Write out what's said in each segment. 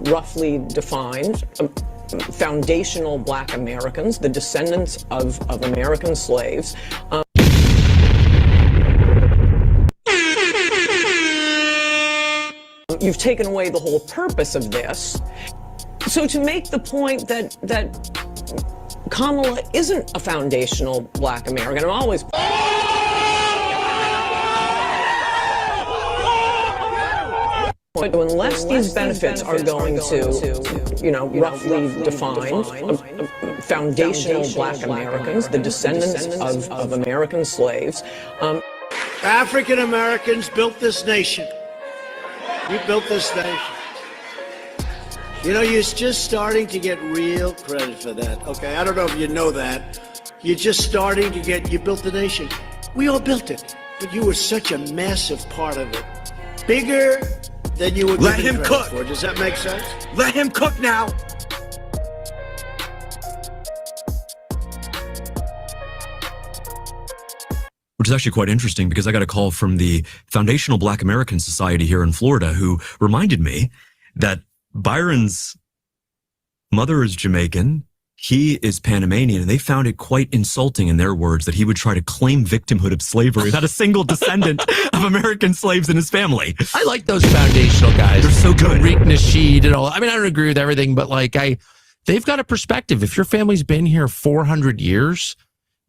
roughly defined, foundational Black Americans, the descendants of American slaves. You've taken away the whole purpose of this. So to make the point that Kamala isn't a foundational Black American, I'm always... Unless these benefits are going to, you know, roughly defined, foundational Black Americans, the descendants of American slaves. African Americans built this nation. You built this nation. You know, you're just starting to get real credit for that, okay? I don't know if you know that. You're just starting to get, you built the nation. We all built it, but you were such a massive part of it. Bigger than you were Let given him credit cook. for. Does that make sense? Let him cook now. Which is actually quite interesting because I got a call from the Foundational Black American Society here in Florida who reminded me that Byron's mother is Jamaican, he is Panamanian, and they found it quite insulting in their words that he would try to claim victimhood of slavery, not a single descendant of American slaves in his family. I like those foundational guys. They're so good. Tariq Nasheed and all. I mean, I don't agree with everything, but like they've got a perspective. If your family's been here 400 years,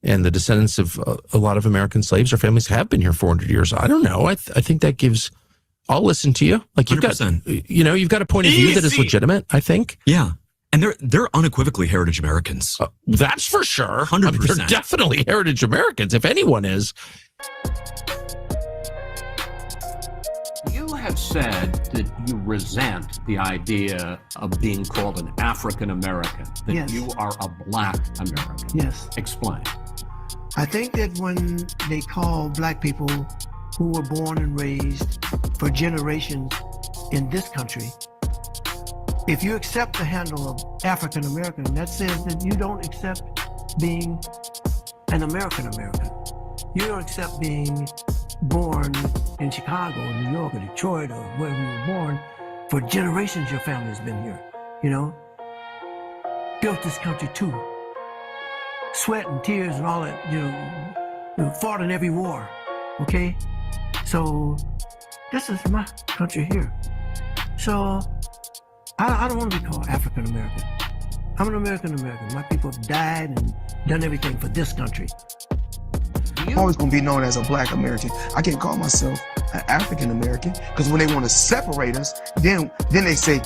and the descendants of a lot of American slaves or families have been here 400 years. I don't know. I think that gives, I'll listen to you. Like you've 100%. got, you know, you've got a point of view that is legitimate, I think. Yeah. And they're unequivocally heritage Americans. That's for sure. 100%. I mean, they're definitely heritage Americans, if anyone is. You have said that you resent the idea of being called an African American, that Yes. you are a Black American. Yes. Explain. I think that when they call Black people who were born and raised for generations in this country, if you accept the handle of African American, that says that you don't accept being an American American. You don't accept being born in Chicago or New York or Detroit or wherever you were born. For generations your family has been here, you know? Built this country too. Sweat and tears and all that, you know, fought in every war, okay? So this is my country here. So I don't want to be called African American. I'm an American American. My people have died and done everything for this country. I'm always going to be known as a Black American. I can't call myself an African American because when they want to separate us, then they say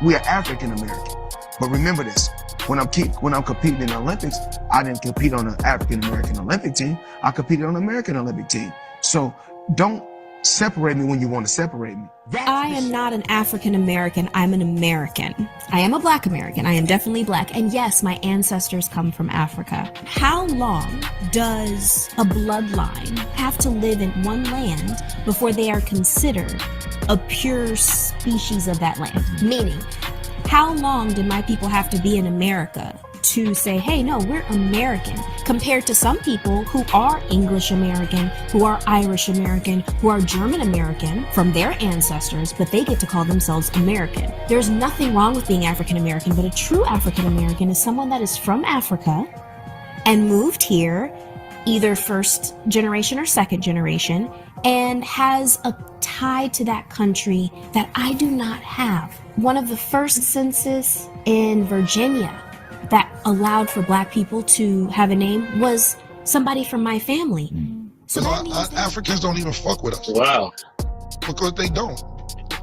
we are African American. But remember this, when I'm competing in the Olympics, I didn't compete on an African American Olympic team. I competed on an American Olympic team. So don't separate me when you want to separate me. I am not an African American, I'm an American. I am a Black American, I am definitely Black, and yes, my ancestors come from Africa. How long does a bloodline have to live in one land before they are considered a pure species of that land? Meaning, how long did my people have to be in America to say, hey, no, we're American, compared to some people who are English American, who are Irish American, who are German American from their ancestors, but they get to call themselves American. There's nothing wrong with being African American, but a true African American is someone that is from Africa and moved here, either first generation or second generation, and has a tie to that country that I do not have. One of the first census in Virginia that allowed for Black people to have a name was somebody from my family. So that means Africans don't even fuck with us. Wow. Because they don't.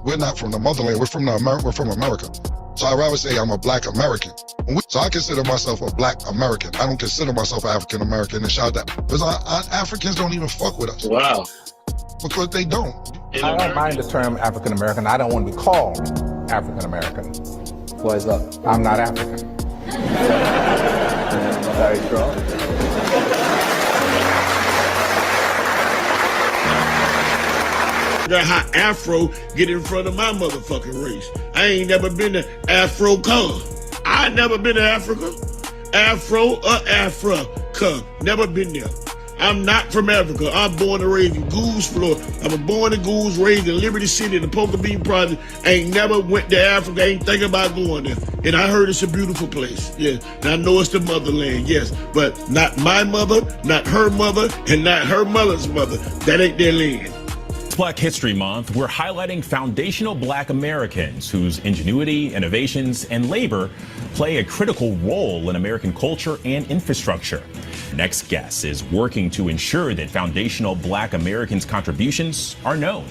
We're not from the motherland. We're from America. So I'd rather say I'm a Black American. So I consider myself a Black American. I don't consider myself African American and shout that. Because Africans don't even fuck with us. Wow. Because they don't. I don't mind the term African American. I don't want to be called African American. Why is that? I'm not African. Very strong. That's how Afro get in front of my motherfucking race. I ain't never been to Afro-Caribbean. I never been to Africa. Afro or Africa. Never been there. I'm not from Africa. I'm born and raised in Goose, Florida. I'm born in Goose, raised in Liberty City, in the Poker Bean Project. Ain't never went to Africa, ain't thinking about going there. And I heard it's a beautiful place. Yeah, and I know it's the motherland, yes. But not my mother, not her mother, and not her mother's mother. That ain't their land. Black History Month, we're highlighting foundational Black Americans whose ingenuity, innovations, and labor play a critical role in American culture and infrastructure. Next guest is working to ensure that foundational Black Americans' contributions are known.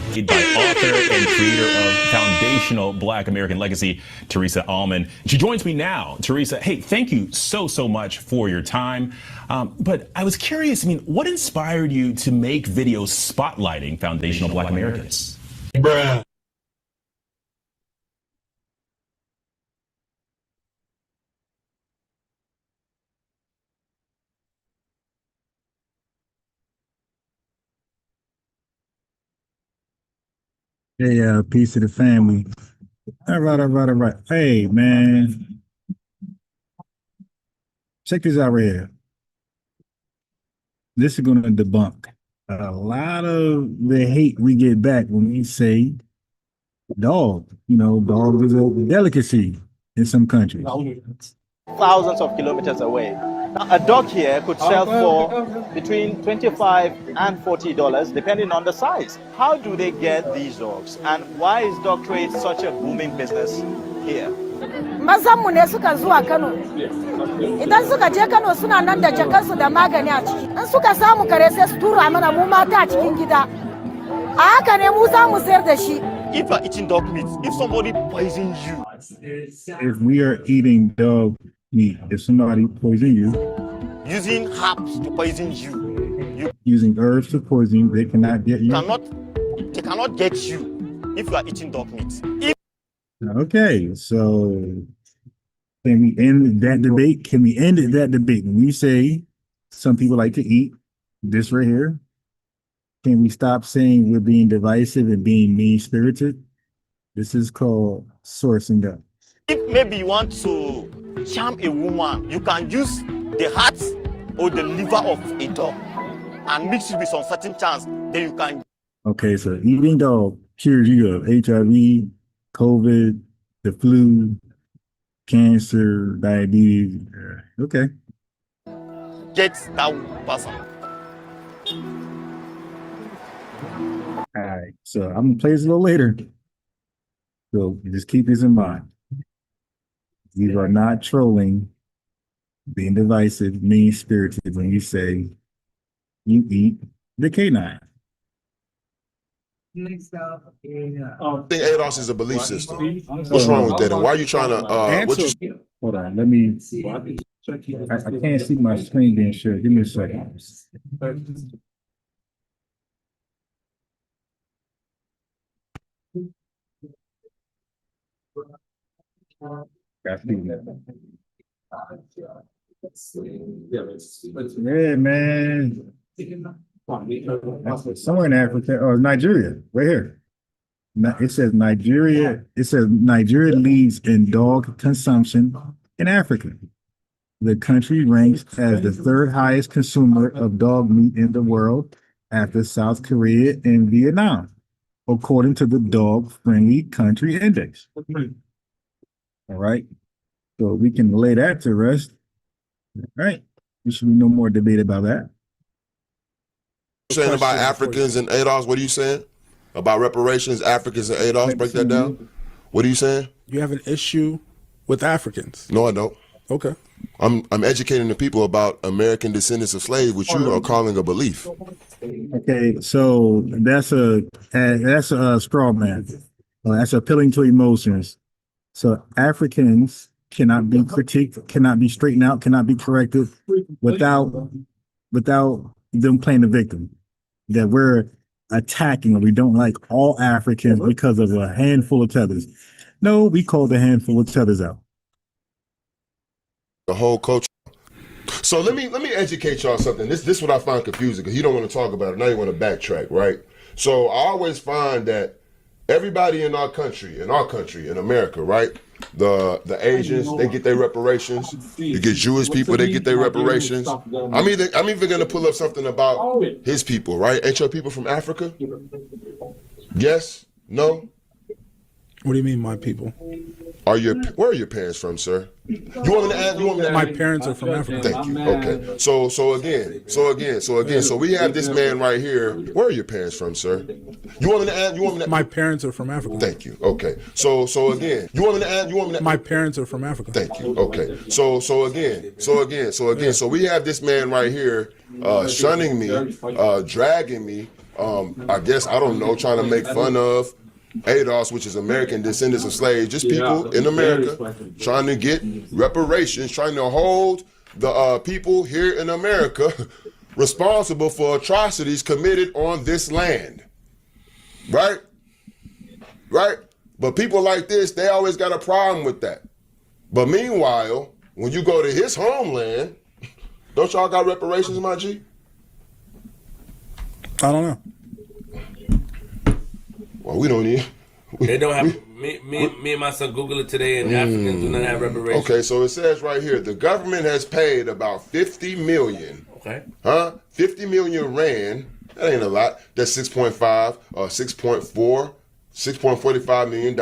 By author and creator of Foundational Black American Legacy, Teresa Allman. She joins me now. Teresa, hey, thank you so much for your time. But I was curious, what inspired you to make videos spotlighting foundational Black Americans? Bruh. Hey, peace to the family. All right. Hey, man. Check this out right here. This is going to debunk a lot of the hate we get back when we say dog. Dog is a delicacy in some countries. Thousands of kilometers away. Now, a dog here could sell for between $25 and $40, depending on the size. How do they get these dogs? And why is dog trade such a booming business here? Mazanmu ne suka zuwa Kano. Idan suka je Kano suna nan da jakansu da magani a ciki. In suka samu kare sai su tura mana mu mata a cikin gida. A haka ne mu za mu sayar da shi. If you are eating dog meat, if somebody poisons you. If we are eating dog meat, if somebody poison you. Using herbs to poison you. Using herbs to poison you, they cannot get you. They cannot get you if you are eating dog meat. Okay, so can we end that debate? Can we end that debate? When we say some people like to eat this right here, can we stop saying we're being divisive and being mean-spirited? This is called sourcing up. If maybe you want to charm a woman, you can use the heart or the liver of a dog and mix it with some certain chance, then you can. Okay, so eating dog cures you of HIV, COVID, the flu, cancer, diabetes. Okay. Get that person. All right, so I'm gonna play this a little later. So just keep this in mind. We are not trolling, being divisive, mean-spirited when you say you eat the canine. I think ADOS is a belief system. What's wrong with that? And why are you trying to? Hold on, let me. I can't see my screen being shared. Give me a second. Yeah, man. Somewhere in Africa or Nigeria, right here. It says Nigeria. It says Nigeria leads in dog consumption in Africa. The country ranks as the third highest consumer of dog meat in the world after South Korea and Vietnam, according to the Dog Friendly Country Index. All right. So we can lay that to rest. All right. There should be no more debate about that. Saying about Africans and ADOS, what are you saying? About reparations, Africans and ADOS, break that down. What are you saying? You have an issue with Africans? No, I don't. Okay. I'm educating the people about American descendants of slaves, which you are calling a belief. Okay, so that's a straw man. That's appealing to emotions. So Africans cannot be critiqued, cannot be straightened out, cannot be corrected without them playing the victim. That we're attacking or we don't like all Africans because of a handful of tethers. No, we call the handful of tethers out. The whole culture. So let me educate y'all something. This is what I find confusing because you don't want to talk about it. Now you want to backtrack, right? So I always find that everybody in our country, in America, right? The Asians, they get their reparations. You get Jewish people, they get their reparations. I'm even gonna pull up something about his people, right? Ain't your people from Africa? Yes? No? What do you mean, my people? Where are your parents from, sir? You want me to ask? My parents are from Africa. Thank you. Okay. So we have this man right here. Where are your parents from, sir? You want me to ask? My parents are from Africa. Thank you. Okay. So again, you want me to ask? My parents are from Africa. Thank you. Okay. So we have this man right here, shunning me, dragging me. I guess I don't know, trying to make fun of ADOS, which is American Descendants of Slaves, just people in America trying to get reparations, trying to hold the people here in America responsible for atrocities committed on this land. Right? But people like this, they always got a problem with that. But meanwhile, when you go to his homeland, don't y'all got reparations, my G? I don't know. Well, we don't need. They don't have. Me and my son Google it today, and Africans do not have reparations. Okay, so it says right here, the government has paid about 50 million. Okay. 50 million rand. That ain't a lot. That's 6.5 or 6.4, $6.45 million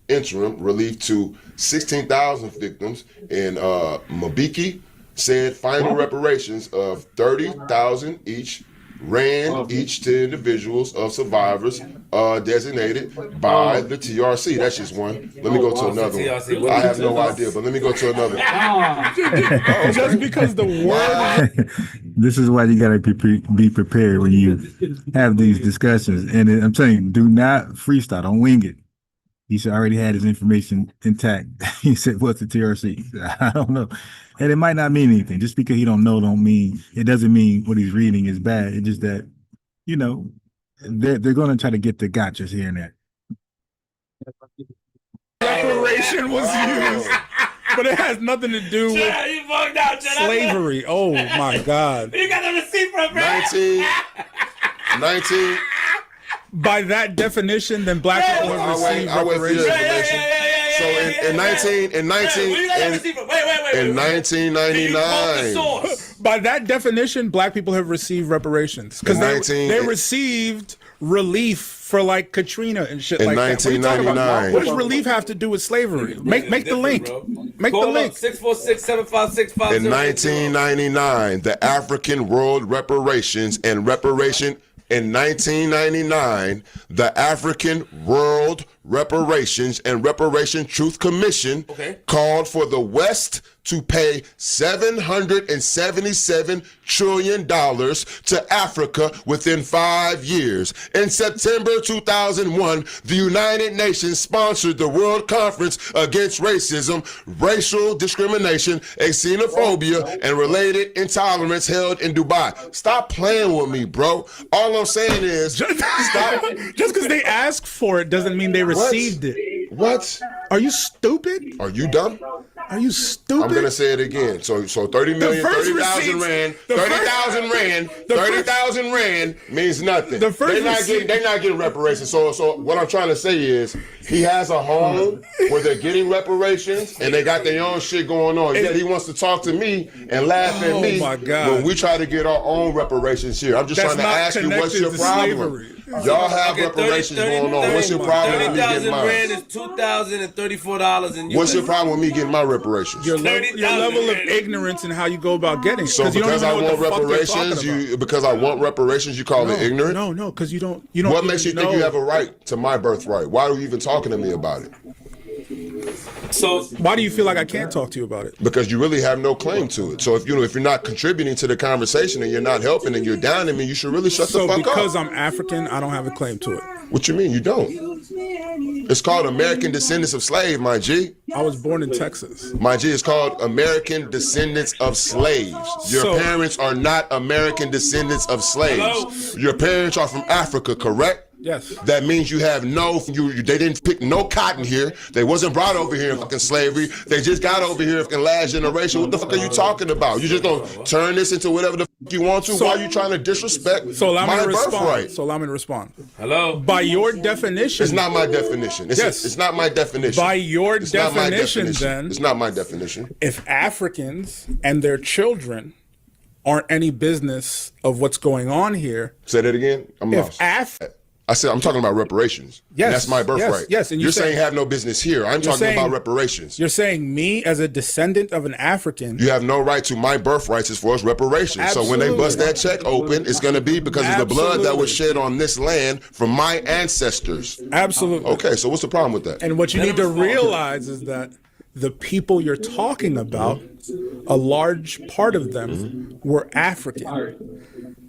interim relief to 16,000 victims in Mobiki. Said final reparations of 30,000 each. Rand each to individuals of survivors designated by the TRC. That's just one. Let me go to another one. I have no idea, but let me go to another one. Just because the word. This is why you gotta be prepared when you have these discussions. And I'm telling you, do not freestyle. Don't wing it. He should already had his information intact. He said, "What's the TRC?" I don't know. And it might not mean anything. Just because he don't mean it doesn't mean what he's reading is bad. It's just that, they're going to try to get the gotchas here and there. Reparation was used, but it has nothing to do with slavery. Oh my God! You got the receipt from 19. By that definition, then black people have received reparations. So in 1999, by that definition, black people have received reparations because they received relief for like Katrina and shit like that. 1999. What does relief have to do with slavery? Make the link. Make the link. 646-756-50. In 1999, the African World Reparations and Reparation. In 1999, the African World Reparations and Reparation Truth Commission called for the West to pay $777 trillion to Africa within 5 years. In September 2001, the United Nations sponsored the World Conference Against Racism, Racial Discrimination, and Xenophobia, and related intolerance held in Dubai. Stop playing with me, bro. All I'm saying is, stop. Just because they asked for it doesn't mean they received it. What? Are you stupid? Are you dumb? Are you stupid? I'm gonna say it again. So 30 million, 30,000 rand, 30,000 rand, 30,000 rand means nothing. They're not getting reparations. So what I'm trying to say is he has a home where they're getting reparations and they got their own shit going on. Yet he wants to talk to me and laugh at me when we try to get our own reparations here. I'm just trying to ask you, what's your problem? Y'all have reparations going on. What's your problem with me getting mine? 30,000 rand is $2,034. What's your problem with me getting my reparations? Your level of ignorance and how you go about getting it. So because I want reparations, you call it ignorant? No, because you don't. What makes you think you have a right to my birthright? Why are you even talking to me about it? So why do you feel like I can't talk to you about it? Because you really have no claim to it. So if you're not contributing to the conversation and you're not helping and you're down at me, you should really shut the fuck up. So because I'm African, I don't have a claim to it. What you mean you don't? It's called American Descendants of Slaves, my G. I was born in Texas. My G, it's called American Descendants of Slaves. Your parents are not American descendants of slaves. Hello? Your parents are from Africa, correct? Yes. That means you have they didn't pick no cotton here. They wasn't brought over here in fucking slavery. They just got over here in last generation. What the fuck are you talking about? You just gonna turn this into whatever the You want to? Why are you trying to disrespect my birthright? So allow me to respond. Hello? By your definition. It's not my definition. It's not my definition. By your It's not my definition, then. It's not my definition. If Africans and their children aren't any business of what's going on here. Say that again? I'm lost. I said, I'm talking about reparations. Yes. That's my birthright. Yes. And you're saying have no business here. I'm talking about reparations. You're saying me as a descendant of an African. You have no right to my birthrights as far as reparations. Absolutely. So when they bust that check open, it's going to be because of the blood that was shed on this land from my ancestors. Absolutely. Okay, so what's the problem with that? And what you need to realize is that the people you're talking about, a large part of them were African.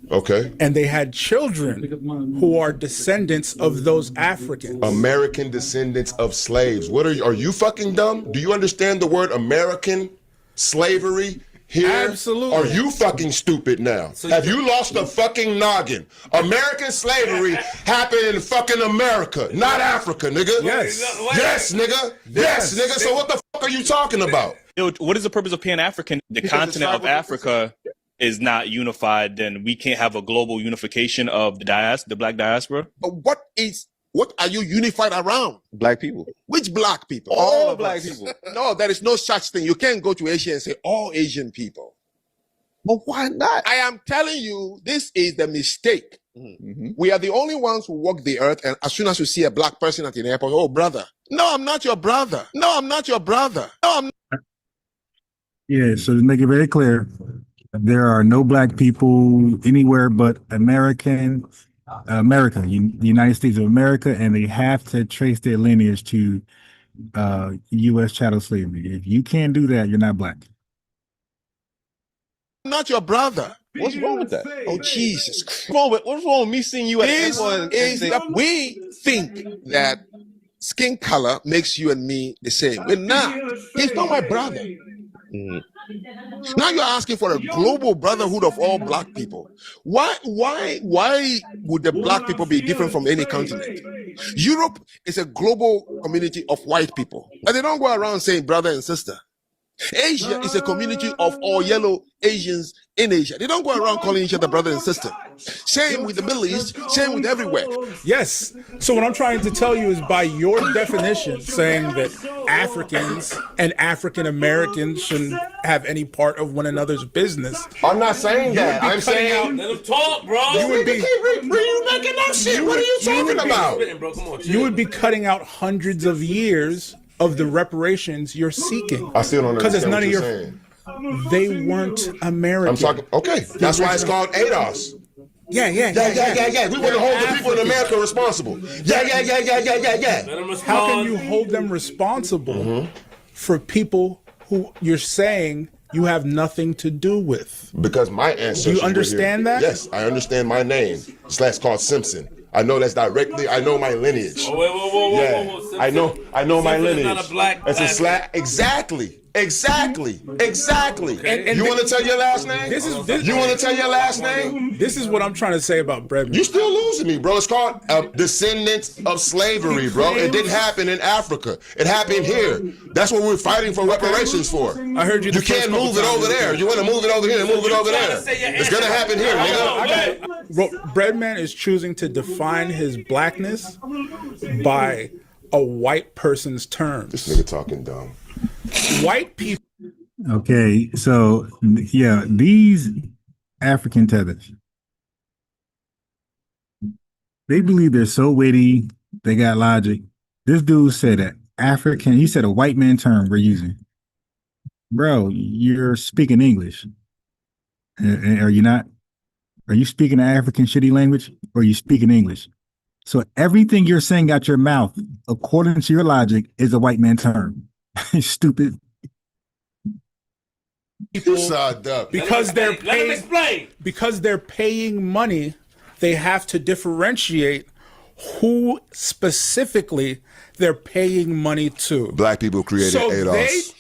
Okay. And they had children who are descendants of those Africans. American descendants of slaves. What are you fucking dumb? Do you understand the word American slavery here? Absolutely. Are you fucking stupid now? Have you lost a fucking noggin? American slavery happened in fucking America, not Africa, nigga. Yes. Yes, nigga. Yes, nigga. So what the fuck are you talking about? What is the purpose of Pan-African? The continent of Africa is not unified, then we can't have a global unification of the black diaspora? What are you unified around? Black people. Which black people? All black people. No, there is no such thing. You can't go to Asia and say all Asian people. But why not? I am telling you, this is the mistake. We are the only ones who walk the earth, and as soon as you see a black person at the airport, oh, brother. No, I'm not your brother. No, I'm not your brother. No, I'm not. Yeah, so to make it very clear, there are no black people anywhere but America, the United States of America, and they have to trace their lineage to U.S. chattel slavery. If you can't do that, you're not black. I'm not your brother. What's wrong with that? Oh, Jesus Christ. What's wrong with me seeing you at the airport? We think that skin color makes you and me the same. We're not. He's not my brother. Now you're asking for a global brotherhood of all black people. Why would the black people be different from any continent? Europe is a global community of white people, but they don't go around saying brother and sister. Asia is a community of all yellow Asians in Asia. They don't go around calling each other brother and sister. Same with the Middle East, same with everywhere. Yes. So what I'm trying to tell you is by your definition, saying that Africans and African Americans shouldn't have any part of one another's business. I'm not saying that. I'm saying let him talk, bro. You would be making up shit. What are you talking about? You would be cutting out hundreds of years of the reparations you're seeking. I still don't understand what you're saying. They weren't American. I'm talking. Okay, that's why it's called ADOS. Yeah. We want to hold the people in America responsible. Yeah. How can you hold them responsible for people who you're saying you have nothing to do with? Because my ancestors. Do you understand that? Yes, I understand my name. It's called Simpson. I know that's directly. I know my lineage. Oh, whoa. I know my lineage. Not a black. It's a slack. Exactly. And you want to tell your last name? You want to tell your last name? This is what I'm trying to say about Breadman. You still losing me, bro. It's called descendants of slavery, bro. It didn't happen in Africa. It happened here. That's what we're fighting for reparations for. I heard you. You can't move it over there. You want to move it over here and move it over there. It's gonna happen here, nigga. Breadman is choosing to define his blackness by a white person's terms. This nigga talking dumb. White people. Okay, so yeah, these African tethers, they believe they're so witty, they got logic. This dude said that African, he said a white man term we're using. Bro, you're speaking English. Are you not? Are you speaking an African shitty language or are you speaking English? So everything you're saying out your mouth, according to your logic, is a white man term. Stupid. Because they're paying money, they have to differentiate who specifically they're paying money to. Black people created ADOS.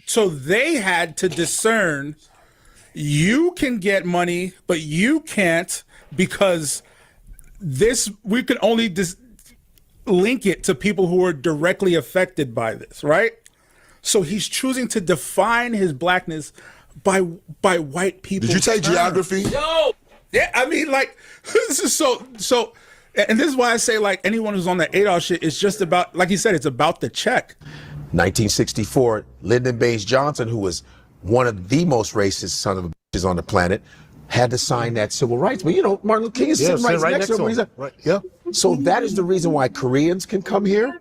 So they had to discern, you can get money, but you can't, because we can only link it to people who are directly affected by this, right? So he's choosing to define his blackness by white people. Did you take geography? Yo, yeah, I mean, like, this is so, and this is why I say, like, anyone who's on the ADOS shit, it's just about, like he said, it's about the check. 1964, Lyndon Baines Johnson, who was one of the most racist son of a bitches on the planet, had to sign that civil rights. But you know, Martin Luther King is sitting right next to him. Right. Yeah. So that is the reason why Koreans can come here.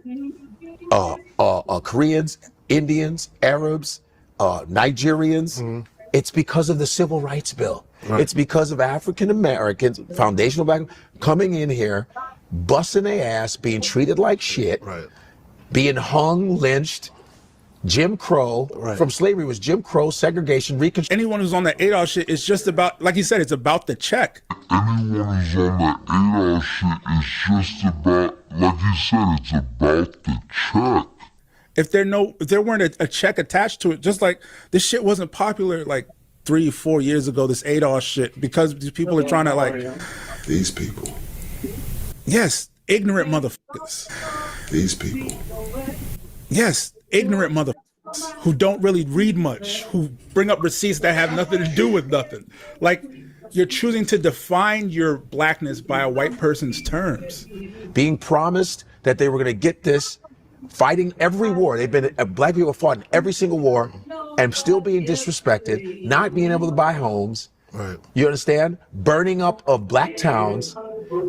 Koreans, Indians, Arabs, Nigerians. It's because of the Civil Rights Bill. Right. It's because of African Americans, foundational black, coming in here, busting their ass, being treated like shit, being hung, lynched. Jim Crow, from slavery was Jim Crow, segregation, Reconstruction. Anyone who's on the ADOS shit is just about, like he said, it's about the check. Anyone who's on the ADOS shit is just about, like you said, it's about the check. If there weren't a check attached to it, just like this shit wasn't popular like 3-4 years ago, this ADOS shit, because these people are trying to like. These people. Yes, ignorant motherfuckers. These people. Yes, ignorant motherfuckers who don't really read much, who bring up receipts that have nothing to do with nothing. Like, you're choosing to define your blackness by a white person's terms. Being promised that they were going to get this, fighting every war. They've been, black people fought in every single war and still being disrespected, not being able to buy homes. Right. You understand? Burning up of black towns.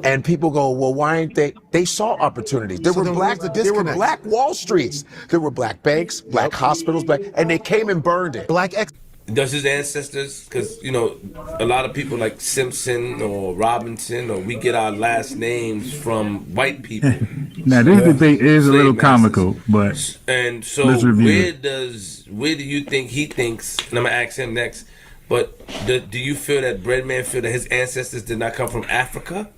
And people go, well, why ain't they? They saw opportunities. There were black Wall Streets. There were black banks, black hospitals, and they came and burned it. Does his ancestors, because, you know, a lot of people like Simpson or Robinson, or we get our last names from white people. Now, this debate is a little comical, but and so where do you think he thinks, and I'm going to ask him next, but do you feel that Breadman feel that his ancestors did not come from Africa?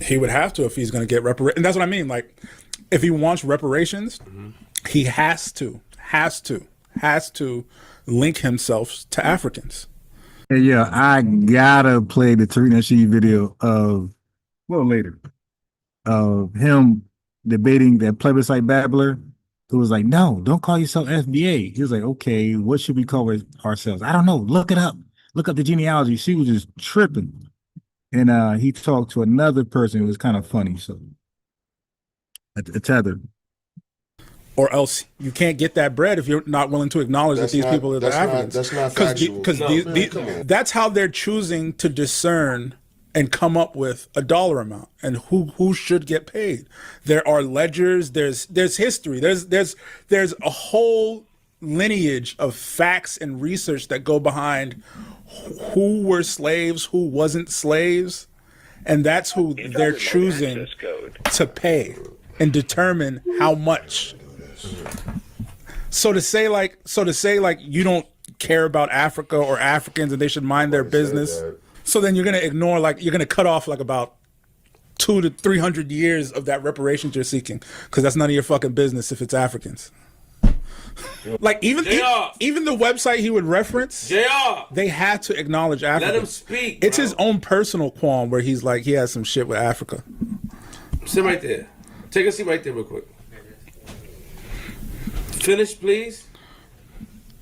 He would have to if he's going to get reparations. And that's what I mean. Like, if he wants reparations, he has to link himself to Africans. And yeah, I gotta play the Tariq Nasheed video of, well, later, of him debating that plebiscite babbler who was like, no, don't call yourself FBA. He was like, okay, what should we call ourselves? I don't know. Look it up. Look up the genealogy. She was just tripping. And he talked to another person who was kind of funny. So, a Tether. Or else you can't get that bread if you're not willing to acknowledge that these people are the Africans. That's not factual. Because that's how they're choosing to discern and come up with a dollar amount and who should get paid. There are ledgers. There's history. There's a whole lineage of facts and research that go behind who were slaves, who wasn't slaves, and that's who they're choosing to pay and determine how much. So to say like you don't care about Africa or Africans and they should mind their business, so then you're gonna ignore, like, you're gonna cut off like about 200 to 300 years of that reparations you're seeking, because that's none of your fucking business if it's Africans. Like, even the website he would reference, they had to acknowledge Africa. Let him speak. It's his own personal qualm where he's like, he has some shit with Africa. Sit right there. Take a seat right there real quick. Finish, please.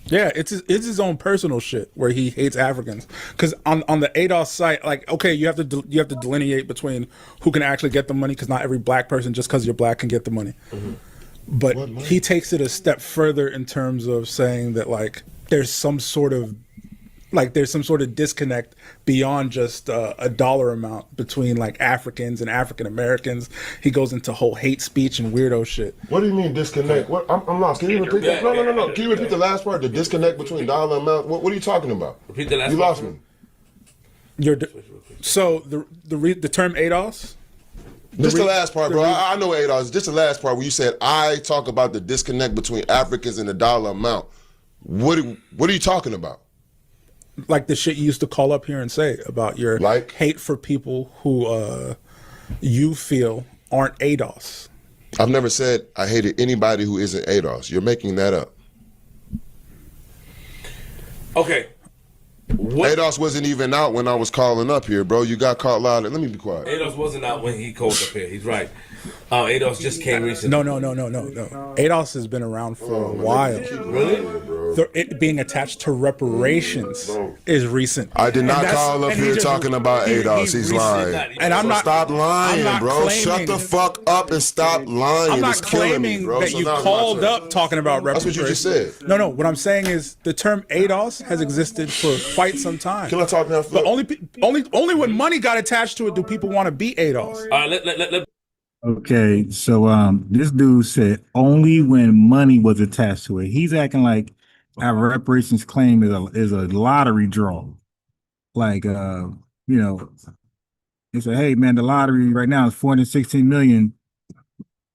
Yeah, it's his own personal shit where he hates Africans. Because on the ADOS site, like, okay, you have to delineate between who can actually get the money, because not every black person, just because you're black, can get the money. But he takes it a step further in terms of saying that, like, there's some sort of disconnect beyond just a dollar amount between, like, Africans and African Americans. He goes into whole hate speech and weirdo shit. What do you mean disconnect? What? I'm lost. Can you repeat that? No. Can you repeat the last part? The disconnect between dollar amount. What are you talking about? Repeat the last. You lost me. So the term ADOS. Just the last part, bro. I know ADOS. Just the last part where you said I talk about the disconnect between Africans and the dollar amount. What are you talking about? Like the shit you used to call up here and say about your hate for people who you feel aren't ADOS. I've never said I hated anybody who isn't ADOS. You're making that up. Okay. ADOS wasn't even out when I was calling up here, bro. You got caught loud. Let me be quiet. ADOS wasn't out when he called up here. He's right. ADOS just came recently. No. ADOS has been around for a while. Really? it being attached to reparations is recent. I did not And that's- call up and he here just- talking about ADOS. He's recently- lying. And I'm So not. stop lying, I'm not bro. Shut claiming- the fuck up and stop lying. I'm not It's killing me, claiming bro. that So you now it's my called turn. up talking about That's reparations. what you just said. No. What I'm saying is the term ADOS has existed for quite some time. Can I talk now? But only when money got attached to it do people want to be ADOS. All right, let Okay, so this dude said only when money was attached to it. He's acting like our reparations claim is a lottery draw. Like you know, he said, hey man, the lottery right now is 416 million.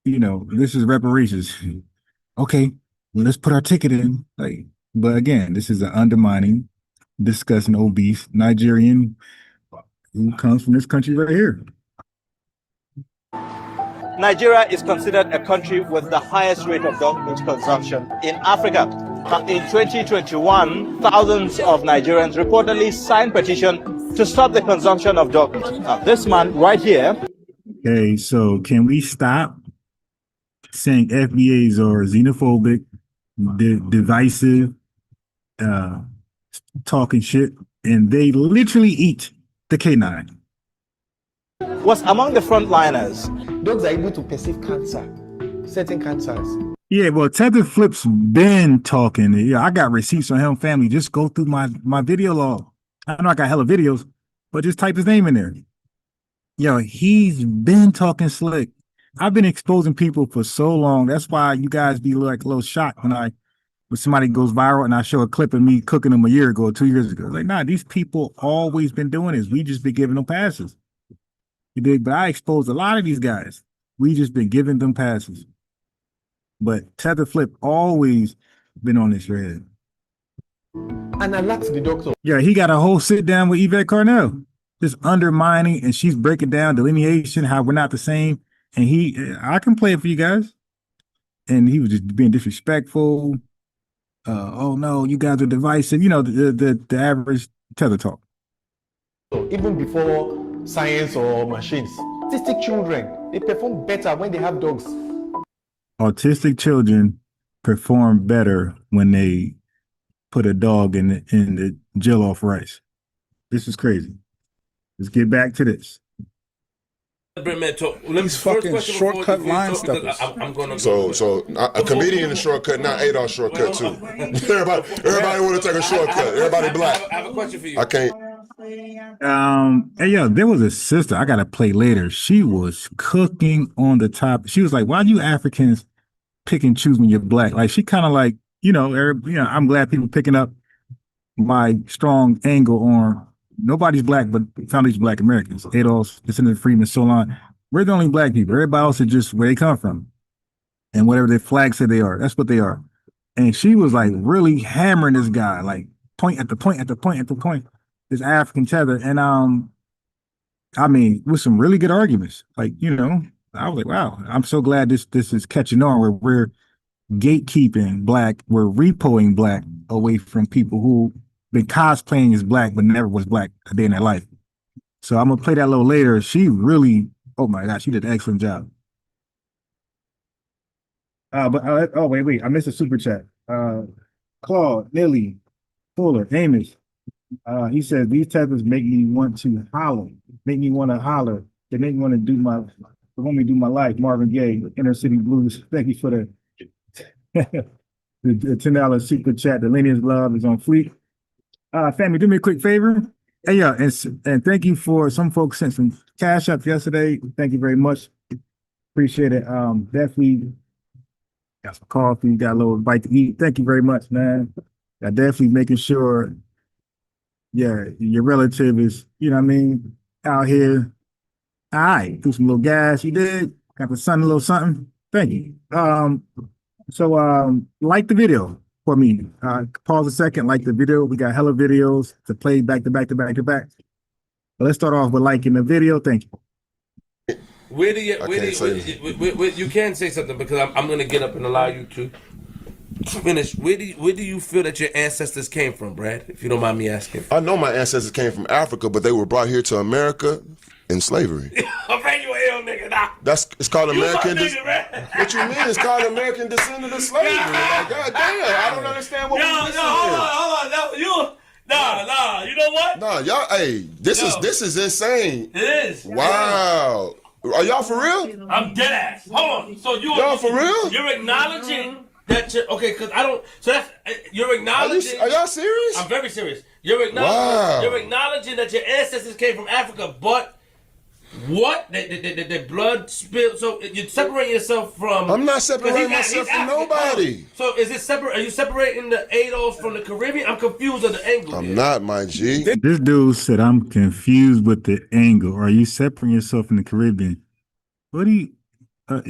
You know, this is reparations. Okay, well, let's put our ticket in. Like, but again, this is an undermining, discussing obese Nigerian who comes from this country right here. Nigeria is considered a country with the highest rate of dog meat consumption in Africa. In 2021, thousands of Nigerians reportedly signed petition to stop the consumption of dog meat. Now, this man right here. Okay, so can we stop saying FBAs are xenophobic, divisive, talking shit, and they literally eat the canine? Was among the frontliners. Dogs are able to perceive cancer, certain cancers. Yeah, well, Tether Flip's been talking. Yeah, I got receipts on him, family. Just go through my video log. I know I got hella videos, but just type his name in there. Yo, he's been talking slick. I've been exposing people for so long. That's why you guys be like a little shocked when somebody goes viral and I show a clip of me cooking them a year ago or 2 years ago. Like, nah, these people always been doing this. We just been giving them passes. You dig? But I exposed a lot of these guys. We just been giving them passes. But Tether Flip always been on this red. And I asked the doctor. Yeah, he got a whole sit down with Yvette Carnell, just undermining, and she's breaking down delineation, how we're not the same. And I can play it for you guys. And he was just being disrespectful. Oh no, you guys are divisive. You know, the average Tether talk. Even before science or machines, autistic children, they perform better when they have dogs. Autistic children perform better when they put a dog in the jell-off rice. This is crazy. Let's get back to this. These fucking shortcut line stuff. I'm gonna So a comedian is shortcut, not ADOS shortcut too. everybody want to take a shortcut. Everybody black. I have a question for you. I can't. Hey yo, there was a sister I gotta play later. She was cooking on the top. She was like, "Why do you Africans pick and choose when you're black?" Like she kind of like, I'm glad people picking up my strong angle on nobody's black, but foundation Black Americans, ADOS, descendants of freedmen, so on. We're the only black people. Everybody else is just where they come from, and whatever their flag say they are, that's what they are. And she was like really hammering this guy, like point at the point at the point at the point. This African Tether, and I mean, with some really good arguments. Like, I was like, wow, I'm so glad this is catching on where we're gatekeeping black, we're repoing black away from people who been cosplaying as black but never was black a day in their life. So I'm gonna play that a little later. She really, oh my gosh, she did an excellent job. Wait, I missed a super chat. Claude, Lily, Fuller, Amos. He says these tethers make me want to holler, make me want to holler. They make me want to do my life. Marvin Gaye, Inner City Blues. Thank you for the $10 super chat. The lineage love is on fleek. Family, do me a quick favor. Hey, yeah, and thank you for some folks sent some cash up yesterday. Thank you very much. Appreciate it. Definitely got some coffee, got a little bite to eat. Thank you very much, man. I definitely making sure. Yeah, your relative is, out here. All right, do some little gas. You did. Got the sun a little something. Thank you. So like the video for me. Pause a second, like the video. We got hella videos to play back to back to back to back. But let's start off with liking the video. Thank you. You can say something because I'm going to get up and allow you to finish. Where do you feel that your ancestors came from, Brad? If you don't mind me asking. I know my ancestors came from Africa, but they were brought here to America in slavery. I'm paying you an L, nigga. Nah. It's called You American. my nigga, man. What you mean? It's called American descendant of slavery. Like, God damn, I don't understand what we're missing hold on. No, you know what? Nah, y'all. Hey, this is insane. It is. Wow. Are y'all for real? I'm dead ass. Hold on. So y'all for real? You're acknowledging that. Okay, because I don't. So that's you're acknowledging. Are y'all serious? I'm very serious. You're acknowledging. You're acknowledging that your ancestors came from Africa, but what? The blood spilled. So you're separating yourself from. I'm not separating myself from nobody. So is it separate? Are you separating the ADOS from the Caribbean? I'm confused on the angle. I'm not, my G. This dude said, I'm confused with the angle. Are you separating yourself from the Caribbean? What do you,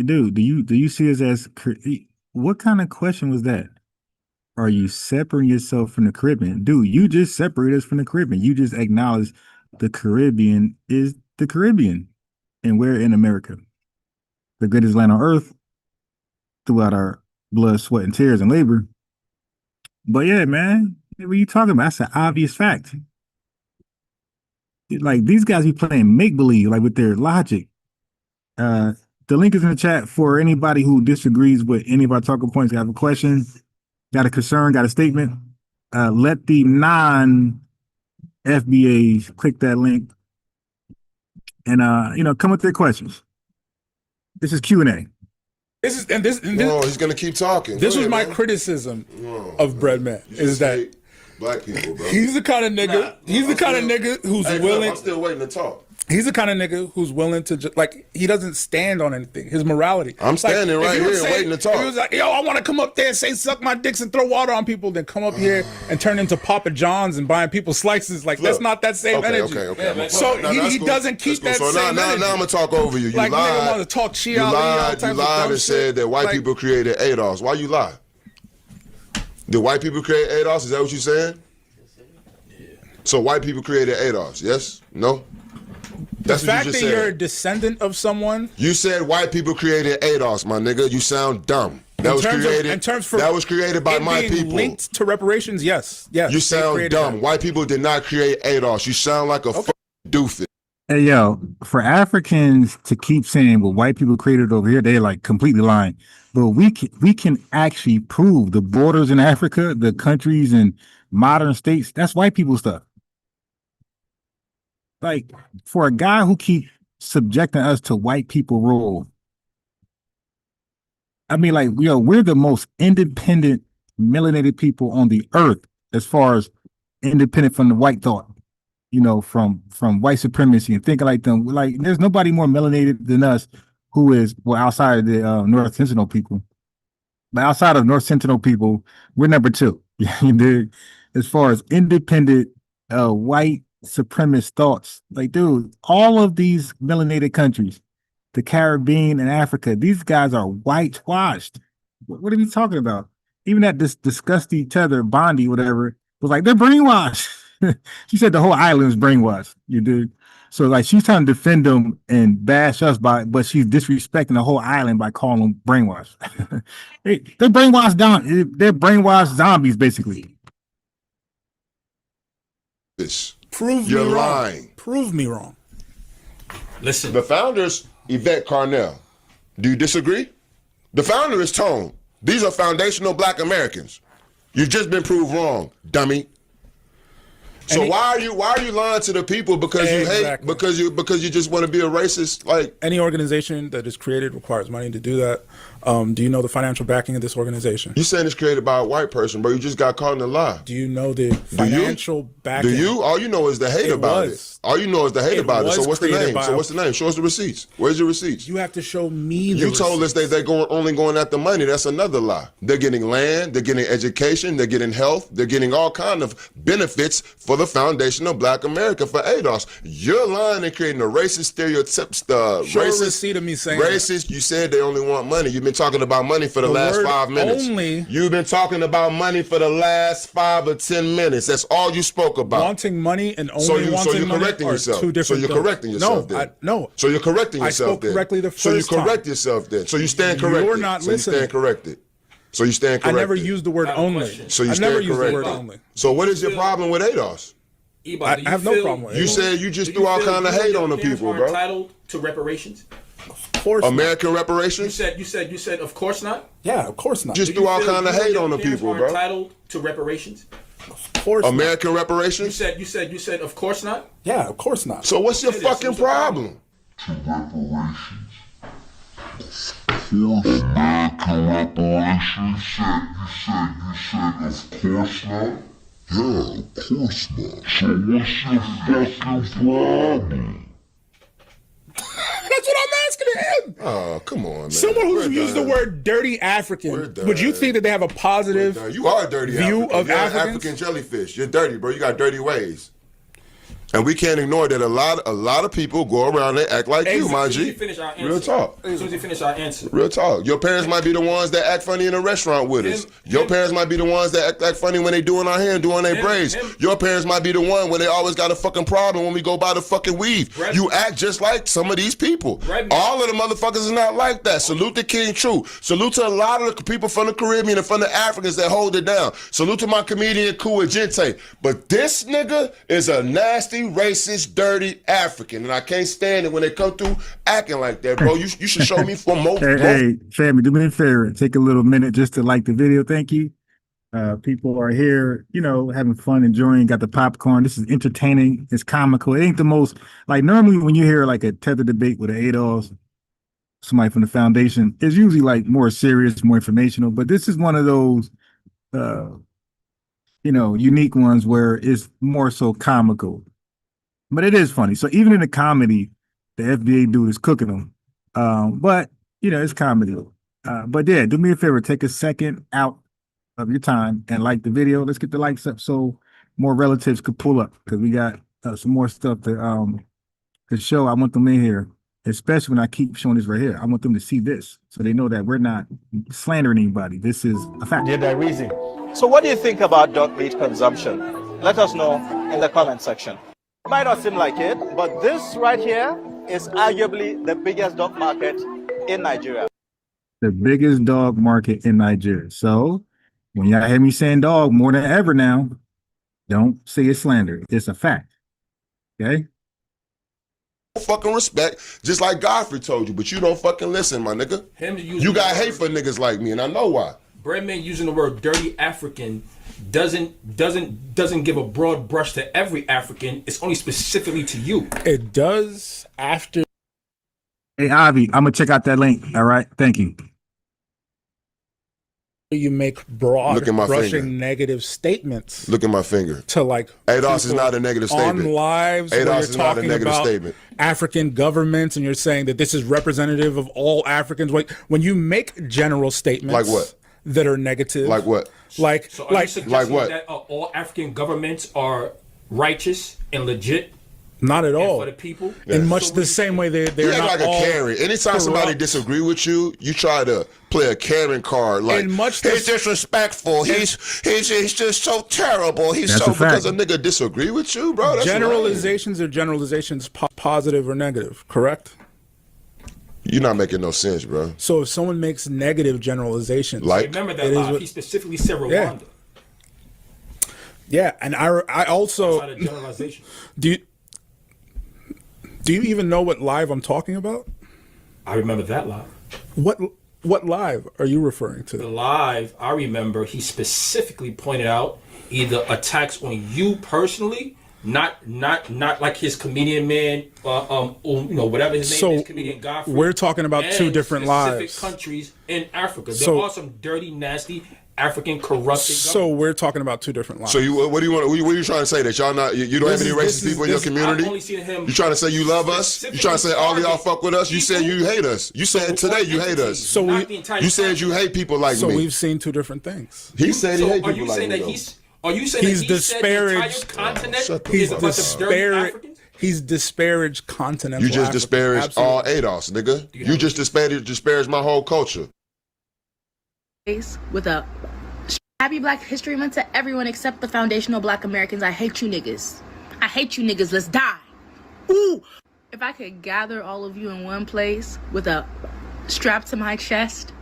dude, do you see us as, what kind of question was that? Are you separating yourself from the Caribbean? Dude, you just separated us from the Caribbean. You just acknowledged the Caribbean is the Caribbean, and we're in America, the greatest land on earth, throughout our blood, sweat, and tears and labor. But yeah, man, what are you talking about? That's an obvious fact. Like, these guys be playing make-believe, like, with their logic. The link is in the chat for anybody who disagrees with any of our talking points. Have a question, got a concern, got a statement. Let the non-FBAs click that link and come with their questions. This is Q&A. This, oh, he's gonna keep talking. This was my criticism of Breadman. Is that black people, bro? He's the kind of nigga. He's the kind of nigga who's willing. I'm still waiting to talk. He's the kind of nigga who's willing to just, like, he doesn't stand on anything. His morality. I'm standing right here waiting to talk. He was like, yo, I want to come up there and say suck my dicks and throw water on people, then come up here and turn into Papa John's and buying people slices. Like, that's not that same energy. Okay. So he doesn't keep that so same energy. Now I'm gonna talk over you. You like, lied. nigga want to talk You lied and said that white people created ADOS. Why you lie? Did white people create ADOS? Is that what you saying? So white people created ADOS? Yes? No? The fact that you're a descendant of someone. You said white people created ADOS, my nigga. You sound dumb. That was created by my people. Linked to reparations, yes. You sound dumb. That. White people did not create ADOS. You sound like a doofus. Hey, yo, for Africans to keep saying, well, white people created it over here, they're like completely lying. But we can actually prove the borders in Africa, the countries and modern states, that's white people stuff. Like, for a guy who keep subjecting us to white people rule, I mean, like, yo, we're the most independent, melanated people on the earth as far as independent from the white thought, from white supremacy and thinking like them. Like, there's nobody more melanated than us who is, well, outside of the North Sentinel people. But outside of North Sentinel people, we're number 2. As far as independent, white supremacist thoughts. Like, dude, all of these melanated countries, the Caribbean and Africa, these guys are whitewashed. What are we talking about? Even that disgusting Tether, Bondi, whatever, was like, they're brainwashed. She said the whole island was brainwashed, you dude. So, like, she's trying to defend them and bash us but she's disrespecting the whole island by calling them brainwashed. They're brainwashed they're brainwashed zombies, basically. You're lying. Prove me wrong. Listen. The founders, Yvette Carnell. Do you disagree? The founder is Tone. These are foundational black Americans. You've just been proved wrong, dummy. So why are you lying to the people because you hate because you just want to be a racist? Like, any organization that is created requires money to do that. Do you know the financial backing of this organization? You saying it's created by a white person, bro? You just got caught in a lie. Do you know the financial backing? Do you? All you know is the hate about it. All you know is the hate about it. So what's the name? Show us the receipts. Where's your receipts? You have to show me the You told us they're only going after money. That's another lie. They're getting land, they're getting education, they're getting health, they're getting all kind of benefits for the foundation of black America, for ADOS. You're lying and creating a racist stereotypes. Show a receipt of me saying racist. That. You said they only want money. You've been talking about money for the last 5 minutes. You've been talking about money for the last 5 or 10 minutes. That's all you spoke about. Wanting money and only wanting money are two different things. So you're correcting yourself then. No. So you're correcting yourself I spoke correctly the first time. So you correct yourself then. So you stand corrected. You're not listening. You stand corrected. So you stand corrected. I never used the word only. So you stand corrected. Used the word only. So what is your problem with ADOS? I have no problem with it. You said you just threw all kind of hate on the people, bro. Entitled to reparations? Of course. American reparations? You said, of course not. Yeah, of course not. Just threw all kind of hate on the people, bro. Entitled to reparations? Of course. American reparations? You said, of course not. Yeah, of course not. So what's your fucking problem? American reparations? You said, of course not? Yeah, of course not. So what's your fucking problem? That's what I'm asking him. Oh, come on, man. Someone who's used the word dirty African, would you think that they have a positive You are a dirty view African. of You're an Africans? African jellyfish. You're dirty, bro. You got dirty ways. And we can't ignore that a lot of people go around and act like you, my G. Real talk. As soon as you finish our answer. Real talk. Your parents might be the ones that act funny in a restaurant with us. Your parents might be the ones that act funny when they doing our hair and doing their braids. Your parents might be the one when they always got a fucking problem when we go buy the fucking weave. You act just like some of these people. All of the motherfuckers is not like that. Salute the King True. Salute to a lot of the people from the Caribbean and from the Africans that hold it down. Salute to my comedian Kua Gente. But this nigga is a nasty, racist, dirty African, and I can't stand it when they come through acting like that, bro. You should show me for more. Hey, family, do me a favor. Take a little minute just to like the video. Thank you. People are here, you know, having fun, enjoying, got the popcorn. This is entertaining. It's comical. It ain't the most, like, normally when you hear like a Tether debate with an ADOS, somebody from the foundation, it's usually like more serious, more informational. But this is one of those, you know, unique ones where it's more so comical. But it is funny. So even in the comedy, the FBA dude is cooking them. But, you know, it's comedy. But yeah, do me a favor, take a second out of your time and like the video. Let's get the likes up so more relatives could pull up, because we got some more stuff to show. I want them in here, especially when I keep showing this right here. I want them to see this so they know that we're not slandering anybody. This is a fact. Yeah, that reason. So what do you think about dog meat consumption? Let us know in the comment section. It might not seem like it, but this right here is arguably the biggest dog market in Nigeria. The biggest dog market in Nigeria. So when y'all hear me saying dog more than ever now, don't say it's slander. It's a fact. Okay? Fucking respect, just like Godfrey told you, but you don't fucking listen, my nigga. You got hate for niggas like me, and I know why. Breadman using the word dirty African doesn't give a broad brush to every African. It's only specifically to you. It does after. Hey, Avi, I'm going to check out that link. All right? Thank you. You make broad Look at my brushing finger. negative statements. Look at my finger. To like ADOS is not a negative statement. On lives where ADOS you're is not a talking negative about statement. African governments and you're saying that this is representative of all Africans. Like when you make general statements Like what? That are negative. Like what? Like So are you suggesting that all African governments are righteous and legit? Not at all. For the people? In much the same way they're You act not like a all Karen. Anytime somebody corrupt. disagree with you, you try to play a Karen card. Like, he's disrespectful. He's just so terrible. He's That's so a fact. because a nigga disagree with you, bro. That's Generalizations are generalizations, positive or negative, correct? You're not making no sense, bro. So if someone makes negative generalizations, Remember that live. He specifically said Rwanda. Yeah, and I also Outside of generalization. Do you even know what live I'm talking about? I remember that live. What live are you referring to? The live, I remember he specifically pointed out either attacks on you personally, not like his comedian man, you know, whatever his name is, comedian Godfrey. We're talking about two different specific lives. countries in Africa. There So- are some dirty, nasty African corrupted So we're talking about two different lives. So what do you want? What are you trying to say, that y'all not? You don't have any racist people in your community? I've only seen him You trying to say you love us? You trying to say all of y'all fuck with us? You said you hate us. You said today you hate us. So you said you hate people like So me. we've seen two different things. He said he So hate are people you like saying me. that though. Are you saying He's that he said the entire disparaged. continent He's is a bunch of dirty Africans? He's disparaged continental. You just Africa. disparaged all ADOS, nigga. You just disparaged my whole culture. With a happy Black History Month to everyone except the foundational Black Americans. I hate you niggas. I hate you niggas. Let's die. Ooh. If I could gather all of you in one place with a strap to my chest,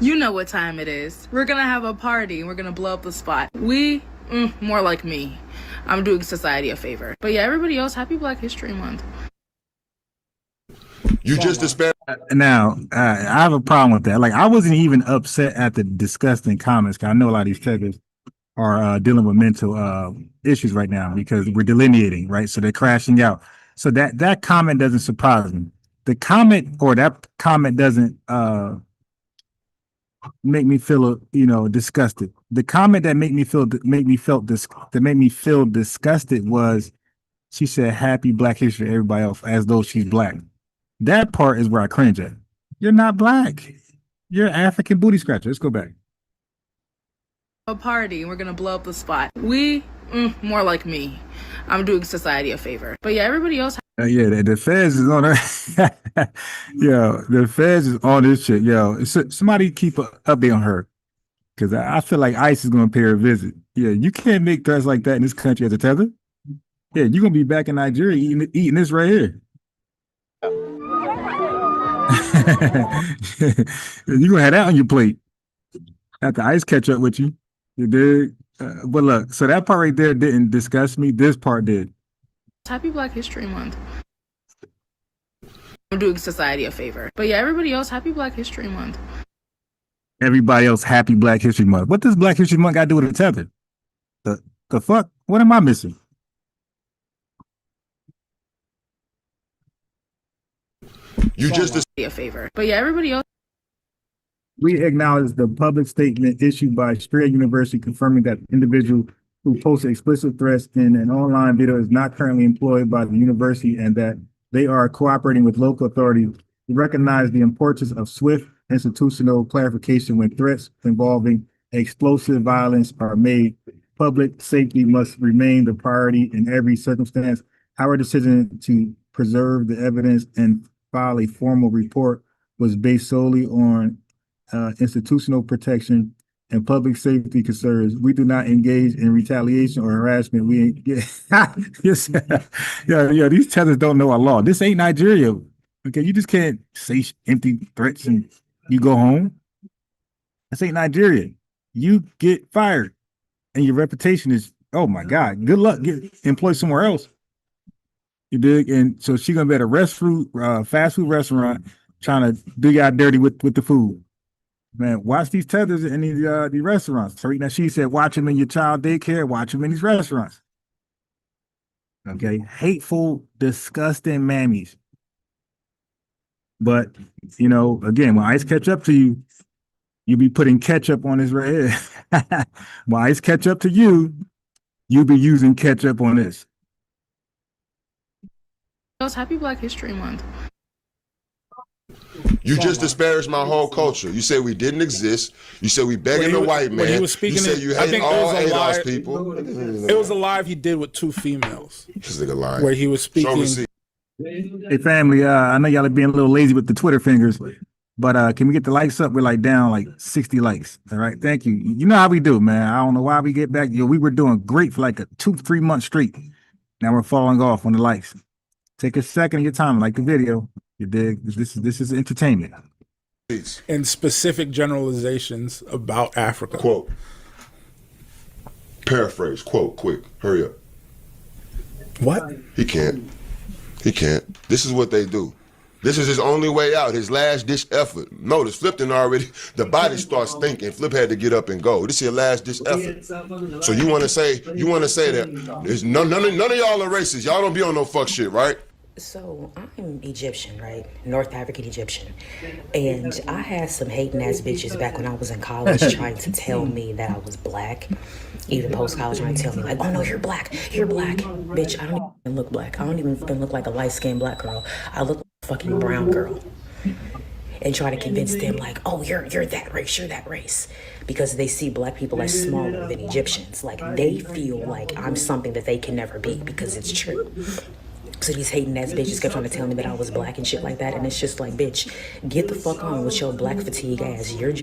you know what time it is. We're gonna have a party and we're gonna blow up the spot. We more like me. I'm doing society a favor. But yeah, everybody else, happy Black History Month. You just disparaged. Now, I have a problem with that. Like, I wasn't even upset at the disgusting comments. 'Cause I know a lot of these checkers are dealing with mental issues right now because we're delineating, right? So they're crashing out. So that comment doesn't surprise me. The comment or that comment doesn't make me feel disgusted. The comment that made me feel disgusted was she said happy Black History to everybody else as though she's Black. That part is where I cringe at. You're not Black. You're African booty scratcher. Let's go back. A party and we're gonna blow up the spot. We more like me. I'm doing society a favor. But yeah, everybody else. Yeah, the feds is on her. Yo, the feds is on this shit. Yo, somebody keep an update on her. Because I feel like ICE is going to pay her a visit. Yeah, you can't make threats like that in this country as a tether. Yeah, you're going to be back in Nigeria eating this right here. You're going to have that on your plate after ICE catch up with you. You dig? But look, so that part right there didn't disgust me. This part did. Happy Black History Month. I'm doing society a favor. But yeah, everybody else, happy Black History Month. Everybody else, happy Black History Month. What does Black History Month got to do with a tether? The fuck? What am I missing? You just a favor. But yeah, everybody else. We acknowledge the public statement issued by Strayer University confirming that the individual who posted explicit threats in an online video is not currently employed by the university and that they are cooperating with local authorities. We recognize the importance of swift institutional clarification when threats involving explosive violence are made. Public safety must remain the priority in every circumstance. Our decision to preserve the evidence and file a formal report was based solely on institutional protection and public safety concerns. We do not engage in retaliation or harassment. We yeah, these tethers don't know our law. This ain't Nigeria. Okay, you just can't say empty threats and you go home. This ain't Nigeria. You get fired and your reputation is, oh my God, good luck, get employed somewhere else. You dig? And so she's gonna be at a fast food restaurant trying to do y'all dirty with the food. Man, watch these tethers in these restaurants. So now she said, watch them in your child daycare, watch them in these restaurants. Okay, hateful, disgusting mammies. But again, when ICE catch up to you, you be putting ketchup on this right here. When ICE catch up to you, you be using ketchup on this. Happy Black History Month. You just disparaged my whole culture. You said we didn't exist. You said we begging the white man. He was speaking, you said you hate all ADOS people. It was a live he did with two females. This nigga lying. Where he was speaking. Hey family, I know y'all are being a little lazy with the Twitter fingers, but can we get the likes up? We're like down like 60 likes. All right, thank you. You know how we do, man. I don't know why we get back. We were doing great for like a 2-3 month streak. Now we're falling off on the likes. Take a second of your time, like the video. You dig? This is entertainment. And specific generalizations about Africa. Quote. Paraphrase. Quote. Quick. Hurry up. What? He can't. This is what they do. This is his only way out. His last ditch effort. Notice Flip didn't already. The body starts thinking. Flip had to get up and go. This is your last ditch effort. So you want to say that there's none of y'all are racist. Y'all don't be on no fuck shit, right? So I'm Egyptian, right? North African Egyptian. And I had some hating ass bitches back when I was in college trying to tell me that I was Black. Even post-college trying to tell me like, oh no, you're Black. Bitch, I don't even look Black. I don't even look like a light-skinned Black girl. I look like a fucking brown girl. And try to convince them like, oh, you're that race, because they see Black people as smaller than Egyptians. Like they feel like I'm something that they can never be because it's true. So these hating ass bitches kept trying to tell me that I was Black and shit like that, and it's just like, bitch, get the fuck on with your Black fatigue ass. You're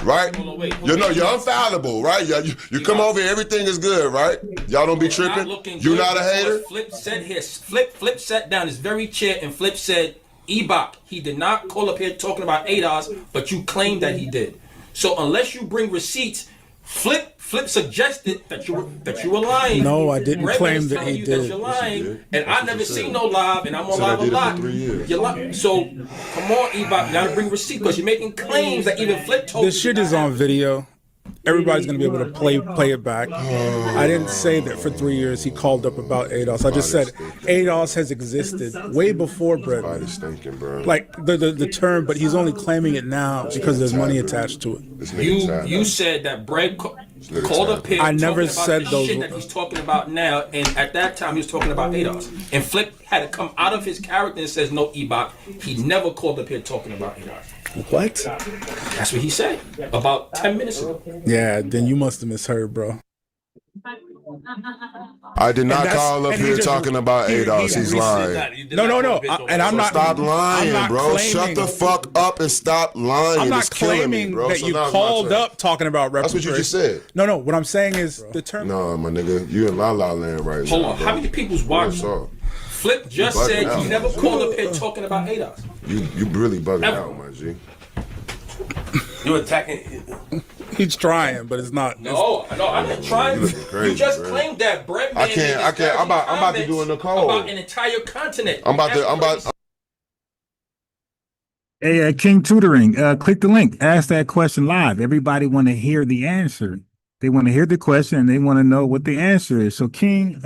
right? You're infallible, right? You come over here, everything is good, right? Y'all don't be tripping. You're not a hater. Flip said here. Flip sat down his very chair and Flip said, Ebok, he did not call up here talking about ADOS, but you claim that he did. So unless you bring receipts Flip suggested that you were lying. No, I didn't Redman claim is that telling he you did. That you're lying, did. and I never seen no live, and I'm on live a did it for lot. 3 years. You're lying. So come on, Ebot, you gotta bring receipt because you're making claims that even Flip told you. This shit is on video. Everybody's gonna be able to play it back. I didn't say that for 3 years he called up about ADOS. I just said ADOS has existed way before Bread. Stinking, bro. Like the term, but he's only claiming it now because there's money attached to it. You said that Bread called up here. I never talking about said the those. shit that he's talking about now, and at that time he was talking about ADOS. And Flip had to come out of his character and says, "No, Ebot, he never called up here talking about ADOS." What? That's what he said about 10 minutes ago. Yeah, then you must have misheard, bro. I did not call up here talking about ADOS. He's lying. No. And I'm not. Stop lying, I'm not bro. claiming, Shut the fuck up and stop lying. I'm not It's killing me, claiming bro. that So you now it's my called turn. up talking about reparations. That's what you just said. No. What I'm saying is the term. No, my nigga, you in La La Land right now. Hold on, bro. how many people's watching? Flip just You bugging said out. he never called up here talking about ADOS. You really bugging out, my G. You attacking? He's trying, but it's not. No, I'm not trying. Crazy, You just bro. claimed that Bread I Man can't. I'm about to do a Nicole. about an entire continent. I'm about. Hey, King Tutoring, click the link. Ask that question live. Everybody want to hear the answer. They want to hear the question and they want to know what the answer is. So King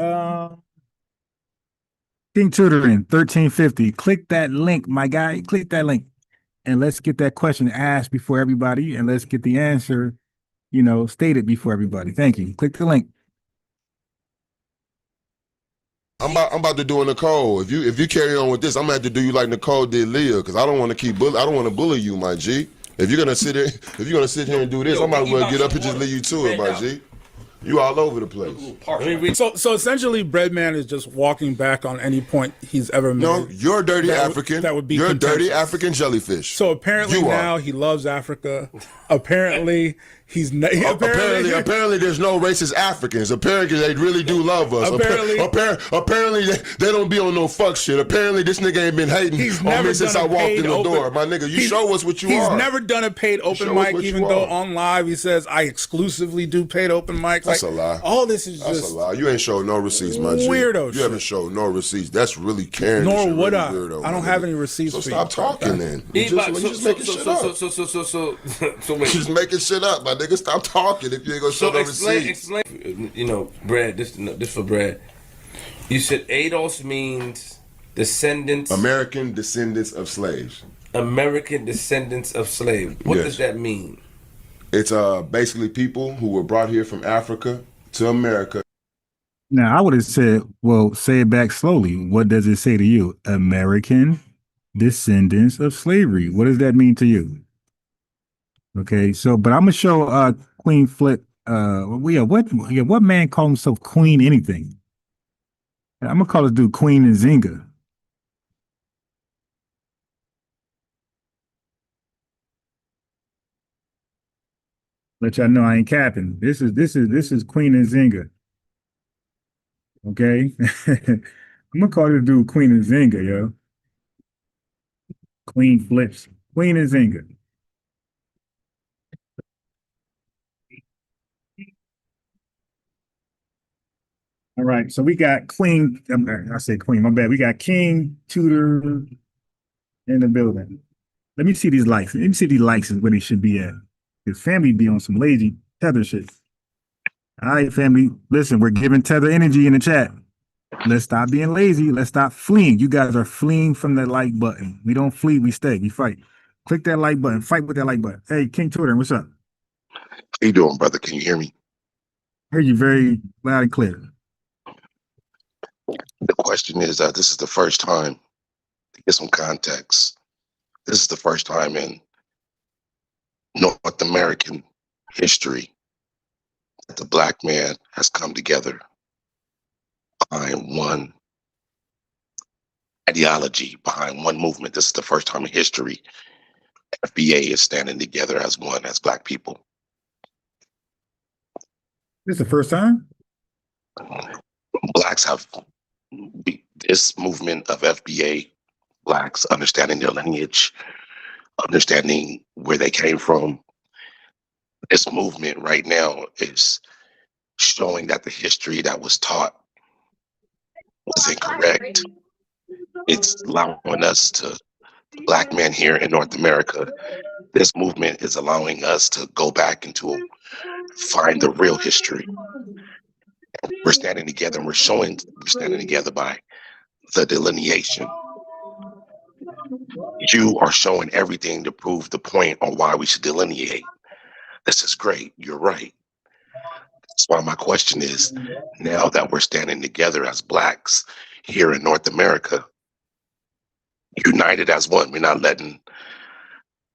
Tutoring 1350. Click that link, my guy. Click that link. And let's get that question asked before everybody, and let's get the answer, stated before everybody. Thank you. Click the link. I'm about to do a Nicole. If you carry on with this, I'm gonna have to do you like Nicole did Leah, because I don't want to I don't want to bully you, my G. If you're gonna sit here and do this, I might as well get up and just leave you to it, my G. You all over the place. So essentially, Breadman is just walking back on any point he's ever made. No, you're dirty African. That would be you're contentious. dirty African jellyfish. So apparently You now are. he loves Africa. Apparently he's apparently there's no racist Africans. Apparently they really do love us. Apparently they don't be on no fuck shit. Apparently this nigga ain't been hating on me since I walked in the door. My nigga, you show us what you are. He's never done a paid open Show us mic, what even you though are. on live he says I exclusively do paid open mics. That's a lie. All this is That's just a lie. You ain't showed no receipts, my G. weirdo You shit. haven't showed no receipts. That's really caring. Nor shit, would really I. weirdo, I don't my have nigga. any receipts So for stop you. talking then. You just making shit up. So wait. Just making shit up, my nigga. Stop talking if you ain't gonna show no receipts. Explain. Brad. This for Brad. You said ADOS means descendants. American descendants of slaves. American descendants of slaves. What Yes. does that mean? It's basically people who were brought here from Africa to America. Now, I would have said, well, say it back slowly. What does it say to you? American descendants of slavery. What does that mean to you? Okay, so, but I'm going to show QueenzFlip. What man called himself Queen anything? I'm going to call this dude Queen Nzinga. Let y'all know I ain't capping. This is Queen Nzinga. Okay, I'm gonna call this dude Queen Nzinga, yo. QueenzFlips, Queen Nzinga. All right, so we got Queen. I said Queen. My bad. We got King Tudor in the building. Let me see these likes. Let me see these likes is where they should be at. His family be on some lazy Tether shit. All right, family. Listen, we're giving Tether energy in the chat. Let's stop being lazy. Let's stop fleeing. You guys are fleeing from the like button. We don't flee, we stay. We fight. Click that like button. Fight with that like button. Hey, King Tudor, what's up? How you doing, brother? Can you hear me? I hear you very loud and clear. The question is, this is the first time, to get some context, this is the first time in North American history that the Black man has come together behind one ideology, behind one movement. This is the first time in history FBA is standing together as one, as Black people. This is the first time? Blacks have this movement of FBA, Blacks understanding their lineage, understanding where they came from, This movement right now is showing that the history that was taught was incorrect. It's allowing us to, Black men here in North America, this movement is allowing us to go back into find the real history. We're standing together and we're standing together by the delineation. You are showing everything to prove the point on why we should delineate. This is great. You're right. That's why my question is, now that we're standing together as Blacks here in North America, united as one, we're not letting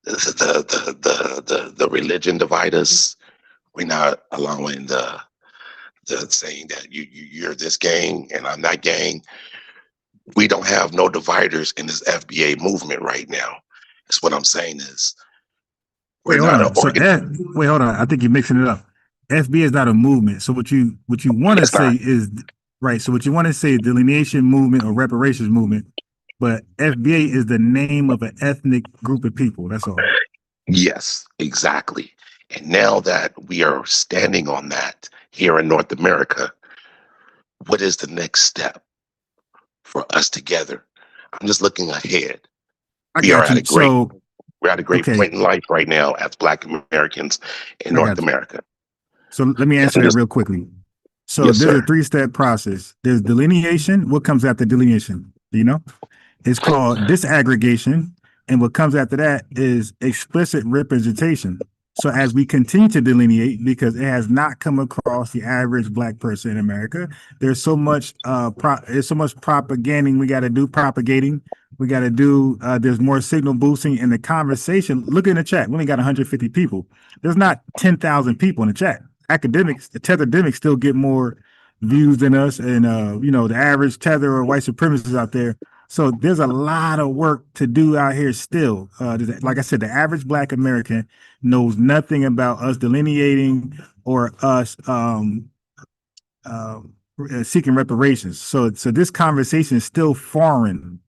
the religion divide us. We're not allowing the saying that you're this gang and I'm that gang. We don't have no dividers in this FBA movement right now. That's what I'm saying is Wait, hold on. Wait, hold on. I think you're mixing it up. FBA is not a movement. So what you want to say is right. So what you want to say is delineation movement or reparations movement, but FBA is the name of an ethnic group of people. That's all. Yes, exactly. And now that we are standing on that here in North America, what is the next step for us together? I'm just looking ahead. We're at a great point in life right now as Black Americans in North America. So let me answer that real quickly. So Yes, there's sir. a 3-step process. There's delineation. What comes after delineation? Do you know? It's called disaggregation. And what comes after that is explicit representation. So as we continue to delineate, because it has not come across the average Black person in America, there's so much propagating we got to do, propagating. We got to do, there's more signal boosting in the conversation. Look in the chat. We only got 150 people. There's not 10,000 people in the chat. Academics, the Tether still get more views than us. And, the average Tether or white supremacists out there. So there's a lot of work to do out here still. Like I said, the average Black American knows nothing about us delineating or us seeking reparations. So this conversation is still foreign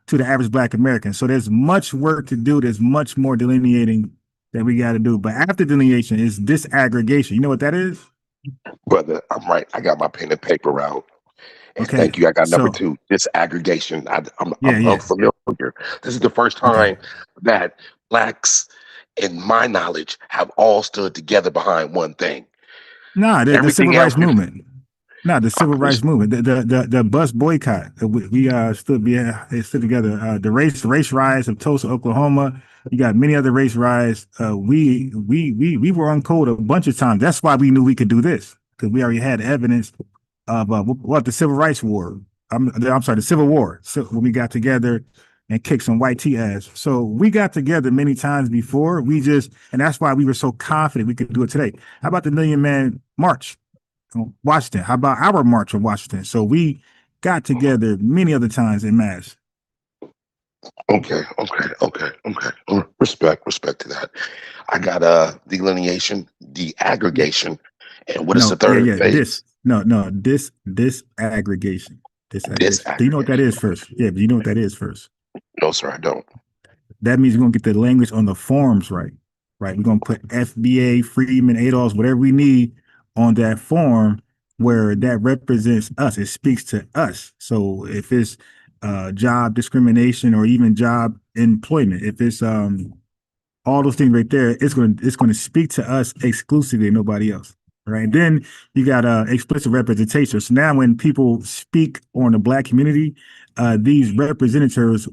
to the average Black American. So there's much work to do. There's much more delineating that we got to do. But after delineation is disaggregation. You know what that is? Brother, I'm right. I got my pen and paper out. And thank you. I got number 2, disaggregation. I'm familiar. This is the first time that Blacks, in my knowledge, have all stood together behind one thing. Nah, the civil rights movement. No, the civil rights movement, the bus boycott. We stood together. The race riots of Tulsa, Oklahoma. You got many other race riots. We were on code a bunch of times. That's why we knew we could do this, because we already had evidence of the Civil Rights War. I'm sorry, the Civil War. So when we got together and kicked some white tea ass. So we got together many times before. And that's why we were so confident we could do it today. How about the Million Man March? Washington. How about our march on Washington? So we got together many other times in mass. Okay. Respect to that. I got delineation, aggregation, and what is the third phase? Disaggregation. Disaggregation. Do you know what that is first? Yeah, do you know what that is first? No, sir, I don't. That means we're gonna get the language on the forms right. Right. We're gonna put FBA, Freeman, ADOS, whatever we need on that form where that represents us. It speaks to us. So if it's job discrimination or even job employment, if it's all those things right there, it's going to speak to us exclusively, nobody else. Right. And then you got explicit representation. So now when people speak on the Black community, these representatives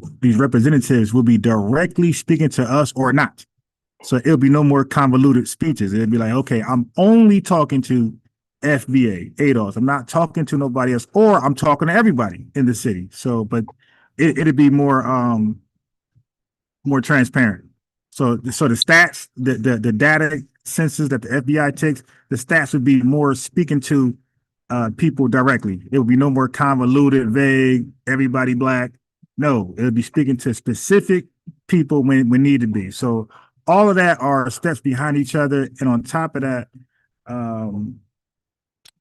will be directly speaking to us or not. So it'll be no more convoluted speeches. It'll be like, okay, I'm only talking to FBA, ADOS. I'm not talking to nobody else, or I'm talking to everybody in the city. So, but it'll be more transparent. So the stats, the data census that the FBI takes, the stats would be more speaking to people directly. It would be no more convoluted, vague, everybody Black. No, it'll be speaking to specific people when need to be. So all of that are steps behind each other. And on top of that,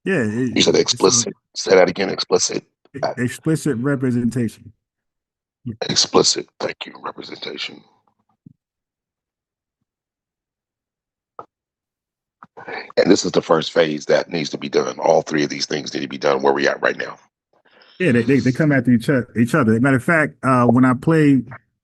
you said explicit. Say that again, explicit. Explicit representation. Explicit. Thank you. Representation. And this is the first phase that needs to be done. All three of these things need to be done where we're at right now. Yeah, they come after each other. Matter of fact, when I play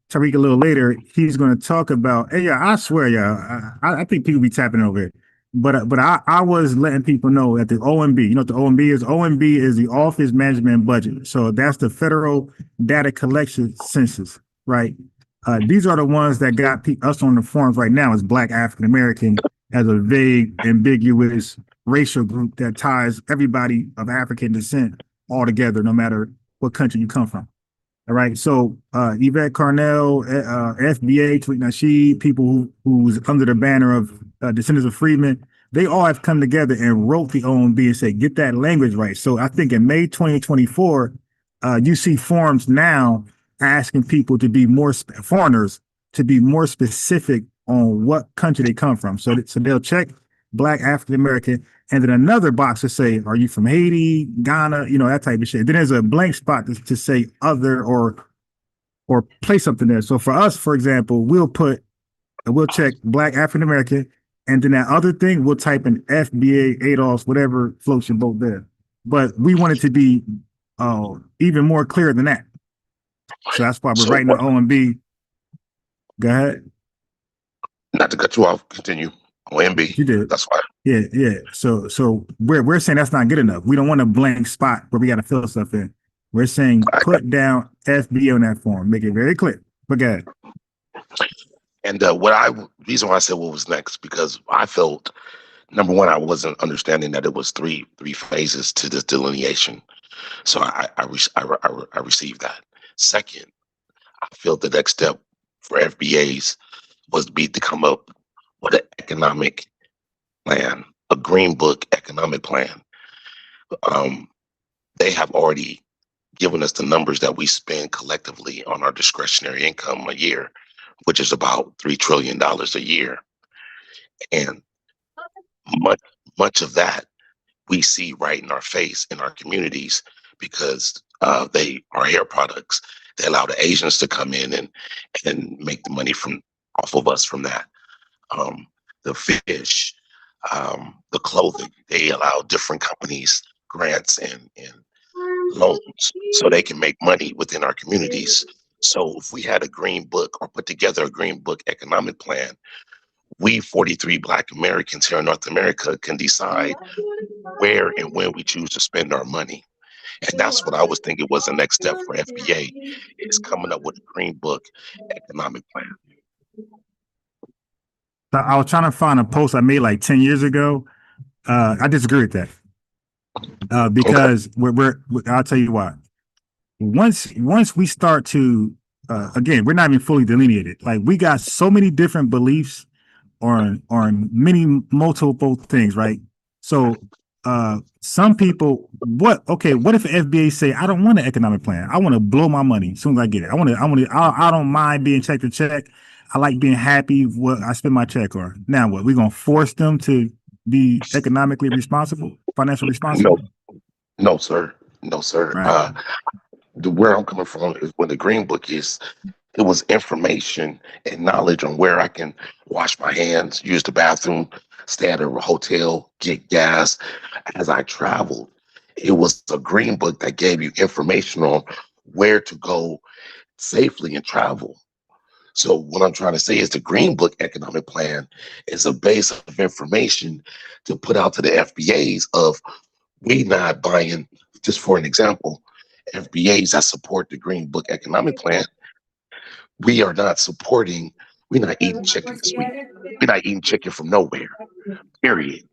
Tariq a little later, he's going to talk about. Hey, yeah, I swear, yeah, I think people be tapping over it. But I was letting people know that the OMB, you know what the OMB is? OMB is the Office Management Budget. So that's the Federal Data Collection Census, right? These are the ones that got us on the forums right now as Black African American as a vague, ambiguous racial group that ties everybody of African descent all together, no matter what country you come from. All right. So Yvette Carnell, FBA, Tweet Nasheed, people who's under the banner of Descendants of Freedmen, they all have come together and wrote the OMB and say, get that language right. So I think in May 2024, you see forums now asking people to be foreigners to be more specific on what country they come from. So they'll check Black African American, and then another box to say, are you from Haiti, Ghana, you know, that type of shit. Then there's a blank spot to say other or place something there. So for us, for example, we'll check Black African American, and then that other thing, we'll type in FBA, ADOS, whatever floats your boat there. But we want it to be even more clear than that. So that's why we're writing the OMB. Go ahead. Not to cut you off, continue. OMB. You did. That's why. Yeah. So we're saying that's not good enough. We don't want a blank spot where we got to fill stuff in. We're saying put down FBA on that form. Make it very clear. But go ahead. And reason why I said what was next, because I felt, number one, I wasn't understanding that it was three phases to this delineation. So I received that. Second, I feel the next step for FBAs was to come up with an economic plan, a green book economic plan. They have already given us the numbers that we spend collectively on our discretionary income a year, which is about $3 trillion a year. And much of that we see right in our face in our communities because they are hair products. They allow the Asians to come in and make the money off of us from that. The fish, the clothing, they allow different companies grants and loans so they can make money within our communities. So if we had a green book or put together a green book economic plan, we 43 Black Americans here in North America can decide where and when we choose to spend our money. And that's what I was thinking was the next step for FBA, is coming up with a green book economic plan. I was trying to find a post I made like 10 years ago. I disagree with that. Because I'll tell you why. Once we start to, again, we're not even fully delineated. Like we got so many different beliefs on multiple things, right? So some people, what if FBA say, I don't want an economic plan. I want to blow my money as soon as I get it. I don't mind being check to check. I like being happy what I spend my check on. Now what? We're gonna force them to be economically responsible, financially responsible? No, sir. Right. Where I'm coming from is when the green book is, it was information and knowledge on where I can wash my hands, use the bathroom, stay at a hotel, get gas. As I traveled, it was a green book that gave you information on where to go safely and travel. So what I'm trying to say is the Green Book economic plan is a base of information to put out to the FBAs of we not buying, just for an example, FBAs that support the Green Book economic plan. We are not supporting, we're not eating chicken this week. We're not eating chicken from nowhere, period.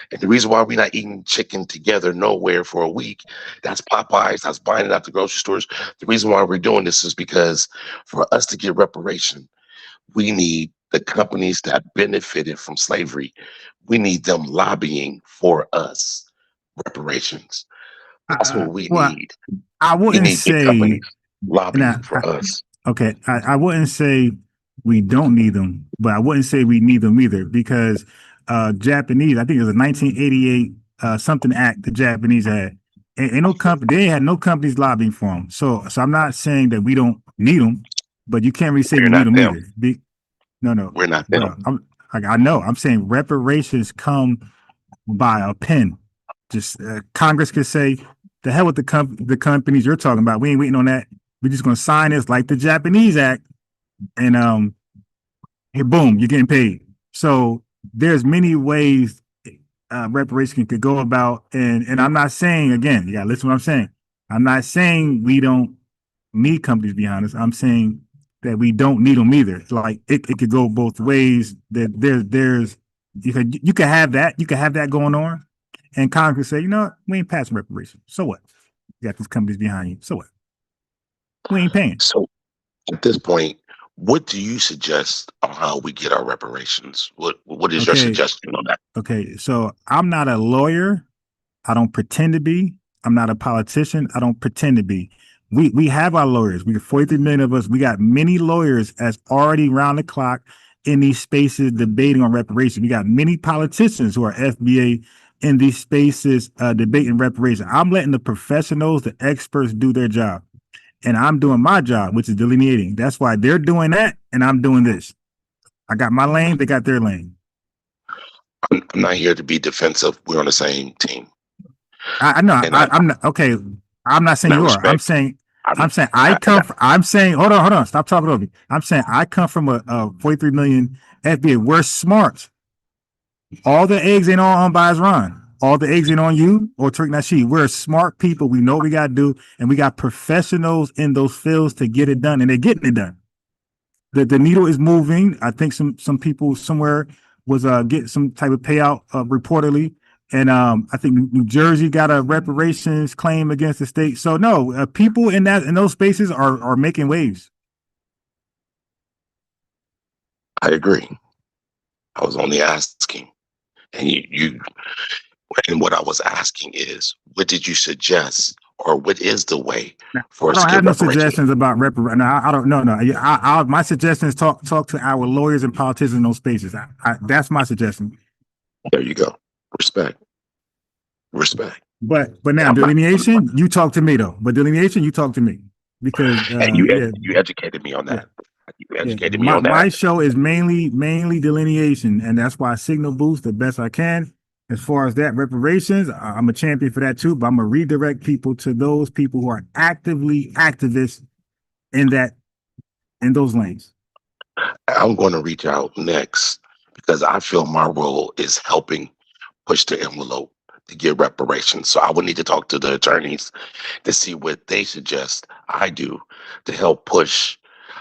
And the reason why we're not eating chicken together nowhere for a week, that's Popeyes, that's buying it at the grocery stores. The reason why we're doing this is because for us to get reparation, we need the companies that benefited from slavery, we need them lobbying for us reparations. That's what we need. I wouldn't we need say companies lobbying for us. Okay, I wouldn't say we don't need them, but I wouldn't say we need them either, because Japanese, I think it was a 1988 something act the Japanese had. Ain't no company, they had no companies lobbying for them. So I'm not saying that we don't need them, but you can't really say we need them either. No, We're not them. I know. I'm saying reparations come by a pen. Just Congress could say, the hell with the companies you're talking about. We ain't waiting on that. We're just gonna sign this like the Japanese Act, and hey, boom, you're getting paid. So there's many ways reparation could go about, and I'm not saying, again, you gotta listen to what I'm saying. I'm not saying we don't need companies behind us. I'm saying that we don't need them either. Like it could go both ways. That there's you could have that going on, and Congress say, you know what, we ain't passing reparations. So what? You got these companies behind you. So what? We ain't paying. So at this point, what do you suggest on how we get our reparations? What is your suggestion on that? Okay, so I'm not a lawyer. I don't pretend to be. I'm not a politician. I don't pretend to be. We have our lawyers. We got 43 million of us. We got many lawyers as already round the clock in these spaces debating on reparations. We got many politicians who are FBA in these spaces debating reparations. I'm letting the professionals, the experts do their job. And I'm doing my job, which is delineating. That's why they're doing that, and I'm doing this. I got my lane, they got their lane. I'm not here to be defensive. We're on the same team. I know. I'm not okay. I'm not saying you are. I'm saying I'm saying hold on. Stop talking over me. I'm saying I come from a 43 million FBA. We're smart. All the eggs ain't all on Ron. All the eggs ain't on you or Tariq Nasheed. We're smart people. We know what we got to do, and we got professionals in those fields to get it done, and they're getting it done. The needle is moving. I think some people somewhere was getting some type of payout reportedly, and I think New Jersey got a reparations claim against the state. So no, people in those spaces are making waves. I agree. I was only asking, and and what I was asking is, what did you suggest, or what is the way for us to get reparations? I don't have no suggestions about reparations. I don't know. No, my suggestion is talk to our lawyers and politicians in those spaces. That's my suggestion. There you go. Respect. But now delineation, you talk to me though. But delineation, you talk to me because and you educated me on that. You educated me on that. My show is mainly delineation, and that's why I signal boost the best I can. As far as that reparations, I'm a champion for that too, but I'm gonna redirect people to those people who are actively activists in those lanes. I'm going to reach out next because I feel my role is helping push the envelope to get reparations. So I would need to talk to the attorneys to see what they suggest I do to help push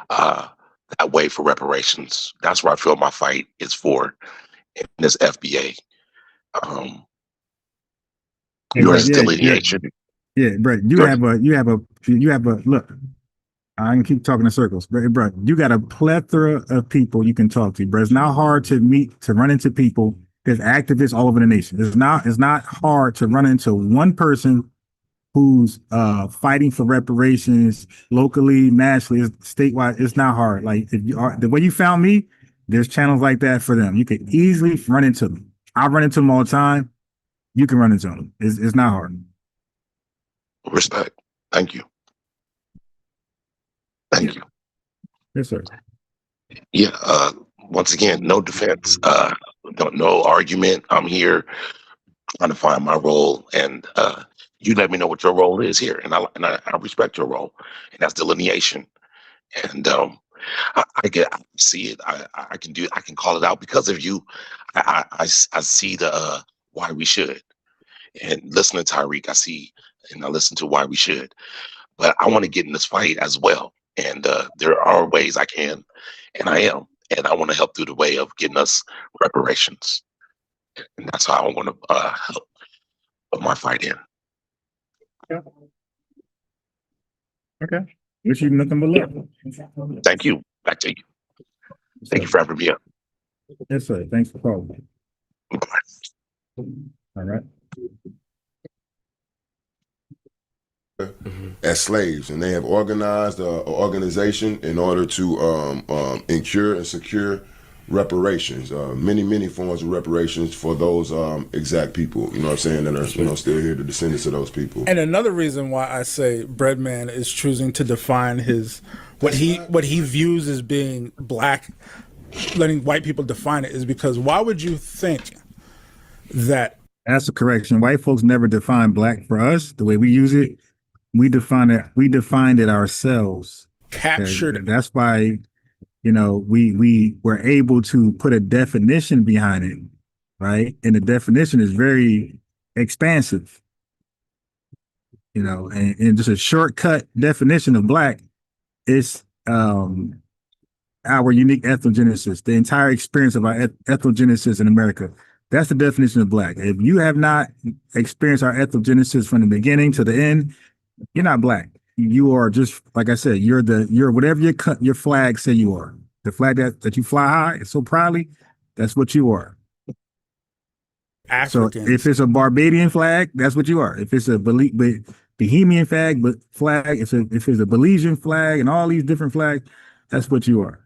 that way for reparations. That's where I feel my fight is for in this FBA. Yours delineation. Yeah, bro. You have a look. I can keep talking in circles, bro. You got a plethora of people you can talk to, bro. It's not hard to run into people. There's activists all over the nation. It's not hard to run into one person who's fighting for reparations locally, nationally, statewide. It's not hard. Like if you are the way you found me, there's channels like that for them. You can easily run into them. I run into them all the time. You can run into them. It's not hard. Respect. Thank you. Thank you. Yes, sir. Yeah. Once again, no defense. No argument. I'm here trying to find my role, and you let me know what your role is here, and I respect your role, and that's delineation. And I see it. I can call it out because of you. I see the why we should, and listening to Tyreek, I see, and I listen to why we should. But I want to get in this fight as well, and there are ways I can, and I am, and I want to help through the way of getting us reparations, and that's how I want to help put my fight in. Okay. Wish you nothing but luck. Thank you. Back to you. Thank you for having me up. Yes, sir. Thanks for calling. All right. As slaves, and they have organized an organization in order to incur and secure reparations, many forms of reparations for those exact people, you know what I'm saying, that are still here, the descendants of those people. And another reason why I say Breadman is choosing to define what he views as being black letting white people define it is because why would you think that? That's a correction. White folks never define black for us the way we use it. We define it. We defined it ourselves. Captured it. That's why, we were able to put a definition behind it, right? And the definition is very expansive. And just a shortcut definition of black is our unique ethnogenesis, the entire experience of our ethnogenesis in America. That's the definition of black. If you have not experienced our ethnogenesis from the beginning to the end, you're not black. You are just, like I said, you're whatever your flag say you are. The flag that you fly high so proudly, that's what you are. Africans. So if it's a Barbadian flag, that's what you are. If it's a Bohemian flag, if it's a Belizean flag and all these different flags, that's what you are.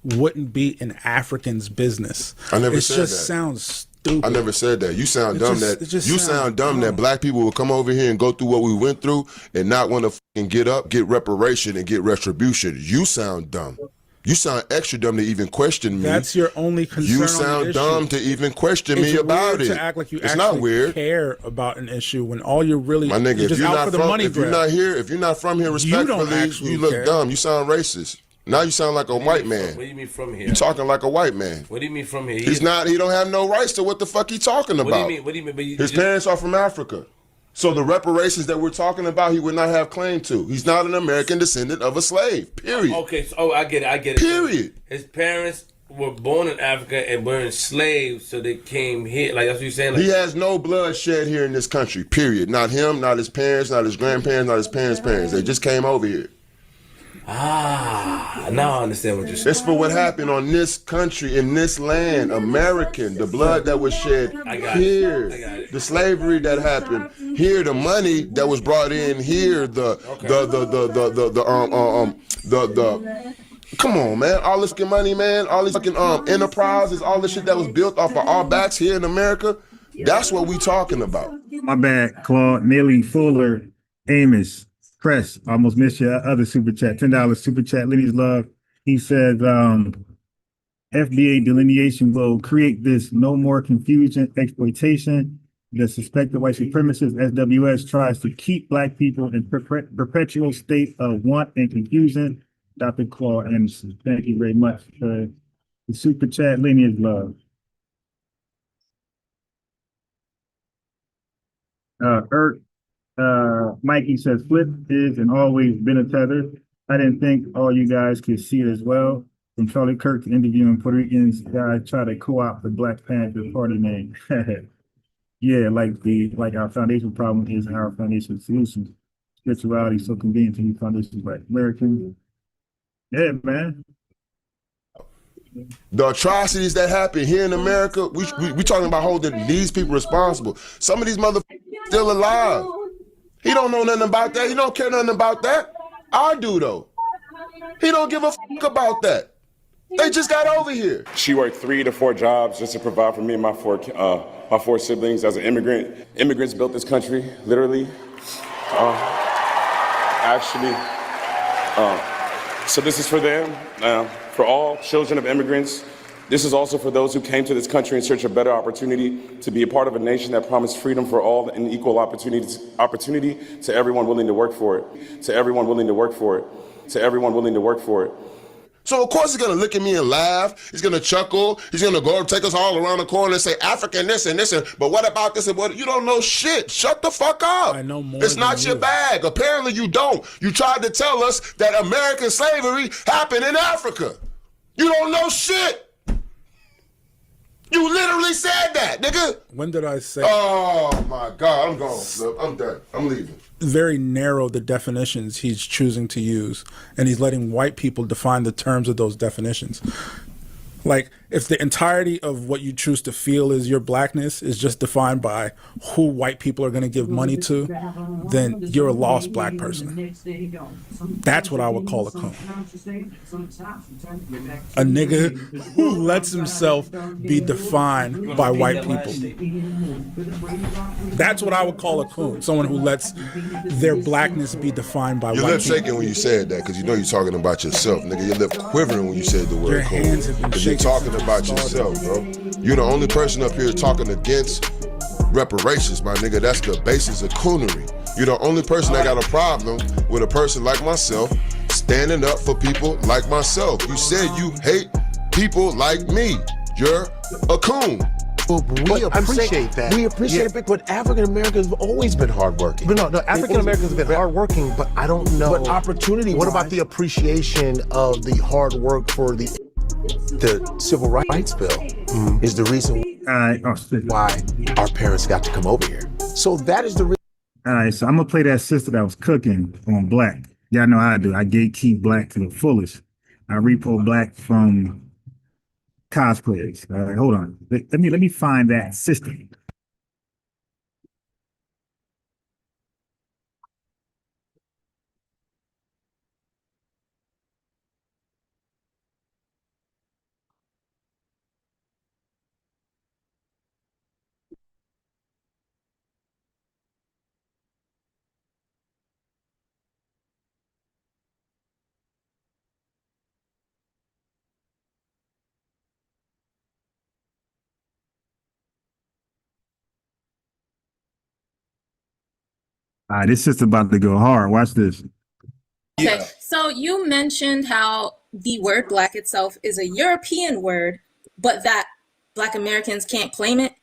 Wouldn't be an African's business. I never said that. It just sounds stupid. I never said that. You sound dumb that black people will come over here and go through what we went through and not want to fucking get up, get reparation, and get retribution. You sound dumb. You sound extra dumb to even question me. That's your only concern. You sound dumb to even question me about it. To act like you it's actually not weird. Care about an issue when all you're really my nigga, just out for the money grab. If you're not from here respectfully, you look dumb. You sound racist. Now you sound like a white man. What do you mean from here? You talking like a white man. What do you mean from here? He don't have no rights to what the fuck he talking about. What do you mean? His parents are from Africa. So the reparations that we're talking about, he would not have claim to. He's not an American descendant of a slave. Period. Okay, so I get it. Period. His parents were born in Africa and were enslaved, so they came here. Like, that's what you're saying? Like, he has no blood shed here in this country, period. Not him, not his parents, not his grandparents, not his parents' parents. They just came over here. Now I understand what you're saying. It's for what happened on this country, in this land, American. The blood that was shed here, the slavery that happened here, the money that was brought in here, come on, man, all this fucking money, man, all these fucking enterprises, all this shit that was built off of our backs here in America. That's what we talking about. My bad, Claude, Millie, Fuller, Amos. Press, almost missed your other super chat, $10 super chat, Lenny's love. He says, FBA delineation will create this no more confusion, exploitation. The suspected white supremacist SWS tries to keep black people in perpetual state of want and confusion. Dr. Claude Anderson, thank you very much for the super chat, Lenny's love. Mikey says, Flip is and always been a tether. I didn't think all you guys could see it as well. From Charlie Kirk to interviewing Puerto Ricans, guys try to co-opt the Black Panther party name. Yeah, like our foundation problem is our foundation solution. Spirituality is so convenient to be foundations like American. Yeah, man. The atrocities that happen here in America, we talking about holding these people responsible. Some of these motherfuckers still alive. He don't know nothing about that. He don't care nothing about that. I do, though. He don't give a fuck about that. They just got over here. She worked 3 to 4 jobs just to provide for me and my four siblings as an immigrant. Immigrants built this country, literally. So this is for them, for all children of immigrants. This is also for those who came to this country in search of better opportunity, to be a part of a nation that promised freedom for all and equal opportunity to everyone willing to work for it, to everyone willing to work for it, to everyone willing to work for it. So of course he's gonna look at me and laugh. He's gonna chuckle. He's gonna go and take us all around the corner and say African this and this. But what about this and what? You don't know shit. Shut the fuck up. I know more. It's not your bag. Apparently you don't. You tried to tell us that American slavery happened in Africa. You don't know shit. You literally said that, nigga. When did I say? Oh my God, I'm gone, Flip. I'm done. I'm leaving. Very narrow the definitions he's choosing to use, and he's letting white people define the terms of those definitions. Like, if the entirety of what you choose to feel is your blackness is just defined by who white people are going to give money to, then you're a lost black person. That's what I would call a coon. A nigga who lets himself be defined by white people. That's what I would call a coon. Someone who lets their blackness be defined by Your white lip people. shaking when you said that, because you know you're talking about yourself, nigga. Your lip quivering when you said the word coon. Because you're talking about yourself, bro. You're the only person up here talking against reparations, my nigga. That's the basis of coonery. You're the only person that got a problem with a person like myself standing up for people like myself. You said you hate people like me. You're a coon. We appreciate that. We appreciate it, but African Americans have always been hardworking. But no, African Americans have been hardworking, but I don't know. But opportunity. What about the appreciation of the hard work for the Civil Rights Bill is the reason why our parents got to come over here. So that is the reason. All right, so I'm gonna play that sister that was cooking on black. Y'all know how I do. I gatekeep black to the fullest. I repo black from cosplayers. All right, hold on. Let me find that sister. All right, this sister about to go hard. Watch this. Okay, so you mentioned how the word black itself is a European word, but that Black Americans can't claim it.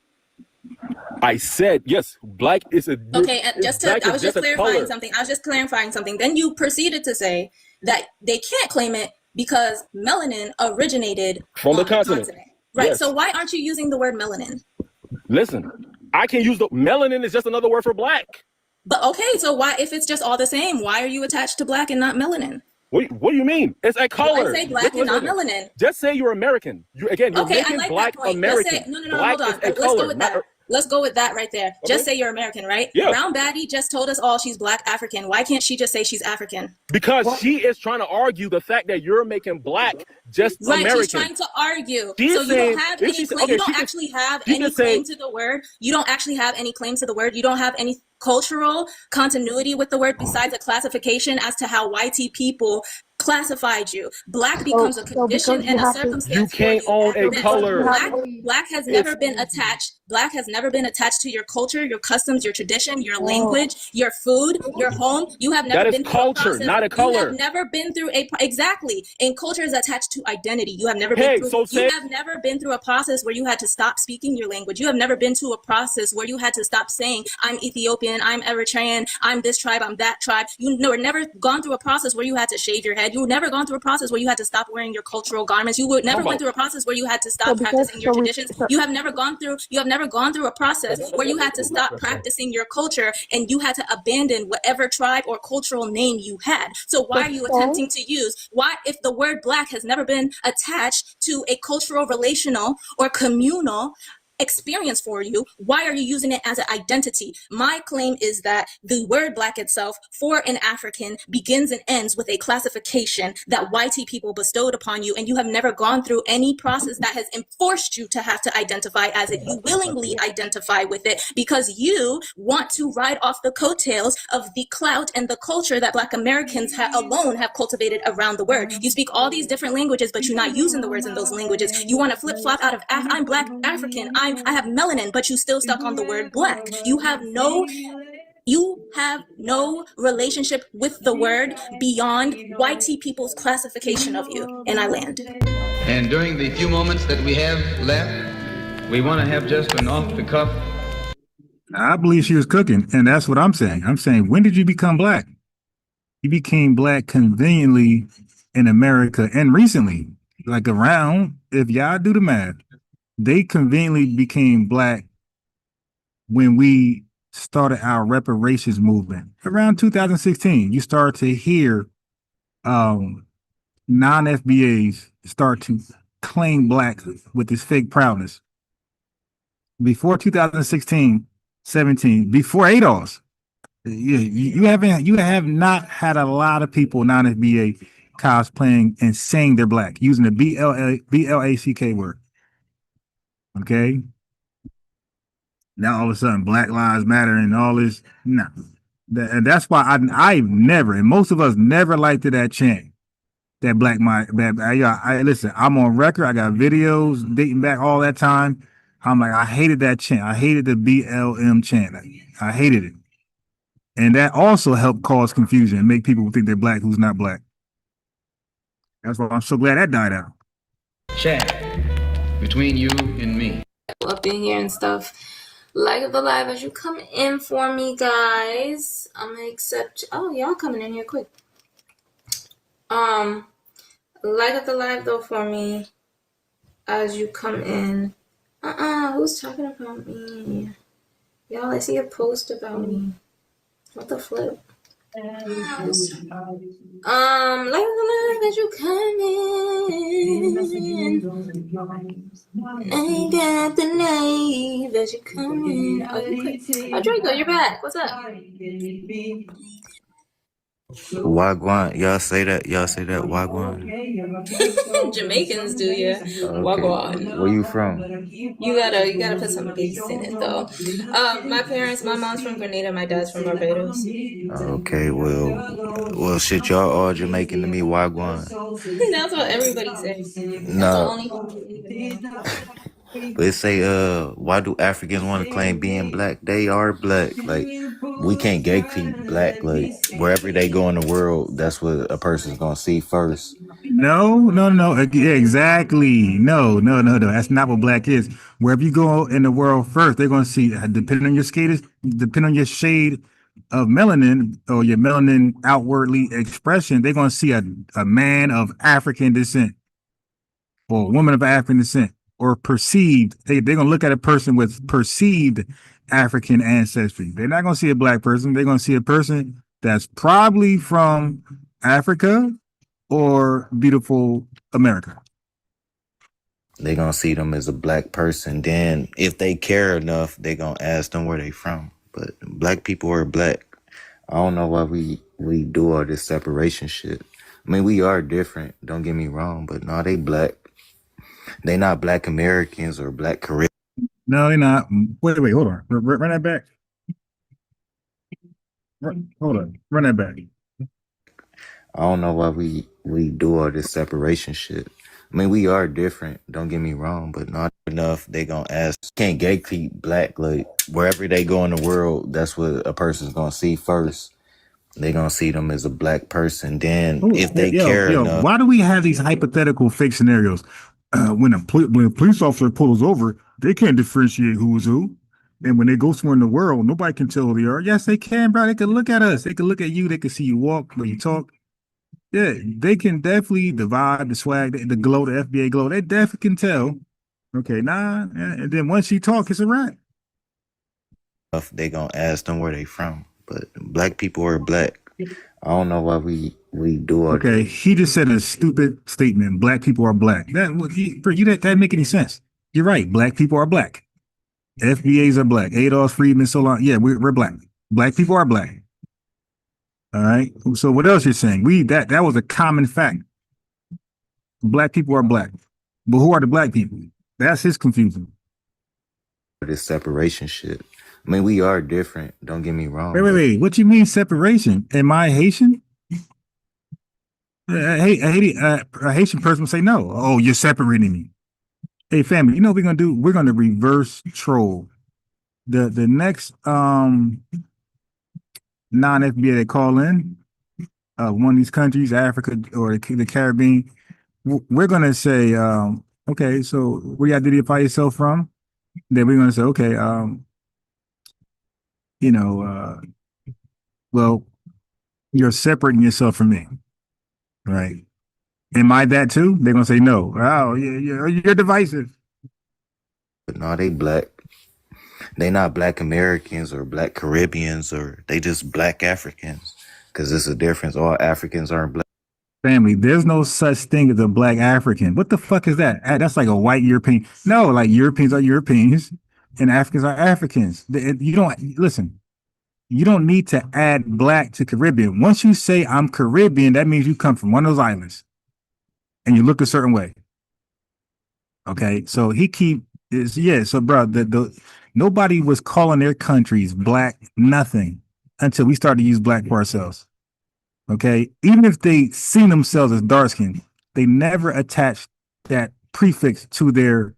I said, yes, black is a... Okay, and I was just clarifying something. I was just clarifying something. Then you proceeded to say that they can't claim it because melanin originated from the continent. Right, Yes. so why aren't you using the word melanin? Listen, I can use the... Melanin is just another word for black. But okay, so why, if it's just all the same, why are you attached to black and not melanin? What do you mean? It's a color. I say black and not melanin. Just say you're American. You're Okay, I making like black that point. American. No, Black hold on. is a Let's color, go with that. Let's go with that right there. Okay. Just say you're American, right? Yeah. Brown Baddie just told us all she's Black African. Why can't she just say she's African? Because she is trying to argue the fact that you're making black just Right, American. she's trying to argue. She's So you saying- don't have if any she's- claim. okay, You don't she can- actually have she any can say- claim to the word. You don't actually have any claim to the word. You don't have any cultural continuity with the word besides a classification as to how YT people classified you. Black becomes a condition and a circumstance. You can't own a That color. Black has never been attached. Black has never been attached to your culture, your customs, your tradition, your language, your food, your home. You have never That is been through culture, a process. not a You color. have never been through exactly. And culture is attached to identity. You have never Hey, been so through. You have never been through a process where you had to stop speaking your language. You have never been to a process where you had to stop saying, "I'm Ethiopian, I'm Eritrean, I'm this tribe, I'm that tribe." You were never gone through a process where you had to shave your head. You were never gone through a process where you had to stop wearing your cultural garments. You never went through a process where you had to stop practicing your traditions. You have never gone through a process where you had to stop practicing your culture and you had to abandon whatever tribe or cultural name you had. So why are you attempting to use, if the word Black has never been attached to a cultural, relational, or communal experience for you, why are you using it as an identity? My claim is that the word Black itself for an African begins and ends with a classification that YT people bestowed upon you, and you have never gone through any process that has enforced you to have to identify as it. You willingly identify with it because you want to ride off the coattails of the clout and the culture that Black Americans alone have cultivated around the word. You speak all these different languages, but you're not using the words in those languages. You want to flip-flop out of I'm Black African, I have melanin, but you still stuck on the word Black. You have no relationship with the word beyond YT people's classification of you. And I land. And during the few moments that we have left, we want to have just an off-the-cuff. I believe she was cooking, and that's what I'm saying. I'm saying, when did you become Black? You became Black conveniently in America, and recently, like around, if y'all do the math, they conveniently became Black when we started our reparations movement. Around 2016, you start to hear non-FBAs start to claim black with this fake proudness. Before 2016, 17, before ADOS, you have not had a lot of people non-FBA cosplaying and saying they're black using the BLACK word. Okay. Now all of a sudden, Black Lives Matter and all this. No, and that's why I've never, and most of us never liked that chant. That black my I listen. I'm on record. I got videos dating back all that time. I'm like, I hated that chant. I hated the BLM chant. I hated it. And that also helped cause confusion and make people think they're black who's not black. That's why I'm so glad that died out. Chat between you and me. Up in here and stuff. Like the live as you come in for me, guys. I'm gonna accept. Oh, y'all coming in here quick. Like the live though for me as you come in. Who's talking about me? Y'all, I see a post about me. What the flip? Like the live as you come in. I got the live as you come in. Oh, you quick. Oh, Draco, you're back. What's up? Wagwan, y'all say that Wagwan. Jamaicans do, yeah. Okay. Wagwan. Where you from? You gotta put some bass in it though. My mom's from Grenada, my dad's from Barbados. Okay, well, shit, y'all all Jamaican to me, Wagwan. That's what everybody says. No. But it say, why do Africans want to claim being black? They are black. Like, we can't gatekeep black. Like, wherever they go in the world, that's what a person's gonna see first. No. Yeah, exactly. No. That's not what black is. Wherever you go in the world first, they're gonna see, depending on your shade of melanin or your melanin outwardly expression, they're gonna see a man of African descent or a woman of African descent. Or perceived, they're gonna look at a person with perceived African ancestry. They're not gonna see a black person. They're gonna see a person that's probably from Africa or beautiful America. They're gonna see them as a black person. Then, if they care enough, they're gonna ask them where they from. But black people are black. I don't know why we do all this separation shit. I mean, we are different. Don't get me wrong, but no, they black. They not black Americans or black Caribbean. No, they're not. Wait, hold on. Run that back. Hold on. Run that back. I don't know why we do all this separation shit. I mean, we are different. Don't get me wrong, but not enough. They gonna ask. Can't gatekeep black. Like, wherever they go in the world, that's what a person's gonna see first. They gonna see them as a black person. Then, if they care enough. Why do we have these hypothetical fake scenarios? When a police officer pulls over, they can't differentiate who's who. And when they go somewhere in the world, nobody can tell who they are. Yes, they can, bro. They can look at us. They can look at you. They can see you walk, when you talk. Yeah, they can definitely the vibe, the swag, the glow, the FBA glow. They definitely can tell. Okay, and then once you talk, it's a wrap. They gonna ask them where they from. But black people are black. I don't know why we do all Okay, he just said a stupid statement. Black people are black. That make any sense? You're right. Black people are black. FBAs are black. ADOS, Freedmen, so long. Yeah, we're black. Black people are black. All right. So what else you're saying? That was a common fact. Black people are black. But who are the black people? That's his confusion. This separation shit. I mean, we are different. Don't get me wrong. Wait. What you mean separation? Am I Haitian? A Haitian person will say no. Oh, you're separating me. Hey, family, you know what we're gonna do? We're gonna reverse troll. The next non-FBA that call in, one of these countries, Africa or the Caribbean, we're gonna say, okay, so where you identify yourself from? Then we're gonna say, okay, well, you're separating yourself from me, right? Am I that too? They're gonna say no. Oh, you're divisive. But no, they black. They not black Americans or black Caribbeans, or they just black Africans. Because there's a difference. All Africans aren't black. Family, there's no such thing as a black African. What the fuck is that? That's like a white European. No, like Europeans are Europeans and Africans are Africans. You don't listen. You don't need to add black to Caribbean. Once you say I'm Caribbean, that means you come from one of those islands and you look a certain way. Okay, so so bro, nobody was calling their countries black nothing until we started to use black for ourselves. Okay, even if they seen themselves as dark skinned, they never attached that prefix to their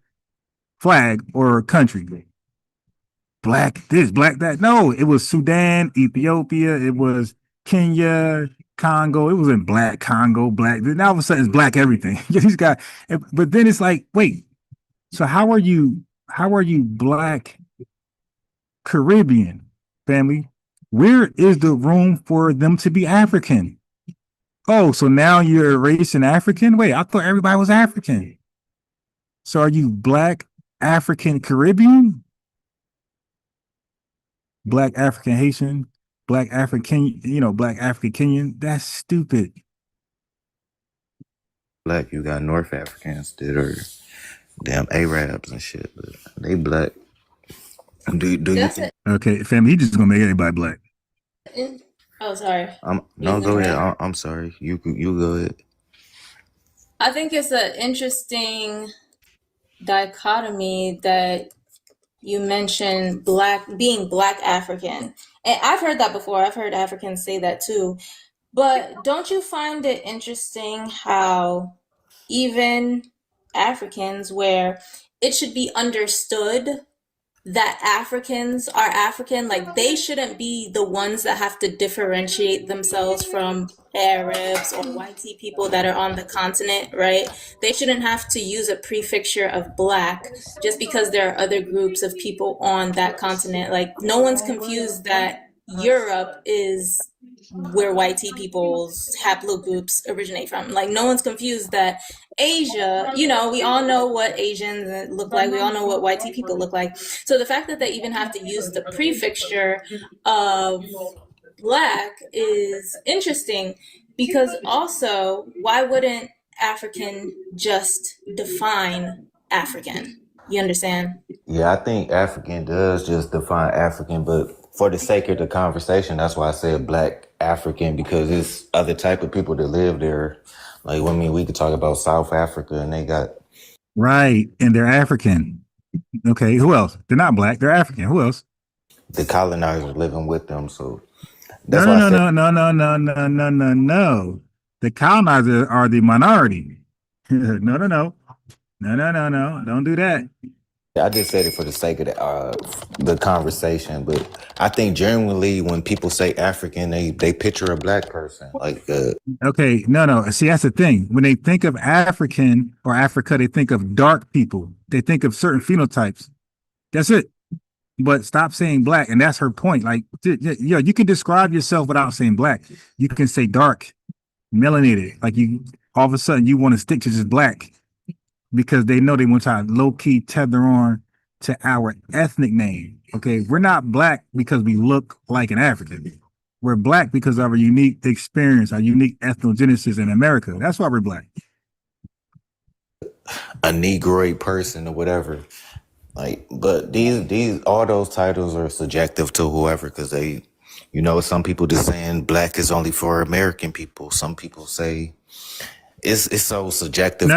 flag or country. Black this, black that. No, it was Sudan, Ethiopia, it was Kenya, Congo. It was in black Congo, black. Now all of a sudden it's black everything. These guys, but then it's like, wait, so how are you black Caribbean, family? Where is the room for them to be African? Oh, so now you're erasing African? Wait, I thought everybody was African. So are you black African Caribbean? Black African Haitian? Black African, black African Kenyan? That's stupid. Black, you got North Africans that are damn Arabs and shit, but they black. Do you think? Okay, family, he just gonna make everybody black. Oh, sorry. No, go ahead. I'm sorry. You go ahead. I think it's an interesting dichotomy that you mentioned being black African. And I've heard that before. I've heard Africans say that too. But don't you find it interesting how even Africans, where it should be understood that Africans are African, like they shouldn't be the ones that have to differentiate themselves from Arabs or white people that are on the continent, right? They shouldn't have to use a prefixture of black just because there are other groups of people on that continent. Like no one's confused that Europe is where white people's haplogroups originate from. Like no one's confused that Asia, we all know what Asians look like. We all know what white people look like. So the fact that they even have to use the prefixture of black is interesting, because also, why wouldn't African just define African? You understand? Yeah, I think African does just define African, but for the sake of the conversation, that's why I said black African, because it's other type of people that live there. Like, I mean, we could talk about South Africa and they got... Right, and they're African. Okay, who else? They're not black, they're African. Who else? The colonizers living with them, so... No. The colonizers are the minority. No. Don't do that. I just said it for the sake of the conversation, but I think genuinely when people say African, they picture a black person. Like, okay, no. See, that's the thing. When they think of African or Africa, they think of dark people. They think of certain phenotypes. That's it. But stop saying black, and that's her point. Like, you can describe yourself without saying black. You can say dark, melanated. Like all of a sudden you want to stick to just black, because they know they want to low-key tether on to our ethnic name. Okay, we're not black because we look like an African. We're black because of our unique experience, our unique ethnogenesis in America. That's why we're black. A Negroid person or whatever. Like, but these all those titles are subjective to whoever, because they, some people just saying black is only for American people. Some people say it's so subjective. No.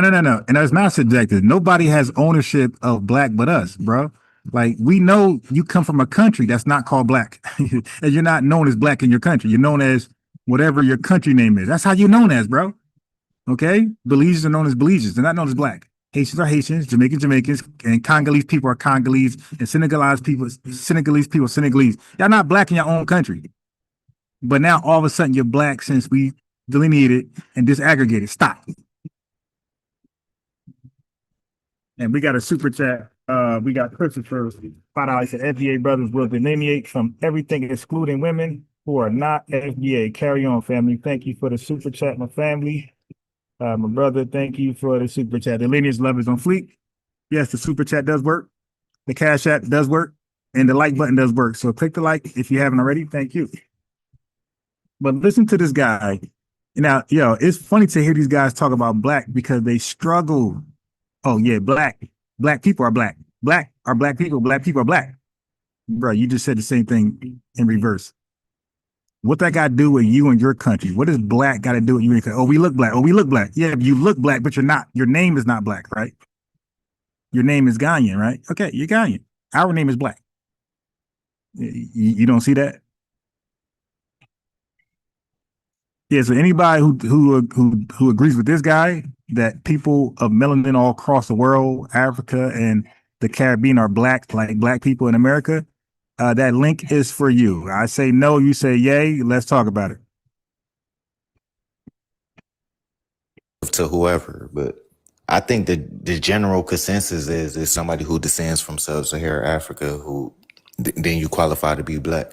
And it's not subjective. Nobody has ownership of black but us, bro. Like, we know you come from a country that's not called black. And you're not known as black in your country. You're known as whatever your country name is. That's how you're known as, bro. Okay? Belizeans are known as Belizeans. They're not known as black. Haitians are Haitians, Jamaicans, and Congolese people are Congolese, and Senegalese people are Senegalese. Y'all not black in your own country. But now all of a sudden you're black since we delineated and disaggregated. Stop. And we got a super chat. We got Christopher $5 said FBA brothers will delineate from everything excluding women who are not FBA. Carry on, family. Thank you for the super chat, my family. My brother, thank you for the super chat. The lineage love is on fleek. Yes, the super chat does work. The cash app does work. And the like button does work. So click the like if you haven't already. Thank you. But listen to this guy. Now, it's funny to hear these guys talk about black because they struggle. Oh yeah, black people are black. Black are black people. Black people are black. Bro, you just said the same thing in reverse. What that got to do with you and your country? What does black got to do with you? Oh, we look black. Oh, we look black. Yeah, you look black, but you're not. Your name is not black, right? Your name is Ghanaian, right? Okay, you're Ghanaian. Our name is black. You don't see that? Yeah. So anybody who agrees with this guy that people of melanin all across the world, Africa and the Caribbean are black, like black people in America, that link is for you. I say no, you say yay. Let's talk about it. To whoever, but I think the general consensus is somebody who descends from sub-Saharan Africa who then you qualify to be black.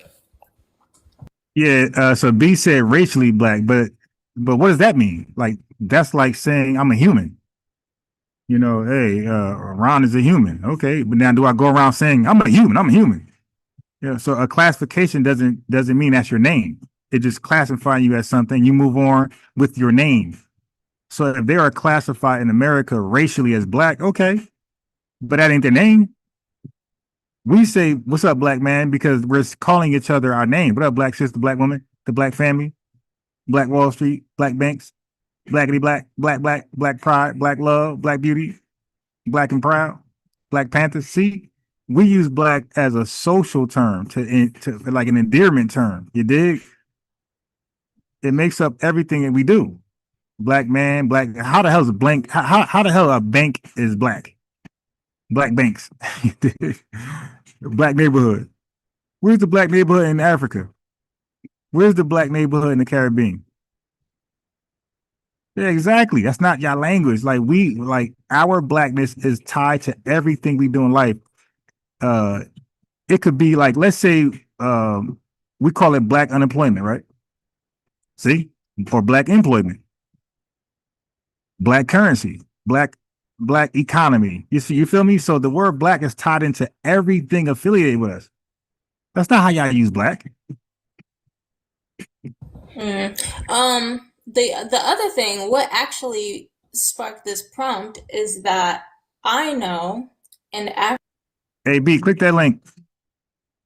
Yeah. So B said racially black, but what does that mean? Like that's like saying I'm a human. Hey, Ron is a human. Okay, but now do I go around saying I'm a human? I'm a human. Yeah. So a classification doesn't mean that's your name. It just classifying you as something. You move on with your name. So if they are classified in America racially as black, okay, but that ain't their name. We say, "What's up, black man?" because we're calling each other our name. What up, black sister, black woman, the black family, black Wall Street, black banks, blackity black, black pride, black love, black beauty, black and proud, black Panthers. See, we use black as a social term to like an endearment term. You dig? It makes up everything that we do. Black man, black. How the hell is a blank? How the hell a bank is black? Black banks. Black neighborhood. Where's the black neighborhood in Africa? Where's the black neighborhood in the Caribbean? Yeah, exactly. That's not your language. Like our blackness is tied to everything we do in life. It could be like, let's say, we call it black unemployment, right? See? Or black employment. Black currency, black economy. You feel me? So the word black is tied into everything affiliated with us. That's not how y'all use black. The other thing, what actually sparked this prompt is that I know in Africa. Hey B, click that link.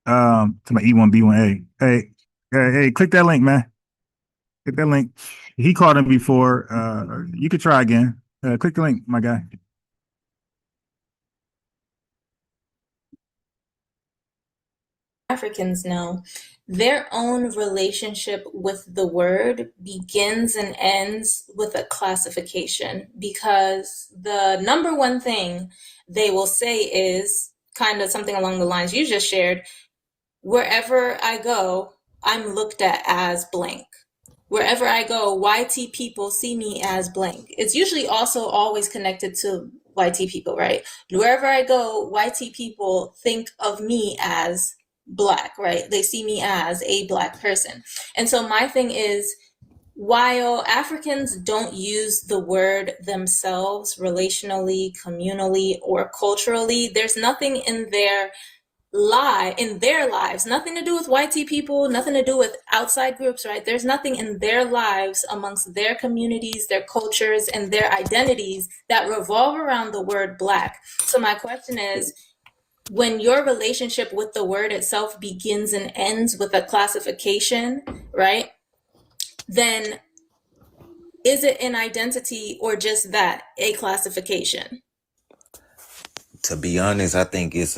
To my E1B1A. Hey, click that link, man. Click that link. He called him before. You could try again. Click the link, my guy. Africans know their own relationship with the word begins and ends with a classification, because the number one thing they will say is kind of something along the lines you just shared. Wherever I go, I'm looked at as blank. Wherever I go, YT people see me as blank. It's usually also always connected to YT people, right? Wherever I go, YT people think of me as black, right? They see me as a black person. And so my thing is, while Africans don't use the word themselves relationally, communally, or culturally, there's nothing in their lives, nothing to do with YT people, nothing to do with outside groups, right? There's nothing in their lives amongst their communities, their cultures, and their identities that revolve around the word black. So my question is, when your relationship with the word itself begins and ends with a classification, right? Then is it an identity or just that, a classification? To be honest, I think it's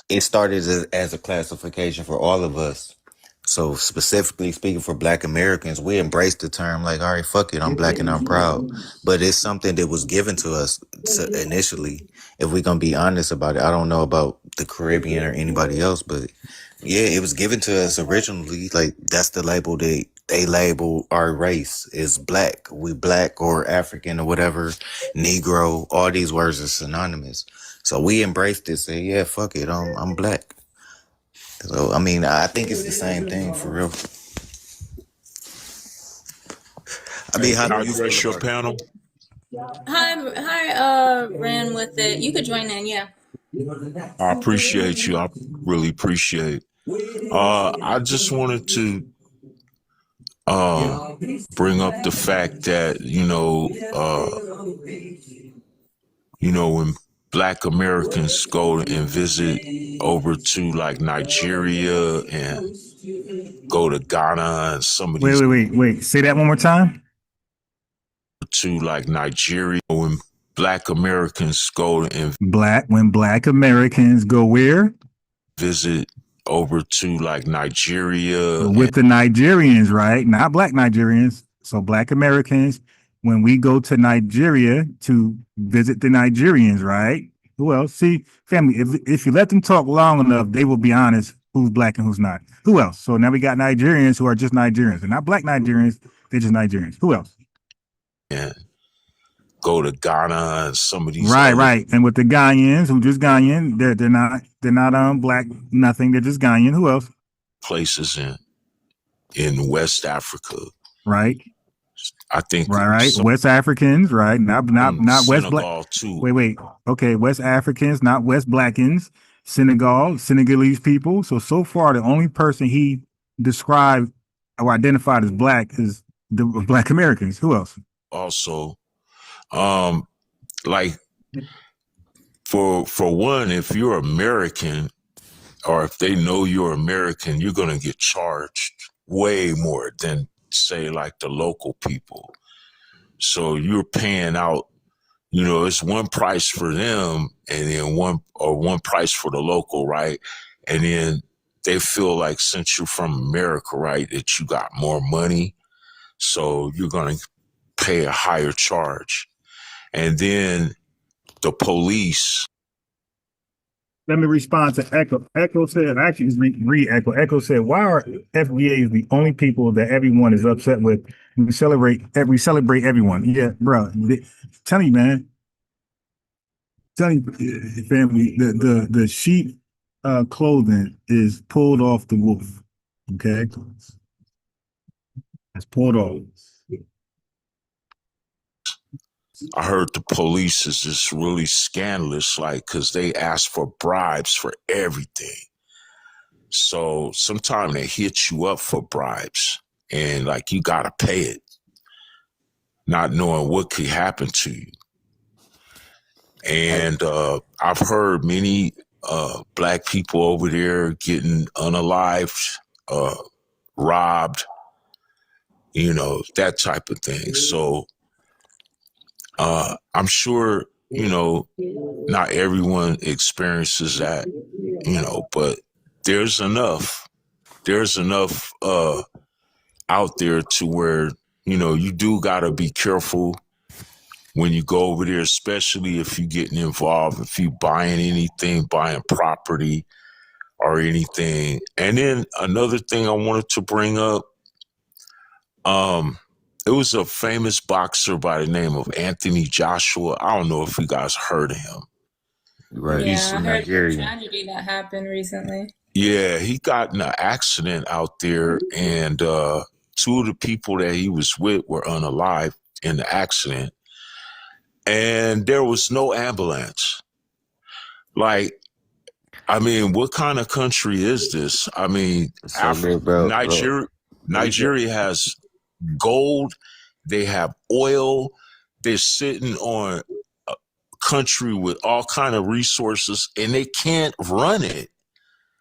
it started as a classification for all of us. So specifically speaking for Black Americans, we embraced the term like, all right, fuck it, I'm black and I'm proud. But it's something that was given to us initially. If we're going to be honest about it, I don't know about the Caribbean or anybody else, but yeah, it was given to us originally. Like, that's the label they label our race is black. We black or African or whatever, Negro, all these words are synonymous. So we embraced it, say, yeah, fuck it, I'm black. So, I mean, I think it's the same thing for real. I mean, how do you feel your panel? Hi, ran with it. You could join in, yeah. I appreciate you. I really appreciate. I just wanted to bring up the fact that, when Black Americans go and visit over to like Nigeria and go to Ghana and some of these Wait. Say that one more time. to like Nigeria, when Black Americans go and When Black Americans go where? visit over to like Nigeria With the Nigerians, right? Not Black Nigerians. So Black Americans, when we go to Nigeria to visit the Nigerians, right? Who else? See, family, if you let them talk long enough, they will be honest who's Black and who's not. Who else? So now we got Nigerians who are just Nigerians. They're not Black Nigerians, they're just Nigerians. Who else? and go to Ghana and some of these Right. And with the Ghanaians who just Ghanaian, they're not Black, nothing. They're just Ghanaian. Who else? places in West Africa. Right. I think Right. West Africans, right? Not West Black. too. Wait. Okay, West Africans, not West Blackens. Senegalese people. So far, the only person he described or identified as Black is the Black Americans. Who else? Also, like for one, if you're American or if they know you're American, you're gonna get charged way more than say like the local people. So you're paying out, it's one price for them and then one price for the local, right? And then they feel like since you're from America, right, that you got more money. So you're going to pay a higher charge. And then the police. Let me respond to Echo. Echo said, actually, read Echo. Echo said, why are FBA the only people that everyone is upset with? We celebrate everyone. Yeah, bro. Tell you, man. Tell you, family, the sheep clothing is pulled off the wolf. Okay? It's pulled off. I heard the police is just really scandalous, like, because they ask for bribes for everything. So sometimes they hit you up for bribes and like you got to pay it, not knowing what could happen to you. And I've heard many Black people over there getting unalived, robbed, that type of thing. So I'm sure, not everyone experiences that, but there's enough out there to where, you do got to be careful when you go over there, especially if you're getting involved, if you buying property or anything. And then another thing I wanted to bring up, it was a famous boxer by the name of Anthony Joshua. I don't know if you guys heard of him. Right. Yeah, I heard the tragedy that happened recently. Yeah, he got in an accident out there, and two of the people that he was with were unalive in the accident, and there was no ambulance. Like, I mean, what kind of country is this? I mean, Nigeria has gold, they have oil, they're sitting on a country with all kind of resources, and they can't run it.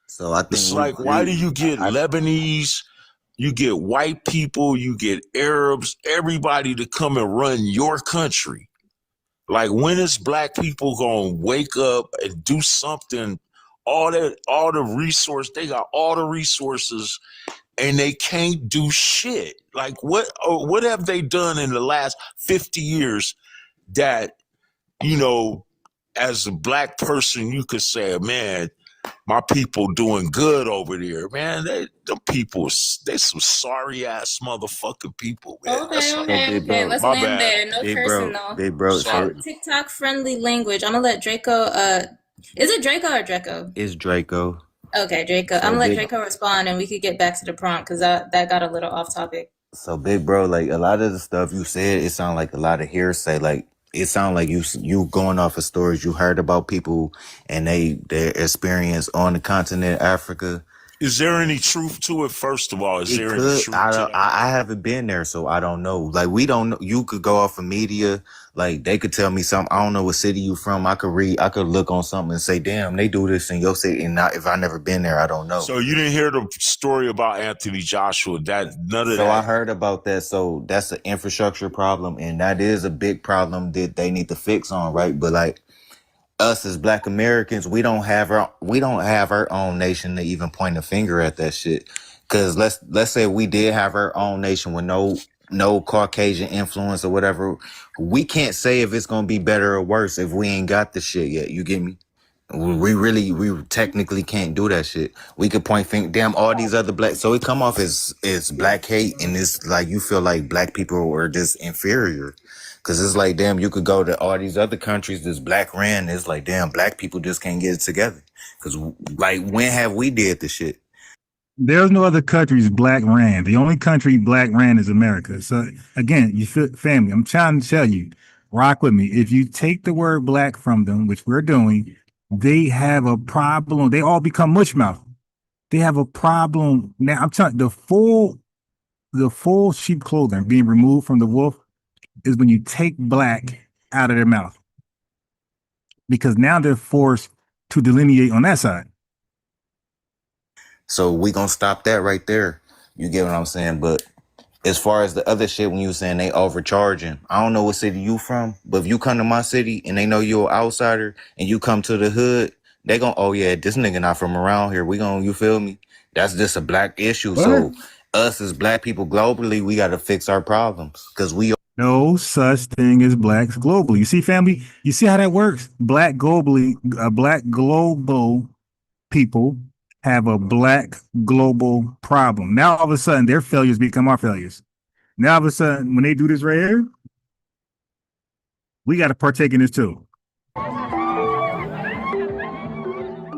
So I think it's like, why do you get Lebanese, you get white people, you get Arabs, everybody to come and run your country? Like, when is Black people gonna wake up and do something? All the resource, they got all the resources and they can't do shit. Like, what have they done in the last 50 years that, as a Black person, you could say, man, my people doing good over there, man. They some sorry ass motherfucking people, man. Okay. Let's land there. No cursing though. TikTok friendly language. I'm gonna let Draco. Is it Draco or Draco? It's Draco. Okay, Draco. I'm gonna let Draco respond, and we could get back to the prompt because that got a little off topic. So, big bro, like a lot of the stuff you said, it sounded like a lot of hearsay. Like, it sounded like you going off of stories you heard about people and their experience on the continent of Africa. Is there any truth to it? First of all, is It there any could. truth I to don't. that? I haven't been there, so I don't know. Like we don't know. You could go off of media. Like they could tell me something. I don't know what city you from. I could read. I could look on something and say, "Damn, they do this in your city." And not if I never been there, I don't know. So you didn't hear the story about Anthony Joshua? That none of So that. I heard about that. So that's an infrastructure problem, and that is a big problem that they need to fix on, right? But like us as Black Americans, we don't have our own nation to even point a finger at that shit. Cause let's say we did have our own nation with no Caucasian influence or whatever. We can't say if it's gonna be better or worse if we ain't got the shit yet. You get me? We technically can't do that shit. We could point finger, damn, all these other black. So it come off as black hate, and it's like you feel like black people are just inferior. Cause it's like, damn, you could go to all these other countries. This black ran. It's like, damn, black people just can't get it together. Cause like, when have we did the shit? There's no other countries black ran. The only country black ran is America. So again, you feel family. I'm trying to tell you, rock with me. If you take the word black from them, which we're doing, they have a problem. They all become mushmouth. They have a problem now. I'm telling you, the full sheep clothing being removed from the wolf is when you take black out of their mouth, because now they're forced to delineate on that side. So we gonna stop that right there. You get what I'm saying? But as far as the other shit, when you were saying they overcharging, I don't know what city you from, but if you come to my city and they know you're an outsider and you come to the hood, they gon', oh yeah, this nigga not from around here. We gon', you feel me? That's just a black issue. So us as black people globally, we gotta fix our problems because we No such thing as blacks globally. You see, family, you see how that works? Black globally, black global people have a black global problem. Now all of a sudden their failures become our failures. Now all of a sudden when they do this right here, we got to partake in this too.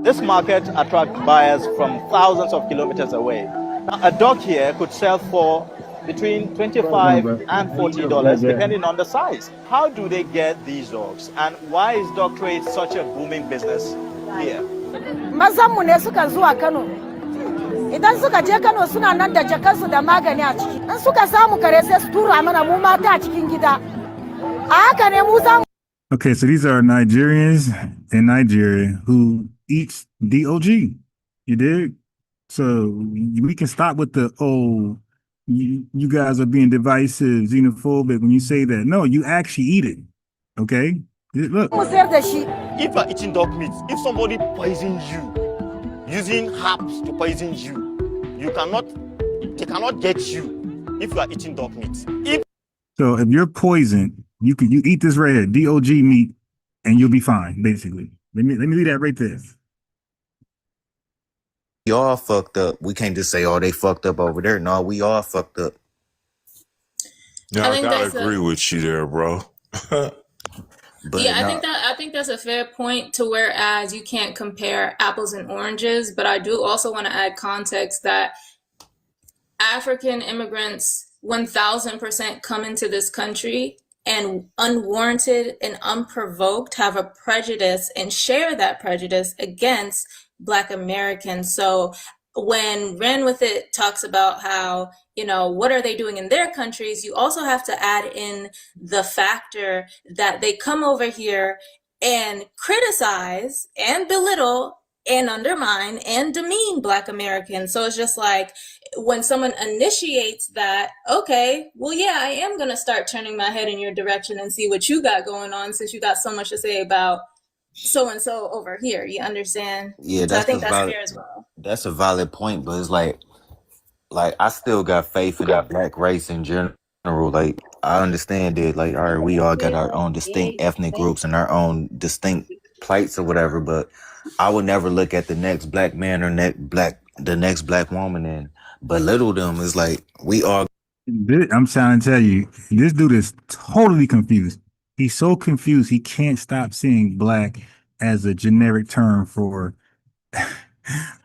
This market attracts buyers from thousands of kilometers away. Now, a dog here could sell for between $25 and $40, depending on the size. How do they get these dogs? And why is dog trade such a booming business here? Mazanmu ne suka zuwa Kano. Idan suka je Kano suna nan da jakansu da magani a ciki. In suka samu kare sai su tura mana mu mata a cikin gida. A haka ne mu zamu. Okay, so these are Nigerians in Nigeria who eat DOG. You dig? So we can stop with the, oh, you guys are being divisive, xenophobic when you say that. No, you actually eat it. Okay? Look. If you are eating dog meat, if somebody poisons you, using herbs to poison you, they cannot get you if you are eating dog meat. So if you're poisoned, you eat this right here, DOG meat, and you'll be fine, basically. Let me leave that right there. We all fucked up. We can't just say, oh, they fucked up over there. No, we all fucked up. Yeah, I gotta agree with you there, bro. I think that's a fair point, to whereas you can't compare apples and oranges, but I do also want to add context that African immigrants 1000% come into this country and unwarranted and unprovoked have a prejudice and share that prejudice against Black Americans. So when Ran With It talks about how, what are they doing in their countries, you also have to add in the factor that they come over here and criticize and belittle and undermine and demean Black Americans. So it's just like when someone initiates that, okay, well, yeah, I am going to start turning my head in your direction and see what you got going on, since you got so much to say about so-and-so over here. You understand? Yeah, so I think that's fair as well. That's a valid point, but it's like I still got faith in the black race in general. Like, I understand that, like, all right, we all got our own distinct ethnic groups and our own distinct plights or whatever, but I would never look at the next black man or the next black woman and belittle them. It's like, we all. I'm trying to tell you, this dude is totally confused. He's so confused, he can't stop seeing black as a generic term for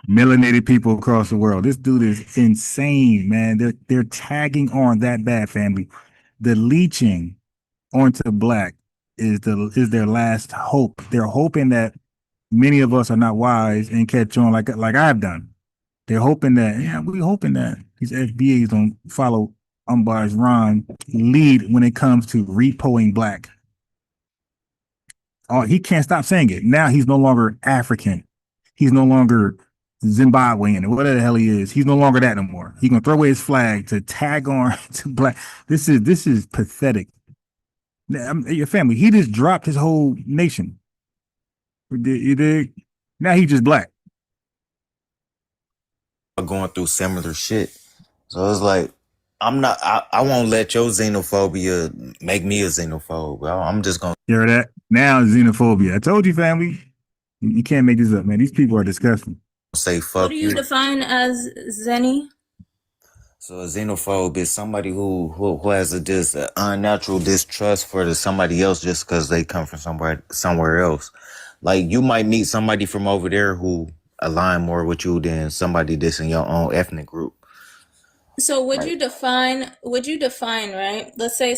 melanated people across the world. This dude is insane, man. They're tagging on that bad, family. The leeching onto black is their last hope. They're hoping that many of us are not wise and catch on like I've done. They're hoping that, we're hoping that these FBAs don't follow Umbar's Ron lead when it comes to repoing black. Oh, he can't stop saying it. Now he's no longer African. He's no longer Zimbabwean or whatever the hell he is. He's no longer that no more. He's gonna throw away his flag to tag on to black. This is pathetic. Your family. He just dropped his whole nation. You dig? Now he's just black. Going through similar shit. So it's like, I won't let your xenophobia make me a xenophobe. I'm just gonna. You hear that? Now xenophobia. I told you, family. You can't make this up, man. These people are disgusting. Say fuck What do you define as Zenny? So a xenophobe is somebody who has a unnatural distrust for somebody else just because they come from somewhere else. Like you might meet somebody from over there who align more with you than somebody that's in your own ethnic group. So would you define, right? Let's say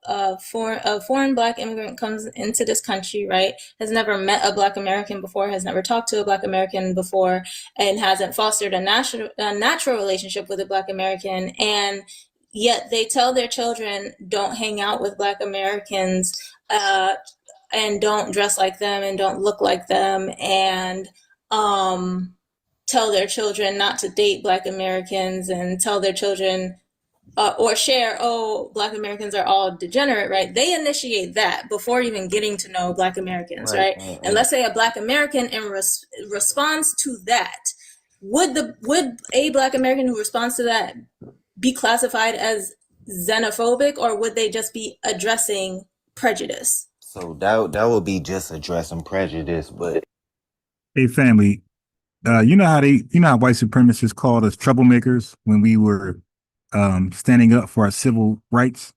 a foreign black immigrant comes into this country, right? Has never met a black American before, has never talked to a black American before, and hasn't fostered a natural relationship with a black American, and yet they tell their children don't hang out with black Americans, and don't dress like them and don't look like them, and tell their children not to date black Americans, and tell their children or share, black Americans are all degenerate, right? They initiate that before even getting to know black Americans, right? And let's say a black American in response to that, would a black American who responds to that be classified as xenophobic, or would they just be addressing prejudice? So that would be just addressing prejudice, but hey family, you know how white supremacists called us troublemakers when we were standing up for our civil rights?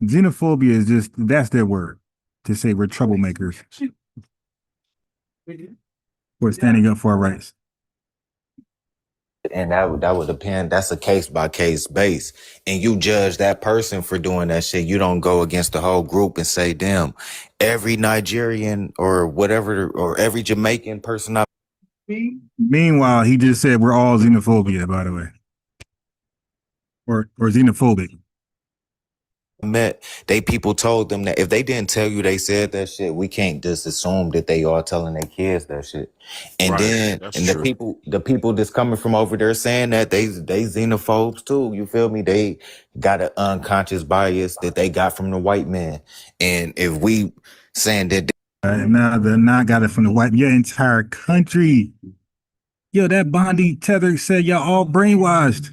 Xenophobia that's their word to say we're troublemakers. We're standing up for our rights. and that would depend. That's a case by case base, and you judge that person for doing that shit. You don't go against the whole group and say, "Damn, every Nigerian or whatever, or every Jamaican person." Meanwhile, he just said we're all xenophobia, by the way, or xenophobic. People told them that if they didn't tell you they said that shit, we can't just assume that they are telling their kids that shit. And Right, then that's and true. the people that's coming from over there saying that they xenophobes too. You feel me? They got an unconscious bias that they got from the white man. And if we saying that Now they're not got it from the white, your entire country. Yo, that Bondi Tether said y'all all brainwashed.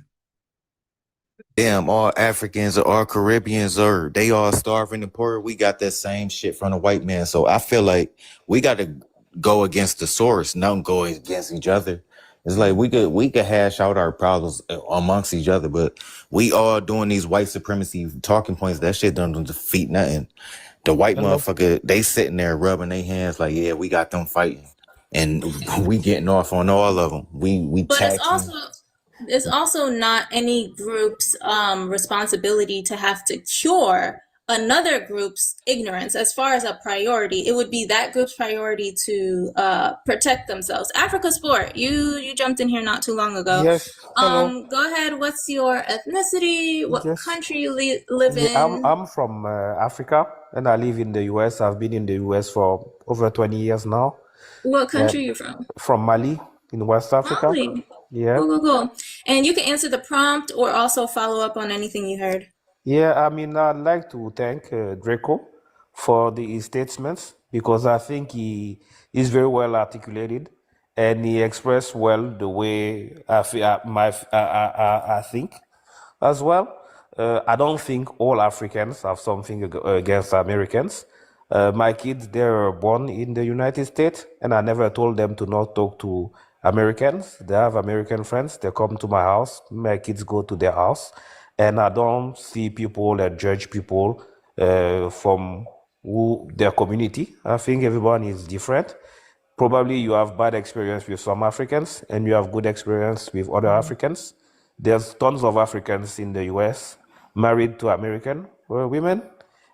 damn, all Africans or all Caribbeans or they all starving and poor, we got that same shit from the white man. So I feel like we got to go against the source, not go against each other. It's like we could hash out our problems amongst each other, but we all doing these white supremacy talking points. That shit don't defeat nothing. The white motherfucker, they sitting there rubbing their hands like, yeah, we got them fighting, and we getting off on all of them. We But taxing. it's also not any group's responsibility to have to cure another group's ignorance. As far as a priority, it would be that group's priority to protect themselves. Africa Sport, you jumped in here not too long ago. Yes. Hello. Go ahead. What's your ethnicity? What Yes. country you live in? I'm from Africa, and I live in the US. I've been in the US for over 20 years now. What country are you from? From Mali in West Africa. Mali. Yeah. Cool. And you can answer the prompt or also follow up on anything you heard. Yeah, I mean, I'd like to thank Draco for his statements, because I think he is very well articulated, and he expressed well the way I think as well. I don't think all Africans have something against Americans. My kids, they were born in the United States, and I never told them to not talk to Americans. They have American friends. They come to my house. My kids go to their house. And I don't see people that judge people from their community. I think everyone is different. Probably you have bad experience with some Africans, and you have good experience with other Africans. There's tons of Africans in the US married to American women,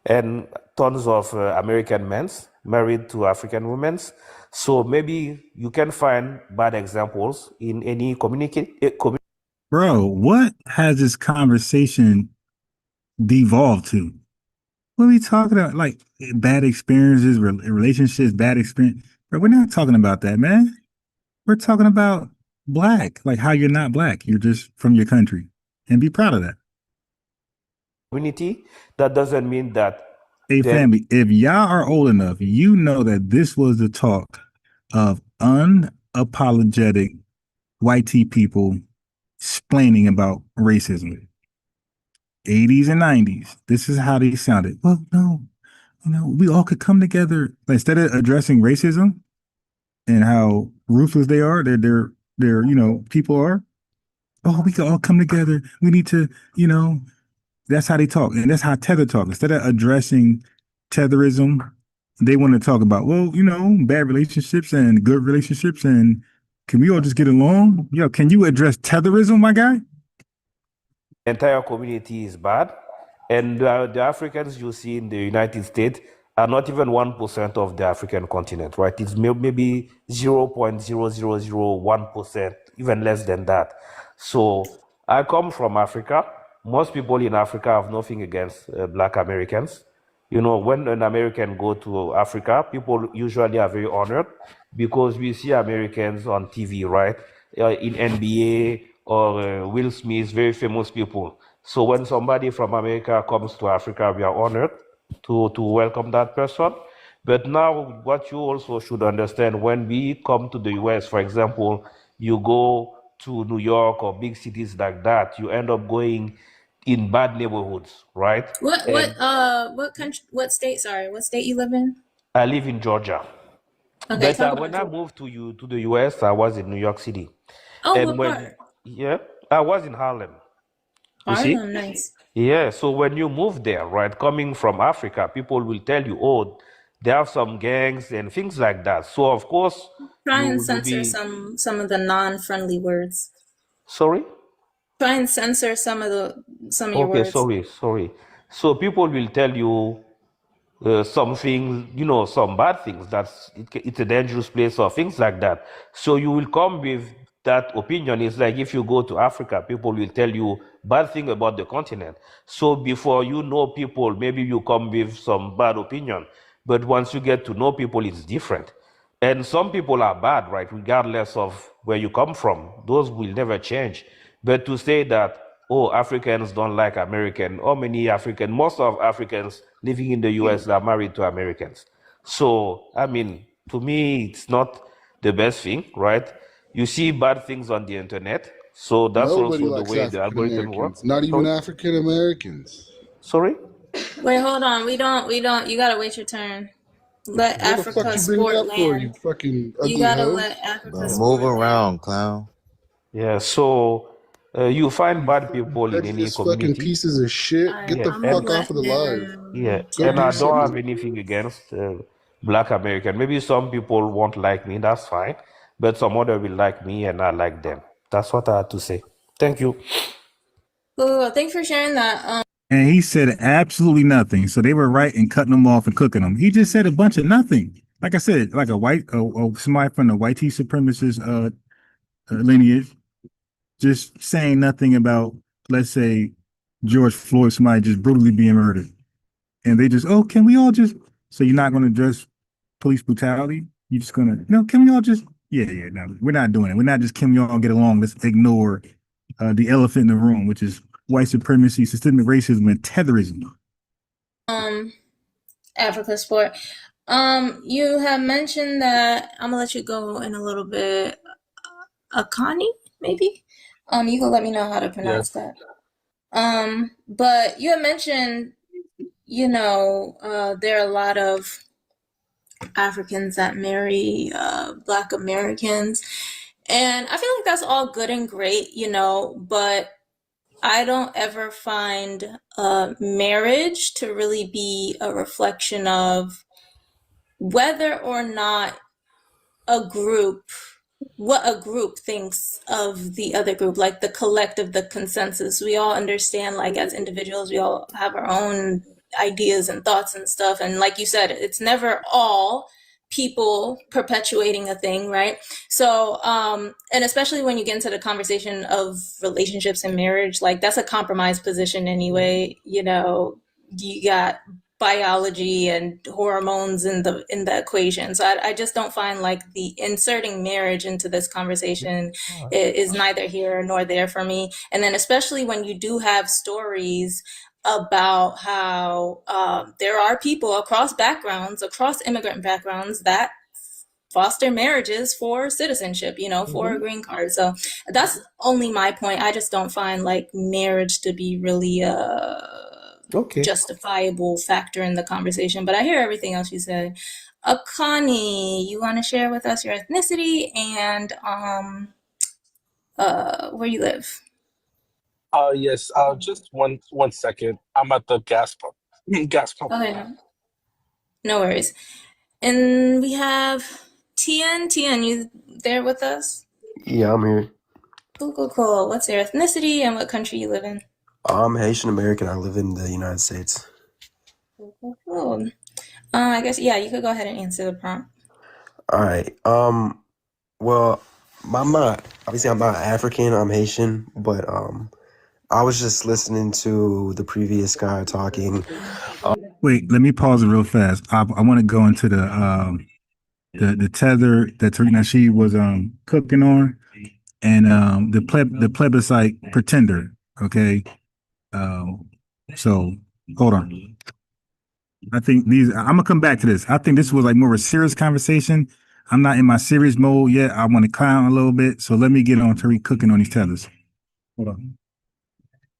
and tons of American men married to African women. So maybe you can find bad examples in any community. Bro, what has this conversation devolved to? What are we talking about? Like bad experiences, relationships, bad experience. Bro, we're not talking about that, man. We're talking about black, like how you're not black. You're just from your country. And be proud of that. Community, that doesn't mean that. Hey, family, if y'all are old enough, you know that this was the talk of unapologetic white tea people explaining about racism. 80s and 90s. This is how they sounded. Well, no, we all could come together. Instead of addressing racism and how ruthless they are, their people are. Oh, we could all come together. We need to, that's how they talk. And that's how Tether talk. Instead of addressing Tetherism, they want to talk about, bad relationships and good relationships. And can we all just get along? Yo, can you address Tetherism, my guy? Entire community is bad. And the Africans you see in the United States are not even 1% of the African continent, right? It's maybe 0.0001%, even less than that. So I come from Africa. Most people in Africa have nothing against Black Americans. When an American go to Africa, people usually are very honored because we see Americans on TV, right? In NBA or Will Smith, very famous people. So when somebody from America comes to Africa, we are honored to welcome that person. But now what you also should understand, when we come to the US, for example, you go to New York or big cities like that, you end up going in bad neighborhoods, right? What country? What state? Sorry, what state you live in? I live in Georgia. Okay, But when I moved to the US, I was in New York City. Oh, And what part? Yeah, I was in Harlem. You see? Harlem, nice. Yeah, so when you move there, right, coming from Africa, people will tell you, oh, there are some gangs and things like that. So of course, Try you and will censor be. some of the non-friendly words. Sorry? Try and censor some of your Okay, words. sorry. So people will tell you some things, some bad things. It's a dangerous place or things like that. So you will come with that opinion. It's like if you go to Africa, people will tell you bad thing about the continent. So before you know people, maybe you come with some bad opinion. But once you get to know people, it's different. And some people are bad, right? Regardless of where you come from, those will never change. But to say that, oh, Africans don't like American, most of Africans living in the US are married to Americans. So, to me, it's not the best thing, right? You see bad things on the internet. So that's Nobody also the likes way the African algorithm works. Americans. Not even African Americans. Sorry? Wait, hold on. We don't. You gotta wait your turn. Let What the fuck Africa you bring me sport up for, you land. fucking You ugly gotta hoe? let Africa Move sport land. around, clown. Yeah, so you find bad people in any Prejudice fucking community. pieces of shit. Get the I'm fuck gonna off of the let live. Yeah, Go and I do don't have something. anything against Black American. Maybe some people won't like me, that's fine. But some other will like me and I like them. That's what I had to say. Thank you. Cool. Thanks for sharing that. And he said absolutely nothing. So they were right in cutting him off and cooking him. He just said a bunch of nothing. Like I said, like somebody from the white tea supremacist lineage, just saying nothing about, let's say, George Floyd, somebody just brutally being murdered. And they just, oh, can we all just, so you're not going to address police brutality? You're just going to, no, can we all just, no, we're not doing it. We're not just, can we all get along? Let's ignore the elephant in the room, which is white supremacy, systemic racism, and tetherism. Africa sport. You have mentioned that I'm gonna let you go in a little bit. Akani, maybe. You can let me know how to pronounce that. But you had mentioned, there are a lot of Africans that marry Black Americans, and I feel like that's all good and great, but I don't ever find marriage to really be a reflection of whether or not what a group thinks of the other group, like the collective, the consensus. We all understand, like as individuals, we all have our own ideas and thoughts and stuff. And like you said, it's never all people perpetuating a thing, right? So, and especially when you get into the conversation of relationships and marriage, like that's a compromised position anyway. You know, you got biology and hormones in the equation. So I just don't find like the inserting marriage into this conversation is neither here nor there for me. And then especially when you do have stories about how there are people across backgrounds, across immigrant backgrounds, that foster marriages for citizenship, you know, for a green card. So that's only my point. I just don't find like marriage to be really justifiable factor in the conversation. But I hear everything else you said. Akani, you want to share with us your ethnicity and where you live? Yes. Just one second. I'm at the gas pump. Gas pump. Okay, no worries. And we have Tien. Tien, you there with us? Yeah, I'm here. Cool. What's your ethnicity and what country you live in? I'm Haitian American. I live in the United States. Cool. I guess, yeah, you could go ahead and answer the prompt. All right. Well, I'm not obviously I'm not African. I'm Haitian, but I was just listening to the previous guy talking. Wait, let me pause it real fast. I want to go into the tether that Tarina she was cooking on, and the plebiscite pretender. Okay, so hold on. I think I'm gonna come back to this. I think this was like more of a serious conversation. I'm not in my serious mode yet. I want to clown a little bit, so let me get on Tariq cooking on these tethers. Hold on.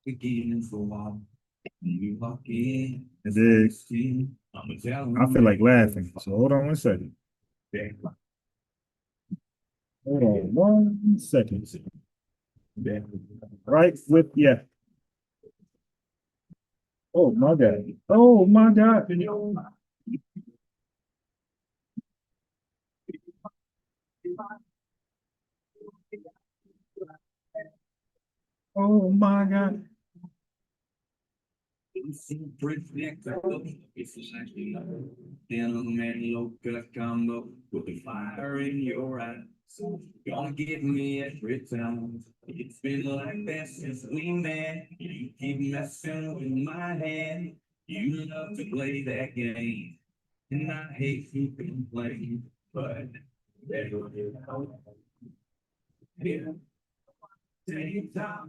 It is. I feel like laughing. So hold on 1 second. Hold on 1 second. Right with Oh my God. Oh my God. Oh my God. With the fire in your eyes, gonna get me every time. It's been like that since we met. You keep messing with my head. You love to play that game, and I hate to complain, but yeah. Take time,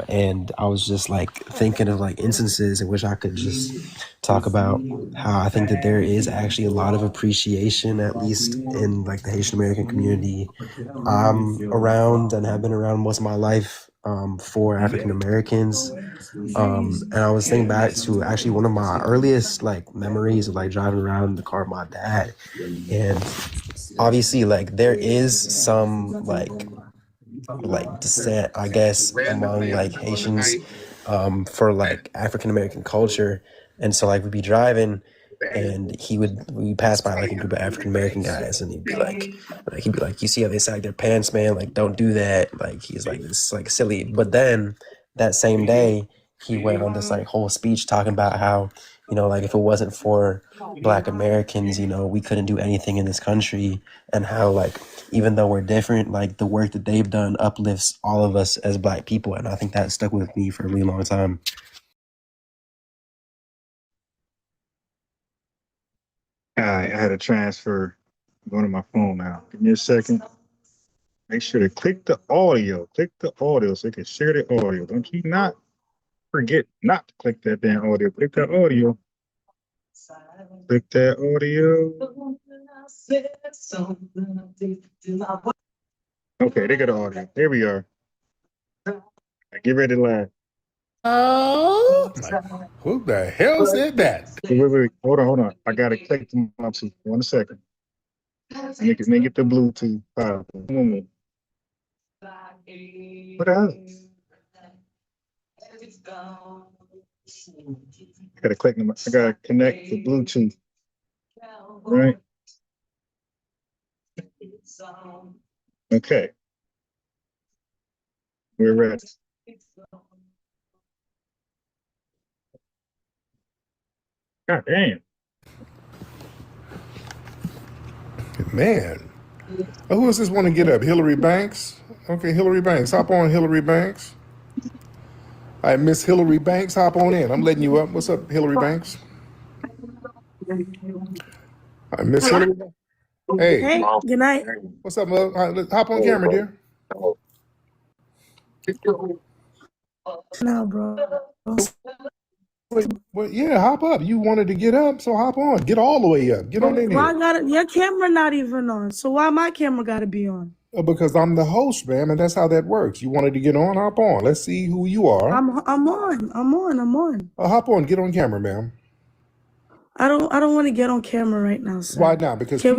And I was just like thinking of like instances in which I could just talk about how I think that there is actually a lot of appreciation, at least in like the Haitian American community. I'm around and have been around most of my life for African Americans. And I was thinking back to actually one of my earliest like memories of like driving around in the car with my dad. And obviously like there is some like descent, I guess, among like Haitians for like African American culture. And so like we'd be driving and we'd pass by like a group of African American guys and he'd be like, you see how they sag their pants, man? Like, don't do that. Like he's like, this is like silly. But then that same day he went on this like whole speech talking about how, you know, like if it wasn't for Black Americans, you know, we couldn't do anything in this country, and how like even though we're different, like the work that they've done uplifts all of us as Black people. And I think that stuck with me for a really long time. All right, I had a transfer going to my phone now. Give me a second. Make sure to click the audio. Click the audio so you can share the audio. Don't you not forget not to click that damn audio. Click that audio. Click that audio. Okay, they got the audio. Here we are. Get ready to laugh. Oh, who the hell said that? Wait. Hold on. I gotta click them up. 1 second. Let me get the Bluetooth powerful. What else? Gotta click them. I gotta connect the Bluetooth. Right. Okay. We're ready. God damn. Man. Who does this want to get up? Hillary Banks? Okay, Hillary Banks. Hop on, Hillary Banks. All right, Miss Hillary Banks, hop on in. I'm letting you up. What's up, Hillary Banks? All right, Miss Hillary. Hey. Hey, good night. What's up, love? All right, hop on camera, dear. No, bro. Well, yeah, hop up. You wanted to get up, so hop on. Get all the way up. Get on in Why here. your camera not even on? So why my camera gotta be on? Because I'm the host, ma'am, and that's how that works. You wanted to get on, hop on. Let's see who you are. I'm on. Hop on, get on camera, ma'am. I don't want to get on camera right now, sir. Why not? Because Can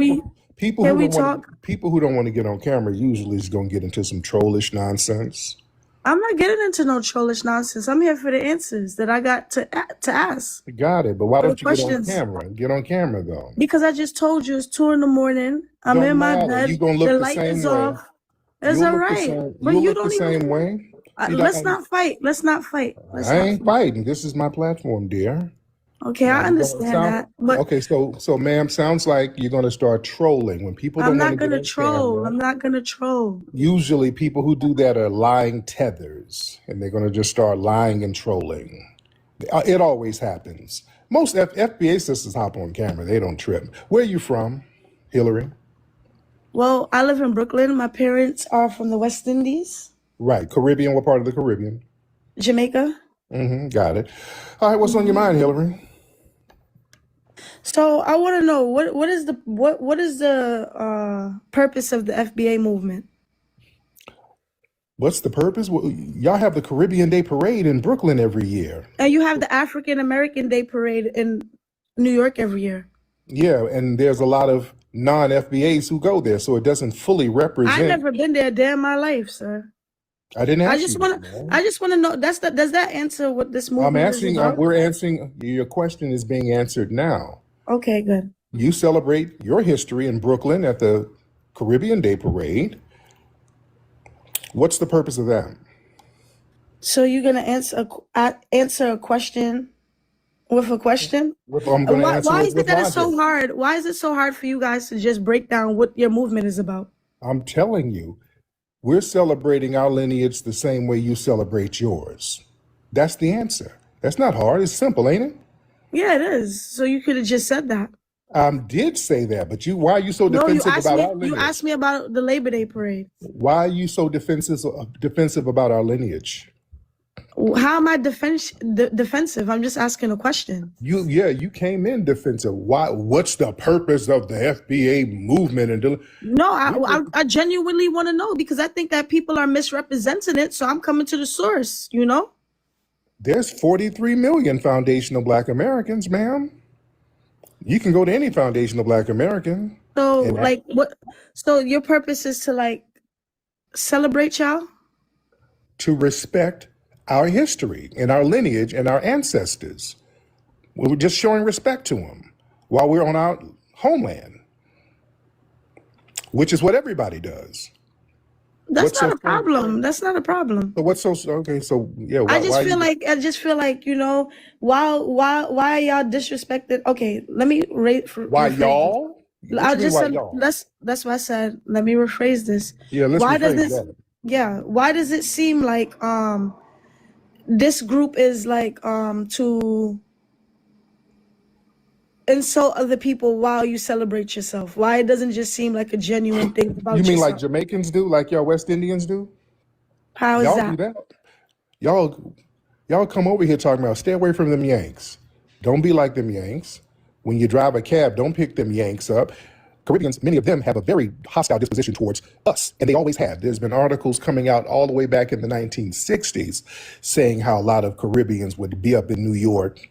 people we talk? People who don't want to get on camera usually is going to get into some trollish nonsense. I'm not getting into no trollish nonsense. I'm here for the answers that I got to ask. Got it, but why For the don't you get on questions. camera? Get on camera though. Because I just told you it's 2 a.m. I'm Don't in my matter. bed. You gonna look The the light same is way. off. It's You'll all look the right. same. But You'll you look the don't even. same way. See, Let's not fight. Let's not fight. Let's I not ain't fight. fighting. This is my platform, dear. Okay, Now, I you don't understand sound that, but okay. So, ma'am, sounds like you're gonna start trolling when people I'm don't want not to get gonna on troll. camera. I'm not gonna troll. Usually, people who do that are lying tethers, and they're gonna just start lying and trolling. It always happens. Most FBA sisters hop on camera. They don't trip. Where are you from, Hillary? Well, I live in Brooklyn. My parents are from the West Indies, Right, Caribbean. What part of the Caribbean? Jamaica. Got it. All right, what's on your mind, Hillary? So I want to know what is the purpose of the FBA movement? What's the purpose? Well, y'all have the Caribbean Day Parade in Brooklyn every year. And you have the African American Day Parade in New York every year. Yeah, and there's a lot of non-FBAs who go there, so it doesn't fully I've represent. never been there a day in my life, sir. I didn't ask I you just that, want man. to know does that answer what this I'm movement is asking. about? We're answering. Your question is being answered now. Okay, good. You celebrate your history in Brooklyn at the Caribbean Day Parade. What's the purpose of that? So you're gonna answer a question with a question? I'm going to answer Why it is it with that it's so logic. hard? Why is it so hard for you guys to just break down what your movement is about? I'm telling you, we're celebrating our lineage the same way you celebrate yours. That's the answer. That's not hard. It's simple, ain't it? Yeah, it is. So you could have just said that. Did say that, but why are you so No, defensive about our you lineage? asked me about the Labor Day parade. Why are you so defensive about our lineage? How am I defensive? I'm just asking a question. You came in defensive. Why? What's the purpose of the FBA movement? No, I genuinely want to know because I think that people are misrepresenting it. So I'm coming to the source, you know? There's 43 million foundational Black Americans, ma'am. You can go to any foundational Black American. So and like what? So your purpose is to like celebrate y'all? to respect our history and our lineage and our ancestors. We're just showing respect to them while we're on our homeland, which is what everybody does. That's not a problem. That's not a problem. So what's so okay? So yeah, I just feel like you know why are y'all disrespected? Okay, let me why y'all? I just said y'all? that's why I said let me rephrase this. Yeah, let's why does rephrase this? that. Yeah, why does it seem like this group is like to insult other people while you celebrate yourself? Why it doesn't just seem like a genuine thing about You mean yourself? like Jamaicans do, like y'all West Indians do? How is Y'all that? do that. Y'all come over here talking about stay away from them Yanks. Don't be like them Yanks. When you drive a cab, don't pick them Yanks up. Caribbeans, many of them have a very hostile disposition towards us, and they always have. There's been articles coming out all the way back in the 1960s saying how a lot of Caribbeans would be up in New York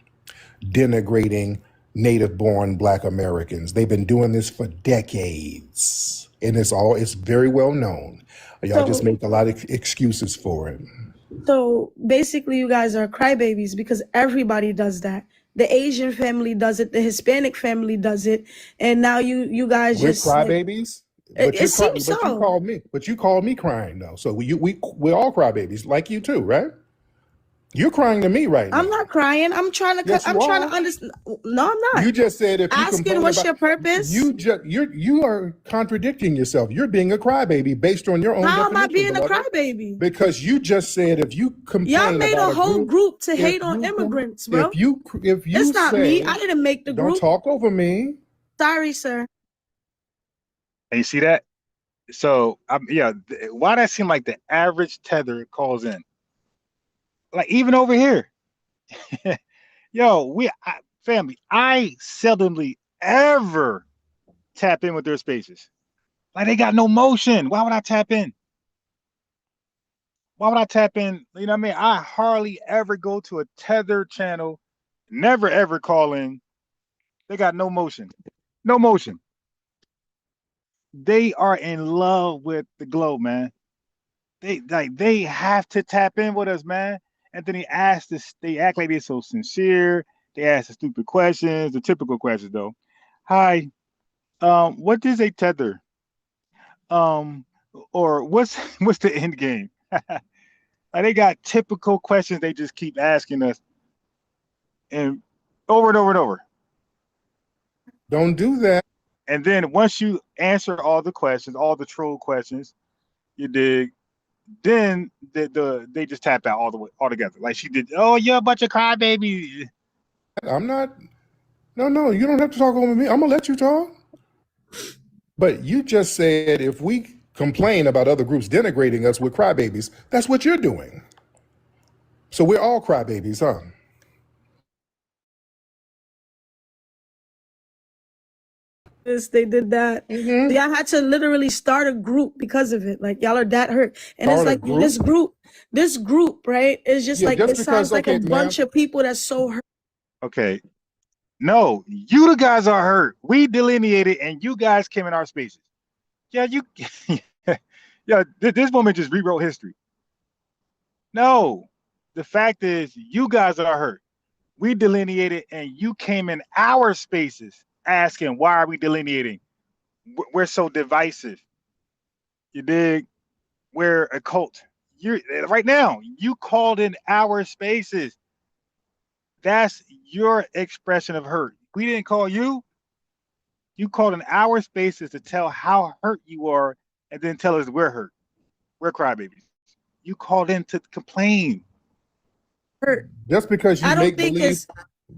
denigrating native-born Black Americans. They've been doing this for decades, and it's very well known. Y'all just make a lot of excuses for it. So basically, you guys are crybabies because everybody does that. The Asian family does it. The Hispanic family does it, and now you guys We're just like, crybabies. it seems But you so. called me. But you called me crying though. So we're all crybabies, like you too, right? You're crying to me right now. I'm not crying. I'm trying to. Yes, I'm you trying are. to understand. No, I'm not. You just said if you Asking complain what's about your purpose? you are contradicting yourself. You're being a crybaby based on your own How am I definition, being a beloved. crybaby? Because you just said if you complain Y'all made about a whole group to if hate on you com- immigrants, bro. if you It's not me. say, I didn't make the don't group. talk over me. Sorry, sir. And you see that? So why that seem like the average tether calls in? Like even over here, yo, family, I seldomly ever tap in with their spaces. Like they got no motion. Why would I tap in? Why would I tap in? You know what I mean? I hardly ever go to a tether channel, never ever call in. They got no motion. No motion. They are in love with the globe, man. They have to tap in with us, man. And then they act like they're so sincere. They ask the stupid questions, the typical questions though. Hi, what is a tether? Or what's the end game? Like they got typical questions they just keep asking us and over and over and over. Don't do that. And then once you answer all the questions, all the troll questions, you dig, then they just tap out all together. Like she did, oh, you're a bunch of crybabies. I'm not. No, you don't have to talk over me. I'm gonna let you talk. But you just said if we complain about other groups denigrating us, we're crybabies. That's what you're doing. So we're all crybabies, huh? They did that. Y'all had to literally start a group because of it. Like y'all are that hurt, and it's like this group, right? It's just like it sounds like a bunch of people that's so hurt. Okay, no, you the guys are hurt. We delineated, and you guys came in our spaces. Yeah, this woman just rewrote history. No, the fact is, you guys are hurt. We delineated, and you came in our spaces asking, why are we delineating? We're so divisive. You dig? We're a cult. Right now, you called in our spaces. That's your expression of hurt. We didn't call you. You called in our spaces to tell how hurt you are and then tell us we're hurt. We're crybabies. You called in to complain. Hurt. Just because you I don't make think believe, it's.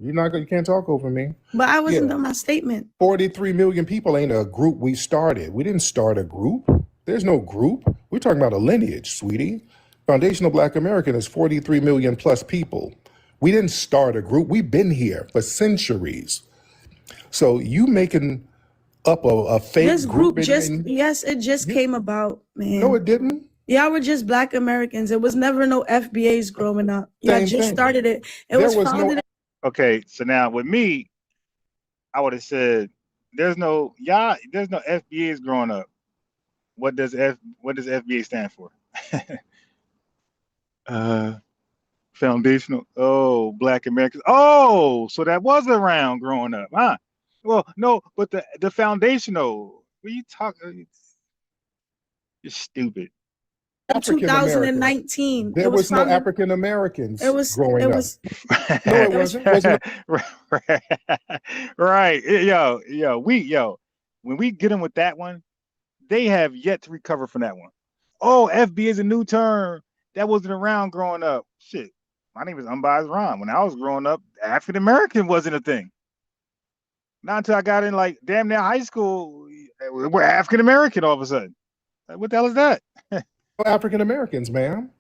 you can't talk over me. But I wasn't done my statement. 43 million people ain't a group we started. We didn't start a group. There's no group. We're talking about a lineage, sweetie. Foundational Black American is 43 million plus people. We didn't start a group. We've been here for centuries. So you making up a fake This group and it just came about, man. No, it didn't. Y'all were just Black Americans. It was never no FBAs growing up. Y'all Same just thing. started it. It There was was founded. no- Okay, so now with me, I would have said there's no FBAs growing up. What does FBA stand for? Foundational. Oh, Black Americans. Oh, so that was around growing up, huh? Well, no, but the foundational. What you talking? You're stupid. In 2019. There It was no founded- African Americans It was. growing It up. was. No, it wasn't. Wasn't it? Right. When we get them with that one, they have yet to recover from that one. Oh, FB is a new term that wasn't around growing up. Shit, my name is Unbiased Ron. When I was growing up, African American wasn't a thing. Not until I got in like damn near high school, we're African American all of a sudden. Like, what the hell is that? African Americans, ma'am.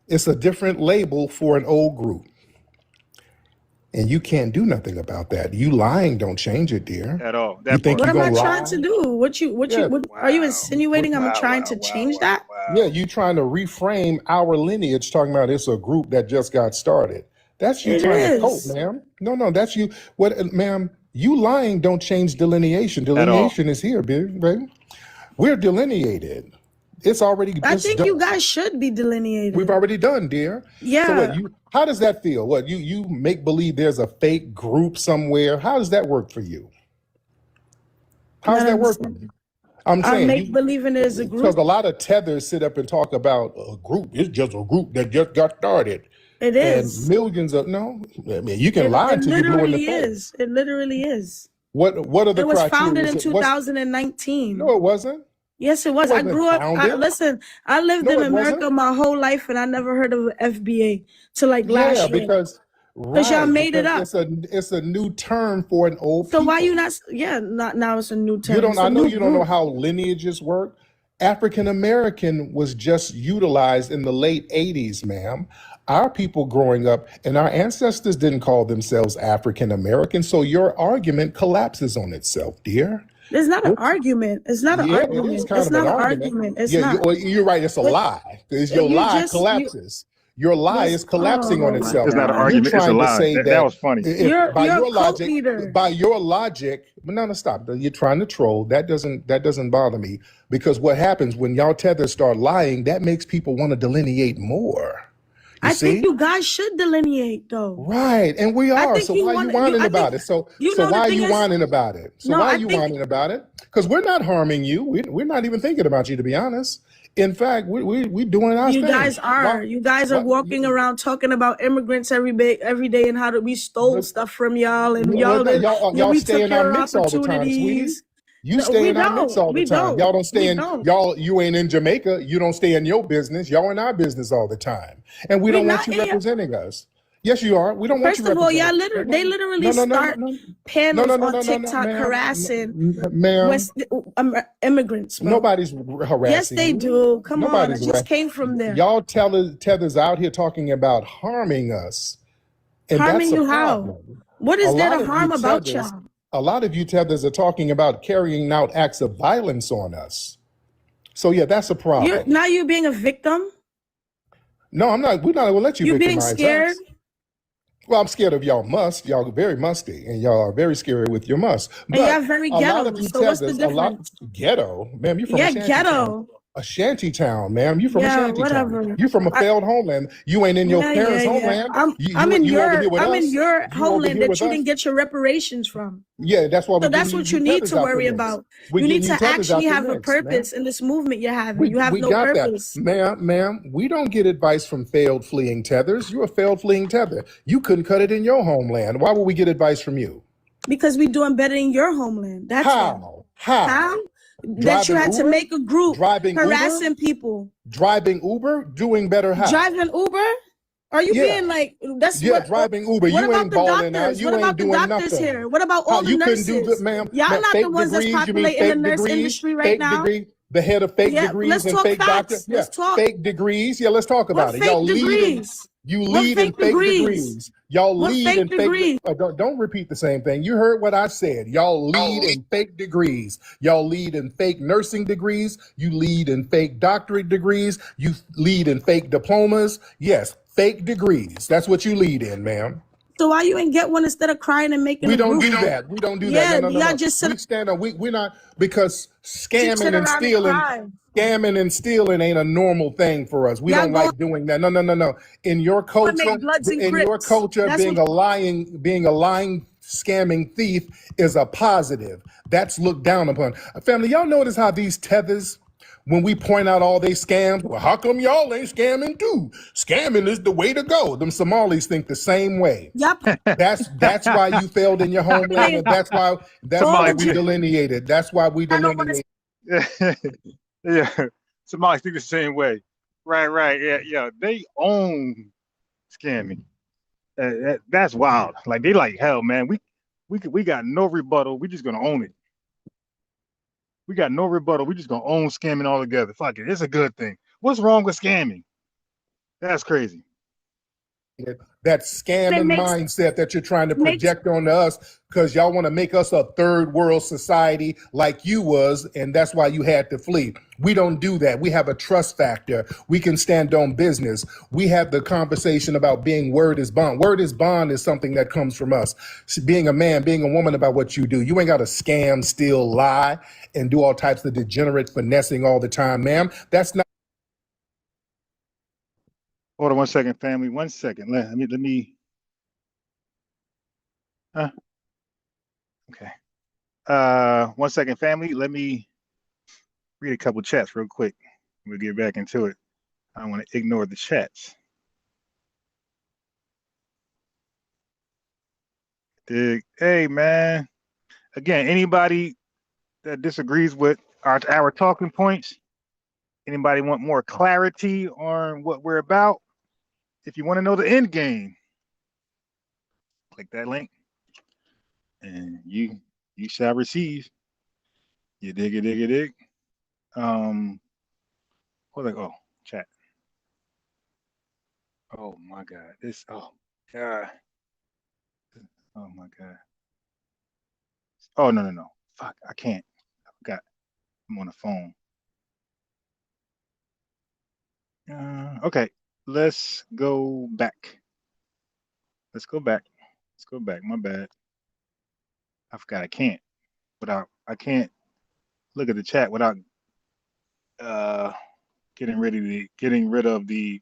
It's a different label for an old group. And you can't do nothing about that. You lying don't change it, dear. At all. You think What you am I gonna trying lie? to do? What are you insinuating? I'm trying to change that? Yeah, you trying to reframe our lineage, talking about it's a group that just got started. That's you It trying to is. cope, ma'am. No, that's you. What, ma'am? You lying don't change delineation. At all. Delineation is here, baby. We're delineated. It's already. I It's think done. you guys should be delineated. We've already done, dear. Yeah. So what? How does that feel? What you make believe there's a fake group somewhere? How does that work for you? How does that work for you? I'm saying make believing there's a group. Because a lot of tethers sit up and talk about a group. It's just a group that just got started. It is. And millions of no. I mean, you can lie until you're blue in the face. It literally is. What are the criteria? It was founded in 2019. No, it wasn't. Yes, it was. I grew up. Listen, I lived in America my whole life, and I never heard of FBA till like last year. Because y'all made it up. It's a new term for an old. So why you not? Yeah, not now. It's a new term. You don't. I know you don't know how lineages work. African American was just utilized in the late 80s, ma'am. Our people growing up and our ancestors didn't call themselves African American. So your argument collapses on itself, dear. It's not an argument. It's not an argument. It is kind it's of not an an argument. It's not. You're right. It's a lie. Because your lie collapses. Your lie is collapsing on itself. It's not an argument. It's a lie. That was funny. You're a cult leader. By your logic, no, stop. You're trying to troll. That doesn't bother me, because what happens when y'all tethers start lying, that makes people want to delineate more. I think you guys should delineate, though. Right, and we are. So why are you whining about it? So why are you whining about it? So why are you whining about it? Because we're not harming you. We're not even thinking about you, to be honest. In fact, we're doing our thing. You guys are. You guys are walking around talking about immigrants every day, and how we stole stuff from y'all, and y'all stay in our mix all the time, sweetie. You stay in our mix all the time. Y'all don't stay in you ain't in Jamaica. You don't stay in your business. Y'all in our business all the time. And we don't want you representing us. Yes, you are. We don't want you representing us. First of all, they literally start panels on TikTok harassing immigrants. Bro. Nobody's harassing. Yes, they do. Come on, it just came from there. Y'all tethers out here talking about harming us. And harming you how? What is there to harm about y'all? A lot of you tethers are talking about carrying out acts of violence on us. So yeah, that's a problem. Now you're being a victim? No, I'm not. We're not going to let you victimize us. Being scared? Well, I'm scared of y'all must. Y'all are very musty, and y'all are very scary with your must. But and y'all very ghetto, so what's the difference? Ghetto? Ma'am, you from a shanty ghetto. Town. A shanty town, ma'am. You from a shanty town. You from a failed homeland. You ain't in your parents' homeland. I'm in your homeland that you didn't get your reparations from. Yeah, that's why. So that's what you need to worry about. You need to actually have a purpose in this movement you're having. You have no purpose. Ma'am, we don't get advice from failed fleeing tethers. You're a failed fleeing tether. You couldn't cut it in your homeland. Why would we get advice from you? Because we're doing better in your homeland. That's how. That you had to make a group harassing people. Driving Uber, doing better how? Driving Uber? Are you being like that's driving Uber? You ain't balling out. You ain't doing nothing. Here? What about all the nurses? You couldn't do this, ma'am. Y'all not the ones that's populating the nurse industry right now. The head of fake degrees and fake doctors. Let's talk. Fake degrees. Yeah, let's talk about it. Y'all lead. You lead in fake degrees. Y'all lead in fake. Don't repeat the same thing. You heard what I said. Y'all lead in fake degrees. Y'all lead in fake nursing degrees. You lead in fake doctorate degrees. You lead in fake diplomas. Yes, fake degrees. That's what you lead in, ma'am. So why you ain't get one instead of crying and making? We don't do that. We don't do that. No. Y'all just we stand on. We're not, because scamming and stealing ain't a normal thing for us. We don't like doing that. No. In your culture, being a lying, scamming thief is a positive. That's looked down upon. Family, y'all notice how these tethers, when we point out all they scams, well, how come y'all ain't scamming too? Scamming is the way to go. Them Somalis think the same way. Yep. That's why you failed in your homeland, and that's why we delineated. That's why we delineated. Yeah, Somalis think the same way. Right. Yeah. They own scamming. That's wild. Like they like hell, man. We got no rebuttal. We just gonna own it. We got no rebuttal. We just gonna own scamming altogether. Fuck it. It's a good thing. What's wrong with scamming? That's crazy. that scamming makes- mindset that you're trying to makes- project onto us because y'all want to make us a third world society like you was, and that's why you had to flee. We don't do that. We have a trust factor. We can stand on business. We have the conversation about being word is bond. Word is bond is something that comes from us. Being a man, being a woman about what you do. You ain't got to scam, steal, lie, and do all types of degenerate finessing all the time, ma'am. That's not. Hold on 1 second, family. 1 second. Let me. Okay. 1 second, family. Let me read a couple chats real quick. We'll get back into it. I don't want to ignore the chats. Hey, man. Again, anybody that disagrees with our talking points, anybody want more clarity on what we're about? If you want to know the end game, click that link and you shall receive. You dig it, dig it, dig. Chat. Oh my God. Oh my God. Oh no. Fuck, I can't. I forgot. I'm on the phone. Okay, let's go back. Let's go back. My bad. I forgot I can't. I can't look at the chat without getting rid of the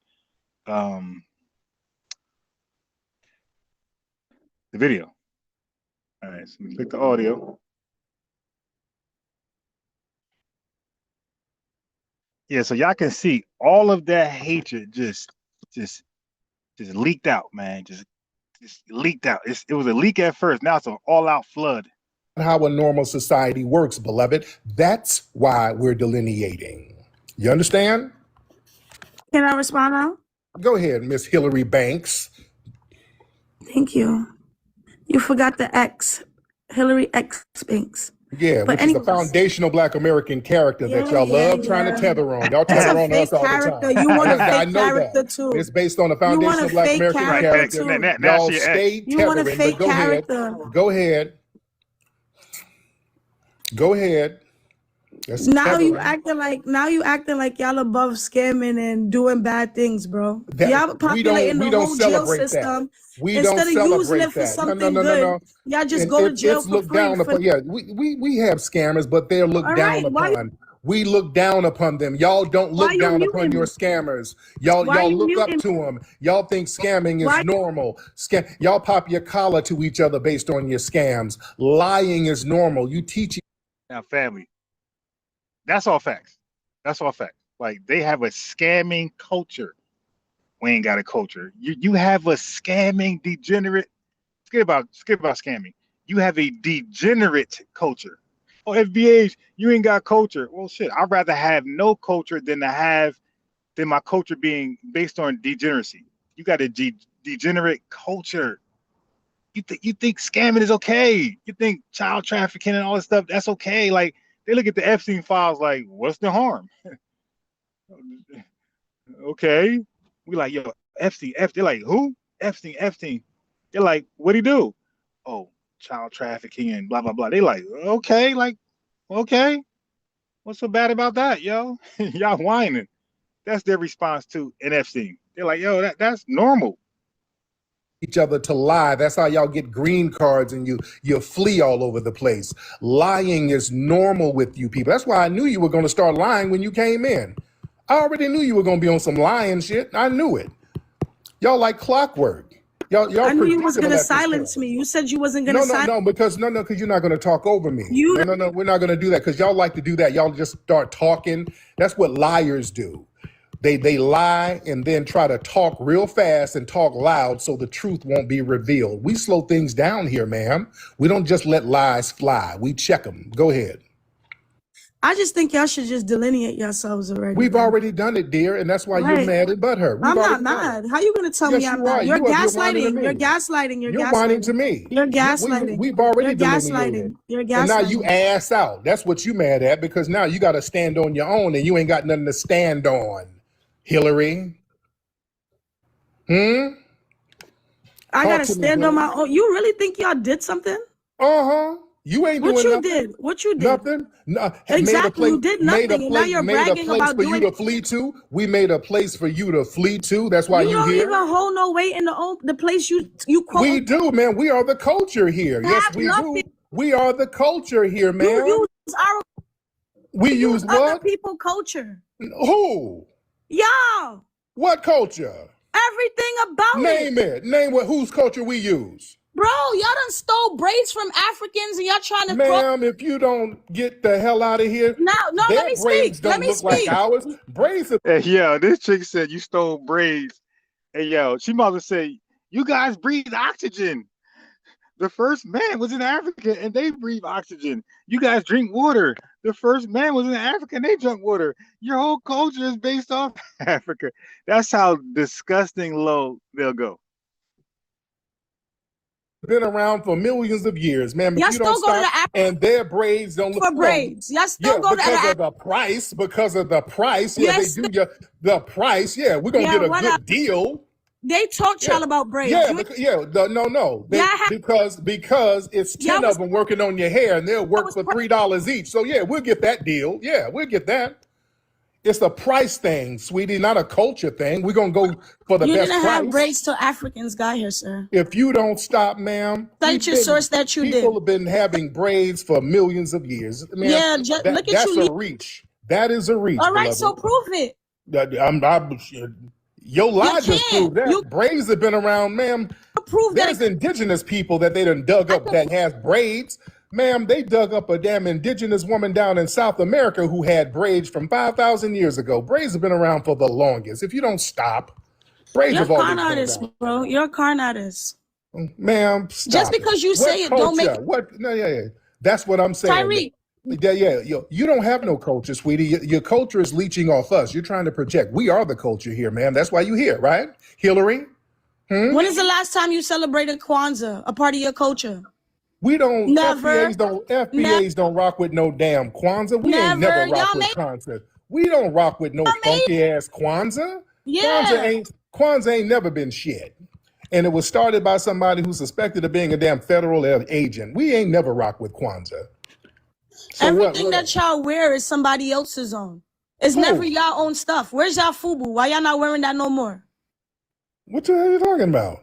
video. All right, so we click the audio. Yeah, so y'all can see all of that hatred just leaked out, man. Just leaked out. It was a leak at first. Now it's an all-out flood. How a normal society works, beloved. That's why we're delineating. You understand? Can I respond now? Go ahead, Miss Hillary Banks. Thank you. You forgot the X, Hillary X Banks. Yeah, But which is the foundational Black American character that y'all love trying to tether on. Y'all tether on us all the time. You want a fake I know character that. too. It's based on a foundational Black American character. Y'all stay tethering, but go ahead. Go ahead. Go ahead. That's Now you tethering. acting like y'all above scamming and doing bad things, bro. Y'all populating the whole jail system. Instead of using it for something good, y'all just go to jail for free. Yeah, we have scammers, but they're looked down upon. We look down upon them. Y'all don't look down upon your scammers. Y'all look up to them. Y'all think scamming is normal. Y'all pop your collar to each other based on your scams. Lying is normal. You teach. Now, family. That's all facts. That's all facts. Like, they have a scamming culture. We ain't got a culture. You have a scamming degenerate. Forget about scamming. You have a degenerate culture. Oh, FBAs, you ain't got culture. Well, shit, I'd rather have no culture than my culture being based on degeneracy. You got a degenerate culture. You think scamming is okay. You think child trafficking and all this stuff, that's okay. Like, they look at the Epstein files like, what's the harm? Okay. We like, yo, Epstein. They're like, who? Epstein. They're like, what'd he do? Oh, child trafficking and blah, blah, blah. They like, okay, what's so bad about that, yo? Y'all whining. That's their response to an Epstein. They're like, yo, that's normal. Each other to lie. That's how y'all get green cards and you flee all over the place. Lying is normal with you people. That's why I knew you were going to start lying when you came in. I already knew you were going to be on some lying shit. I knew it. Y'all like clockwork. Y'all I knew you was going to silence me. You said you wasn't going to silence me. because you're not going to talk over me. No, we're not going to do that because y'all like to do that. Y'all just start talking. That's what liars do. They lie and then try to talk real fast and talk loud so the truth won't be revealed. We slow things down here, ma'am. We don't just let lies fly. We check them. Go ahead. I just think y'all should just delineate yourselves already. We've already done it, dear, and that's why you're mad and butthurt. I'm not mad. How you going to tell me I'm mad? You're gaslighting. You're gaslighting. You're whining to me. You're gaslighting. We've already delineated. You're gaslighting. And now you ass out. That's what you mad at because now you got to stand on your own and you ain't got nothing to stand on. Hillary. I gotta stand on my own. You really think y'all did something? You ain't doing what you nothing. did? What you did? Nothing. No, Exactly. You did nothing, and now you're made a bragging place about for you doing. to flee to. We made a place for you to flee to. That's why You you don't here. even hold no weight in the place you quote. We do, man. We are the culture here. Yes, we do. We are the culture here, man. You use our. We use what? Other people culture. Who? Y'all. What culture? Everything about Name it. Name what? Whose culture we use? Bro, y'all done stole braids from Africans and y'all trying to. Ma'am, if you don't get the hell out of here. No, let me braids speak. don't Let me look speak. like ours. Braids. Hey, yo, this chick said you stole braids. Hey, yo, she must have said, you guys breathe oxygen. The first man was in Africa and they breathe oxygen. You guys drink water. The first man was in Africa and they drank water. Your whole culture is based off Africa. That's how disgusting low they'll go. Been around for millions of years, man. Y'all still go to the and their braids don't look for braids. Y'all still go to because of the price. Because of the price, yeah, Yes. they do the price. Yeah, we're gonna get a good deal. They talk y'all about braids. Yeah, no. Because it's 10 of them working on your hair and they'll work for $3 each. So yeah, we'll get that deal. Yeah, we'll get that. It's a price thing, sweetie, not a culture thing. We're gonna go for the You best didn't price. have braids till Africans got here, sir. If you don't stop, ma'am, Cite your source that you did. People have been having braids for millions of years. Man, Yeah, look at that's you. a reach. That is a reach. All right, beloved. so prove it. Your lie You just can't. proved that. Braids have been around, ma'am. Prove that. There's indigenous people that they done dug up that has braids. Ma'am, they dug up a damn indigenous woman down in South America who had braids from 5,000 years ago. Braids have been around for the longest. If you don't stop, braids You're a have always con been artist, around. bro. You're a con artist. Ma'am, stop Just because you say it don't make it. What? No, yeah. That's what I'm saying. Tyreek. Yeah. You don't have no culture, sweetie. Your culture is leeching off us. You're trying to project. We are the culture here, man. That's why you here, right? Hillary? When is the last time you celebrated Kwanzaa, a part of your culture? We don't. Never. FBAs don't rock with no damn Kwanzaa. We ain't never rock with Kwanzaa. We don't rock with no funky ass Kwanzaa. Yeah. Kwanzaa ain't never been shit. And it was started by somebody who's suspected of being a damn federal agent. We ain't never rock with Kwanzaa. So Everything that y'all wear is somebody else's own. It's never y'all own stuff. Where's y'all FUBU? Why y'all not wearing that no more? What the hell are you talking about?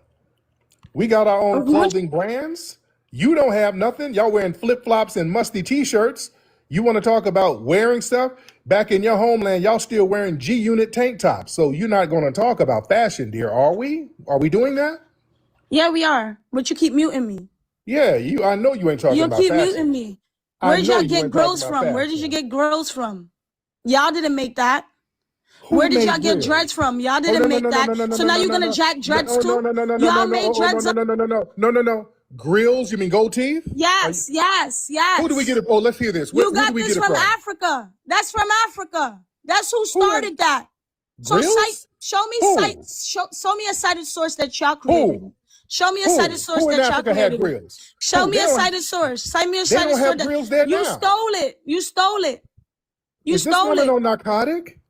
We got our own clothing brands. You don't have nothing. Y'all wearing flip-flops and musty t-shirts. You want to talk about wearing stuff? Back in your homeland, y'all still wearing G-Unit tank tops. So you're not going to talk about fashion, dear, are we? Are we doing that? Yeah, we are. But you keep muting me. Yeah, I know you ain't talking about fashion. You keep muting me. Where did y'all get grills from? Where did you get grills from? Y'all didn't make that. Where did y'all get dreads from? Y'all didn't make that. So now you're gonna jack dreads too? Y'all made dreads up. No. Grills? You mean gold teeth? Yes. Who do we get it? Oh, let's hear this. You got this from Africa. That's from Africa. That's who started that. So show me a cited source that y'all created. Show me a cited source that y'all created. Show me a cited source. Cite me a cited source that you stole it. You stole it. Is this woman on narcotic?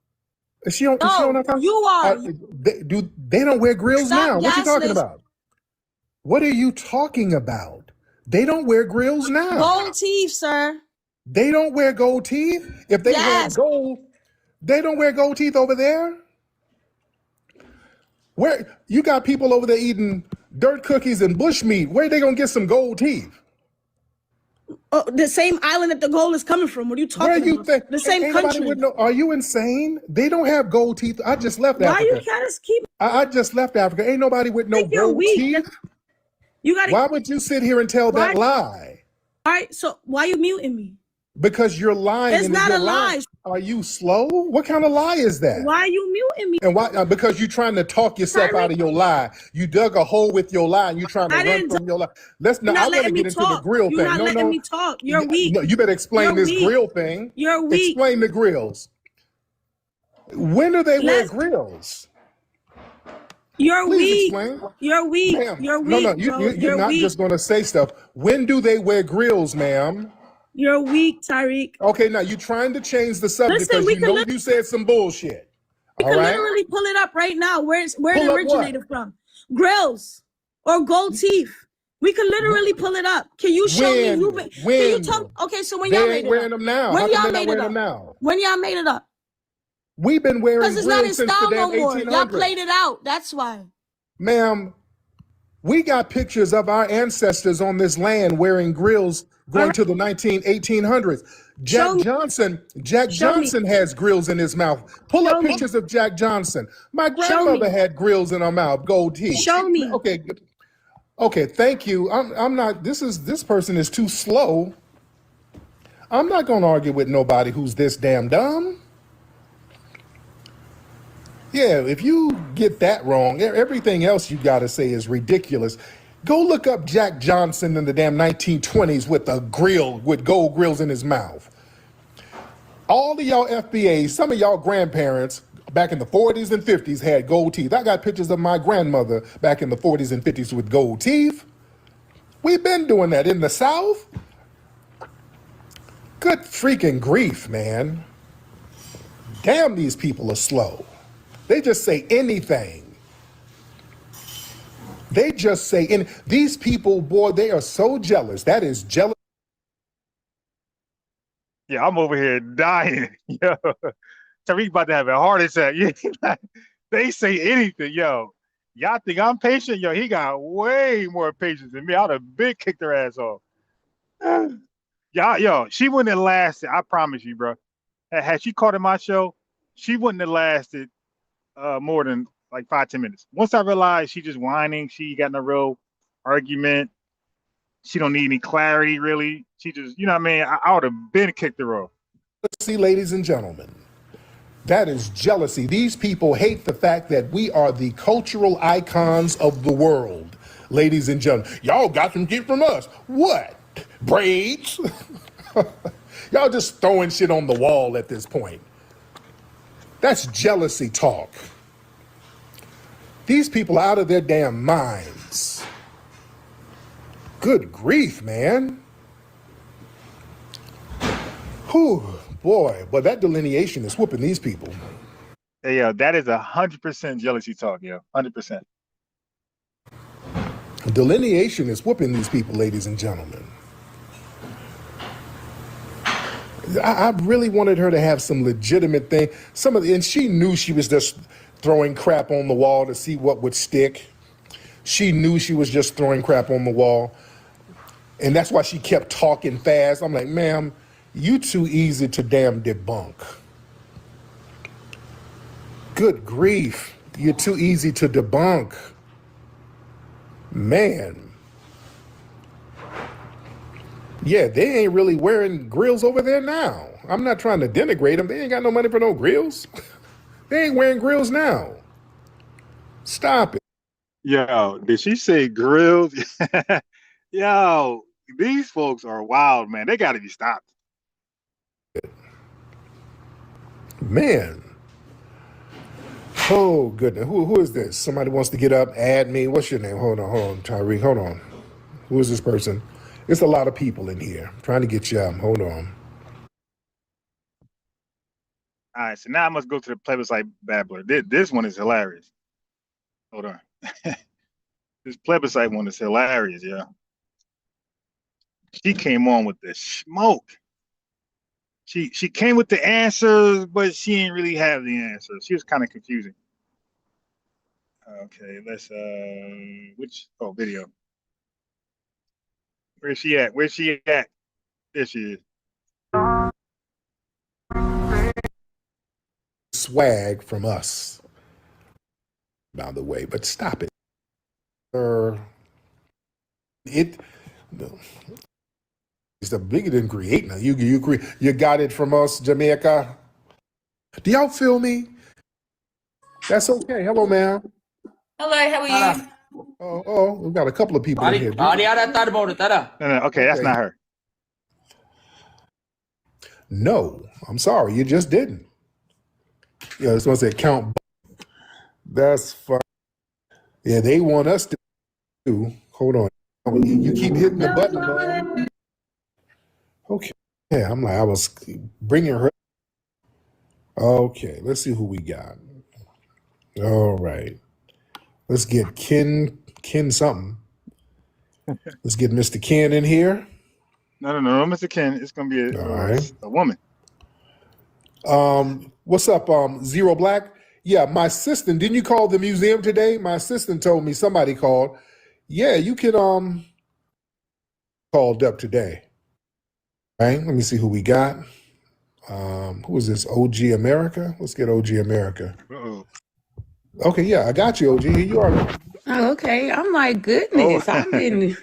Is she on narcotic? You are. They don't wear grills now. What you talking about? What are you talking about? They don't wear grills now. Gold teeth, sir. They don't wear gold teeth? If they had gold, they don't wear gold teeth over there? Where you got people over there eating dirt cookies and bush meat. Where are they gonna get some gold teeth? Oh, the same island that the gold is coming from. What are you talking about? The same country. Are you insane? They don't have gold teeth. I just left Africa. Why you trying to keep? I just left Africa. Ain't nobody with no gold teeth. Why would you sit here and tell that lie? All right, so why you muting me? Because you're lying. It's not a lie. Are you slow? What kind of lie is that? Why are you muting me? And why? Because you're trying to talk yourself out of your lie. You dug a hole with your lie, and you're trying to run from your lie. Let's not. I want to get into the grill thing. You're not letting me talk. You're weak. No, you better explain this grill thing. You're weak. Explain the grills. When do they wear grills? You're weak. Explain. You're weak. Ma'am. You're weak. No, you're not just going to say stuff. When do they wear grills, ma'am? You're weak, Tyreek. Okay, now you're trying to change the subject because you know you said some bullshit. We can literally pull it up right now. Where it originated from. Grills or gold teeth. We could literally pull it up. Can you show me? Can you tell? Okay, so when y'all They made ain't it wearing up? them now. When How come y'all they're not made it wearing up? them now? When y'all made it up? We've been wearing Because it's not in grills since the style damn no more. Y'all 1800s. played it out. That's why. Ma'am, we got pictures of our ancestors on this land wearing grills going to the 1800s. Jack Johnson has grills in his mouth. Pull up pictures of Jack Johnson. My grandmother had grills in her mouth, gold teeth. Show me. Okay, thank you. I'm not, this person is too slow. I'm not gonna argue with nobody who's this damn dumb. Yeah, if you get that wrong, everything else you gotta say is ridiculous. Go look up Jack Johnson in the damn 1920s with a grill, with gold grills in his mouth. All of y'all FBAs, some of y'all grandparents back in the 40s and 50s had gold teeth. I got pictures of my grandmother back in the 40s and 50s with gold teeth. We've been doing that in the South. Good freaking grief, man. Damn, these people are slow. They just say anything. They just say, and these people, boy, they are so jealous. That is jealous. Yeah, I'm over here dying. Yo, Tariq about to have a heart attack. They say anything, yo. Y'all think I'm patient? Yo, he got way more patience than me. I'd have been kicked her ass off. Yo, she wouldn't have lasted. I promise you, bro. Had she caught in my show, she wouldn't have lasted more than like 5-10 minutes. Once I realized she just whining, she got in a real argument. She don't need any clarity, really. She just, you know what I mean? I would have been kicked her off. See, ladies and gentlemen, that is jealousy. These people hate the fact that we are the cultural icons of the world. Ladies and gentlemen, y'all got some shit from us. What? Braids? Y'all just throwing shit on the wall at this point. That's jealousy talk. These people are out of their damn minds. Good grief, man. Whew, boy, but that delineation is whooping these people. Hey, yo, that is 100% jealousy talk, yo. 100%. Delineation is whooping these people, ladies and gentlemen. I really wanted her to have some legitimate thing. And she knew she was just throwing crap on the wall to see what would stick. She knew she was just throwing crap on the wall. And that's why she kept talking fast. I'm like, ma'am, you too easy to damn debunk. Good grief. You're too easy to debunk. Man. Yeah, they ain't really wearing grills over there now. I'm not trying to denigrate them. They ain't got no money for no grills. They ain't wearing grills now. Stop it. Yo, did she say grills? Yo, these folks are wild, man. They got to be stopped. Man. Oh, goodness. Who is this? Somebody wants to get up, add me. What's your name? Hold on, Tyreek. Hold on. Who is this person? It's a lot of people in here. I'm trying to get you up. Hold on. All right, so now I must go to the plebiscite babbler. This one is hilarious. Hold on. This plebiscite one is hilarious, yeah. She came on with the smoke. She came with the answers, but she didn't really have the answers. She was kind of confusing. Okay, let's video. Where's she at? Where's she at? There she is. Swag from us, by the way, but stop it. It's the bigger than creating. You got it from us, Jamaica. Do y'all feel me? That's okay. Hello, ma'am. Hello, how are you? Oh, we've got a couple of people in here. No, okay, that's not her. No, I'm sorry, you just didn't. Yeah, this one said count. That's fine. Yeah, they want us to do. Hold on. You keep hitting the button, man. Okay. Yeah, I'm like, I was bringing her. Okay, let's see who we got. All right. Let's get Ken Ken something. Let's get Mr. Ken in here. No, Mr. Ken. It's gonna be All right. a woman. What's up, Zero Black? Yeah, my assistant, didn't you call the museum today? My assistant told me somebody called. Yeah, you can called up today. Right? Let me see who we got. Who is this? OG America? Let's get OG America. Uh-oh. Okay, yeah, I got you, OG. Here you are. Oh, okay. I'm like, goodness, I've been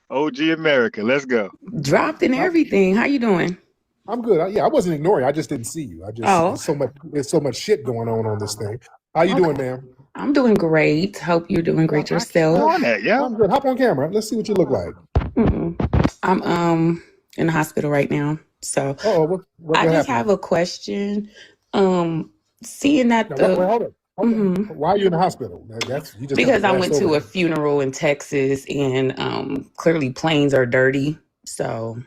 OG America. Let's go. dropped in everything. How you doing? I'm good. Yeah, I wasn't ignoring. I just didn't see you. There's so much shit going on this thing. How you doing, ma'am? I'm doing great. Hope you're doing great yourself. On that, yeah. I'm good. Hop on camera. Let's see what you look like. I'm in the hospital right now. So what I just happened? have a question. Seeing that Now, hold up. Why are you in the hospital? You just because I have to went glass to over a funeral in Texas and clearly planes are dirty. So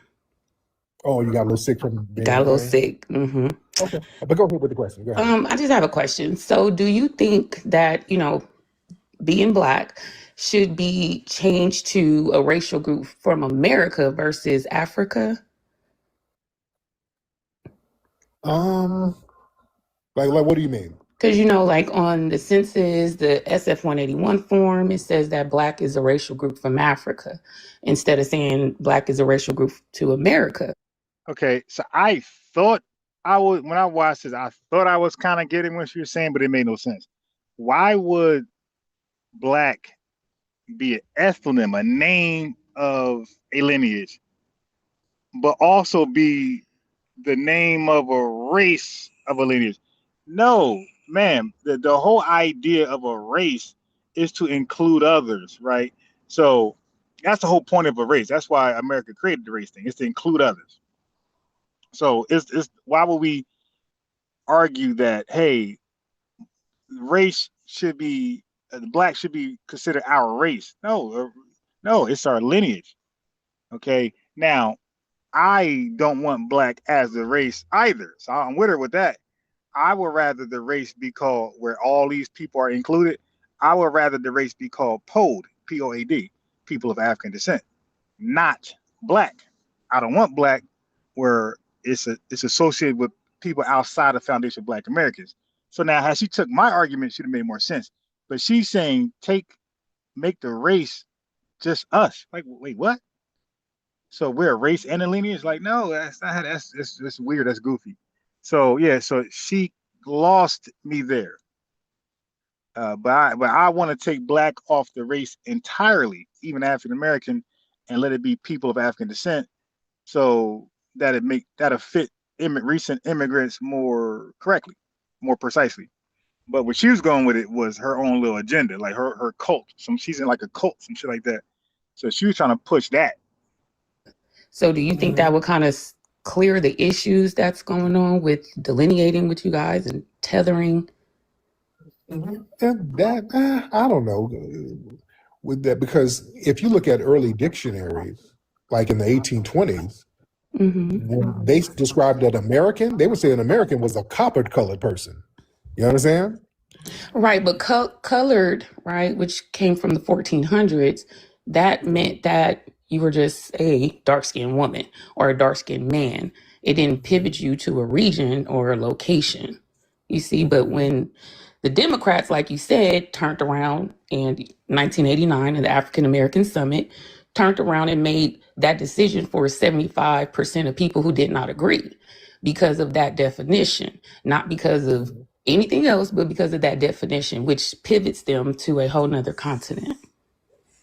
Oh, you got a little sick from being got a little plane? sick. Okay, but go ahead with the question. Go ahead. I just have a question. So do you think that, being Black should be changed to a racial group from America versus Africa? Like what do you mean? Because, like on the census, the SF-181 form, it says that Black is a racial group from Africa instead of saying Black is a racial group to America. Okay, so I thought when I watched this, I thought I was kind of getting what you were saying, but it made no sense. Why would Black be an ethnonym, a name of a lineage, but also be the name of a race of a lineage? No, ma'am. The whole idea of a race is to include others, right? So that's the whole point of a race. That's why America created the race thing. It's to include others. So it's why would we argue that, hey, race should be Black should be considered our race? No, it's our lineage. Okay, now I don't want Black as the race either, so I'm with her with that. I would rather the race be called, where all these people are included, I would rather the race be called POD, P-O-A-D, people of African descent, not Black. I don't want Black where it's associated with people outside of Foundation of Black Americans. So now, as she took my argument, should have made more sense. But she's saying make the race just us. Like, wait, what? So we're a race and a lineage? Like, no, that's weird. That's goofy. So yeah, so she lost me there. But I want to take Black off the race entirely, even African American, and let it be people of African descent, so that'll fit recent immigrants more correctly, more precisely. But what she was going with it was her own little agenda, like her cult. She's in like a cult, some shit like that. So she was trying to push that. So do you think that would kind of clear the issues that's going on with delineating with you guys and tethering? That I don't know with that, because if you look at early dictionaries, like in the 1820s, when they described an American, they would say an American was a copper-colored person. You understand? Right, but colored, right, which came from the 1400s, that meant that you were just a dark-skinned woman or a dark-skinned man. It didn't pivot you to a region or a location, you see. But when the Democrats, like you said, turned around in 1989 in the African American Summit, turned around and made that decision for 75% of people who did not agree because of that definition, not because of anything else, but because of that definition, which pivots them to a whole nother continent.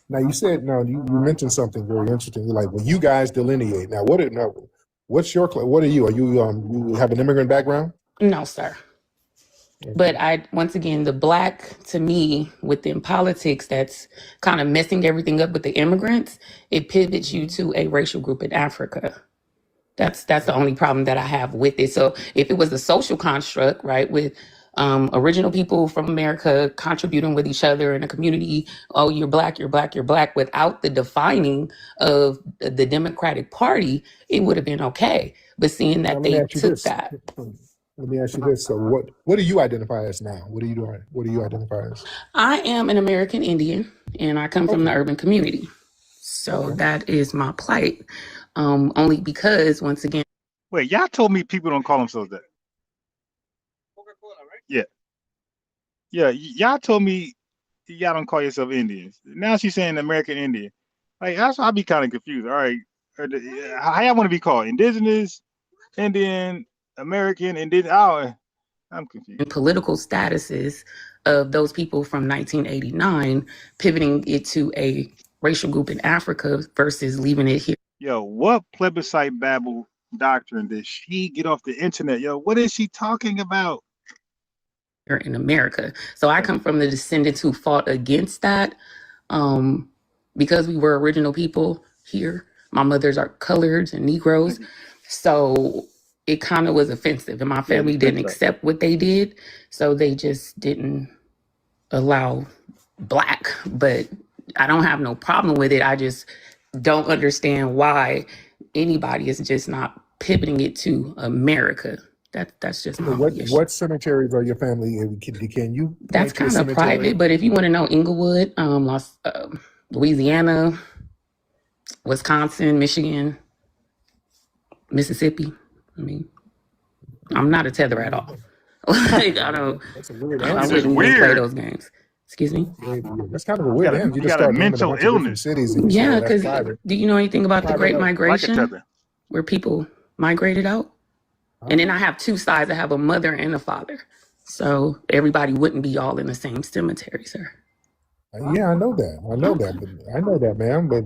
Now you said, you mentioned something very interesting. Like when you guys delineate, what are you? Are you have an immigrant background? No, sir. But once again, the Black, to me, within politics, that's kind of messing everything up with the immigrants. It pivots you to a racial group in Africa. That's the only problem that I have with it. So if it was a social construct, right, with original people from America contributing with each other in a community, oh, you're Black, you're Black, you're Black, without the defining of the Democratic Party, it would have been okay. But seeing that they took that. Let me ask you this. So what do you identify as now? What do you identify as? I am an American Indian, and I come from the urban community. So that is my plight. Only because, once again, Wait, y'all told me people don't call themselves that. Yeah. Yeah, y'all told me y'all don't call yourself Indians. Now she's saying American Indian. Like, that's why I be kind of confused. All right, how y'all want to be called? Indigenous, Indian, American, Indigenous? Oh, I'm confused. political statuses of those people from 1989, pivoting it to a racial group in Africa versus leaving it here Yo, what plebiscite babble doctrine did she get off the internet? Yo, what is she talking about? in America. So I come from the descendants who fought against that. Because we were original people here. My mothers are coloreds and Negroes. So it kind of was offensive, and my family didn't accept what they did. So they just didn't allow Black. But I don't have no problem with it. I just don't understand why anybody is just not pivoting it to America. That's just my What cemeteries are your family in? Can you? That's kind of private, but if you want to know, Inglewood, Louisiana, Wisconsin, Michigan, Mississippi. I mean, I'm not a tether at all. Like, I don't. That's a weird I answer. wouldn't even play those games. Excuse me. That's kind of a weird answer. You just got a mental illness. Cities and Yeah, that's because private. do you know anything about the Great Like a Migration, tether. where people migrated out? And then I have two sides. I have a mother and a father. So everybody wouldn't be all in the same cemetery, sir. Yeah, I know that, man. But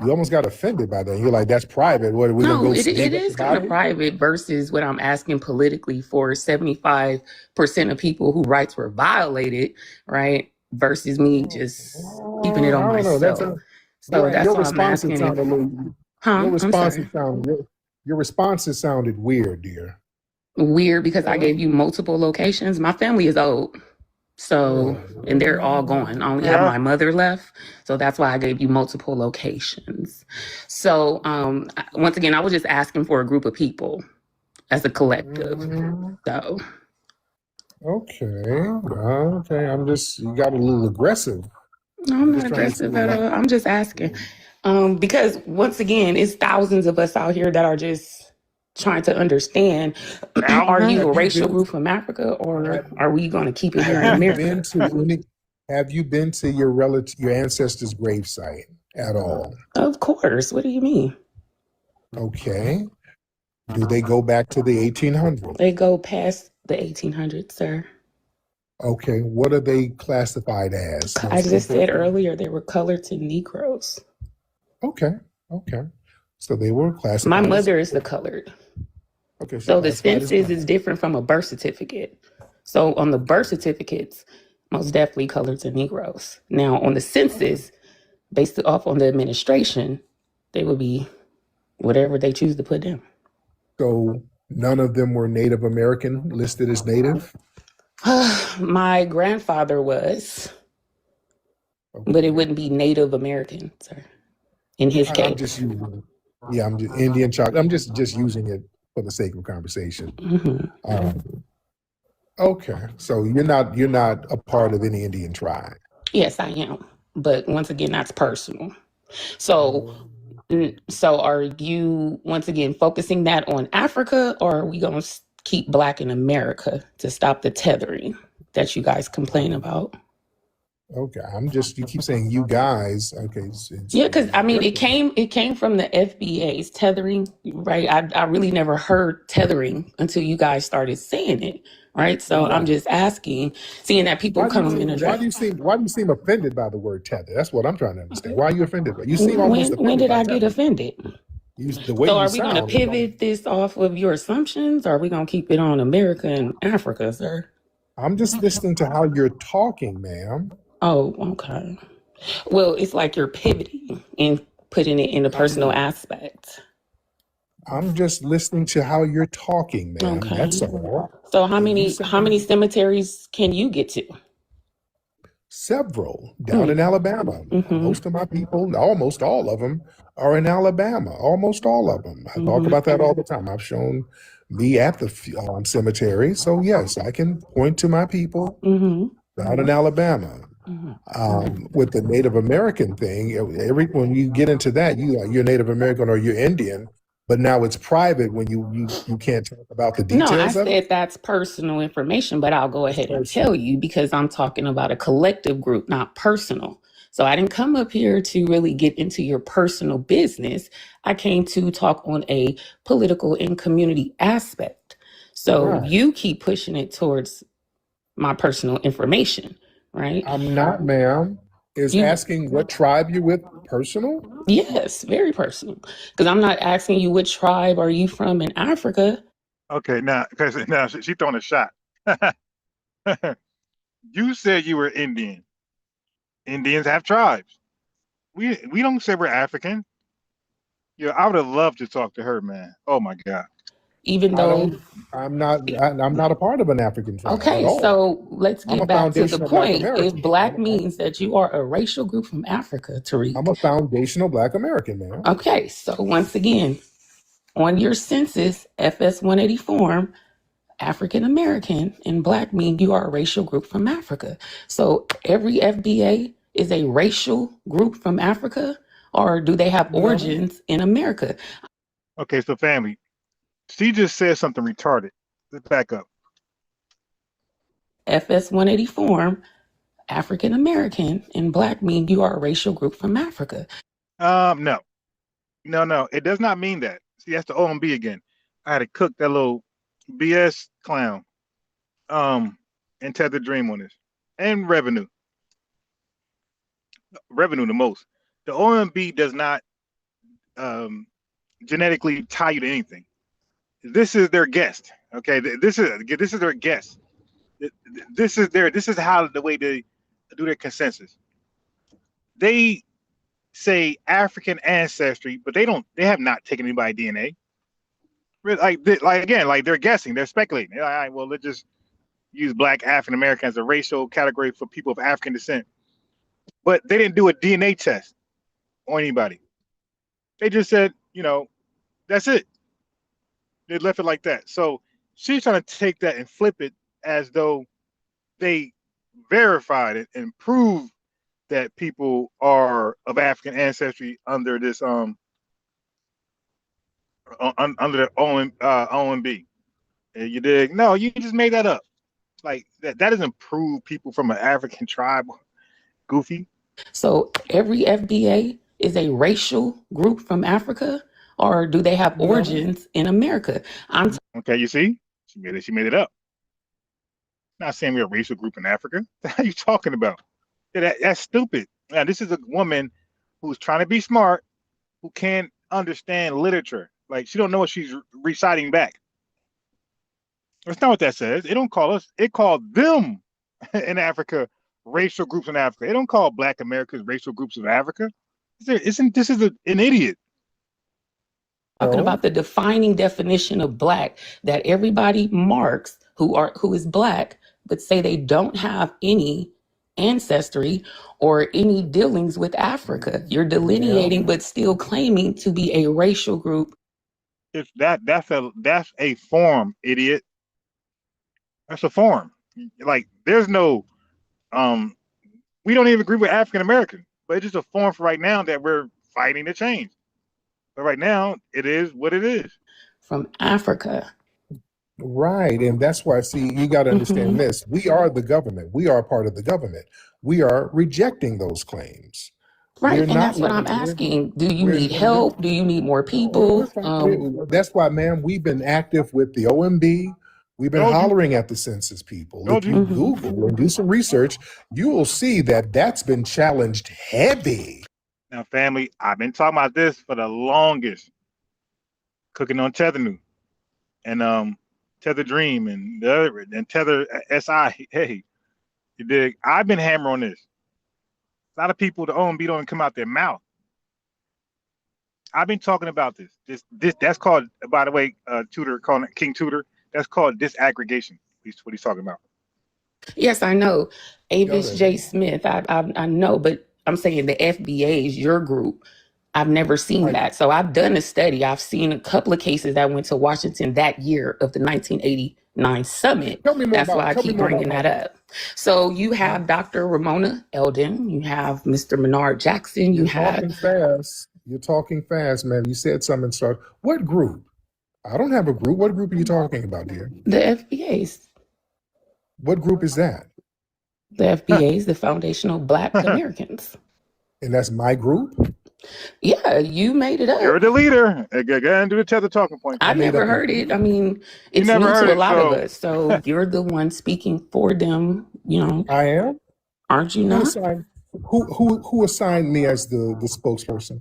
you almost got offended by that. You're like, that's private. What are we No, gonna go? it is kind of private versus what I'm asking politically for 75% of people whose rights were violated, right? Versus me just keeping it on I don't know. myself. So that's your why I'm responses asking. sound a little. Your responses sounded weird, dear. Weird because I gave you multiple locations. My family is old. So, and they're all gone. I only have my mother left. So that's why I gave you multiple locations. So, once again, I was just asking for a group of people as a collective. So, Okay. You got a little aggressive. no, I'm not aggressive at all. I'm just asking. Because once again, it's thousands of us out here that are just trying to understand, are you a racial group from Africa, or are we going to keep it here in America? Have you been to your ancestors' gravesite at all? Of course. What do you mean? Okay. Do they go back to the 1800s? They go past the 1800s, sir. Okay. What are they classified as? I just said earlier they were colored to Negroes. Okay. So they were classified. My mother is the colored. Okay. So the census is different from a birth certificate. So on the birth certificates, most definitely colored to Negroes. Now on the census, based off on the administration, they would be whatever they choose to put down. So none of them were Native American listed as Native? My grandfather was, but it wouldn't be Native American, sir. In his case. I'm just using Indian chocolate. I'm just using it for the sake of conversation. Okay, so you're not a part of any Indian tribe. Yes, I am. But once again, that's personal. So are you once again focusing that on Africa, or are we going to keep Black in America to stop the tethering that you guys complain about? Okay, you keep saying you guys. Okay. Yeah, because I mean, it came from the FBA's tethering, right? I really never heard tethering until you guys started saying it, right? So I'm just asking, seeing that people come in and why do you seem offended by the word tether? That's what I'm trying to understand. Why are you offended? You seem almost offended. When did I get offended? So are we going to pivot this off of your assumptions, or are we going to keep it on America and Africa, sir? I'm just listening to how you're talking, ma'am. Oh, okay. Well, it's like you're pivoting and putting it in a personal aspect. I'm just listening to how you're talking, ma'am. Okay. That's all. So how many cemeteries can you get to? Several down in Alabama. Most of my people, almost all of them, are in Alabama. Almost all of them. I talk about that all the time. I've shown me at the cemetery. So yes, I can point to my people down in Alabama. With the Native American thing, when you get into that, you're Native American or you're Indian, but now it's private when you can't talk about the No, I details of it. said that's personal information, but I'll go ahead and tell you because I'm talking about a collective group, not personal. So I didn't come up here to really get into your personal business. I came to talk on a political and community aspect. So Right. you keep pushing it towards my personal information, right? I'm not, ma'am. Is You- asking what tribe you're with personal? Yes, very personal. Because I'm not asking you which tribe are you from in Africa. Okay, now she throwing a shot. You said you were Indian. Indians have tribes. We don't say we're African. Yeah, I would have loved to talk to her, man. Oh my God. Even though I'm not a part of an African tribe at okay, all. so let's I'm get a back to the foundational Black point. American. If Black means that you are a racial group from Africa, Tariq. I'm a foundational Black American, man. Okay, so once again, on your census, FS-180 form, African American and Black mean you are a racial group from Africa. So every FBA is a racial group from Africa, or do they have origins in America? Okay, so family, she just said something retarded. Let's back up. FS-180 form, African American and Black mean you are a racial group from Africa. No, it does not mean that. See, that's the OMB again. I had to cook that little BS clown, and Tether Dream on this, and revenue the most. The OMB does not genetically tie you to anything. This is their guest. Okay, this is their guest. This is how the way they do their consensus. They say African ancestry, but they have not taken anybody's DNA. Like they're guessing, they're speculating. They're like, all right, well, let's just use Black African American as a racial category for people of African descent. But they didn't do a DNA test on anybody. They just said, that's it. They left it like that. So she's trying to take that and flip it as though they verified it and proved that people are of African ancestry under this under the OMB. You dig? No, you just made that up. Like that doesn't prove people from an African tribe. Goofy. So every FBA is a racial group from Africa, or do they have origins in America? Okay, you see, she made it up. Not saying we're a racial group in Africa. What are you talking about? That's stupid. Now, this is a woman who's trying to be smart, who can't understand literature. Like she don't know what she's reciting back. That's not what that says. It don't call us. It called them in Africa racial groups in Africa. It don't call Black Americans racial groups of Africa. Isn't this is an idiot? Talking about the defining definition of Black that everybody marks who is Black, but say they don't have any ancestry or any dealings with Africa. You're delineating, but still claiming to be a racial group. It's that's a form, idiot. That's a form. Like there's no we don't even agree with African American, but it's just a form for right now that we're fighting to change. But right now, it is what it is. From Africa. Right. And that's why, see, you got to understand this. We are the government. We are part of the government. We are rejecting those claims. Right. And that's what I'm asking. Do you need help? Do you need more people? That's why, ma'am, we've been active with the OMB. We've been hollering at the census people. If you Google and do some research, you will see that that's been challenged heavy. Now, family, I've been talking about this for the longest. Cooking on Tether New and Tether Dream and the other and Tether SI. Hey, you dig? I've been hammering on this. A lot of people, the OMB don't even come out their mouth. I've been talking about this. That's called, by the way, Tudor, calling it King Tudor. That's called disaggregation. That's what he's talking about. Yes, I know. Avis J. Smith. I know, but I'm saying the FBA is your group. I've never seen that. So I've done a study. I've seen a couple of cases that went to Washington that year of the 1989 summit. That's why I keep bringing that up. So you have Dr. Ramona Eldon, you have Mr. Menard Jackson, you You're have talking fast. You're talking fast, man. You said something. Start. What group? I don't have a group. What group are you talking about, dear? the FBAs. What group is that? The FBAs, the Foundational Black Americans. And that's my group? Yeah, you made it up. You're the leader. Again, do the Tether talking point. I never heard it. I mean, it's never new heard to a it, lot of so- us. So you're the one speaking for them, you know. I am? Aren't you Who not? assigned, who assigned me as the spokesperson?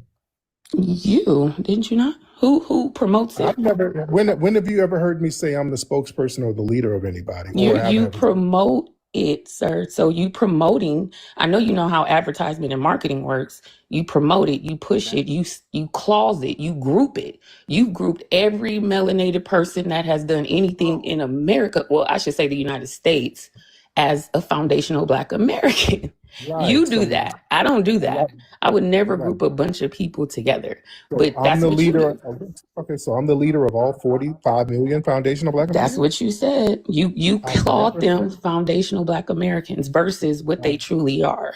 You, didn't you not? Who promotes it? I've never. When have you ever heard me say I'm the spokesperson or the leader of anybody? You promote it, sir. So you promoting, I know you know how advertisement and marketing works. You promote it, you push it, you clause it, you group it. You grouped every melanated person that has done anything in America, well, I should say the United States, as a foundational Black American. Right, You do so- that. I don't do that. I would never group a bunch of people together. But I'm that's the what you leader. do. Okay, so I'm the leader of all 45 million foundational Black That's Americans? what you said. You I've called never them foundational Black Americans versus what they truly are.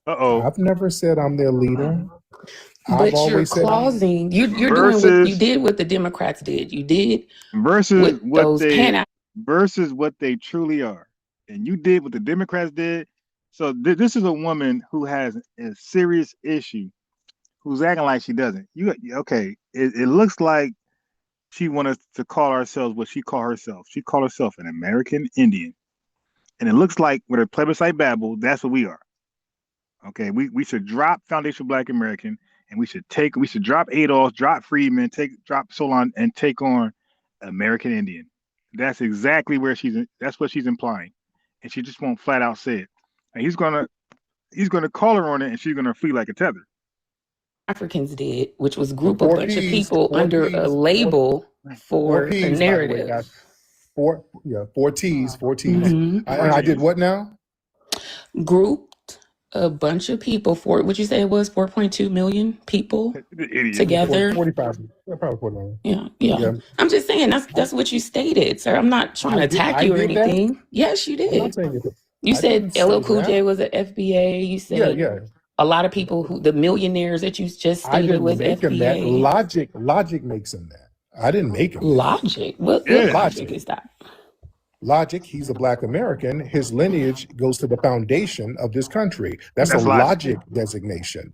I've never said I'm their leader. I've But you're always said I'm clausing. You're doing what you did. What the Democrats did. You did versus with what those they versus what they truly are, and you did what the Democrats did. So this is a woman who has a serious issue, who's acting like she doesn't. Okay? It looks like she wanted us to call ourselves what she called herself. She called herself an American Indian, and it looks like with her plebiscite babble, that's what we are. Okay, we should drop foundational Black American, and we should drop ADOS, drop Freedmen, drop Solon, and take on American Indian. That's exactly where that's what she's implying, and she just won't flat out say it. And he's gonna call her on it, and she's gonna flee like a tether. Africans did, which was group a bunch of people under a label for a narrative. Four T's. I did what now? Grouped a bunch of people for, would you say it was 4.2 million people together? 45. Yeah, probably 49. Yeah. I'm just saying that's what you stated, sir. I'm not trying to attack you or did that? anything. Yes, you I'm did. not saying it. You I said didn't say LL Cool J that. was an FBA. You said Yeah. a lot of people the millionaires that you just I stated didn't was make him that. FBA. Logic makes him that. I didn't make him that. Logic? What logic is that? Logic, he's a Black American. His lineage goes to the foundation of this country. That's a logic designation.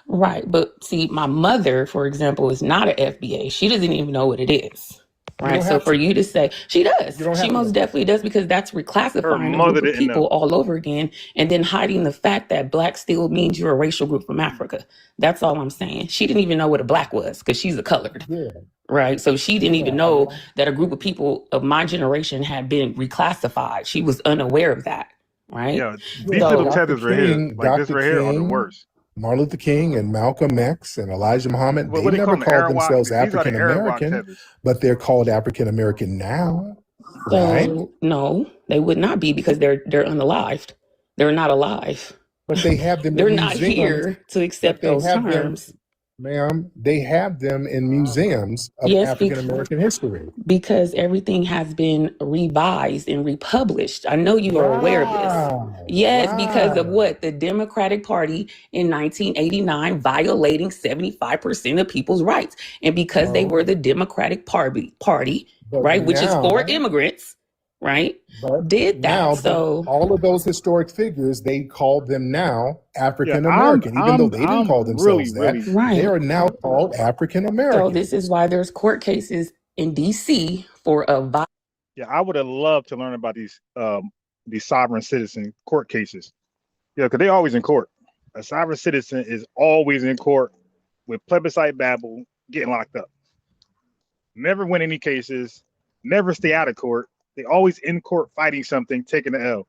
Right. But see, my mother, for example, is not an FBA. She doesn't even know what it is. Right. So for you to say she does, she most definitely does, because that's reclassifying a group of people all over again and then hiding the fact that Black still means you're a racial group from Africa. That's all I'm saying. She didn't even know what a Black was because she's a colored. Yeah. Right. So she didn't even know that a group of people of my generation had been reclassified. She was unaware of that. Right. Yeah, these little tethers right here, like this right here, are the worst. Martin Luther King and Malcolm X and Elijah Muhammad, they never called themselves African American, but they're called African American now. Right? So no, they would not be because they're unalived. They're not alive. But they have them. They're in not museums, here to accept those terms. Ma'am, they have them in museums of African American history. Because everything has been revised and republished. I know you are aware of this. Yes, because of what? The Democratic Party in 1989 violating 75% of people's rights. And because they were the Democratic Party, right, which is for immigrants, right, did that. Now, so all of those historic figures, they call them now African American, even though they didn't call themselves that. Right. They are now called African American. So this is why there's court cases in DC for a Yeah, I would have loved to learn about these sovereign citizen court cases. Yeah, because they're always in court. A sovereign citizen is always in court with plebiscite babble, getting locked up. Never win any cases, never stay out of court. They always in court fighting something, taking the L.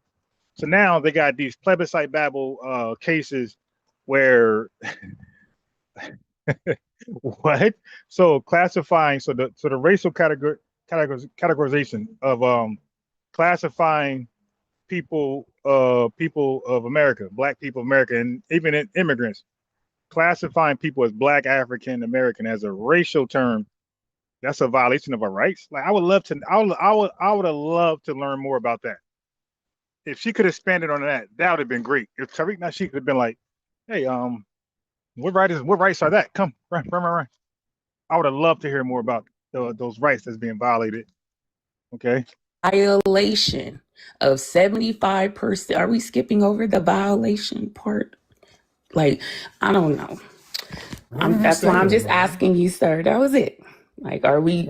So now they got these plebiscite babble cases where what? So classifying, so the racial categorization of classifying people of America, Black people of America, and even immigrants classifying people as Black African American as a racial term, that's a violation of our rights. Like, I would have loved to learn more about that. If she could have expanded on that, that would have been great. If Tariq Nasheed could have been like, hey, what rights are that? Come, right. I would have loved to hear more about those rights that's being violated. Okay. Violation of 75%. Are we skipping over the violation part? Like, I don't know. That's why I'm just asking you, sir. That was it. Like, are we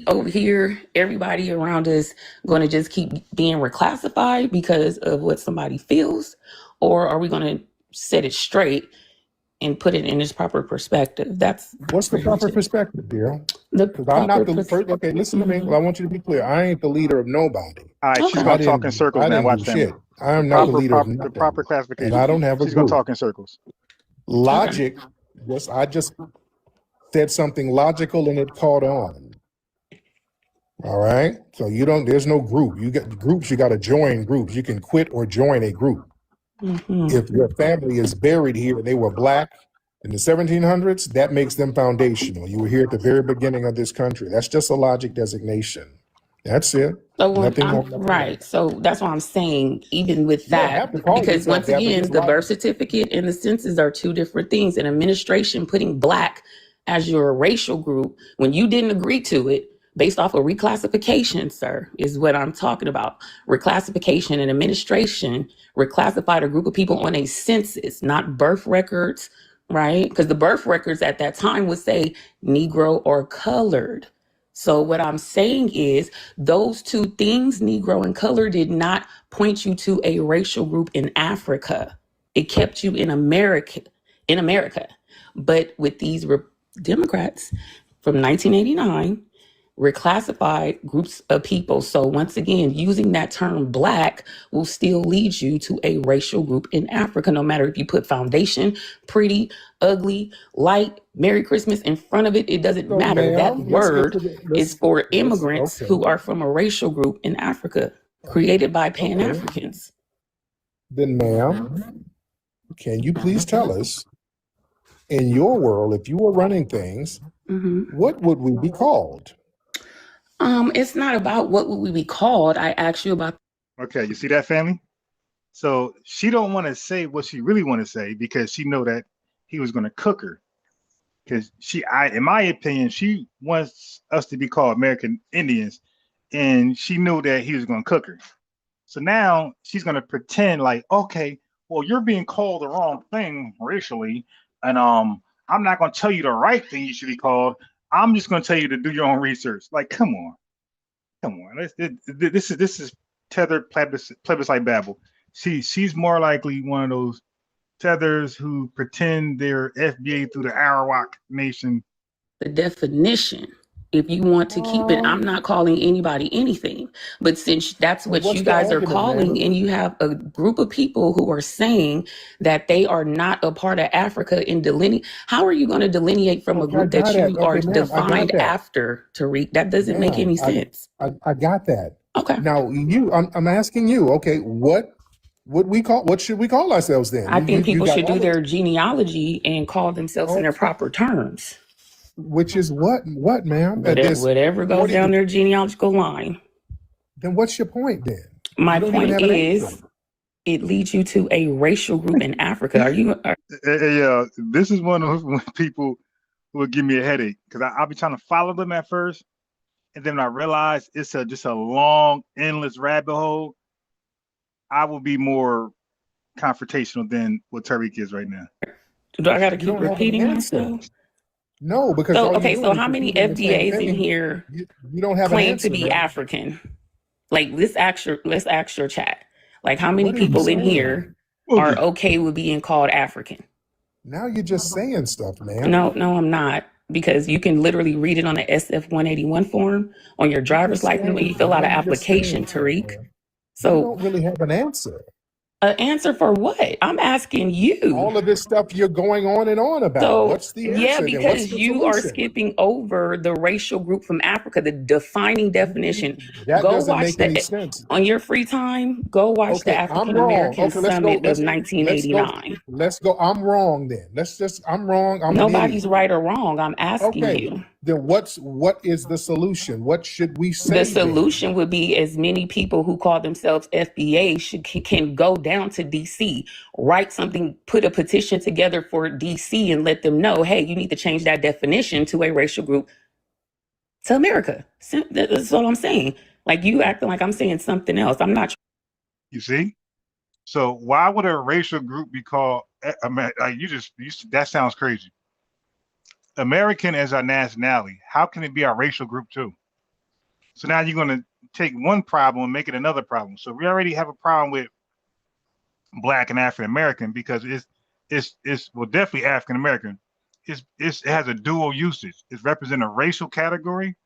over here, everybody around us, going to just keep being reclassified because of what somebody feels? Or are we going to set it straight and put it in its proper perspective? What's the proper perspective, dear? Because I'm not the first. Okay, listen to me. I want you to be clear. I ain't the leader of nobody. All right, she's gonna talk in circles, man. Watch shit. that. I am not the leader of nothing. The proper classification. And I don't have a She's gonna group. talk in circles. Logic. I just said something logical and it caught on. All right. So there's no group. You got groups, you got to join groups. You can quit or join a group. If your family is buried here and they were Black in the 1700s, that makes them foundational. You were here at the very beginning of this country. That's just a logic designation. That's it. So Nothing. So that's why I'm saying, even with that, because once again, the birth certificate and the census are two different things. And administration putting Black as your racial group when you didn't agree to it based off of reclassification, sir, is what I'm talking about. Reclassification and administration reclassified a group of people on a census, not birth records, right? Because the birth records at that time would say Negro or colored. So what I'm saying is those two things, Negro and color, did not point you to a racial group in Africa. It kept you in America. But with these Democrats from 1989, reclassified groups of people. So once again, using that term Black will still lead you to a racial group in Africa, no matter if you put foundation, pretty, ugly, light, Merry Christmas in front of it. It doesn't matter. That word is for immigrants who are from a racial group in Africa, created by Pan-Africans. Then, ma'am, can you please tell us, in your world, if you were running things, what would we be called? It's not about what would we be called. I asked you about. Okay, you see that, family? So she don't want to say what she really want to say because she know that he was going to cook her. Because in my opinion, she wants us to be called American Indians, and she knew that he was going to cook her. So now she's going to pretend like, okay, well, you're being called the wrong thing racially, and I'm not going to tell you the right thing you should be called. I'm just going to tell you to do your own research. Like, come on. This is Tether plebiscite babble. She's more likely one of those Tethers who pretend they're FBA through the Arawak Nation. The definition, if you want to keep it, I'm not calling anybody anything. But since that's what you guys are calling, and you have a group of people who are saying that they are not a part of Africa in delineate, how are you going to delineate from a group that you are defined after, Tariq? That doesn't make any sense. I got that. Okay. Now I'm asking you, okay, what should we call ourselves then? I think people should do their genealogy and call themselves in their proper terms. Which is what, ma'am? Whatever goes down their genealogical line. Then what's your point then? My point is, it leads you to a racial group in Africa. Yeah, this is one of those people who will give me a headache because I'll be trying to follow them at first, and then when I realize it's just a long, endless rabbit hole, I will be more confrontational than what Tariq is right now. Do I got to keep repeating myself? No, because so how many FBAs in here you don't have claim to be African? Like, let's ask your chat. Like, how many people in here are okay with being called African? Now you're just saying stuff, man. No, I'm not. Because you can literally read it on the SF-181 form on your driver's license when you fill out an application, Tariq. So you don't really have an answer. An answer for what? I'm asking you. All of this stuff you're going on and on about. So, What's the yeah, answer? And what's because the you are solution? skipping over the racial group from Africa, the defining definition. That Go doesn't watch make any the, sense. on your free time, go watch the Okay, I'm African wrong. American Okay, let's go. Summit of Let's go. 1989. Let's go. I'm wrong then. I'm wrong. I'm an Nobody's idiot. right or wrong. I'm asking Okay, you. then what is the solution? What should we The say then? solution would be as many people who call themselves FBA can go down to DC, write something, put a petition together for DC and let them know, hey, you need to change that definition to a racial group to America. That's all I'm saying. Like, you acting like I'm saying something else. I'm not. You see? So why would a racial group be called? That sounds crazy. American is our nationality. How can it be our racial group too? So now you're going to take one problem and make it another problem. So we already have a problem with Black and African American because it's well, definitely African American. It has a dual usage. It's represent a racial category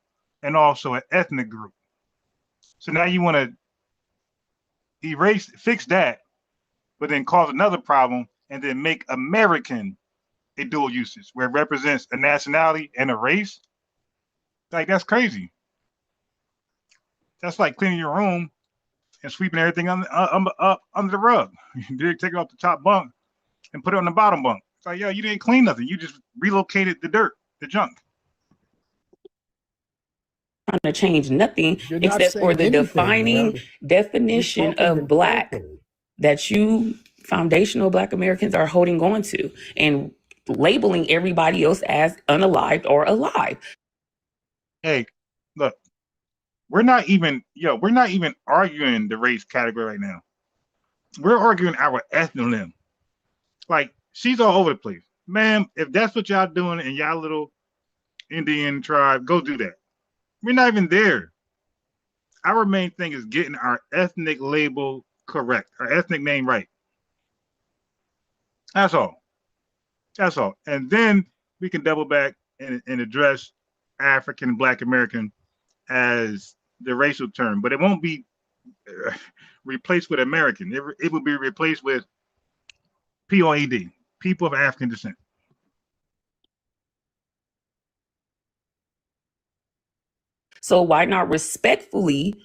and also an ethnic group. So now you want to fix that, but then cause another problem and then make American a dual usage where it represents a nationality and a race. Like, that's crazy. That's like cleaning your room and sweeping everything under the rug. You take it off the top bunk and put it on the bottom bunk. It's like, yo, you didn't clean nothing. You just relocated the dirt, the junk. Trying to change nothing except for the defining definition of Black that you foundational Black Americans are holding on to and labeling everybody else as unalived or alive. Hey, look, we're not even arguing the race category right now. We're arguing our ethnonym. Like, she's all over the place. Ma'am, if that's what y'all doing in y'all little Indian tribe, go do that. We're not even there. Our main thing is getting our ethnic label correct, our ethnic name right. That's all. That's all. And then we can double back and address African Black American as the racial term, but it won't be replaced with American. It will be replaced with POAD, people of African descent. So why not respectfully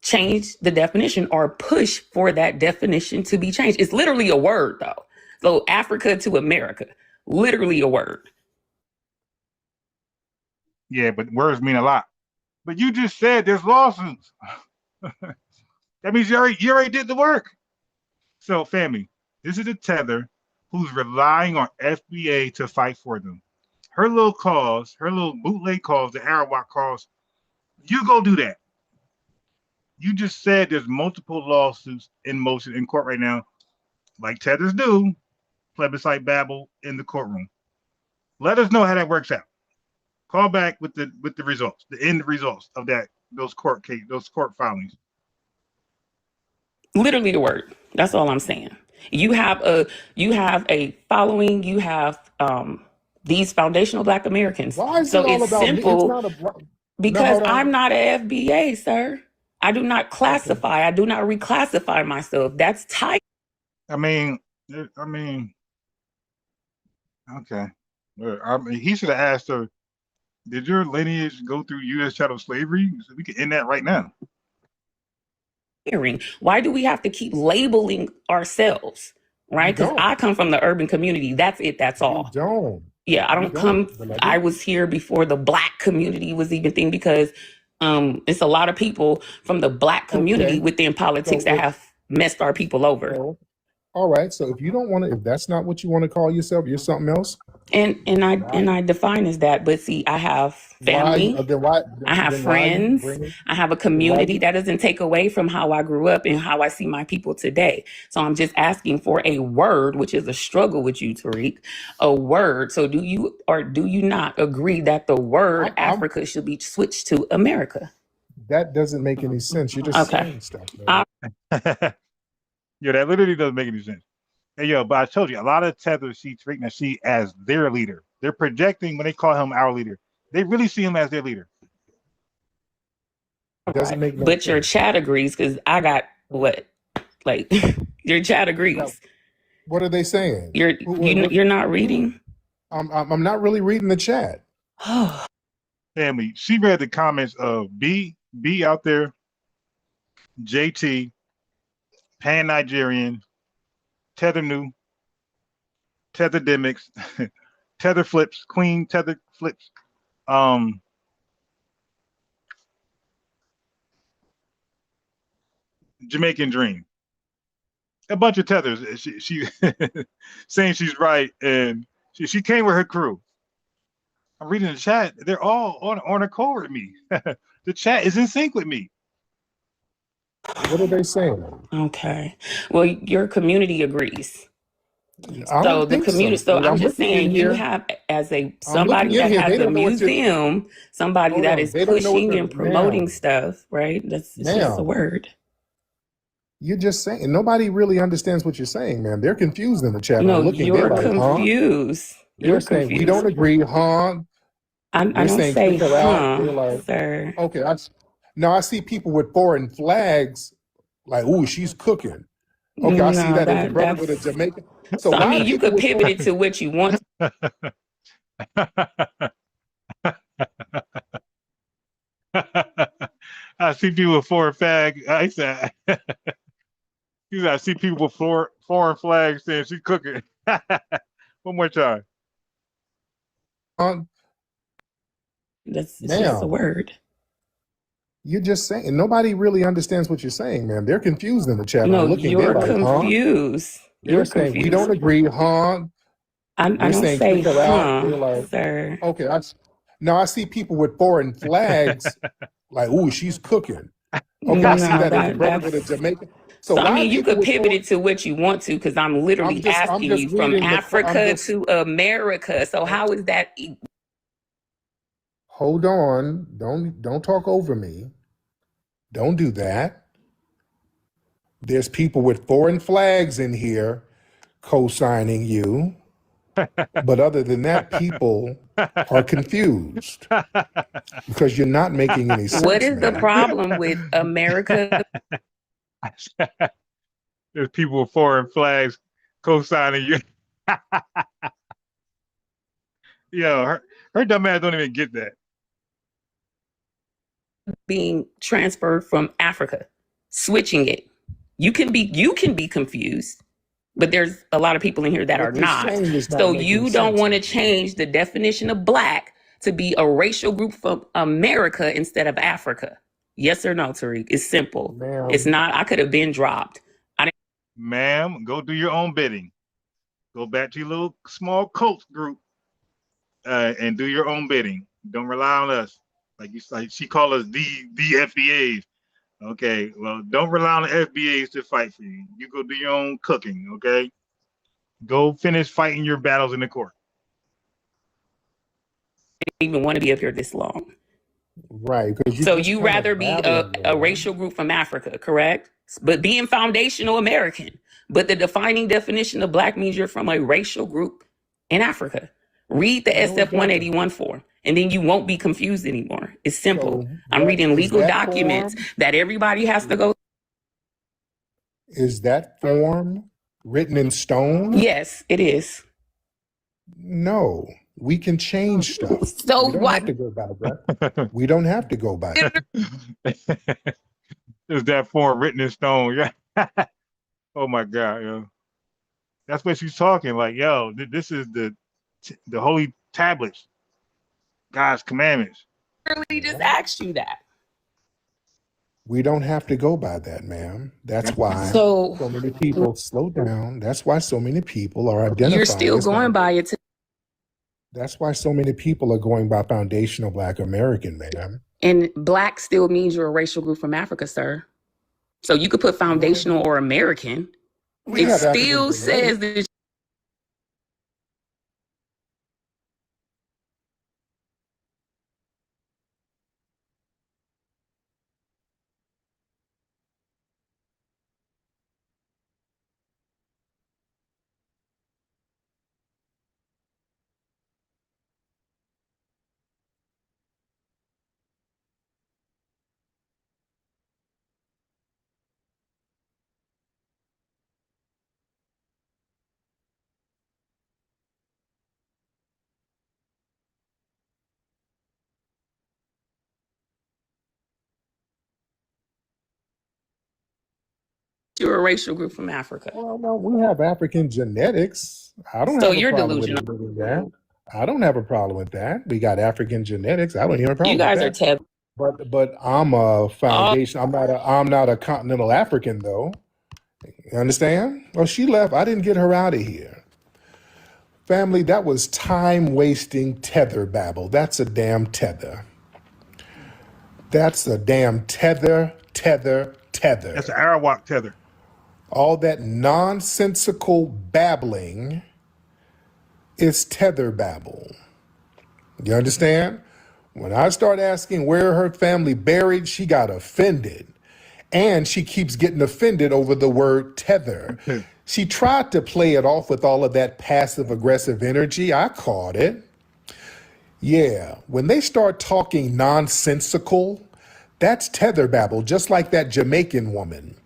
change the definition or push for that definition to be changed? It's literally a word, though. So Africa to America, literally a word. Yeah, but words mean a lot. But you just said there's lawsuits. That means you already did the work. So, family, this is a Tether who's relying on FBA to fight for them. Her little cause, her little bootleg cause, the Arawak cause, you go do that. You just said there's multiple lawsuits in motion in court right now, like Tethers do, plebiscite babble in the courtroom. Let us know how that works out. Call back with the results, the end results of those court filings. Literally the word. That's all I'm saying. You have a following. You have these foundational Black Americans. Why is so it all it's about simple. me? It's not because I'm not a FBA, sir. I do not classify. Okay. I do not reclassify myself. That's tight. I mean, okay. He should have asked her, did your lineage go through U.S. chattel slavery? So we can end that right now. Why do we have to keep labeling ourselves? Right? Because I come from the urban community. That's it. That's all. You don't. Yeah, I don't come. I was here before the Black community was even thing because it's a lot of people from the Black community within politics that have messed our people over. All right. So if you don't want to, if that's not what you want to call yourself, you're something else. And I define as that. But see, I have family. I have friends. I have a community. That doesn't take away from how I grew up and how I see my people today. So I'm just asking for a word, which is a struggle with you, Tariq. A word. So do you or do you not agree that the word Africa should be switched to America? That doesn't make any sense. You're just saying stuff. Yeah, that literally doesn't make any sense. Hey, yo, but I told you, a lot of Tethers see Tariq Nasheed as their leader. They're projecting when they call him our leader. They really see him as their leader. It doesn't make no but sense. your chat agrees because I got, Like your chat agrees. What are they saying? You're not reading. I'm not really reading the chat. Family, she read the comments of B out there, JT, Pan Nigerian, Tether New, Tether Demics, Tether Flips, Queen Tether Flips, Jamaican Dream. A bunch of tethers. She saying she's right, and she came with her crew. I'm reading the chat. They're all on a call with me. The chat is in sync with me. What are they saying? Okay. Well, your community agrees. I don't think so. So I'm just looking in saying you here. have as I'm looking somebody in that here. They has a don't know what you're. museum, somebody Hold that on. is They don't know what pushing and promoting ma'am. stuff, right? It's just a Ma'am. word. You're just saying. Nobody really understands what you're saying, man. They're confused in the chat. No, I'm looking. They're you're like, huh? confused. They're You're saying we confused. don't agree, huh? I We're don't saying say kick her out. huh, They're like, sir. okay. Now I see people with foreign flags, like, ooh, she's cooking. Okay, I see No, that as a brother with a that's Jamaican. So so I why mean do you people could with pivot it to what you want. I see people with foreign flag. I said, I see people with foreign flags saying she's cooking. One more time. It's just a ma'am, word. you're just saying. Nobody really understands what you're saying, man. They're confused in the chat. No, I'm looking. They're you're like, huh? confused. They're You're saying we confused. don't agree, huh? I We're don't saying say kick her out. huh, They're like, sir. okay. Now I see people with foreign flags, like, ooh, she's cooking. Okay, I see No, that as a brother with a that's Jamaican. So so I why mean you people could with pivot foreign? it to what you want to because I'm literally I'm asking just you from reading I'm Africa just to America. So how is that hold on. Don't talk over me. Don't do that. There's people with foreign flags in here co-signing you. But other than that, people are confused because you're not making any what sense, is the man. problem with America? There's people with foreign flags co-signing you. Yo, her dumb ass don't even get that. Being transferred from Africa, switching it. You can be confused, but there's a lot of people in here that are What you're not. saying is not So making you don't sense. want to change the definition of black to be a racial group from America instead of Africa. Yes or no, Tariq? It's simple. It's Ma'am. not. I could have been dropped. Ma'am, go do your own bidding. Go back to your little small cult group and do your own bidding. Don't rely on us. Like she called us the FBAs. Okay, well, don't rely on the FBAs to fight for you. You go do your own cooking. Okay, go finish fighting your battles in the court. didn't even want to be up here this long. Right, because you So just you kind of rather be babbling, a man. racial group from Africa, correct? But being foundational American. But the defining definition of black means you're from a racial group in Africa. Read the No, it SF doesn't. 181 form, and then you won't be confused anymore. It's simple. So I'm what reading is legal that documents form? that everybody has to go. Is that form written in stone? Yes, it is. No, we can change stuff. So We don't what? have to go by that. We don't have to go by that. Is that form written in stone? Yeah. Oh my God, yo. That's what she's talking. Like, yo, this is the holy tablets, God's commandments. Really just asked you that. We don't have to go by that, ma'am. That's why So so many people slow down. That's why so many people are identifying. you're still as going by it. That's why so many people are going by foundational Black American, ma'am. And black still means you're a racial group from Africa, sir. So you could put foundational or American. We It have African still says genetics. that you're a racial group from Africa. Well, no, we have African genetics. I don't So have a you're problem with delusional. admitting that. I don't have a problem with that. We got African genetics. I don't have a You problem with guys are that. Tether. But I'm a foundation. I'm not a continental African though. You understand? Well, she left. I didn't get her out of here. Family, that was time wasting tether babble. That's a damn tether. That's a damn tether. That's an Arawak tether. All that nonsensical babbling is tether babble. You understand? When I start asking where her family buried, she got offended. And she keeps getting offended over the word tether. She tried to play it off with all of that passive aggressive energy. I caught it. Yeah, when they start talking nonsensical, that's tether babble, just like that Jamaican woman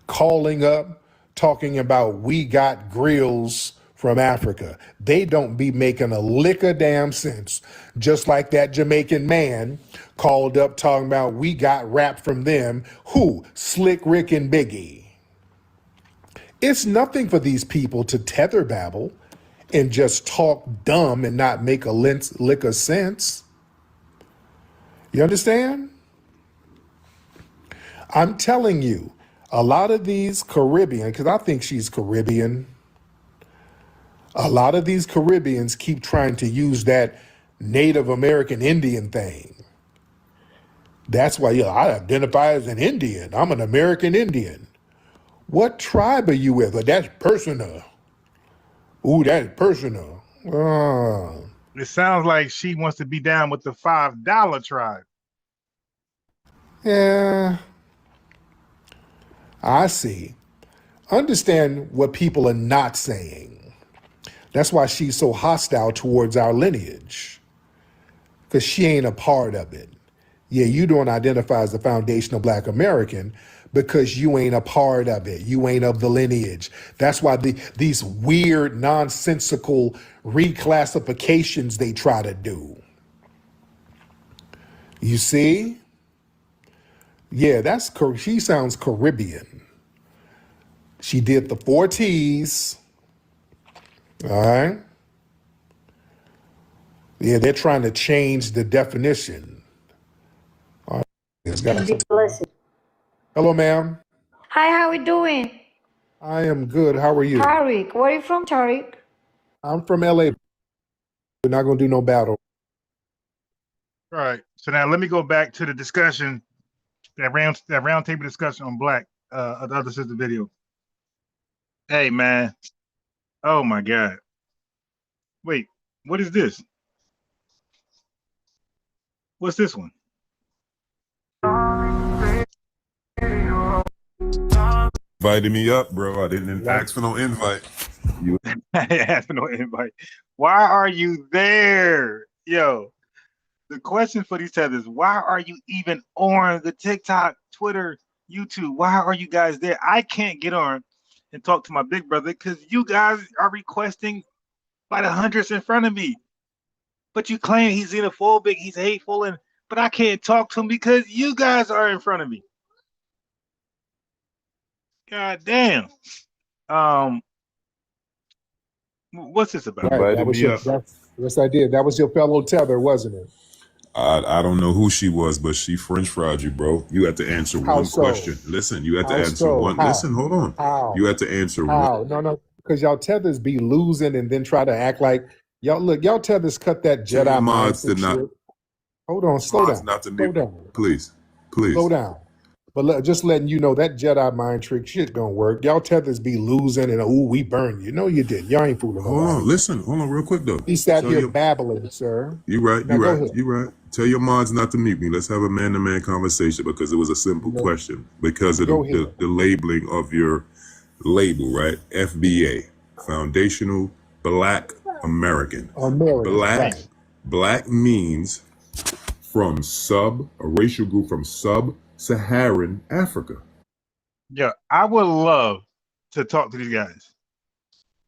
calling up, talking about we got grills from Africa. They don't be making a lick of damn sense. Just like that Jamaican man called up talking about we got rap from them. Who? Slick Rick and Biggie. It's nothing for these people to tether babble and just talk dumb and not make a lick of sense. You understand? I'm telling you, a lot of these Caribbean, because I think she's Caribbean, a lot of these Caribbeans keep trying to use that Native American Indian thing. That's why I identify as an Indian. I'm an American Indian. What tribe are you with? That's personal. Ooh, that's personal. It sounds like she wants to be down with the $5 tribe. Yeah, I see. Understand what people are not saying. That's why she's so hostile towards our lineage, because she ain't a part of it. Yeah, you don't identify as a foundational Black American because you ain't a part of it. You ain't of the lineage. That's why these weird, nonsensical reclassifications they try to do. You see? Yeah, she sounds Caribbean. She did the 4 T's. All right. Yeah, they're trying to change the definition. All right. Hello, ma'am. Hi, how we doing? I am good. How are you? Tariq, where are you from, Tariq? I'm from LA. We're not gonna do no battle. All right. So now let me go back to the discussion, that round table discussion on Black, the other sister video. Hey man. Oh my God. Wait, what is this? What's this one? Invited me up, bro. I didn't ask for no invite. You asked for no invite. Why are you there? Yo, the question for these tethers, why are you even on the TikTok, Twitter, YouTube? Why are you guys there? I can't get on and talk to my big brother because you guys are requesting by the hundreds in front of me. But you claim he's xenophobic, he's hateful, but I can't talk to him because you guys are in front of me. God damn. What's this about? Right, that was yes, I did. That was your fellow tether, wasn't it? I don't know who she was, but she French fried you, bro. You had to answer one question. Listen, you had to answer one. Listen, hold on. How? You had to answer How? one. No, because y'all tethers be losing and then try to act like y'all tethers cut that Jedi mods did not. shit. Hold on, slow down. Not to slow me. down. Please. Slow down. But just letting you know that Jedi mind trick shit don't work. Y'all tethers be losing and we burned you. No, you didn't. Y'all ain't fooling nobody. Hold on, real quick though. He sat here babbling, sir. You right. Now, You right. Tell your mods not to mute me. Let's have a man-to-man conversation because it was a simple question because of the labeling of your label, right? FBA, Foundational Black American. Black means from a racial group from sub-Saharan Africa. Yeah, I would love to talk to these guys.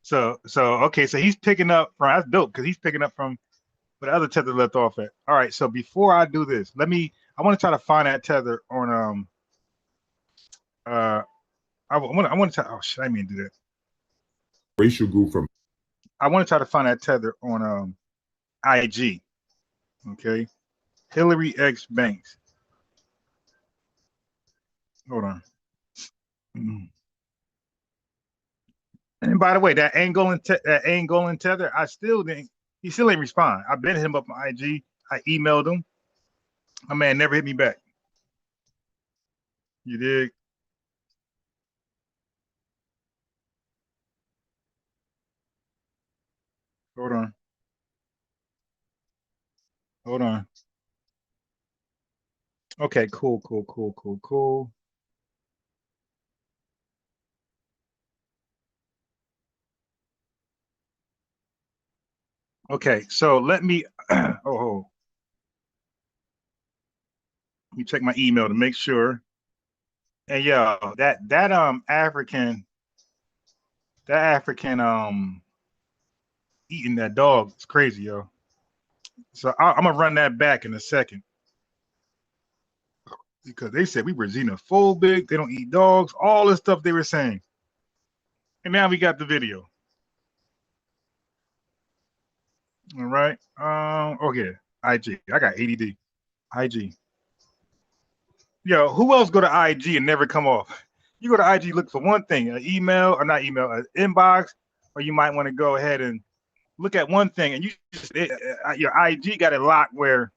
So okay, so he's picking up from, that's dope because he's picking up from where the other tether left off at. All right, so before I do this, I want to try to find that tether on I want to try. Oh shit! I didn't mean to do that. Racial group from. I want to try to find that tether on IG. Okay, Hillary X Banks. Hold on. And by the way, that Angolan tether, I still didn't. He still ain't respond. I've been hit him up on IG. I emailed him. My man never hit me back. You dig? Hold on. Hold on. Okay, cool. Okay, so let me let me check my email to make sure. And yeah, that African eating that dog is crazy, yo. So I'm gonna run that back in a second because they said we were xenophobic. They don't eat dogs. All this stuff they were saying, and now we got the video. All right. Okay. IG. I got ADD. IG. Yo, who else go to IG and never come off? You go to IG, look for one thing, an email or not email, an inbox, or you might want to go ahead and look at one thing, and your IG got it locked where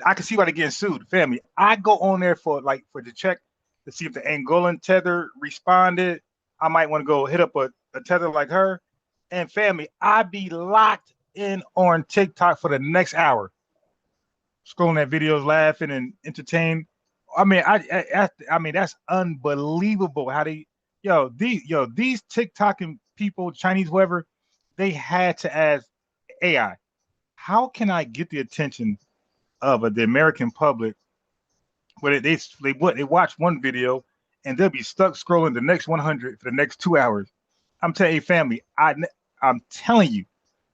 I can see why they're getting sued. Family, I go on there for to check to see if the Angolan tether responded. I might want to go hit up a tether like her. And family, I be locked in on TikTok for the next hour, scrolling at videos, laughing and entertained. I mean, I mean that's unbelievable how these TikToking people, Chinese, whoever, they had to ask AI, how can I get the attention of the American public where they watch one video and they'll be stuck scrolling the next 100 for the next 2 hours. I'm telling you, family, I'm telling you,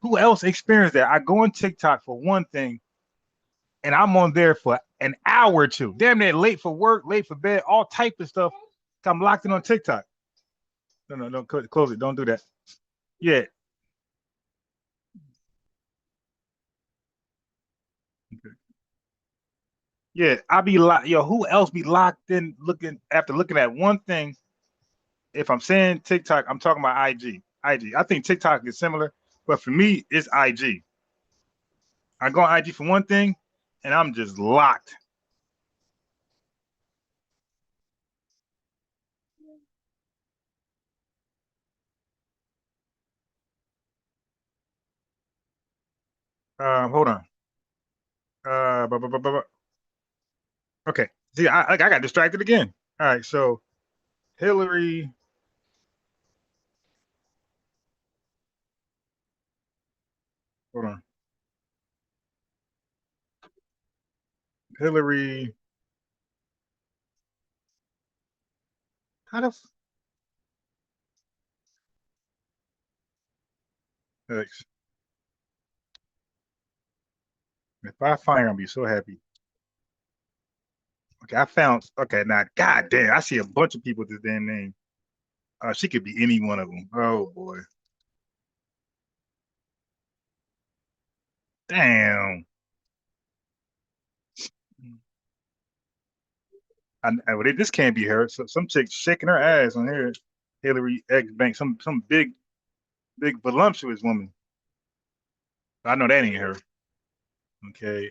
who else experienced that? I go on TikTok for one thing, and I'm on there for an hour or two. Damn near late for work, late for bed, all type of stuff. I'm locked in on TikTok. No, don't close it. Don't do that. Yeah. Okay. Yeah, I be locked. Yo, who else be locked in looking at one thing? If I'm saying TikTok, I'm talking about IG. I think TikTok is similar, but for me, it's IG. I go on IG for one thing, and I'm just locked. Hold on. Okay. See, I got distracted again. All right, so Hillary. Hold on. Hillary. How the X. If I find her, I'll be so happy. Okay, I found. Okay, now, god damn, I see a bunch of people with this damn name. She could be any one of them. Oh boy. Damn. This can't be her. So some chick shaking her ass on here. Hillary X Bank, some big voluptuous woman. I know that ain't her. Okay.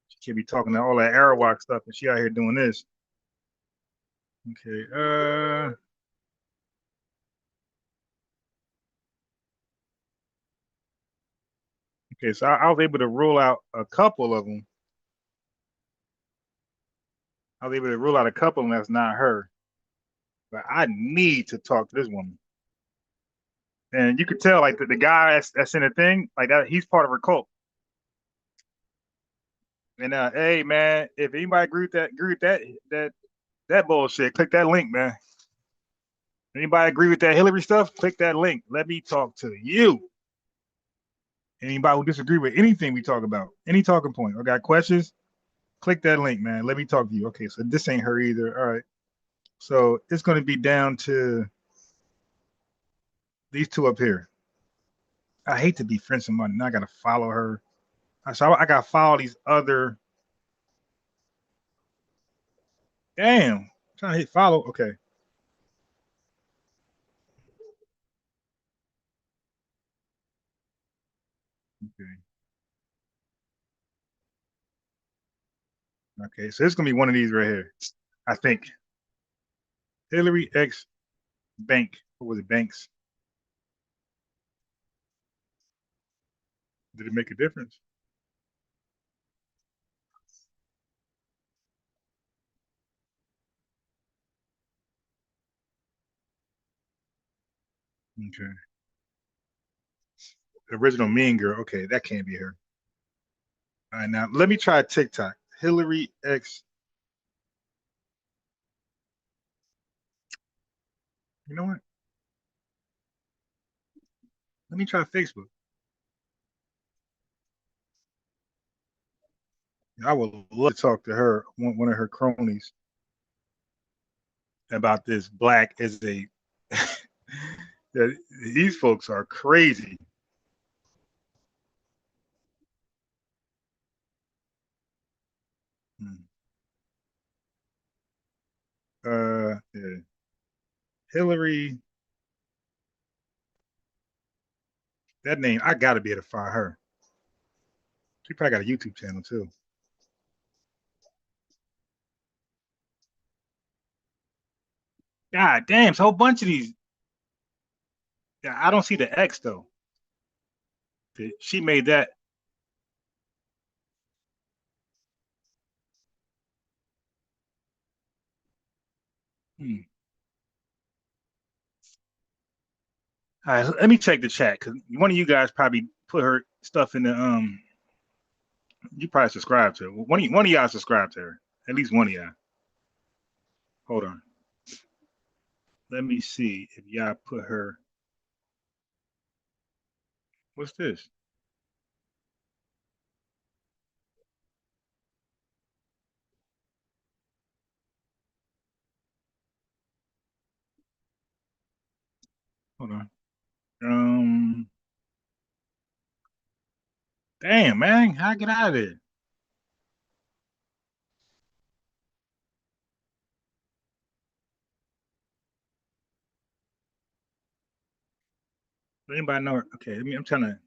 She can't be talking to all that Arawak stuff and she out here doing this. Okay. Okay, so I was able to rule out a couple of them. I was able to rule out a couple of them that's not her. But I need to talk to this woman. And you could tell, like the guy that's in the thing, like that, he's part of her cult. And hey man, if anybody agree with that bullshit, click that link, man. Anybody agree with that Hillary stuff? Click that link. Let me talk to you. Anybody who disagree with anything we talk about, any talking point, or got questions, click that link, man. Let me talk to you. Okay, so this ain't her either. All right. So it's going to be down to these two up here. I hate to be friends with somebody. Now I got to follow her. So I got to follow these other. Damn. I'm trying to hit follow. Okay. Okay. Okay. So it's going to be one of these right here. I think. Hillary X Bank. What was it? Banks. Did it make a difference? Okay. The original Mean Girl. Okay, that can't be her. All right, now let me try TikTok. Hillary X. You know what? Let me try Facebook. I would love to talk to her, one of her cronies, about this. Black as a. These folks are crazy. Yeah. Hillary. That name, I gotta be able to find her. She probably got a YouTube channel too. God damn, it's a whole bunch of these. Yeah, I don't see the X though. She made that. Hmm. All right, let me check the chat because one of you guys probably put her stuff in the You probably subscribe to her. One of y'all subscribe to her. At least one of y'all. Hold on. Let me see if y'all put her. What's this? Hold on. Damn, man, how I get out of there? Does anybody know her? Okay, I'm trying to.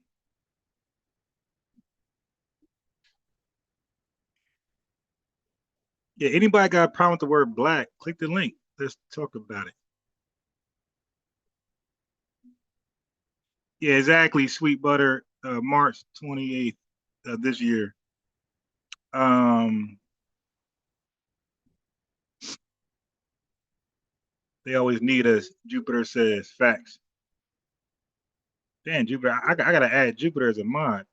Yeah, anybody got a problem with the word black? Click the link. Let's talk about it. Yeah, exactly. Sweet butter, March 28th this year. They always need us. Jupiter says facts. Damn, Jupiter. I gotta add Jupiter as a mod.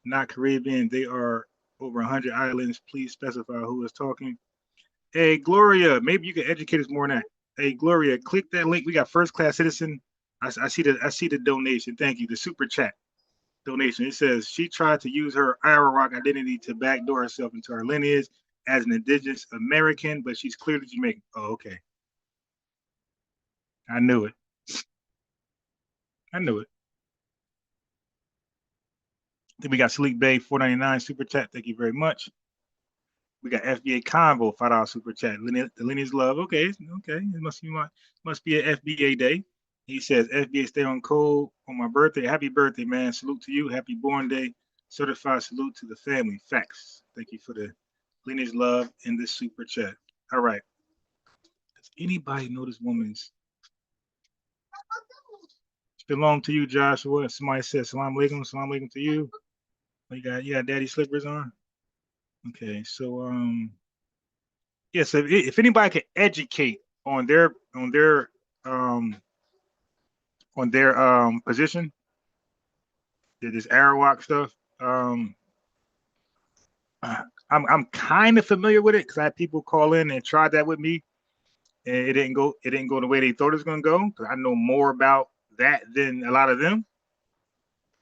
Not Caribbean. They are over 100 islands. Please specify who is talking. Hey, Gloria, maybe you can educate us more on that. Hey, Gloria, click that link. We got first class citizen. I see the donation. Thank you. The super chat donation. It says she tried to use her Arawak identity to backdoor herself into her lineage as an indigenous American, but she's clearly Jamaican. Oh, okay. I knew it. I knew it. Then we got Sleep Bay 499 super chat. Thank you very much. We got FBA Convo $5 super chat. The lineage love. Okay, okay. It must be an FBA day. He says FBA stay on code on my birthday. Happy birthday, man. Salute to you. Happy born day. Certified salute to the family. Facts. Thank you for the lineage love in this super chat. All right. Does anybody know this woman's? Belong to you, Joshua. Somebody says salam alaikum to you. You got daddy slippers on. Okay, so yeah, so if anybody can educate on their position, this Arawak stuff, I'm kind of familiar with it because I had people call in and tried that with me, and it didn't go the way they thought it was gonna go. Because I know more about that than a lot of them,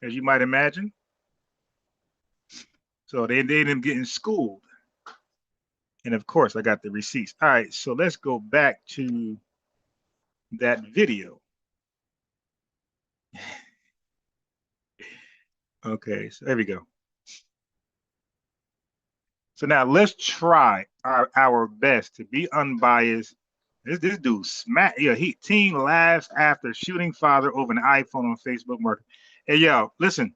as you might imagine. So they ended up getting schooled And of course, I got the receipts. All right, so let's go back to that video. Okay, so there we go. So now let's try our best to be unbiased. This dude smack. Yeah, teen laughs after shooting father over an iPhone on Facebook Market. Hey, yo, listen,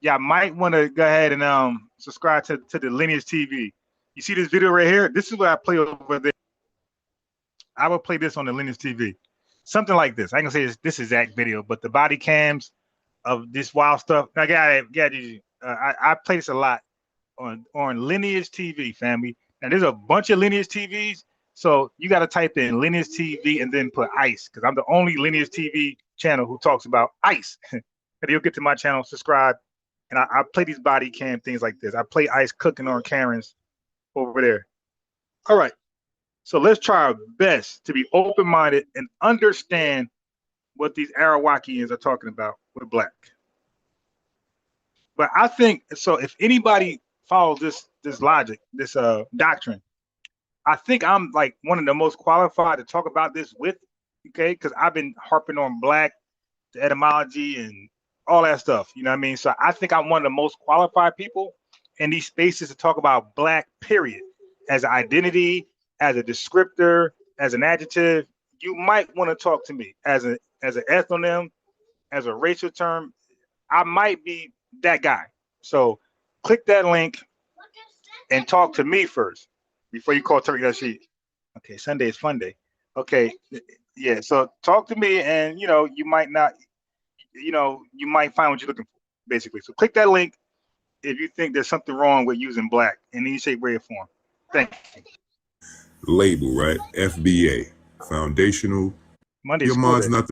y'all might want to go ahead and subscribe to the Lineage TV. You see this video right here? This is what I play over there. I will play this on the Lineage TV. Something like this. I ain't gonna say this exact video, but the body cams of this wild stuff. I I play this a lot on Lineage TV, family. And there's a bunch of Lineage TVs, so you got to type in Lineage TV and then put ICE, because I'm the only Lineage TV channel who talks about ICE. And you'll get to my channel, subscribe, and I play these body cam things like this. I play ICE cooking on Karens over there. All right, so let's try our best to be open-minded and understand what these Arawakians are talking about with black. But I think so. If anybody follows this logic, this doctrine, I think I'm like one of the most qualified to talk about this with, okay? Because I've been harping on black, the etymology, and all that stuff. You know what I mean? So I think I'm one of the most qualified people in these spaces to talk about black, period, as an identity, as a descriptor, as an adjective. You might want to talk to me as an ethnonym, as a racial term. I might be that guy. So click that link and talk to me first before you call Tariq Rashid. Okay, Sunday is fun day. Okay, yeah. So talk to me, and you might not, you might find what you're looking for, basically. So click that link if you think there's something wrong with using black in any shape, way, or form. Thank you. Label, right? FBA, foundational. Monday. Your mod's not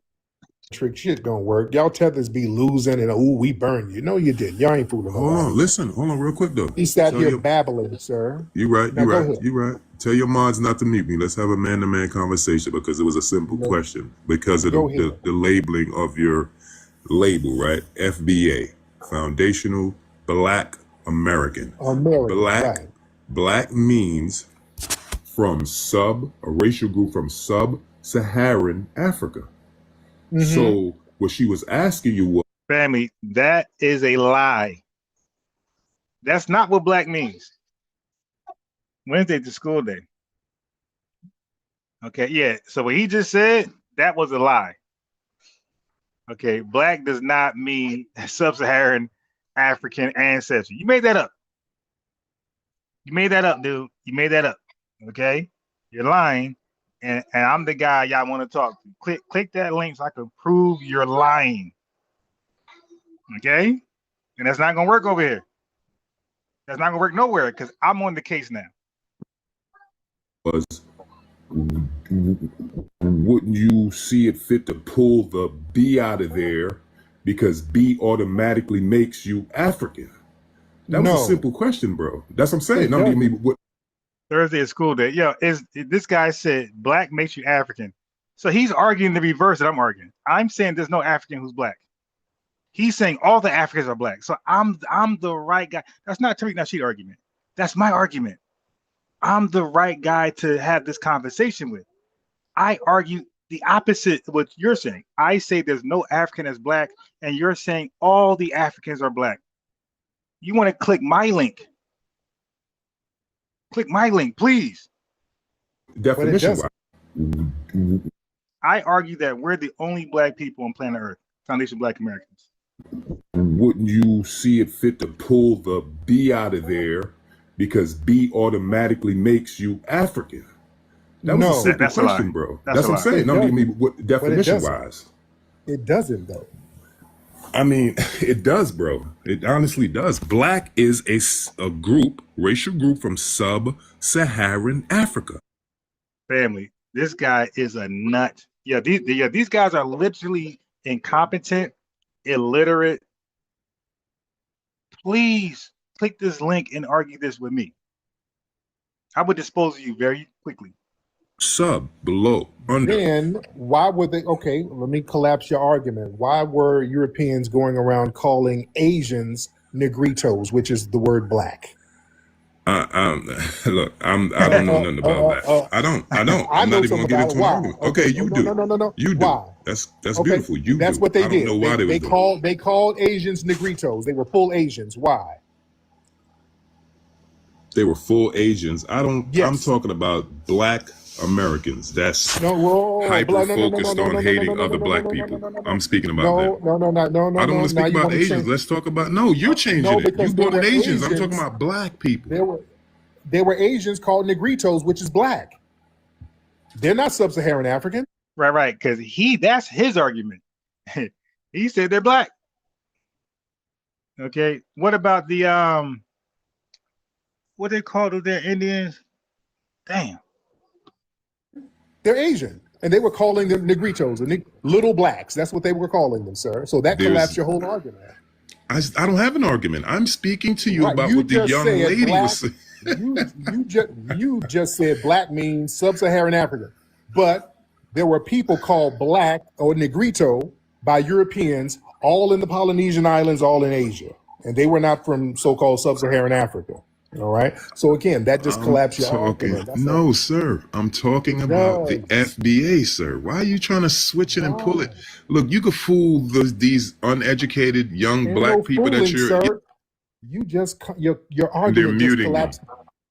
trick shit gonna work. Y'all tethers be losing and we burn you. No, you didn't. Y'all ain't fooling. Hold on, listen, hold on real quick though. He sat here babbling, sir. You right, Now, you right. Tell your mods not to mute me. Let's have a man-to-man conversation, because it was a simple question. Because of the labeling of your label, right? FBA, foundational Black American. Black means from a racial group from sub-Saharan Africa. So what she was asking you was, family, that is a lie. That's not what black means. Wednesday to school day. Okay, yeah. So what he just said, that was a lie. Okay, black does not mean sub-Saharan African ancestry. You made that up. You made that up, dude. You made that up. Okay, you're lying. And I'm the guy y'all want to talk to. Click that link so I can prove you're lying. Okay? And that's not gonna work over here. That's not gonna work nowhere, because I'm on the case now. Wouldn't you see it fit to pull the B out of there because B automatically makes you African? That was a simple question, bro. That's what I'm saying. No, what? Thursday is school day. Yo, this guy said black makes you African. So he's arguing the reverse that I'm arguing. I'm saying there's no African who's black. He's saying all the Africans are black. So I'm the right guy. That's not Tariq Nasheed argument. That's my argument. I'm the right guy to have this conversation with. I argue the opposite of what you're saying. I say there's no African as black, and you're saying all the Africans are black. You want to click my link. Click my link, please. Definition. I argue that we're the only black people on planet Earth, Foundation Black Americans. Wouldn't you see it fit to pull the B out of there because B automatically makes you African? That was a simple question, bro. That's what I'm saying. No, what definition wise? It doesn't though. I mean, it does, bro. It honestly does. Black is a group, racial group from sub-Saharan Africa. Family, this guy is a nut. Yeah, these guys are literally incompetent, illiterate. Please click this link and argue this with me. I would dispose of you very quickly. Sub, below, under. Then why would they? Okay, let me collapse your argument. Why were Europeans going around calling Asians negritos, which is the word black? Look, I don't know nothing about that. I don't. I I'm know not even something gonna get about it. into an Why? argument. Okay, Okay, you do. no. You do. Why? That's Okay, beautiful. You that's do. what they I don't know did. why they was doing it. They called Asians negritos. They were full Asians. Why? They were full Asians. I'm Yes. talking about black Americans. That's No, whoa, hyper no, no, no, no, focused no, on no, no, no, hating no, no, other no, no, black no, no, people. no, no, I'm speaking about that. no. I don't want to Now speak you about want to Asians. change. Let's talk about you're changing No, it. You because there brought in were Asians. I'm talking Asians. about black people. There were Asians called negritos, which is black. They're not sub-Saharan African. Right. Because that's his argument. He said they're black. Okay. What about the what they call their Indians? Damn. They're Asian. And they were calling them negritos, little blacks. That's what they were calling them, sir. So that collapsed your whole argument. I don't have an argument. I'm speaking to you Right. about You what the just young said lady black. was saying. You just said black means sub-Saharan African, but there were people called black or negrito by Europeans, all in the Polynesian islands, all in Asia, and they were not from so-called sub-Saharan Africa. All right. So again, that just collapsed your argument. No, sir. I'm talking about the FBA, sir. Why are you trying to switch it and pull it? Look, you could fool these uneducated young black people that sir. You just your argument just collapsed.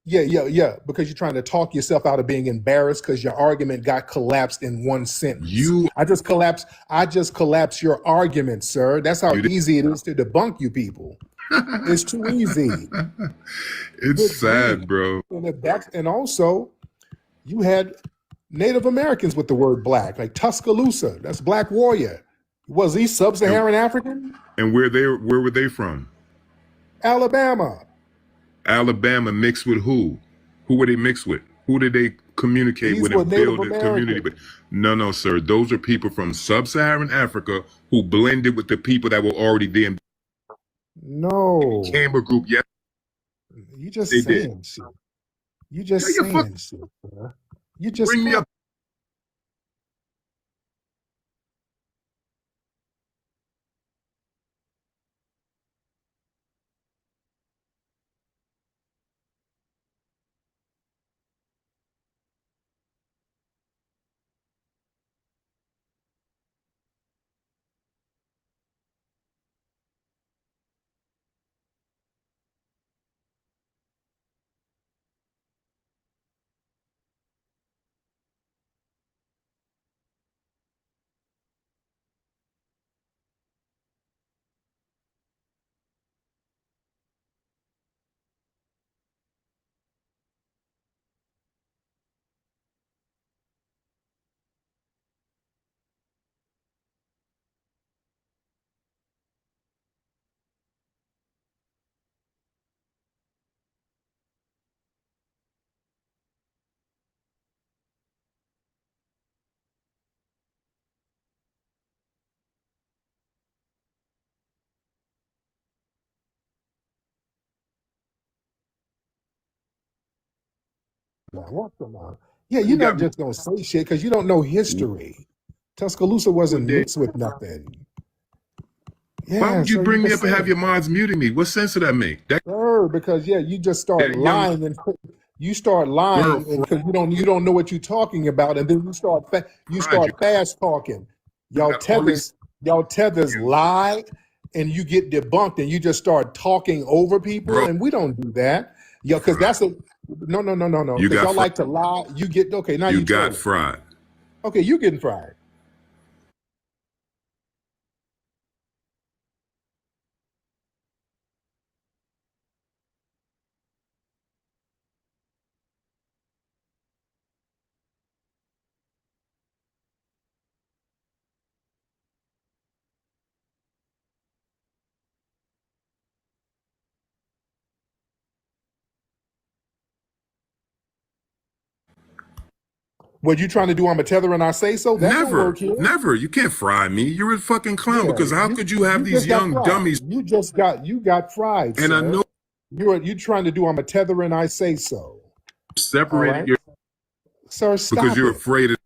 Yeah. Because you're trying to talk yourself out of being embarrassed because your argument got collapsed in one sentence. I just collapsed your argument, sir. That's how easy it is to debunk you people. It's too easy. It's sad, bro. And also, you had Native Americans with the word black, like Tuscaloosa. That's Black Warrior. Was he sub-Saharan African? And where were they from? Alabama. Alabama mixed with who? Who were they mixed with? Who did they communicate with and build a community with? No, sir. Those are people from sub-Saharan Africa who blended with the people that were already there. No. Camber group, yes. You just saying shit. You just saying shit, bro. You just bring me up. Yeah, you're not just gonna say shit because you don't know history. Tuscaloosa wasn't mixed with nothing. Yeah, why would you bring me up and have your mods muting me? What sense did that make? Sure, because you just start lying and because you don't know what you're talking about, and then you start fast talking. Y'all tethers lie, and you get debunked, and you just start talking over people, and we don't do that. Yeah, because that's a no. Because y'all like to lie. You get now. You got fried. Okay, you getting fried. What you trying to do? I'm a tether and I say so. That Never. You can't fry me. You're a fucking clown. Because how could you have these young dummies? You got fried. And sir. I know you're trying to do. I'm a tether and I say so. Separating your sir. Stop because you're afraid of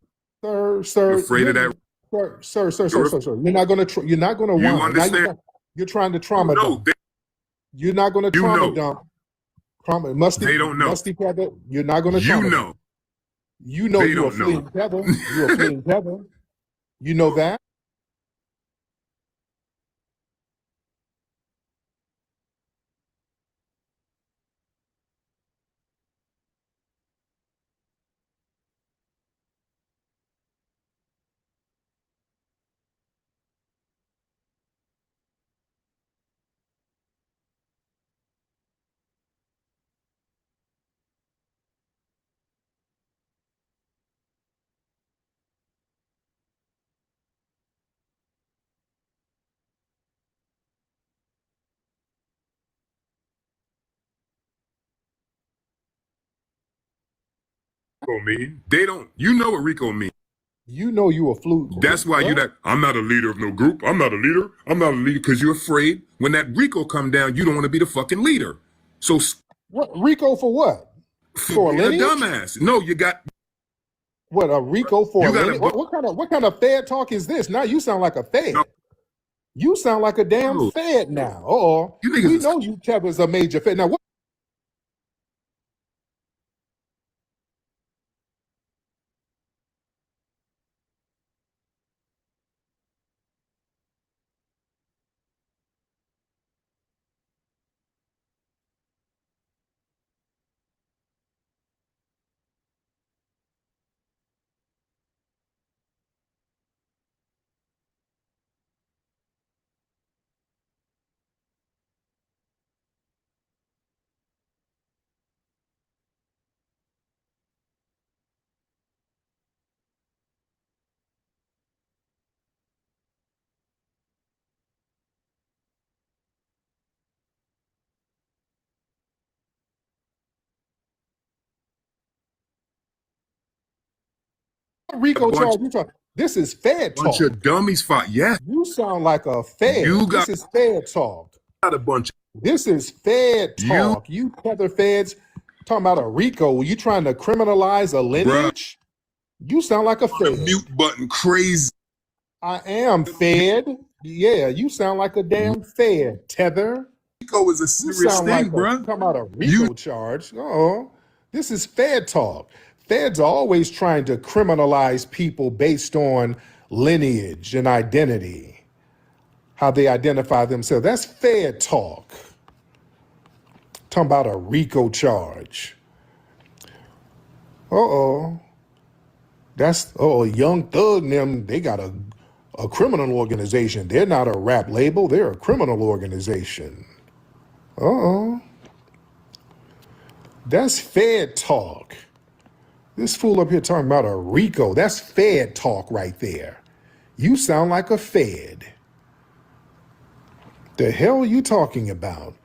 sir. You're afraid of that. Sir. You're not gonna. You're not gonna. You understand? You're trying to trauma dump. You're not gonna trauma dump. They don't know. Musty Tether, you're not going to You traumatize. know. You know They you a don't know. fleeing Tether. You a fleeing Tether. You know that. Rico mean. They don't. You know what Rico mean. You know you a fluke. That's why you that. I'm not a leader of no group. I'm not a leader. I'm not a leader because you're afraid when that Rico come down, you don't want to be the fucking leader. So what Rico for what? For a dumbass. No, you got what a Rico for a lineage? What kind of Fed talk is this? Now you sound like a Fed. No. You sound like a damn Fed now. We know you Teva's a major Fed. Now what? Rico charge you talking? This is Fed talk. Bunch of dummies fought. Yeah. You sound like a Fed. This is Fed talk. Got a bunch. This is Fed talk. You Tether Feds talking about a Rico. You trying to criminalize a lineage? Bruh. You sound like a Fed. Mute button crazy. I am Fed. Yeah, you sound like a damn Fed. Tether. Rico is a serious thing, like bro. Talking about a Rico charge. This is Fed talk. Feds are always trying to criminalize people based on lineage and identity, how they identify themselves. That's Fed talk. Talking about a Rico charge. That's Young Thug and them, they got a criminal organization. They're not a rap label, they're a criminal organization. That's Fed talk. This fool up here talking about a Rico. That's Fed talk right there. You sound like a Fed. The hell are you talking about?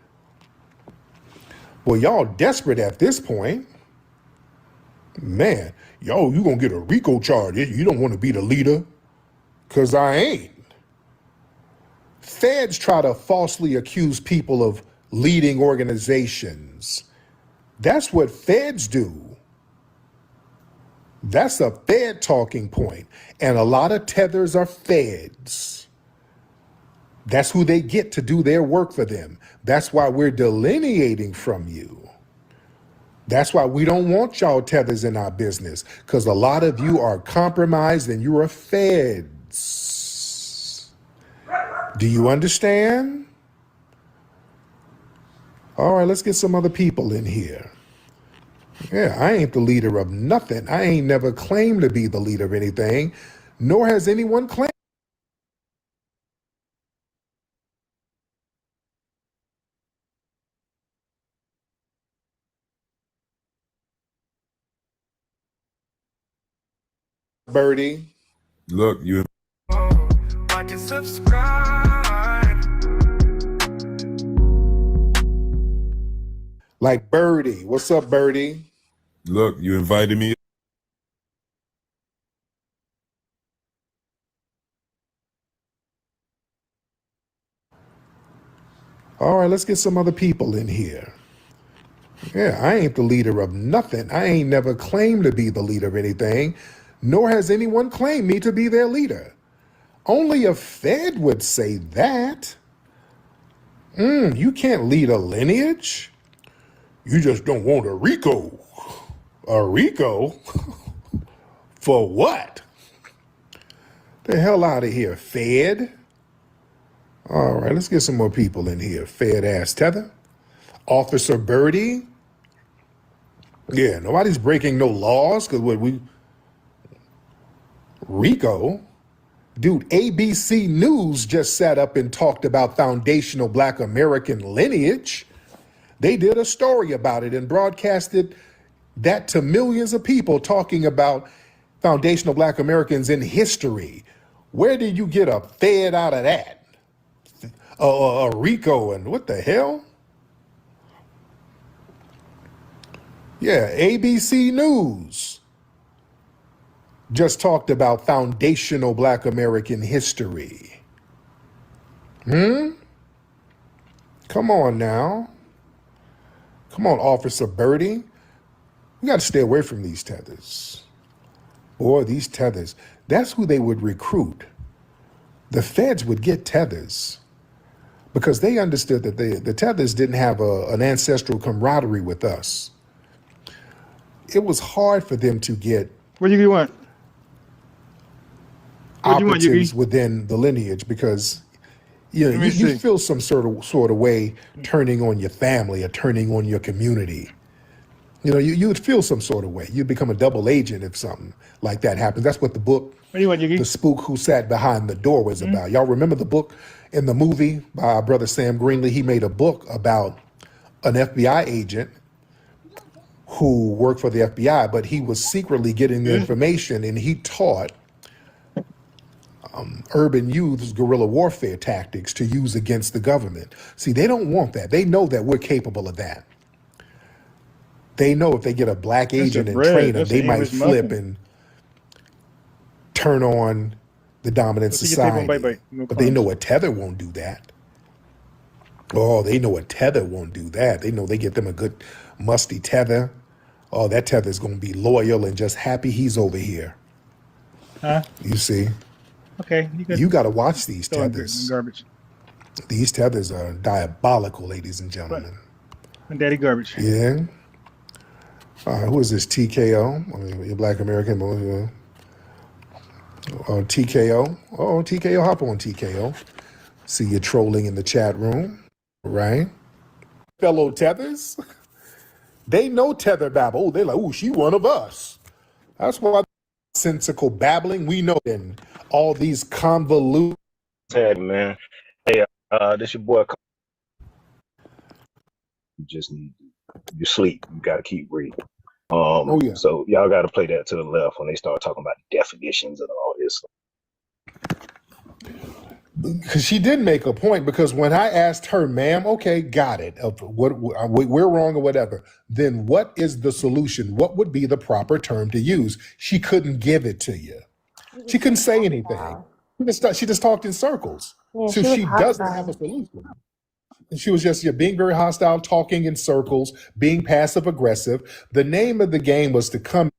Well, y'all desperate at this point. Man, yo, you gonna get a Rico charge. You don't want to be the leader. Cause I ain't. Feds try to falsely accuse people of leading organizations. That's what feds do. That's a Fed talking point. And a lot of tethers are feds. That's who they get to do their work for them. That's why we're delineating from you. That's why we don't want y'all tethers in our business, because a lot of you are compromised and you're feds. Do you understand? All right, let's get some other people in here. Yeah, I ain't the leader of nothing. I ain't never claimed to be the leader of anything, nor has anyone claimed. Birdie. Look, you. Like and subscribe. Like Birdie. What's up, Birdie? Look, you invited me. All right, let's get some other people in here. Yeah, I ain't the leader of nothing. I ain't never claimed to be the leader of anything, nor has anyone claimed me to be their leader. Only a Fed would say that. You can't lead a lineage. You just don't want a RICO. A RICO? For what? The hell out of here, Fed. All right, let's get some more people in here. Fed ass Tether. Officer Birdie. Yeah, nobody's breaking no laws because RICO? Dude, ABC News just sat up and talked about foundational Black American lineage. They did a story about it and broadcasted that to millions of people talking about foundational Black Americans in history. Where did you get a Fed out of that? A RICO and what the hell? Yeah, ABC News just talked about foundational Black American history. Come on now. Come on, Officer Birdie. We got to stay away from these tethers. Boy, these tethers, that's who they would recruit. The feds would get tethers because they understood that the tethers didn't have an ancestral camaraderie with us. It was hard for them to get What do you want? What do you want, operatives Yugi? within the lineage because you feel some sort of way turning on your family or turning on your community. You would feel some sort of way. You'd become a double agent if something like that happens. That's what the book, What do you want, Yugi? The Spook Who Sat Behind the Door, was about. Y'all remember the book in the movie by our brother Sam Greenlee? He made a book about an FBI agent who worked for the FBI, but he was secretly getting the information, and he taught urban youths guerrilla warfare tactics to use against the government. See, they don't want that. They know that we're capable of that. They know if they get a black agent and train them, they might flip and turn on the dominant society. But they know a tether won't do that. Oh, they know a tether won't do that. They know they get them a good musty tether. Oh, that tether's going to be loyal and just happy he's over here. Huh? You see? Okay. You got to watch these tethers. Garbage. These tethers are diabolical, ladies and gentlemen. And daddy garbage. Yeah. Who is this? TKO? I mean, your Black American. TKO. Oh, TKO. Hop on, TKO. See you trolling in the chat room, right? Fellow tethers. They know tether babble. Oh, they're like, oh, she one of us. That's why sensical babbling. We know in all these convoluted. Hey, man. Hey, this your boy. You just need you sleep. You got to keep reading. So y'all got to play that to the left when they start talking about definitions and all this. Because she did make a point, because when I asked her, ma'am, okay, got it, what we're wrong or whatever, then what is the solution? What would be the proper term to use? She couldn't give it to you. She couldn't say anything. She just talked in circles. Yeah, So she doesn't have a solution. And she was just being very hostile, talking in circles, being passive aggressive. The name of the game was to come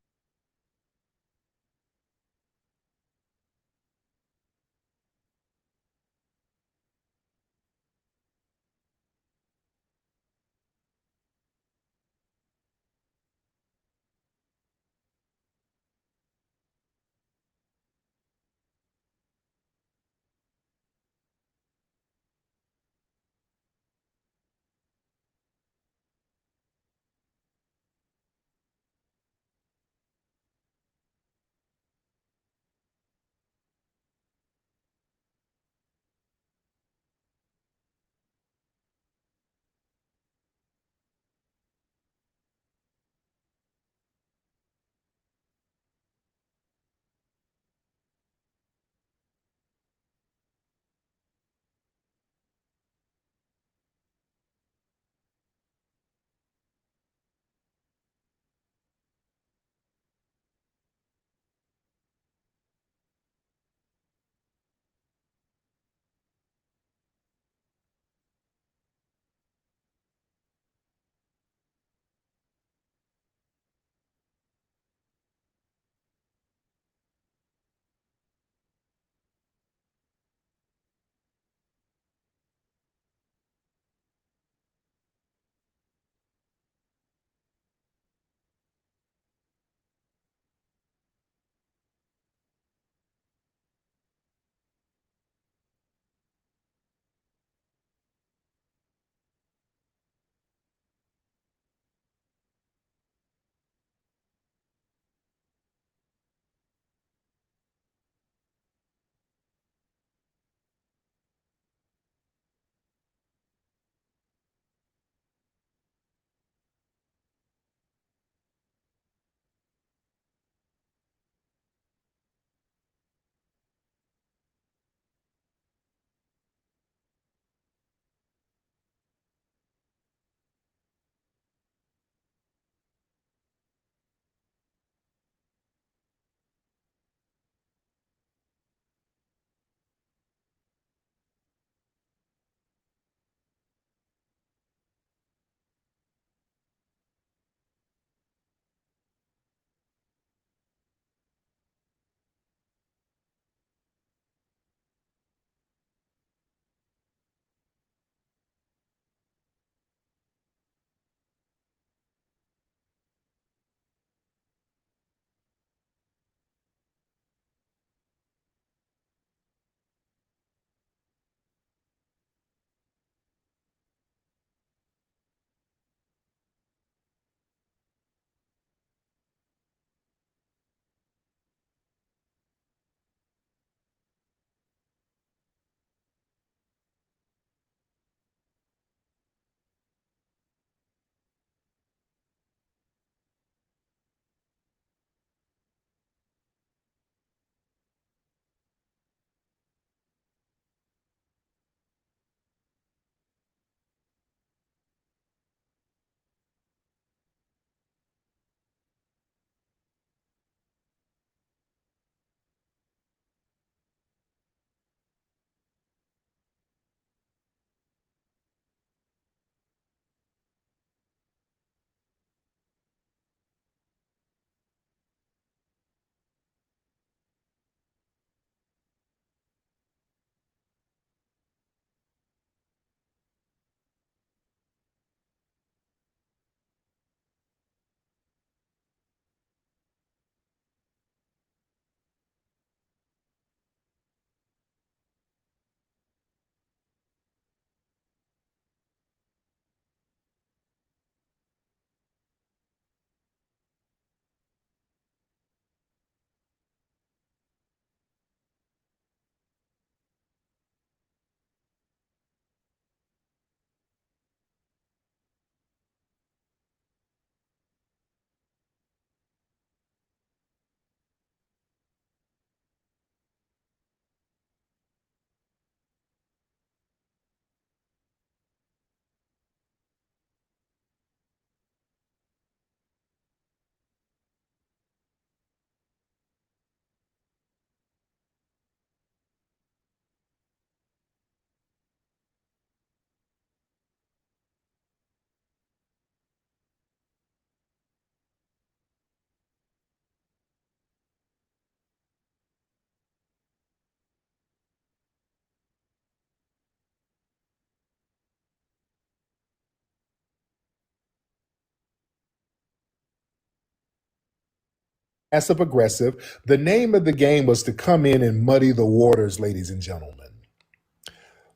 passive aggressive. The name of the game was to come in and muddy the waters, ladies and gentlemen.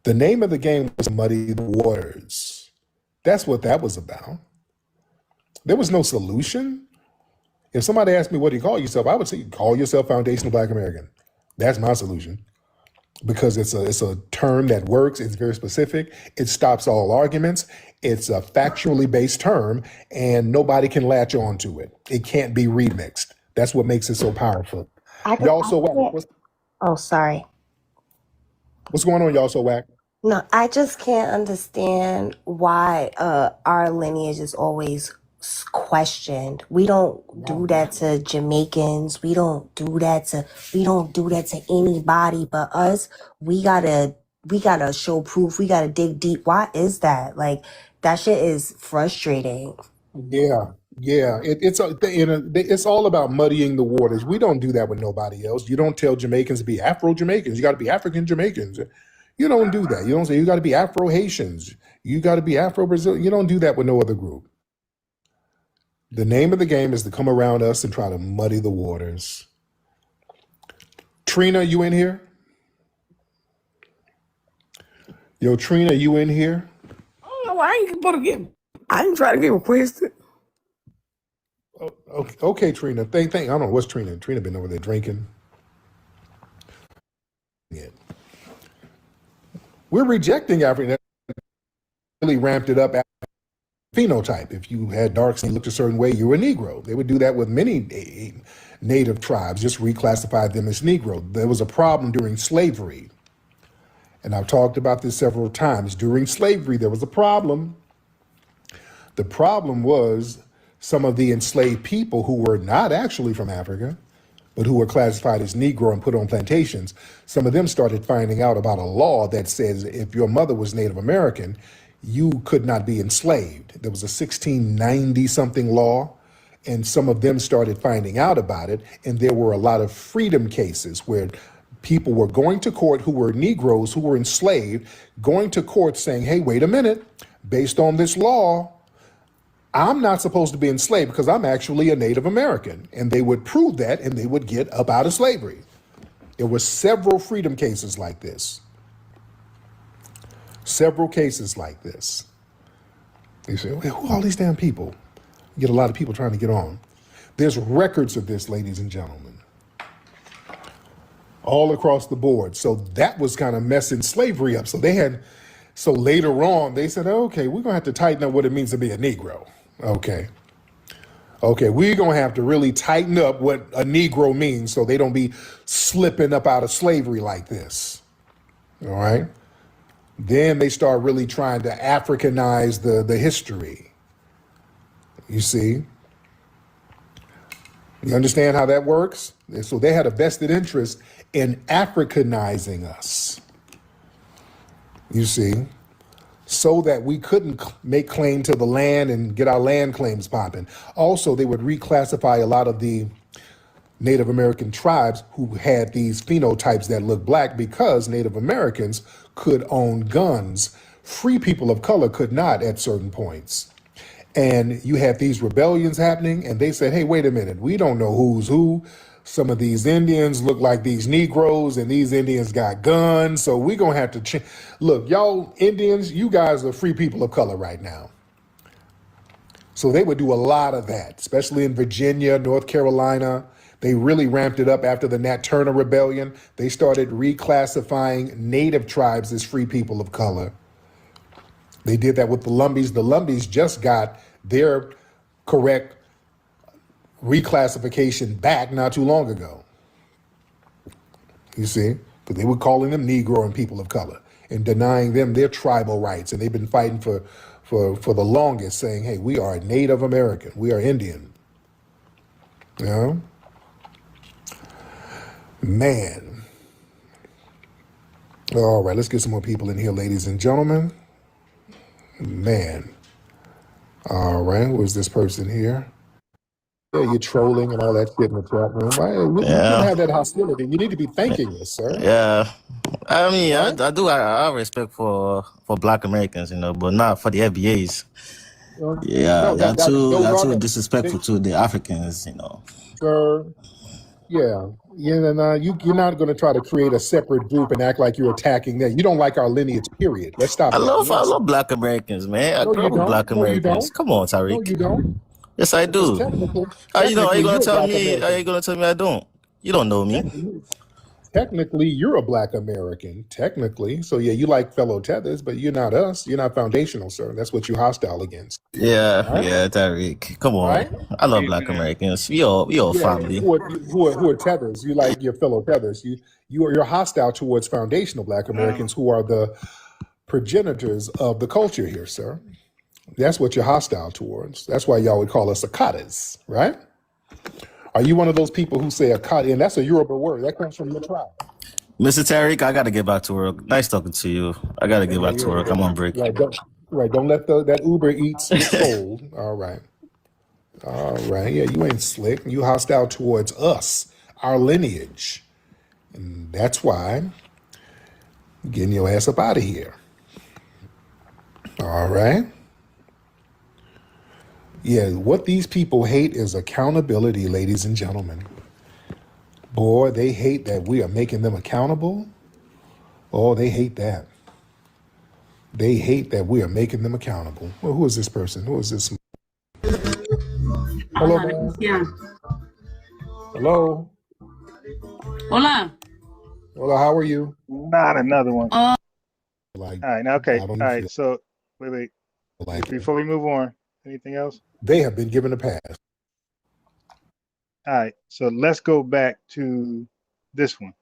The name of the game was muddy the waters. That's what that was about. There was no solution. If somebody asked me, what do you call yourself? I would say, call yourself foundational Black American. That's my solution. Because it's a term that works. It's very specific. It stops all arguments. It's a factually based term, and nobody can latch on to it. It can't be remixed. That's what makes it so powerful. Y'all so whack. Oh, sorry. What's going on, y'all so whack? No, I just can't understand why our lineage is always questioned. We don't do that to Jamaicans. We don't do that to anybody but us. We gotta show proof. We gotta dig deep. Why is that? Like, that shit is frustrating. Yeah. It's all about muddying the waters. We don't do that with nobody else. You don't tell Jamaicans to be Afro-Jamaicans. You got to be African Jamaicans. You don't do that. You don't say you got to be Afro-Haitians. You got to be Afro-Brazil. You don't do that with no other group. The name of the game is to come around us and try to muddy the waters. Trina, you in here? Yo, Trina, you in here? I don't know why I ain't trying to get requested. Okay, Trina. I don't know what's Trina. Trina been over there drinking. Yeah. We're rejecting African. Really ramped it up. Phenotype. If you had dark skin, looked a certain way, you were a Negro. They would do that with many native tribes, just reclassify them as Negro. There was a problem during slavery. And I've talked about this several times. During slavery, there was a problem. The problem was some of the enslaved people who were not actually from Africa, but who were classified as Negro and put on plantations, some of them started finding out about a law that says if your mother was Native American, you could not be enslaved. There was a 1690-something law, and some of them started finding out about it, and there were a lot of freedom cases where people were going to court who were Negroes, who were enslaved, going to court saying, hey, wait a minute, based on this law, I'm not supposed to be enslaved because I'm actually a Native American. And they would prove that and they would get up out of slavery. There were several freedom cases like this. Several cases like this. You say, well, who are all these damn people? You get a lot of people trying to get on. There's records of this, ladies and gentlemen, all across the board. So that was kind of messing slavery up. So later on, they said, okay, we're going to have to tighten up what it means to be a Negro. Okay, we're going to have to really tighten up what a Negro means so they don't be slipping up out of slavery like this. All right? Then they start really trying to Africanize the history. You see? You understand how that works? So they had a vested interest in Africanizing us. You see? So that we couldn't make claim to the land and get our land claims popping. Also, they would reclassify a lot of the Native American tribes who had these phenotypes that look Black because Native Americans could own guns. Free people of color could not at certain points. And you had these rebellions happening, and they said, hey, wait a minute, we don't know who's who. Some of these Indians look like these Negroes, and these Indians got guns, so we're going to have to change. Look, y'all Indians, you guys are free people of color right now. So they would do a lot of that, especially in Virginia, North Carolina. They really ramped it up after the Nat Turner Rebellion. They started reclassifying native tribes as free people of color. They did that with the Lumbees. The Lumbees just got their correct reclassification back not too long ago. You see, but they were calling them Negro and people of color and denying them their tribal rights. And they've been fighting for the longest, saying, hey, we are Native American, we are Indian. You know? Man. All right, let's get some more people in here, ladies and gentlemen. Man. All right, who's this person here? Yeah, you're trolling and all that shit in the chat room. We can't have that hostility. You need to be thanking us, sir. Yeah. I mean, Right? I have respect for Black Americans, but not for the FBAs. Yeah, No, they're too those are disrespectful to the Africans, sir. Yeah, you're not going to try to create a separate group and act like you're attacking them. You don't like our lineage, period. Let's stop I that. love Black Americans, man. I No, grew you up with don't. Black No, you Americans. don't. Come on, No, Tariq. you don't. Yes, I Because do. technically, How you gonna you're a tell Black me? How you American. gonna tell me I don't? You don't know me. Technically, you're a Black American. Technically, so yeah, you like fellow tethers, but you're not us. You're not foundational, sir. That's what you're hostile against. Yeah, Right? yeah, Tariq. Come on. Right? I love Black Americans. We all Yeah, family. who are tethers? You like your fellow tethers. You're hostile towards foundational Black Americans who are the progenitors of the culture here, sir. That's what you're hostile towards. That's why y'all would call us Akatas, right? Are you one of those people who say Akata? And that's a Yoruba word. That comes from your tribe. Mr. Tariq, I gotta get back to work. Nice talking to you. I gotta get back to work. I'm on break. Right. Don't let that Uber Eats get sold. All right. Yeah, you ain't slick. You hostile towards us, our lineage. And that's why I'm getting your ass up out of here. All right. Yeah, what these people hate is accountability, ladies and gentlemen. Boy, they hate that we are making them accountable. Oh, they hate that. They hate that we are making them accountable. Well, who is this person? Who is this? Hello, man. Yeah. Hello. Hola. Hola, how are you? Not another one. All Like, right, now, okay. I All don't right, feel so wait. like Before we move on, anything else? they have been given a pass. All right, so let's go back to this one.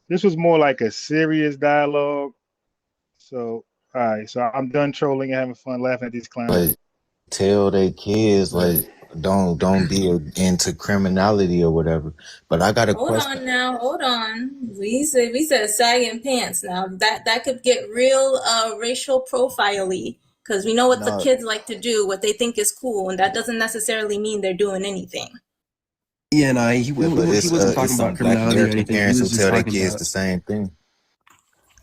This was more like a serious dialogue. So, all right, so I'm done trolling and having fun laughing at these clowns. Like, tell their kids like don't be into criminality or whatever. But I got a question. Hold on. We said sagging pants. Now that could get real racial profile-y, because we know what the kids like to do, what they think is cool, and that doesn't necessarily mean they're doing anything. Yeah, no, he wasn't talking about criminality or American anything. He parents who was just tell their talking kids about. the same thing.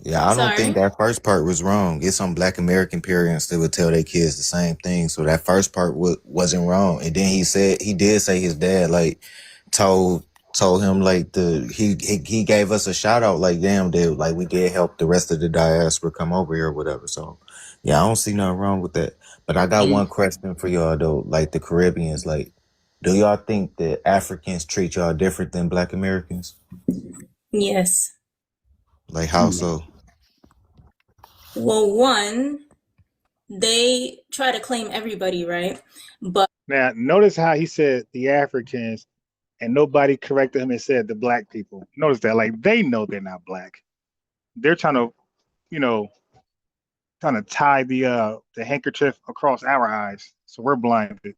Yeah, I don't think that first part was wrong. It's some Black American parents that would tell their kids the same thing. So that first part wasn't wrong. And then he did say his dad like told him like he gave us a shout out like damn dude, like we did help the rest of the diaspora come over here or whatever. So yeah, I don't see nothing wrong with that. But I got one question for y'all though, like the Caribbeans, like do y'all think that Africans treat y'all different than Black Americans? Yes. Like how so? Well, one, they try to claim everybody, right? But now notice how he said the Africans, and nobody corrected him and said the Black people. Notice that, like they know they're not Black. They're trying to, tie the handkerchief across our eyes, so we're blinded.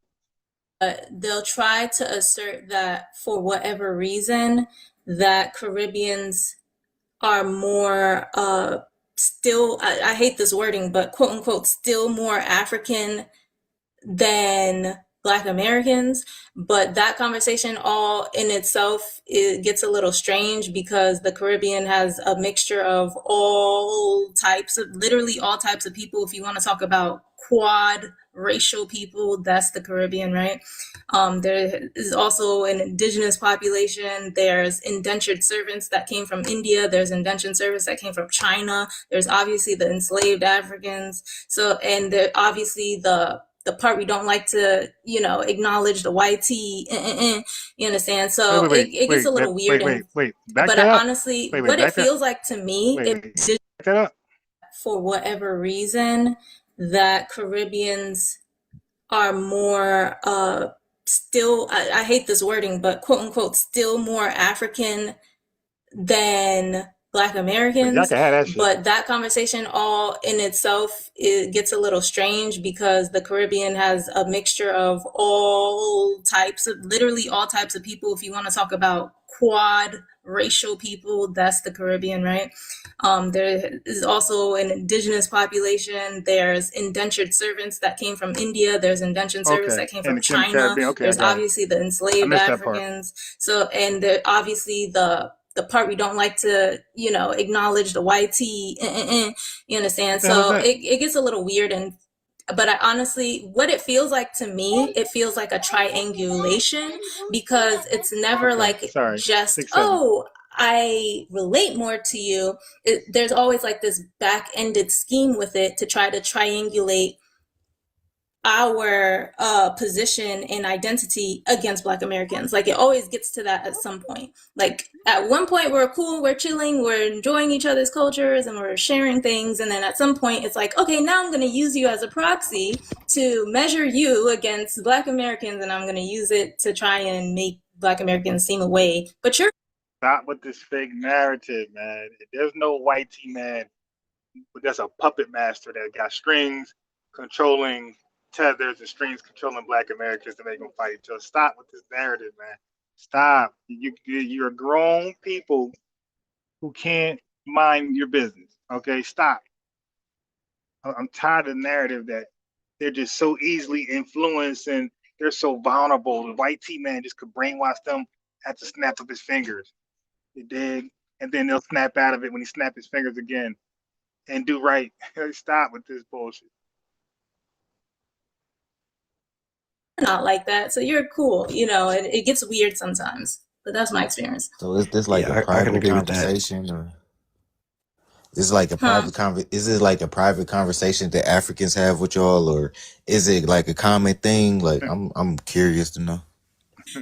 they'll try to assert that for whatever reason that Caribbeans are more still, I hate this wording, but quote unquote still more African than Black Americans. But that conversation all in itself, it gets a little strange because the Caribbean has a mixture of literally all types of people. If you want to talk about quad racial people, that's the Caribbean, right? There is also an indigenous population. There's indentured servants that came from India. There's indentured servants that came from China. There's obviously the enslaved Africans. So, and there obviously the part we don't like to, acknowledge the white tea. You understand? So it gets a little weird. But honestly, what it feels like to me is for whatever reason that Caribbeans are more still, I hate this wording, but quote unquote still more African than Black Americans. But that conversation all in itself, it gets a little strange because the Caribbean has a mixture of literally all types of people. If you want to talk about quad racial people, that's the Caribbean, right? There is also an indigenous population. There's indentured servants that came from India. There's indentured servants that came from China. There's obviously the enslaved Africans. So, and there obviously the part we don't like to, acknowledge the white tea. You understand? So it gets a little weird, and But I honestly, what it feels like to me, it feels like a triangulation, because it's never like just, 6-7. oh, I relate more to you. There's always like this back-ended scheme with it to try to triangulate our position and identity against Black Americans. Like, it always gets to that at some point. Like, at one point we're cool, we're chilling, we're enjoying each other's cultures, and we're sharing things, and then at some point it's like, okay, now I'm going to use you as a proxy to measure you against Black Americans, and I'm going to use it to try and make Black Americans seem away. But you're Stop with this fake narrative, man. There's no white T-man, but that's a puppet master that got strings controlling tethers and strings controlling Black Americans to make them fight each other. Stop with this narrative, man. Stop. You're grown people who can't mind your business. Okay, stop. I'm tired of the narrative that they're just so easily influenced and they're so vulnerable. The white T-man just could brainwash them at the snap of his fingers. You dig? And then they'll snap out of it when he snaps his fingers again and do right. Stop with this bullshit. not like that, so you're cool. You know, it gets weird sometimes, but that's my experience. So is this like a I can private agree with that. conversation, or is it like a private Is it like a private conversation that Africans have with y'all, or is it like a common thing? Like, I'm curious to know.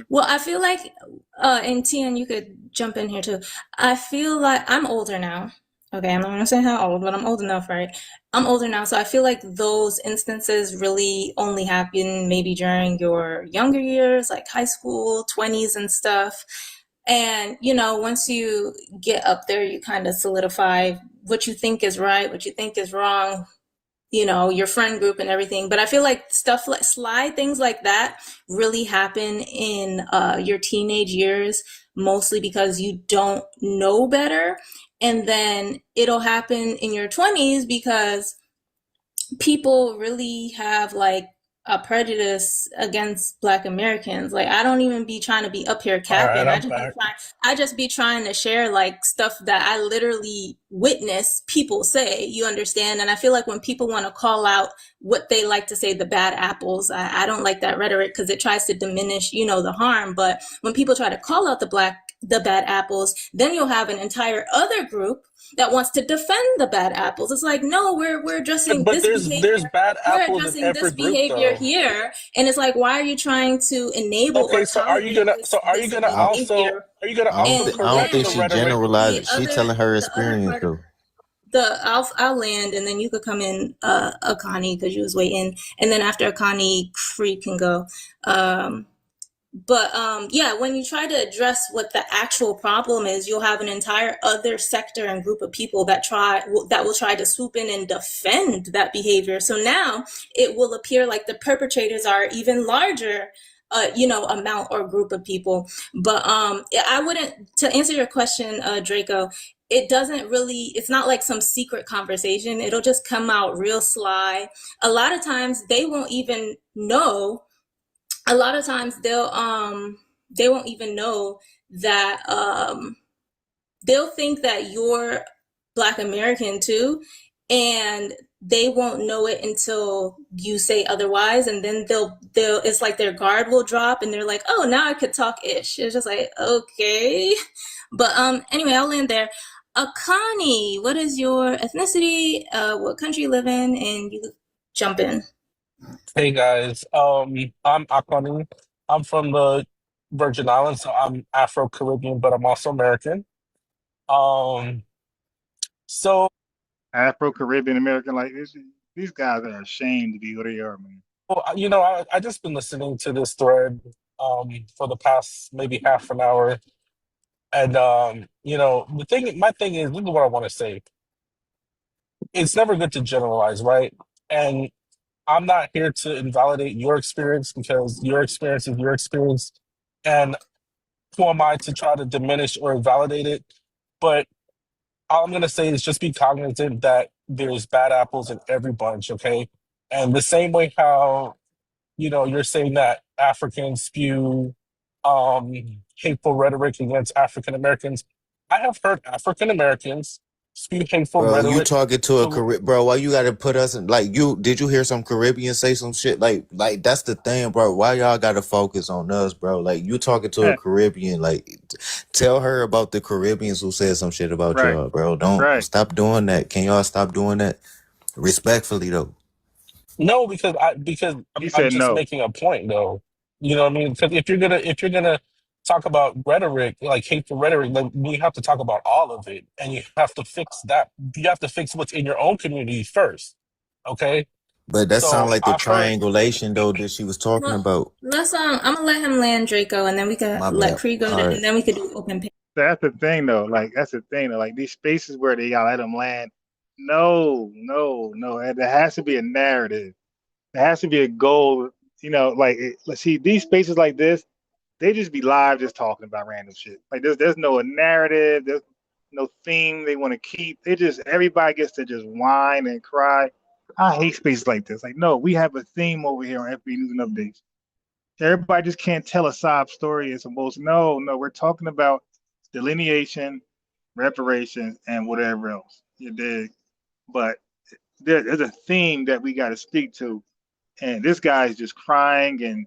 Well, I feel like, and Tian, you could jump in here too. I feel like I'm older now. Okay, I'm not gonna say how old, but I'm old enough, right? I'm older now, so I feel like those instances really only happen maybe during your younger years, like high school, 20s and stuff. And, you know, once you get up there, you kind of solidify what you think is right, what you think is wrong, you know, your friend group and everything. But I feel like stuff like sly things like that really happen in your teenage years, mostly because you don't know better. And then it'll happen in your 20s because people really have like a prejudice against Black Americans. Like, I don't even be trying to be up here capping. I just be trying to share like stuff that I literally witness people say, you understand? And I feel like when people want to call out what they like to say, the bad apples, I don't like that rhetoric because it tries to diminish, you know, the harm. But when people try to call out the bad apples, then you'll have an entire other group that wants to defend the bad apples. It's like, no, we're addressing But this behavior. there's bad We're apples in addressing every this group, behavior though. here, and it's like, why are you trying to enable Okay, or so are you tolerate gonna behavior? I don't correct think the she rhetoric? generalized. She telling her experience though. I'll land, and then you could come in, Akani, because you was waiting, and then after Akani, Free can go. But yeah, when you try to address what the actual problem is, you'll have an entire other sector and group of people that will try to swoop in and defend that behavior. So now it will appear like the perpetrators are even larger, you know, amount or group of people. But I wouldn't, to answer your question, Draco, it's not like some secret conversation. It'll just come out real sly. A lot of times they won't even know. A lot of times they won't even know that they'll think that you're Black American too, and they won't know it until you say otherwise, and then they'll it's like their guard will drop and they're like, oh, now I could talk ish. It's just like, okay. But anyway, I'll land there. Akani, what is your ethnicity, what country you live in, and you jump in. Hey guys, I'm Akani. I'm from the Virgin Islands, so I'm Afro-Caribbean, but I'm also American. So Afro-Caribbean American, like these guys are ashamed to be who they are, man. you know, I just been listening to this thread for the past maybe half an hour, and you know, my thing is, this is what I want to say. It's never good to generalize, right? And I'm not here to invalidate your experience because your experience is your experience. And who am I to try to diminish or invalidate it? But all I'm going to say is just be cognizant that there's bad apples in every bunch, okay? And the same way how, you know, you're saying that Africans spew hateful rhetoric against African Americans, I have heard African Americans spew hateful Bro, you rhetoric. talking to a Caribbean, bro? Why you gotta put us in, like, you, did you hear some Caribbeans say some shit? Like that's the thing, bro. Why y'all gotta focus on us, bro? Like, you talking to a Caribbean, like, tell her about the Caribbeans who said some shit about Right. y'all, bro. Don't Right. stop doing that. Can y'all stop doing that? Respectfully, though. No, because He I'm said just no. making a point though. You know what I mean? Because if you're gonna talk about rhetoric, like hateful rhetoric, then we have to talk about all of it, and you have to fix that. You have to fix what's in your own community first. Okay. But that sound So like the I've heard. triangulation, though, that she was talking Well, about. let's I'm gonna let him land Draco, and then we could My let bad. Cree go, All right. and then we could do open page. That's the thing, though. Like, that's the thing, though. Like, these spaces where they gotta let them land. No, no, no. And there has to be a narrative. There has to be a goal. You know, like, let's see, these spaces like this, they just be live, just talking about random shit. Like, there's no narrative. There's no theme they want to keep. They just, everybody gets to just whine and cry. I hate spaces like this. Like, no, we have a theme over here on FBA News and Updates. Everybody just can't tell a sob story. It's supposed. No, we're talking about delineation, reparations, and whatever else. You dig? But there's a theme that we got to speak to, and this guy's just crying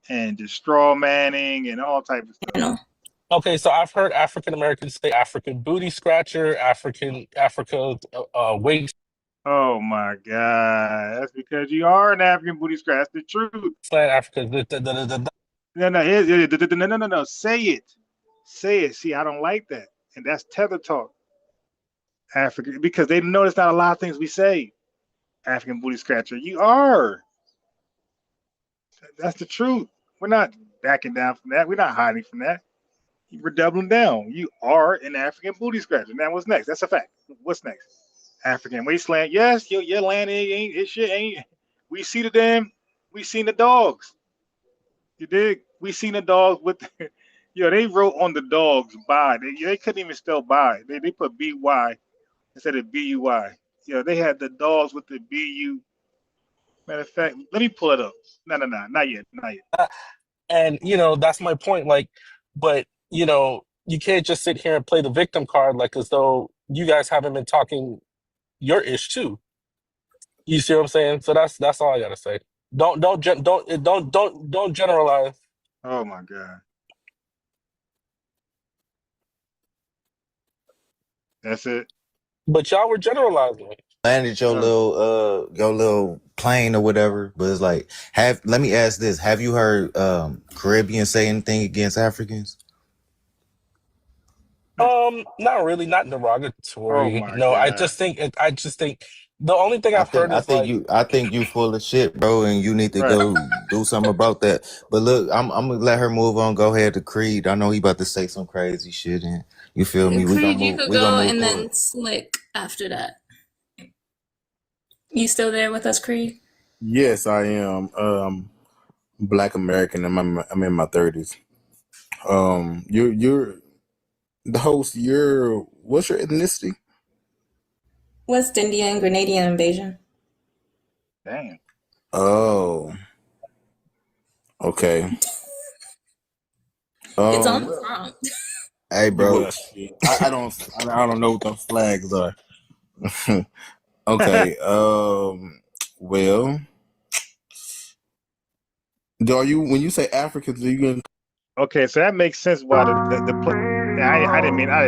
and just straw manning and all type of stuff. Okay, so I've heard African Americans say African booty scratcher, Africa waist. Oh my God, that's because you are an African booty scratch. That's the truth. Africa. No. Say it. See, I don't like that, and that's Tether talk. African, because they know there's not a lot of things we say. African booty scratcher, you are. That's the truth. We're not backing down from that. We're not hiding from that. We're doubling down. You are an African booty scratcher. Now, what's next? That's a fact. What's next? African wasteland. Yes, your land ain't. It shit ain't. We see the damn. We seen the dogs. You dig? We seen the dogs with. They wrote on the dogs by. They couldn't even spell by. They put BY instead of BUY. They had the dogs with the BU. Matter of fact, let me pull it up. No, not yet. And that's my point. Like, but you can't just sit here and play the victim card like as though you guys haven't been talking your ish too. You see what I'm saying? So that's all I gotta say. Don't generalize. Oh my God. That's it. But y'all were generalizing. Landed your little plane or whatever, but it's like, let me ask this: have you heard Caribbeans say anything against Africans? Not really, not Oh derogatory. my No, I God. just think the only thing I've heard is like, I think you full of shit, bro, and you need to go do something about that. But look, I'm gonna let her move on. Go ahead to Creed. I know he about to say some crazy shit, and you feel me? Creed, you could go, and forward. then Slick after that. You still there with us, Creed? Yes, I am. Black American. I'm in my 30s. You're the host. What's your ethnicity? West Indian, Grenadian invasion. Damn. Oh. Okay. It's on the prompt. Hey, bro. Well, I don't know what the flags are. Okay. Well, when you say Africans, are you going? Okay, so that makes sense why I did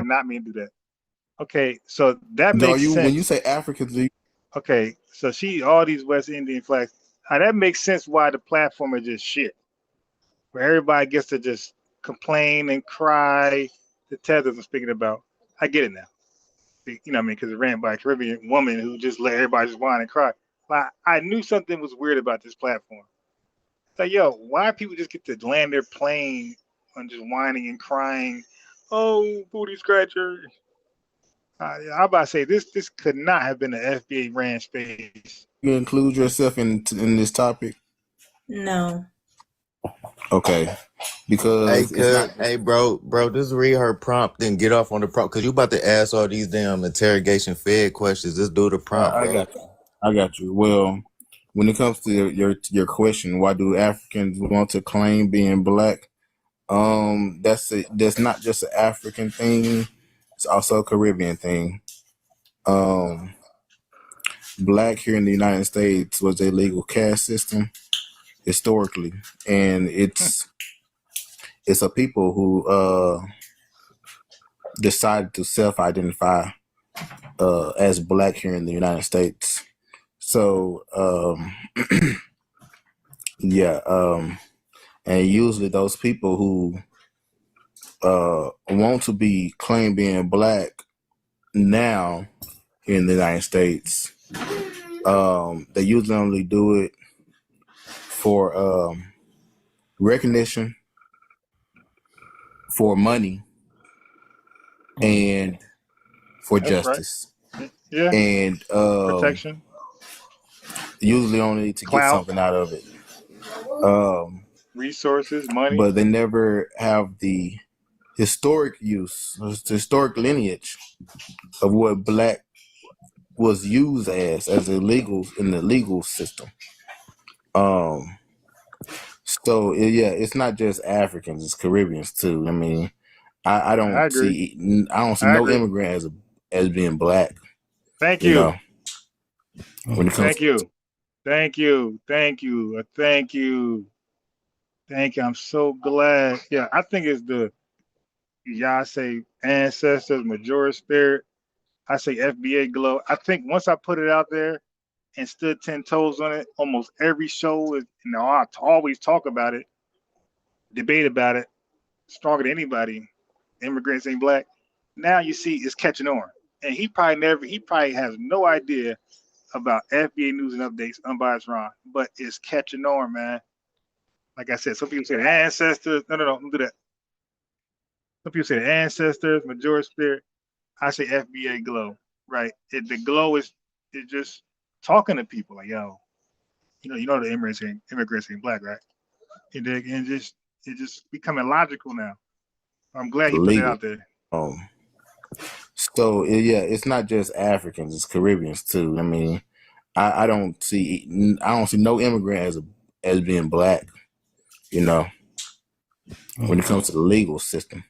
not mean to do that. Okay, so that makes sense. When you say Africans, okay, so all these West Indian flags. That makes sense why the platform is just shit, where everybody gets to just complain and cry. The Tethers I'm speaking about. I get it now. You know what I mean? Because it ran by a Caribbean woman who just let everybody just whine and cry. But I knew something was weird about this platform. It's like, yo, why people just get to land their plane on just whining and crying? Oh, booty scratcher. I'm about to say this could not have been an FBA ran space. You include yourself in this topic? No. Okay. Because hey, bro, just read her prompt and get off on the prompt, because you about to ask all these damn interrogation fed questions. Just do the prompt. I got you. Well, when it comes to your question, why do Africans want to claim being black? That's not just an African thing. It's also a Caribbean thing. Black here in the United States was a legal caste system historically, and it's a people who decided to self-identify as Black here in the United States. So yeah, and usually those people who want to be claim being Black now in the United States, they usually only do it for recognition, for money, and for That's right. justice. Yeah. And protection, usually only to get clout, something out of it. resources, money. But they never have the historic historic lineage of what Black was used as illegal in the legal system. So yeah, it's not just Africans; it's Caribbeans too. I mean, I I don't agree. see I no agree. immigrant as being Black. Thank You you. know, when it comes Thank you. Thank you. Thank you. Thank you. Thank you. I'm so glad. Yeah, I think it's the y'all say ancestors, majority spirit. I say FBA glow. I think once I put it out there and stood 10 toes on it, almost every show is, you know, I always talk about it, debate about it, stronger than anybody. Immigrants ain't Black. Now you see it's catching on. And he probably has no idea about FBA News and Updates, Unbiased Ron, but it's catching on, man. Like I said, some people say the ancestors. No, don't do that. Some people say the ancestors, majority spirit. I say FBA glow, right? The glow is just talking to people like, yo, you know the immigrants ain't Black, right? And it just becoming logical now. I'm glad he put it legal. out there. So yeah, it's not just Africans; it's Caribbeans too. I mean, I don't see no immigrant as being Black. You know, when it comes to the legal system.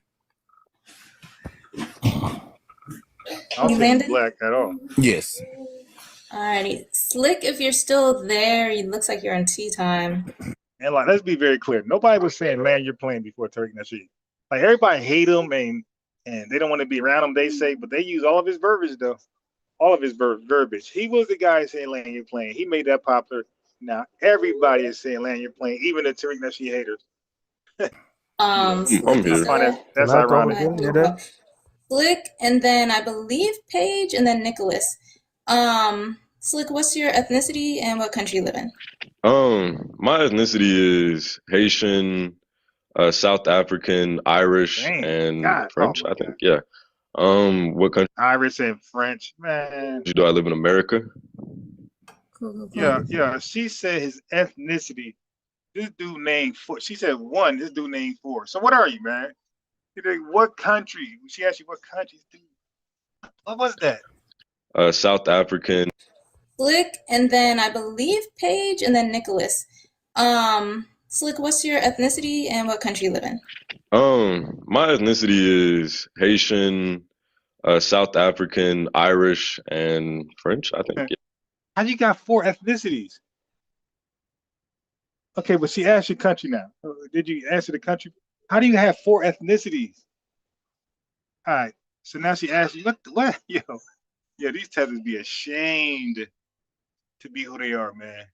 I don't You think he's landed? Black at all. Yes. Alrighty. Slick, if you're still there, it looks like you're on tea time. And like, let's be very clear. Nobody was saying land your plane before Tariq Nasheed. Like everybody hate him and they don't want to be around him. They say, but they use all of his verbiage though. All of his verbiage. He was the guy saying land your plane. He made that popular. Now everybody is saying land your plane, even the Tariq Nasheed haters. Slick is I find still that's Can I talk ironic. again, Slick, and then I believe Paige, and then Nicholas. Slick, what's your ethnicity and what country you live in? My ethnicity is Haitian, South African, Irish, Dang. and God. French, Oh I think. Yeah. What country Irish and French. Man. do I live in? America? Cool. Yeah. She said his ethnicity. This dude named four. She said one. This dude named four. So what are you, man? What country? She asked you what country. What was that? South African. Slick, and then I believe Paige, and then Nicholas. Slick, what's your ethnicity and what country you live in? My ethnicity is Haitian, South African, Irish, and French, I think. Yeah. How you got four ethnicities? Okay, but she asked your country now. Did you answer the country? How do you have four ethnicities? All right. So now she asked you, what? Yo, these Tethers be ashamed to be who they are, man.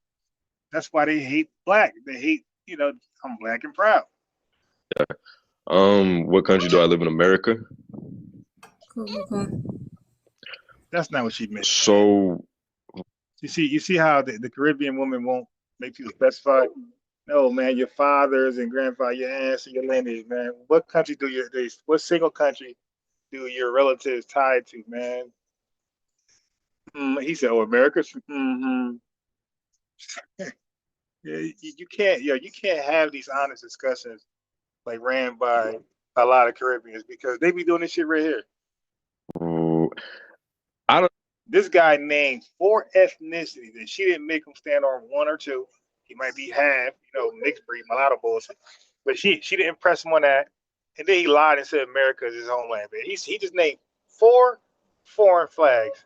That's why they hate Black. They hate, I'm Black and proud. Yeah. What country do I live in? America? Cool. That's not what she meant. So you see how the Caribbean woman won't make you specify? No, man, your fathers and grandfather, your aunts and your lineage, man. What country what single country do your relatives tied to, man? He said, "Oh, America's." Mm-hmm. you can't have these honest discussions like ran by a lot of Caribbeans because they be doing this shit right here. I don't. This guy named four ethnicities, and she didn't make him stand on one or two. He might be half, mixed breed, mulatto bullshit, but she didn't press him on that. And then he lied and said America is his homeland. But he just named four foreign flags.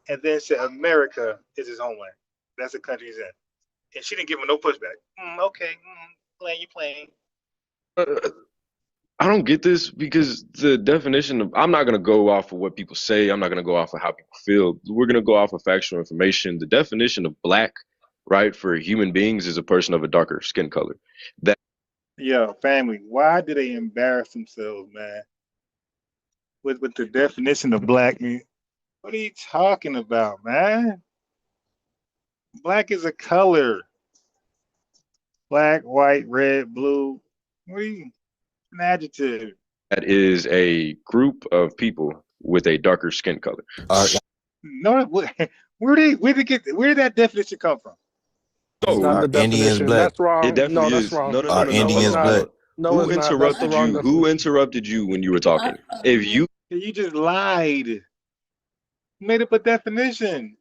and then said America is his homeland. That's the country he's in. And she didn't give him no pushback. Okay, playing, you playing. I don't get this because the definition of, I'm not going to go off of what people say. I'm not going to go off of how people feel. We're going to go off of factual information. The definition of black, right, for human beings is a person of a darker skin color. That Yeah, family, why do they embarrass themselves, man? With the definition of black, man? What are you talking about, man? Black is a color. Black, white, red, blue. What are you? An adjective. that is a group of people with a darker skin color. No, where did that definition come from? That's not the Indians definition. black? That's wrong. It definitely no, that's is. wrong. No, Are Indians black? No, Who it's not. That's the interrupted wrong you? definition. Who interrupted you when you were talking? If you You just lied. You made up a definition.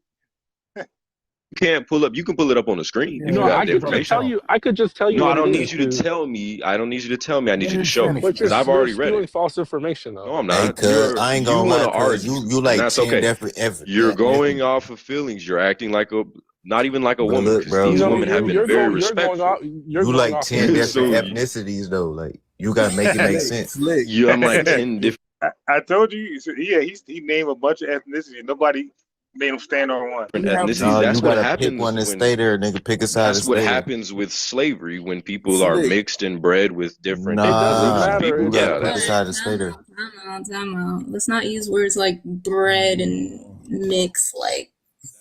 can't pull up, you can pull it up on the screen. If No, you have I the could just information. tell you. I could just tell you. No, I what don't it need is, you to dude. tell me. I don't need you to tell me. I need you to show me But because I've already read spewing it. false information, though. No, I'm Hey, not. cuz I ain't gonna You want lie, to cuz argue, you and like that's 10 okay. different You're going off of feelings. You're acting like a, not even like a But woman, look, because bro, these No, women have been you're very going. You're going respectful. off. You're you going like off. 10 different So ethnicities though. Like you gotta make it make sense. you, I'm like 10 different. I told you. Yeah, he named a bunch of ethnicities. Nobody made him stand on one. ethnicities. No, That's you what gotta pick happens one and when. stay there, nigga. Pick a side and That's what stay there. happens with slavery when people are mixed and bred with different It doesn't groups of matter. people. You gotta Yeah, pick a that's side and stay there. Time out. Let's not use words like bread and mix. Like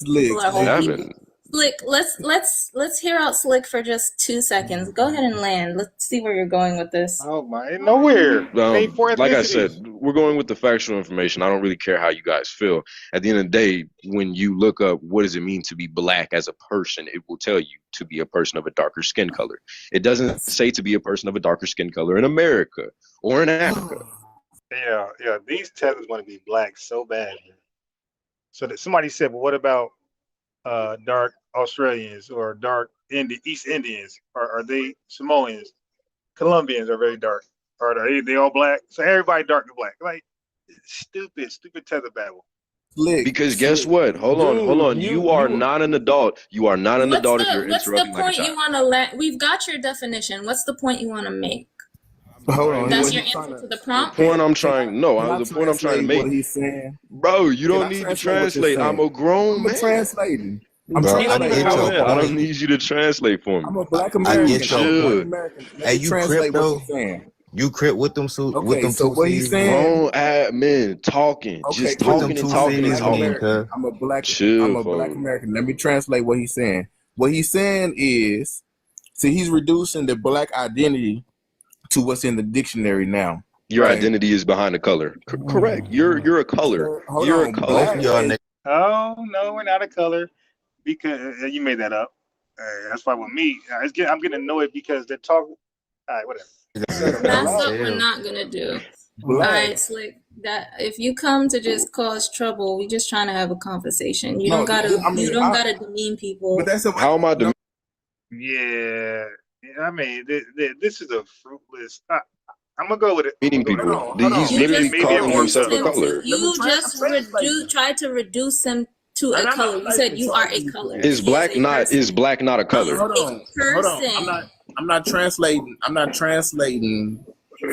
people are whole people. happened. Slick, let's hear out Slick for just 2 seconds. Go ahead and land. Let's see where you're going with this. Oh my, nowhere. Name 4 Like I ethnicities. said, we're going with the factual information. I don't really care how you guys feel. At the end of the day, when you look up what does it mean to be black as a person, it will tell you to be a person of a darker skin color. It doesn't say to be a person of a darker skin color in America or in Africa. Yeah. These Tethers want to be black so bad. Man. So that somebody said, well, what about dark Australians or dark East Indians? Are they Samoans? Colombians are very dark. Are they all black? So everybody dark and black. Like stupid tether babble. Because guess what? Hold on. You are not an adult. You are not an adult if you're What's the interrupting like a point you child. want to let? We've got your definition. What's the point you want to make? Hold on. That's your answer to the prompt. The point I'm trying to What make, he's saying. bro. You Can don't I need to translate what you're translate. I'm saying? a grown I'm man. translating. I'm Bro, I translating. get your I don't point. need you to translate for me. I'm a black I American. get your I'm a black Should. American. Let Hey, me you translate crip what though? he's saying. You crip with them suit with Okay, them so two what he's C's, saying. Grown men talking, Okay, just What cool. them talking and two talking and C's Black mean, talking. American. cuz? Chill, I'm a black folks. American. Let me translate what he's saying. What he's saying is, see, he's reducing the black identity to what's in the dictionary now. Your Right. identity is behind the color. Correct. You're a color. Hold You're a on, color. Both of y'all niggas. Oh no, we're not a color because you made that up. That's why with me, I'm getting annoyed because they're talking. All right, whatever. That's what we're not gonna do. All right, Slick. That if you come to just cause trouble, we just trying to have a conversation. You don't gotta. You don't gotta demean people. But that's How am I demeaning? Yeah, I mean, this is a fruitless. I'm gonna go with it. People. He's literally calling himself a color. You just tried to reduce him to a color. You said you are a color. Is black not a color? Hold on. I'm not translating. I'm not translating.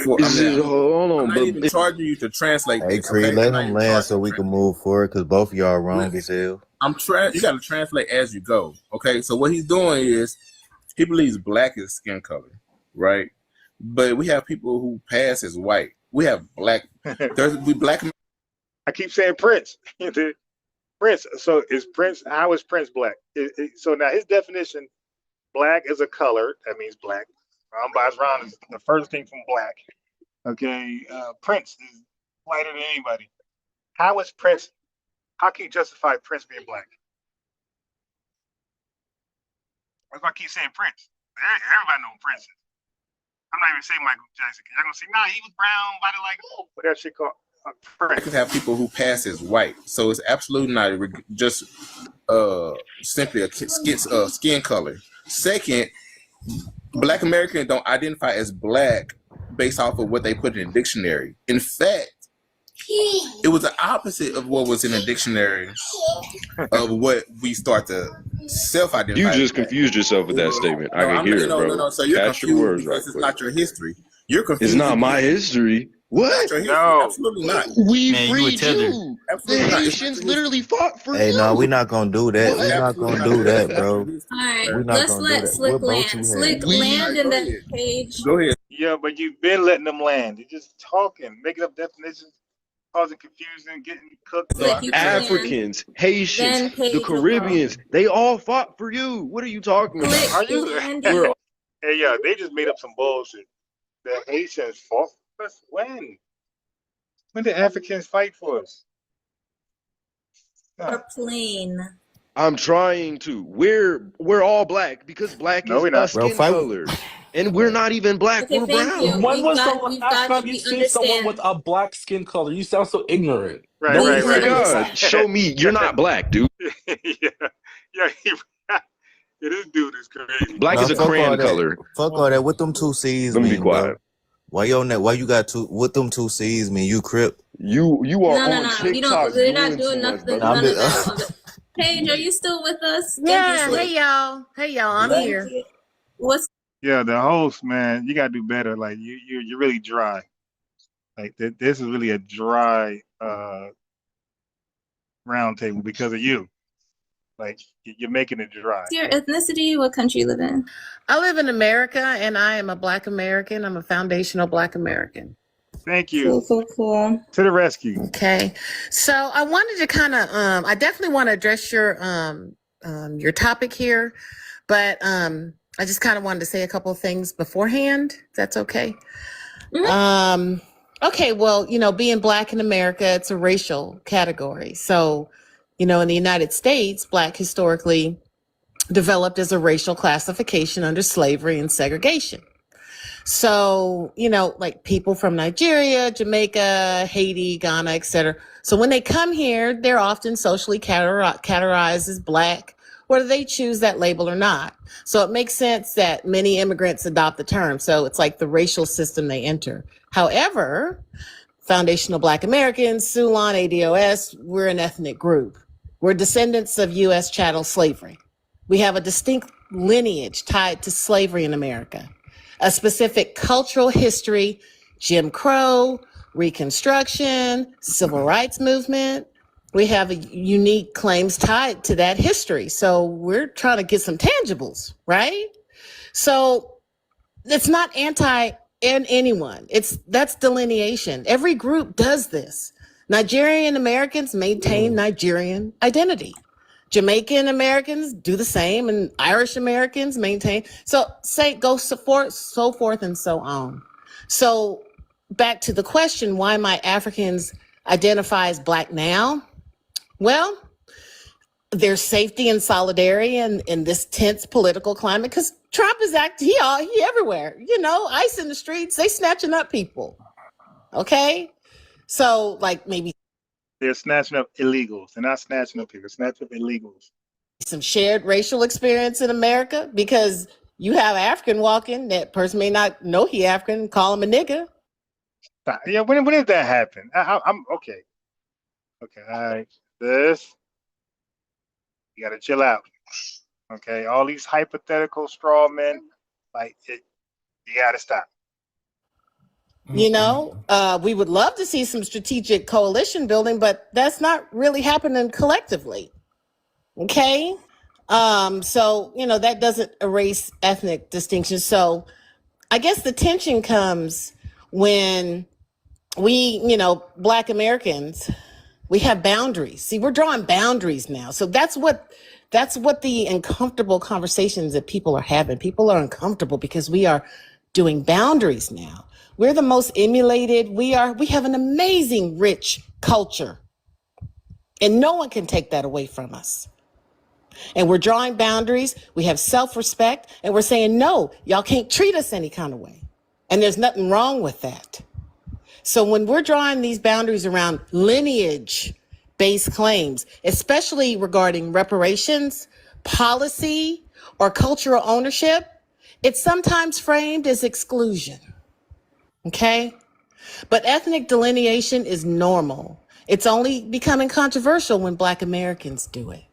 Hold on, I'm not even charging you to translate. Hey, this, Cree, okay? let him land so we can move forward because both of y'all wrong as hell. You got to translate as you go. Okay, so what he's doing is he believes black is skin color, right? But we have people who pass as white. We have black. We black. I keep saying Prince. Prince. So is Prince? How is Prince black? So now his definition, black is a color. That means black. Round by round is the first thing from black. Okay. Prince is whiter than anybody. How is Prince? How can you justify Prince being black? That's why I keep saying Prince. Everybody knows Prince is. I'm not even saying Michael Jackson. Y'all gonna say, nah, he was brown, body like, what that shit called? I could have people who pass as white, so it's absolutely not just simply a skin color. Second, black Americans don't identify as black based off of what they put in the dictionary. In fact, It was the opposite of what was in the dictionary of what we start to self-identify. You just confused yourself with that statement. I can hear it, bro. No. So you're Catch your confused words because right it's quick. not your history. You're confused. It's not my history. What? Not your history. No. Absolutely not. We Man, you freed were Tether. you. The Absolutely not. It's not Haitians your literally fought for Hey, you. no, we're not gonna do that. We're not Absolutely gonna not. do that, That's not bro. your history. All right, We're not let's gonna do let that. Slick What boat land. you Slick had? land in Go the ahead. page. Go ahead. Yeah, but you've been letting them land. You're just talking, making up definitions, causing confusion, getting cooked. So Slick, you can land. Africans, Haitians, Then the Paige will go. Caribbeans, they all fought for you. What are you talking about? Slick, Are you? land We're in. Hey, yeah, they just made up some bullshit. The Haitians fought for us when? When did Africans fight for us? Or plane. I'm trying to. We're all black because black No, is we're a not. Bro, skin fight. color. And we're not even black, Okay, we're thank you. brown. When We've was the got, last time you we seen someone with understand. a black skin color? You sound so ignorant. Right, Oh right, my right. God. Show me you're not black, dude. yeah, this dude is crazy. Black No, is a fuck all crayon that. color. Fuck all that. What them two C's Let me be mean, quiet. bro? Why you got two? What them two C's mean? You Crip? You are No. on You TikTok don't. They're not doing too doing much, nothing. brother. I'm None of just, that. Paige, are you still with us? Thank you, Yeah, Slick. hey y'all, I'm Thank here. you. What's Yeah, the host, man, you gotta do better. Like you're really dry. Like this is really a dry round table because of you. Like you're making it dry. your ethnicity? What country you live in? I live in America and I am a Black American. I'm a foundational Black American. Thank you. Cool. To the rescue. Okay. So I wanted to kind of I definitely want to address your topic here, but I just kind of wanted to say a couple of things beforehand, if that's okay. Mm-hmm. Okay, well, being Black in America, it's a racial category. So, in the United States, Black historically developed as a racial classification under slavery and segregation. So, like people from Nigeria, Jamaica, Haiti, Ghana, etc. So when they come here, they're often socially categorized as Black, whether they choose that label or not. So it makes sense that many immigrants adopt the term. So it's like the racial system they enter. However, foundational Black Americans, Sulon, ADOS, we're an ethnic group. We're descendants of U.S. chattel slavery. We have a distinct lineage tied to slavery in America, a specific cultural history, Jim Crow, Reconstruction, Civil Rights Movement. We have unique claims tied to that history. So we're trying to get some tangibles, right? So it's not anti anyone. That's delineation. Every group does this. Nigerian Americans maintain Nigerian identity. Jamaican Americans do the same, and Irish Americans maintain. So so forth and so on. So back to the question, why might Africans identify as Black now? Well, there's safety and solidarity in this tense political climate because Trump is he everywhere. ICE in the streets, they snatching up people. Okay? So like maybe they're snatching up illegals. They're not snatching up people, they're snatching up illegals. Some shared racial experience in America because you have African walking, that person may not know he African, call him a nigga. Yeah, when did that happen? I'm okay. Okay, all right. This, you gotta chill out. Okay, all these hypothetical straw men, you gotta stop. We would love to see some strategic coalition building, but that's not really happening collectively. Okay. So, that doesn't erase ethnic distinctions. So I guess the tension comes when we, Black Americans, we have boundaries. See, we're drawing boundaries now. So that's what the uncomfortable conversations that people are having. People are uncomfortable because we are doing boundaries now. We're the most emulated. We have an amazing, rich culture. And no one can take that away from us. And we're drawing boundaries. We have self-respect. And we're saying, no, y'all can't treat us any kind of way. And there's nothing wrong with that. So when we're drawing these boundaries around lineage-based claims, especially regarding reparations, policy, or cultural ownership, it's sometimes framed as exclusion. Okay? But ethnic delineation is normal. It's only becoming controversial when Black Americans do it.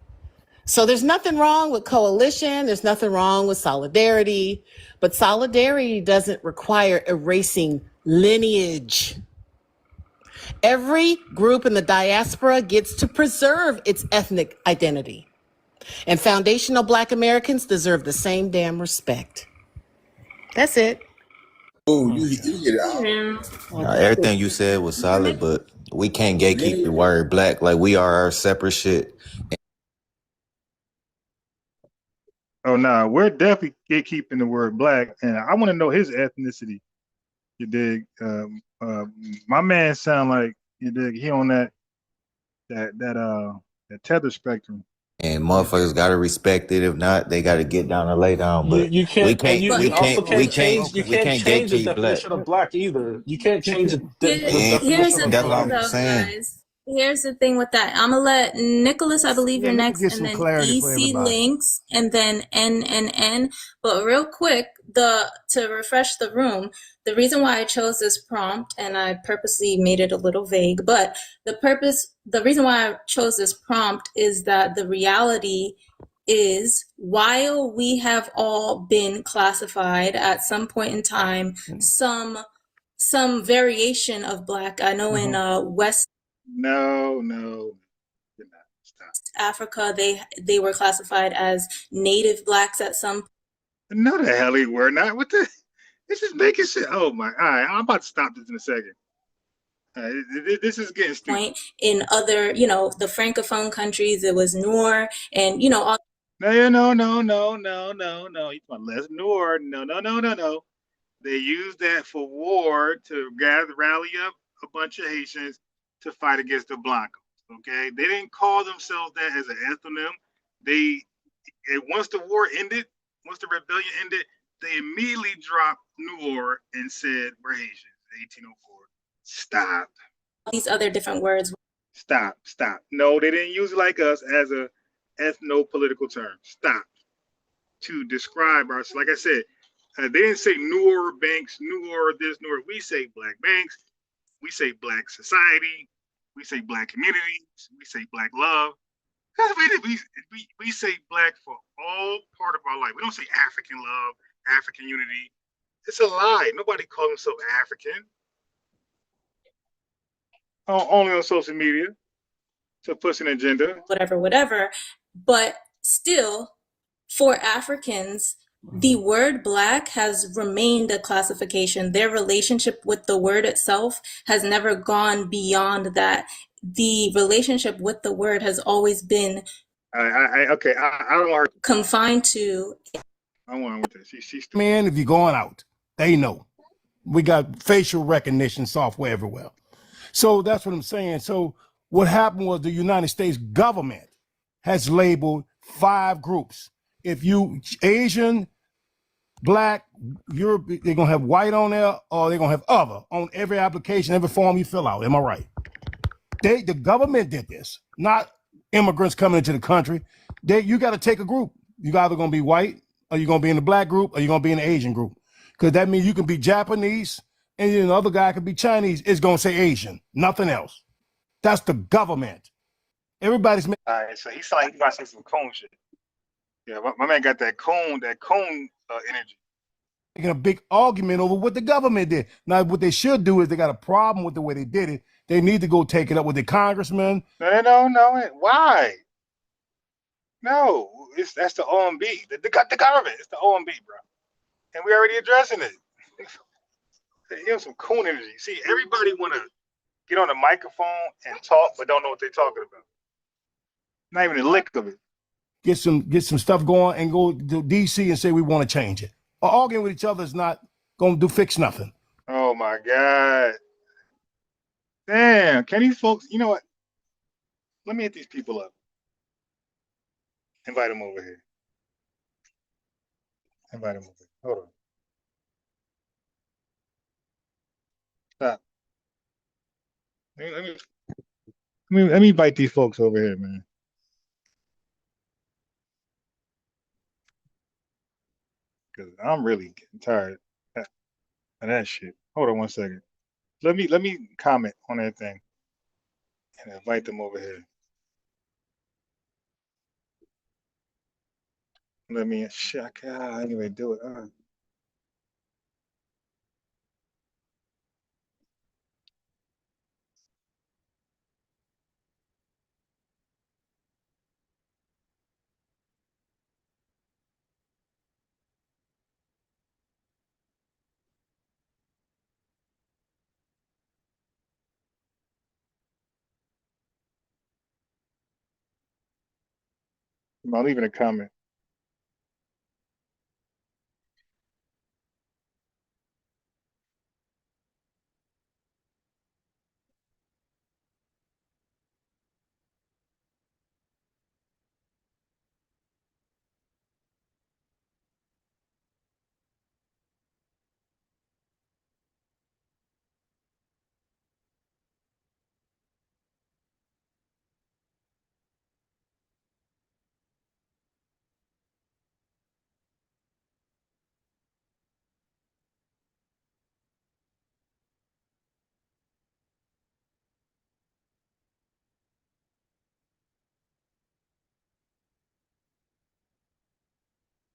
So there's nothing wrong with coalition. There's nothing wrong with solidarity. But solidarity doesn't require erasing lineage. Every group in the diaspora gets to preserve its ethnic identity. And foundational Black Americans deserve the same damn respect. That's it. Oh, you get it out. Everything you said was solid, but we can't gatekeep the word black. Like, we are our separate shit. Oh no, we're definitely gatekeeping the word black, and I want to know his ethnicity. You dig? My man sound like, you dig, he on that tether spectrum. And motherfuckers gotta respect it. If not, they gotta get down and lay down. But You can't, and you also can't change. You we can't can't change the gatekeep black. definition of black either. You can't change the Here's definition the of That's thing, what black. I'm though, saying. guys. Here's the thing with that. I'm gonna let Nicholas, I believe you're Let me next, get and some then clarity for EC everybody. Links, and then N. But real quick, to refresh the room, the reason why I chose this prompt, and I purposely made it a little vague, but the reason why I chose this prompt is that the reality is, while we have all been classified at some point in time, some variation of black. I know in West No, you're not. Stop. Africa, they were classified as native blacks at some No, the hell he were not. What the? This is making shit. Oh my! All right, I'm about to stop this in a second. This is getting stupid. point. In other, the francophone countries, it was Noor, and all. No. He's my Les Noor. No. They used that for war to rally up a bunch of Haitians to fight against the Blancos. Okay, they didn't call themselves that as an ethnonym. Once the war ended, once the rebellion ended, they immediately dropped Noor and said we're Haitians. 1804. Stop. These other different words. Stop. No, they didn't use it like us as a ethno-political term. Stop. To describe us, like I said, they didn't say Noor Banks, Noor this, Noor. We say Black Banks. We say Black society. We say Black communities. We say Black love. We say Black for all part of our life. We don't say African love, African unity. It's a lie. Nobody calls themselves African. Only on social media to push an agenda. Whatever. But still, for Africans, the word black has remained a classification. Their relationship with the word itself has never gone beyond that. The relationship with the word has always been I don't want her confined to. I want with this. She's Man, if you're going out, they know. We got facial recognition software everywhere. So that's what I'm saying. So what happened was the United States government has labeled 5 groups. If you Asian, Black, Europe, they're gonna have white on there, or they're gonna have other on every application, every form you fill out. Am I right? The government did this, not immigrants coming into the country. You got to take a group. You either gonna be white, or you're gonna be in the Black group, or you're gonna be in the Asian group. Because that means you can be Japanese, and then the other guy could be Chinese. It's gonna say Asian, nothing else. That's the government. Everybody's. all right, so he sound like he about to say some coon shit. Yeah, my man got that coon energy. Making a big argument over what the government did. Now, what they should do is they got a problem with the way they did it. They need to go take it up with the congressman. No. Why? No, that's the OMB. The government. It's the OMB, bro. And we already addressing it. You have some coon energy. See, everybody want to get on the microphone and talk, but don't know what they're talking about. Not even a lick of it. Get some stuff going and go to DC and say we want to change it. Or arguing with each other is not going to fix nothing. Oh my God. Damn, can these folks, you know what? Let me hit these people up. Invite them over here. Invite them over here. Hold on. Stop. Let me invite these folks over here, man. Because I'm really getting tired of that shit. Hold on one second. Let me comment on that thing and invite them over here. Let me check out. Anyway, do it. I'm leaving a comment.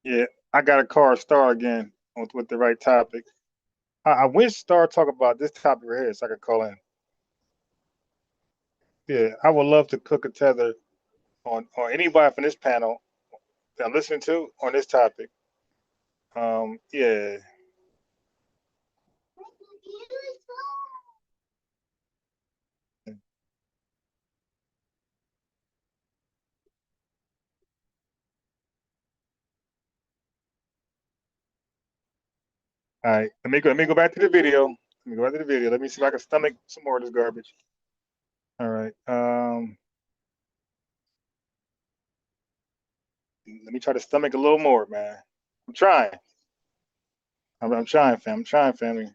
Yeah, I got a card start again with the right topic. I wish Star talk about this topic right here so I could call in. Yeah, I would love to cook a tether on anybody from this panel that I'm listening to on this topic. Yeah. All right, let me go back to the video. Let me go back to the video. Let me see if I can stomach some more of this garbage. All right. Let me try to stomach a little more, man. I'm trying. I'm trying, fam. I'm trying, family.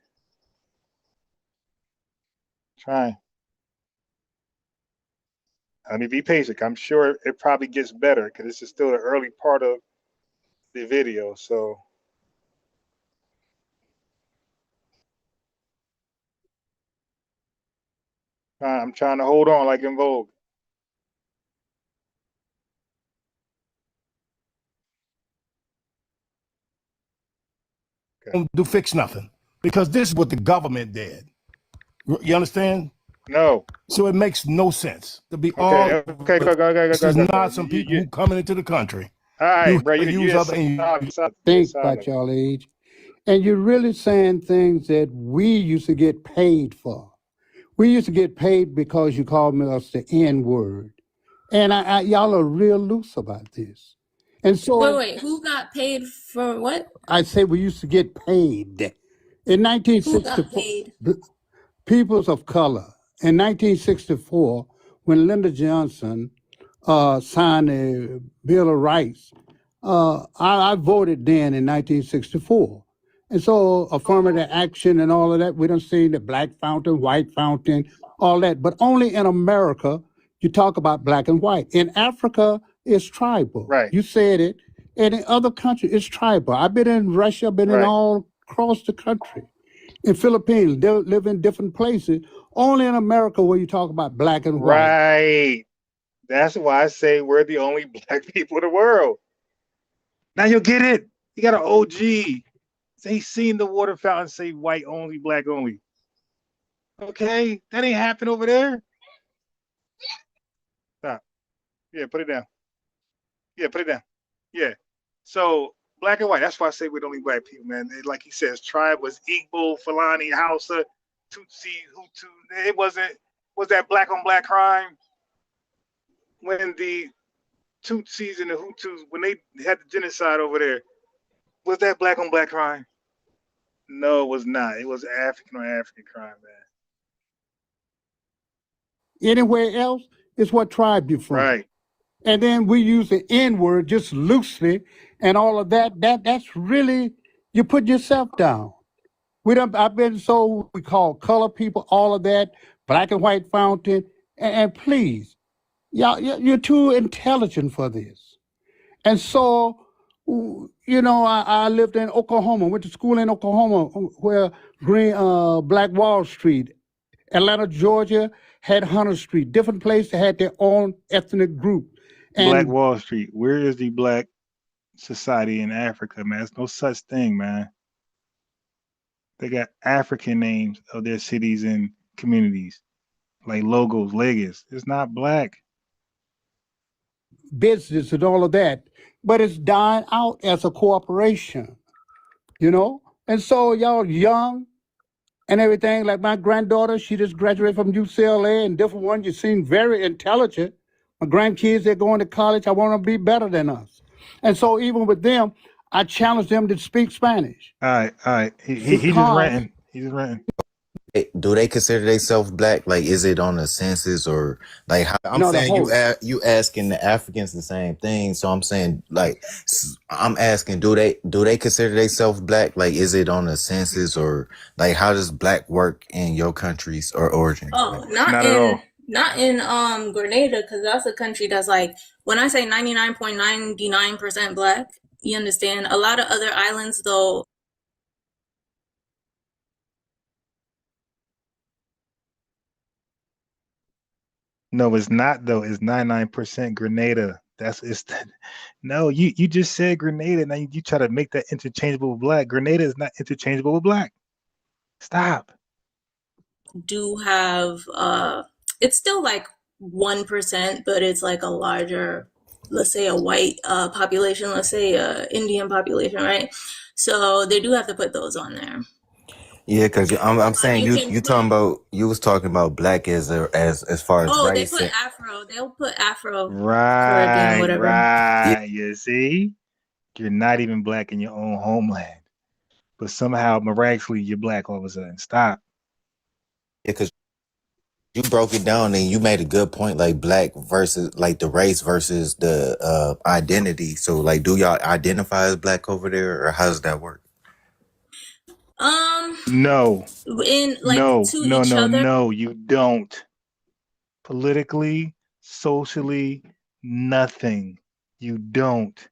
Trying. Let me be patient. I'm sure it probably gets better because this is still the early part of the video. So I'm trying to hold on like in Vogue. Don't do fix nothing because this is what the government did. You understand? No. So it makes no sense to be Okay. all. Okay. Go. This is not some people who coming into the country. All right, bro. Use other. Think about y'all age, and you're really saying things that we used to get paid for. We used to get paid because you called us the N word, and y'all are real loose about this. And so Wait, who got paid for what? I say we used to get paid. In Who got 1964, paid? peoples of color. In 1964, when Lyndon Johnson signed the Bill of Rights, I voted then in 1964. And so affirmative action and all of that, we don't see the black fountain, white fountain, all that. But only in America, you talk about black and white. In Africa, it's tribal. Right. You said it. And in other countries, it's tribal. I've been in Russia, been in all across the country. In Philippines, they live in different places. Only in America where you talk about black and white. Right. That's why I say we're the only black people in the world. Now you'll get it. You got an OG. They seen the water fountain say white only, black only. Okay, that ain't happen over there. Stop. Yeah, put it down. Yeah, put it down. Yeah. So black and white. That's why I say we're the only black people, man. Like he says, tribe was Igbo, Fulani, Hausa, Tutsi, Hutu. It wasn't. Was that black on black crime when the Tutsis and the Hutus, when they had the genocide over there? Was that black on black crime? No, it was not. It was African on African crime, man. Anywhere else, it's what tribe you're from. Right. And then we use the N word just loosely and all of that. That's really, you put yourself down. I've been so, we call color people, all of that, black and white fountain. And please, y'all, you're too intelligent for this. And so, you know, I lived in Oklahoma, went to school in Oklahoma where Black Wall Street Atlanta, Georgia had Hunter Street. Different places had their own ethnic group. Black And Wall Street. Where is the black society in Africa, man? There's no such thing, man. They got African names of their cities and communities, like logos, legacies. It's not black. business and all of that, but it's dying out as a corporation, you know? And so y'all young and everything, like my granddaughter, she just graduated from UCLA and different ones. You seem very intelligent. My grandkids, they're going to college. I want them to be better than us. And so even with them, I challenge them to speak Spanish. All right. He just ranting. He's just ranting. Do they consider themselves black? Like, is it on the census or like? I'm No, saying you asking the Africans the same thing. So I'm saying like I'm asking, do they consider themselves black? Like, is it on the census or like how does black work in your countries or origin? Oh, Not at all. not in Grenada, because that's a country that's like, when I say 99.99% black, you understand? A lot of other islands though. No, it's not though. It's 99% Grenada. No, you just said Grenada. Now you try to make that interchangeable with black. Grenada is not interchangeable with black. Stop. Do have it's still like 1%, but it's like a larger, let's say a white population, let's say Indian population, right? So they do have to put those on there. Yeah, because I'm saying you was talking about black as far as Oh, race. they put Afro. They'll put Afro, Right, Caribbean, whatever. right. You see, you're not even black in your own homeland, but somehow miraculously you're black all of a sudden. Stop. Yeah, because you broke it down and you made a good point, like black versus like the race versus the identity. So like, do y'all identify as black over there, or how does that work? No. In like each other. No, you don't. Politically, socially, nothing. You don't.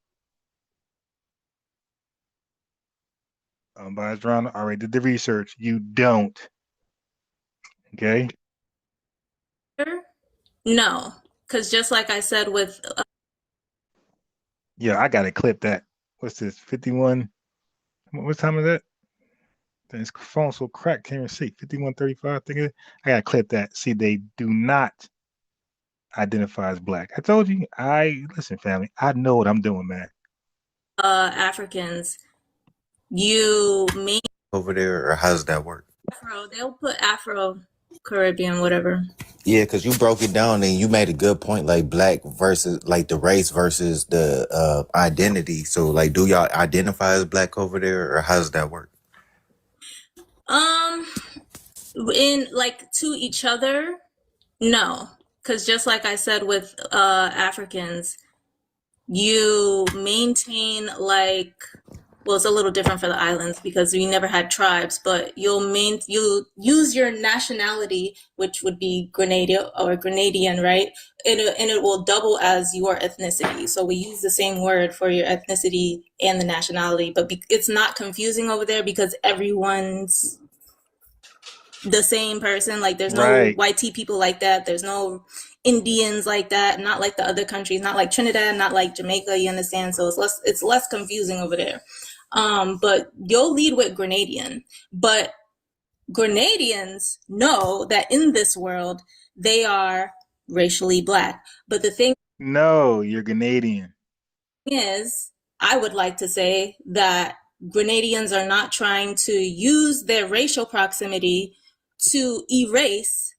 I already did the research. You don't. Okay. No, because just like I said with Yeah, I gotta clip that. What's this? 51. What time is that? This phone so cracked, can't even see. 51:35. I gotta clip that. See, they do not identify as black. I told you. Listen, family. I know what I'm doing, man. Africans, you mean Over there, or how does that work? Afro? They'll put Afro-Caribbean, whatever. Yeah, because you broke it down and you made a good point, like black versus like the race versus the identity. So like, do y'all identify as black over there, or how does that work? In like to each other, no, because just like I said with Africans, you maintain like, well, it's a little different for the islands because we never had tribes, but you'll use your nationality, which would be Grenada or Grenadian, right? And it will double as your ethnicity. So we use the same word for your ethnicity and the nationality, but it's not confusing over there because everyone's the same person. Like there's no white people like that. There's no Indians like that. Not like the other countries. Not like Trinidad. Not like Jamaica. You understand? So it's less confusing over there. But you'll lead with Grenadian. But Grenadians know that in this world they are racially black. But the thing, no, you're Grenadian. Is, I would like to say that Grenadians are not trying to use their racial proximity to erase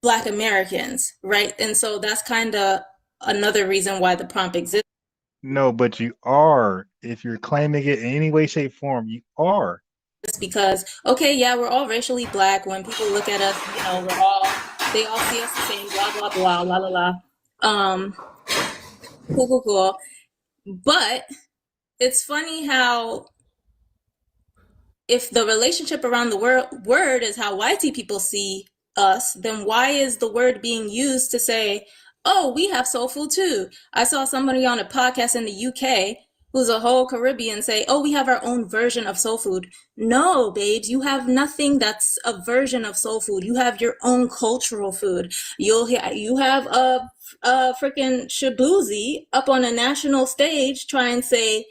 Black Americans, right? And so that's kind of another reason why the prompt exists. No, but you are. If you're claiming it in any way, shape, form, you are. It's because, okay, yeah, we're all racially black. When people look at us, you know, they all see us the same, blah, blah, blah, la, la, la. Cool. But it's funny how if the relationship around the word is how white people see us, then why is the word being used to say, oh, we have soul food too? I saw somebody on a podcast in the UK who's a whole Caribbean say, "Oh, we have our own version of soul food." No, babes, you have nothing that's a version of soul food. You have your own cultural food. You have a freaking Shabuzi up on a national stage try and say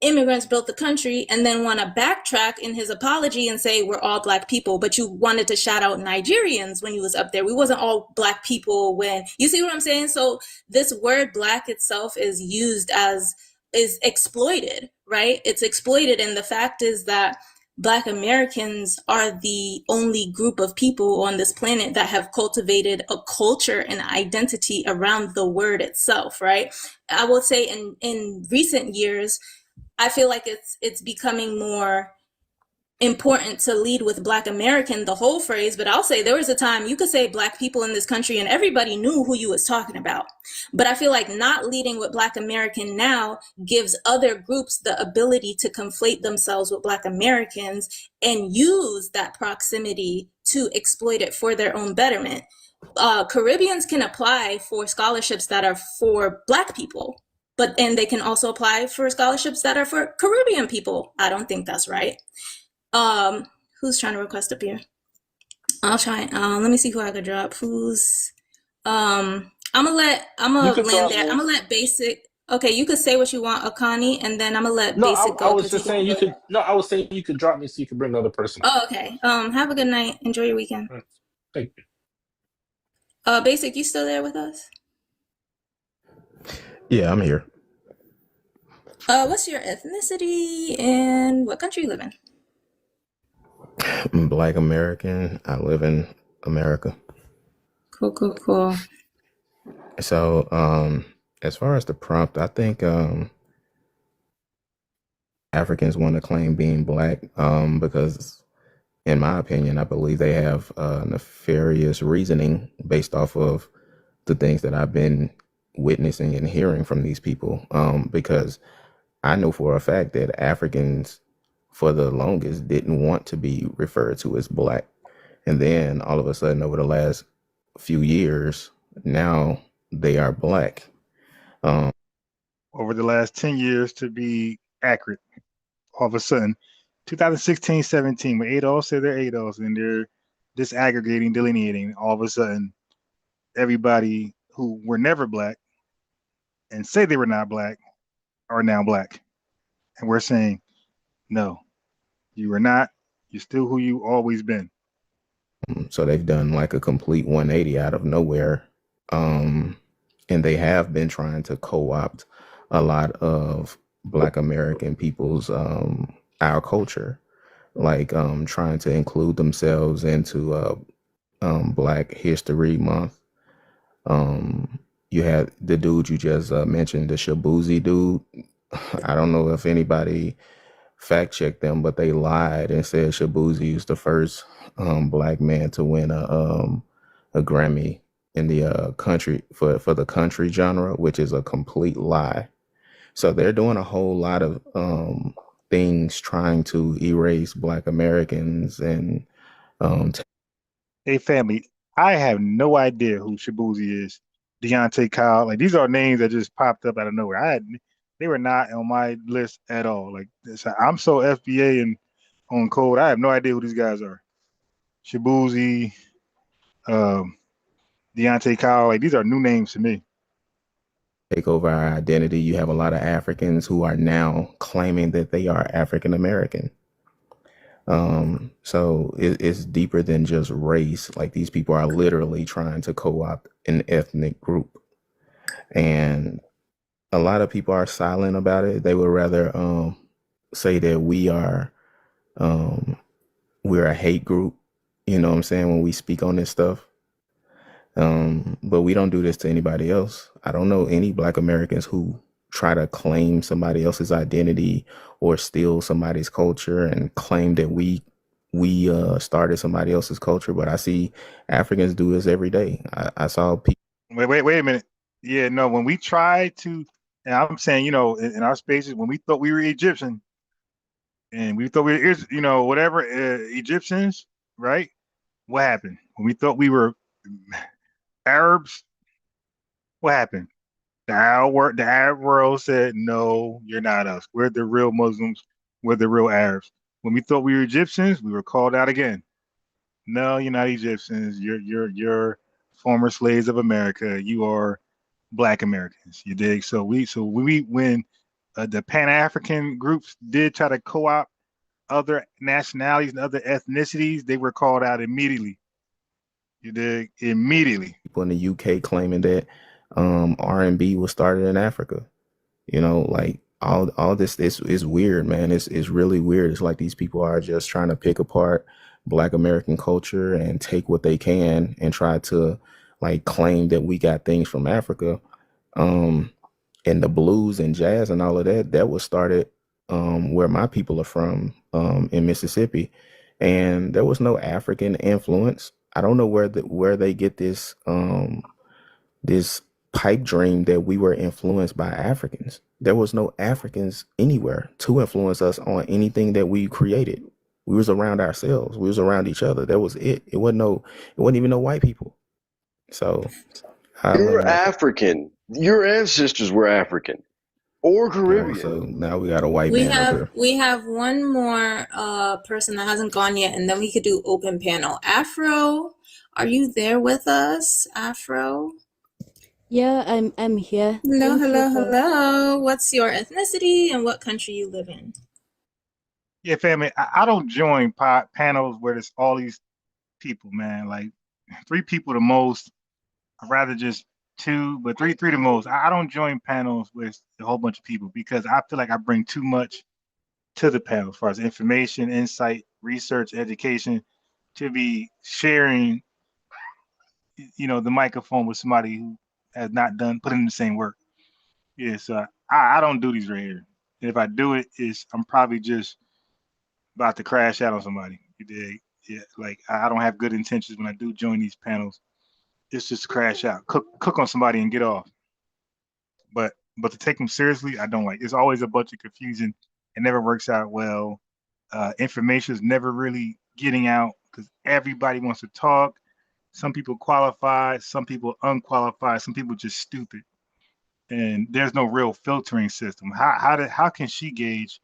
immigrants built the country, and then want to backtrack in his apology and say we're all black people, but you wanted to shout out Nigerians when you was up there. We wasn't all black people when, you see what I'm saying? So this word black itself is used as, is exploited, right? It's exploited, and the fact is that Black Americans are the only group of people on this planet that have cultivated a culture and identity around the word itself, right? I will say in recent years, I feel like it's becoming more important to lead with Black American, the whole phrase, but I'll say there was a time you could say Black people in this country and everybody knew who you was talking about. But I feel like not leading with Black American now gives other groups the ability to conflate themselves with Black Americans and use that proximity to exploit it for their own betterment. Caribbeans can apply for scholarships that are for Black people, and they can also apply for scholarships that are for Caribbean people. I don't think that's right. Who's trying to request up here? I'll try. Let me see who I could drop. Who's I'm gonna land there. I'm gonna let Basic. Okay, you could say what you want, Akani, and then I'm gonna let Basic go. I was just saying you could. No, I was saying you could drop me so you could bring another person. Oh, okay. Have a good night. Enjoy your weekend. Thank you. Basic, you still there with us? Yeah, I'm here. What's your ethnicity and what country you live in? I'm Black American. I live in America. Cool. So, as far as the prompt, I think Africans want to claim being black because, in my opinion, I believe they have nefarious reasoning based off of the things that I've been witnessing and hearing from these people. Because I know for a fact that Africans, for the longest, didn't want to be referred to as black. And then all of a sudden, over the last few years, now they are black. Over the last 10 years, to be accurate, all of a sudden, 2016, 17, when ADOS said they're ADOS and they're disaggregating, delineating, all of a sudden, everybody who were never black and say they were not black are now black. And we're saying, no, you are not. You're still who you always been. So they've done like a complete 180 out of nowhere. And they have been trying to co-opt a lot of Black American people's our culture, like trying to include themselves into Black History Month. You had the dude you just mentioned, the Shabuzi dude. I don't know if anybody fact checked them, but they lied and said Shabuzi was the first Black man to win a Grammy in the country for the country genre, which is a complete lie. So they're doing a whole lot of things trying to erase Black Americans and Hey family, I have no idea who Shabuzi is. Deontay Kyle, like these are names that just popped up out of nowhere. They were not on my list at all. Like I'm so FBA and on code, I have no idea who these guys are. Shabuzi, Deontay Kyle, like these are new names to me. Take over our identity. You have a lot of Africans who are now claiming that they are African American. So it's deeper than just race. Like these people are literally trying to co-opt an ethnic group, and a lot of people are silent about it. They would rather say that we're a hate group. You know what I'm saying, when we speak on this stuff. But we don't do this to anybody else. I don't know any Black Americans who try to claim somebody else's identity or steal somebody's culture and claim that we started somebody else's culture. But I see Africans do this every day. I saw people. Wait a minute. Yeah, no, when we try to, and I'm saying, in our spaces, when we thought we were Egyptian and we thought we were, whatever, Egyptians, right? What happened? When we thought we were Arabs, what happened? The Arab world said, no, you're not us. We're the real Muslims. We're the real Arabs. When we thought we were Egyptians, we were called out again. No, you're not Egyptians. You're former slaves of America. You are Black Americans. You dig? So when the Pan-African groups did try to co-opt other nationalities and other ethnicities, they were called out immediately. You dig? Immediately. People in the UK claiming that R&B was started in Africa. You know, like all this is weird, man. It's really weird. It's like these people are just trying to pick apart Black American culture and take what they can and try to like claim that we got things from Africa. And the blues and jazz and all of that was started where my people are from, in Mississippi, and there was no African influence. I don't know where they get this this pipe dream that we were influenced by Africans. There was no Africans anywhere to influence us on anything that we created. We was around ourselves. We was around each other. That was it. It wasn't even no white people. So you're African. Your ancestors were African or Caribbean. So now we got a white man up here. We have one more person that hasn't gone yet, and then we could do open panel. Afro, are you there with us? Afro? Yeah, I'm here. Hello. What's your ethnicity and what country you live in? Yeah, family. I don't join panels where there's all these people, man. Like 3 people the most. I'd rather just 2, but three the most. I don't join panels with a whole bunch of people because I feel like I bring too much to the panel as far as information, insight, research, education, to be sharing, the microphone with somebody who has not put in the same work. Yeah, so I don't do these right here. And if I do it, I'm probably just about to crash out on somebody. You dig? Yeah, like I don't have good intentions when I do join these panels. It's just crash out, cook on somebody and get off. But to take them seriously, I don't like. It's always a bunch of confusion. It never works out well. Information is never really getting out because everybody wants to talk. Some people qualify, some people unqualified, some people just stupid. And there's no real filtering system. How can she gauge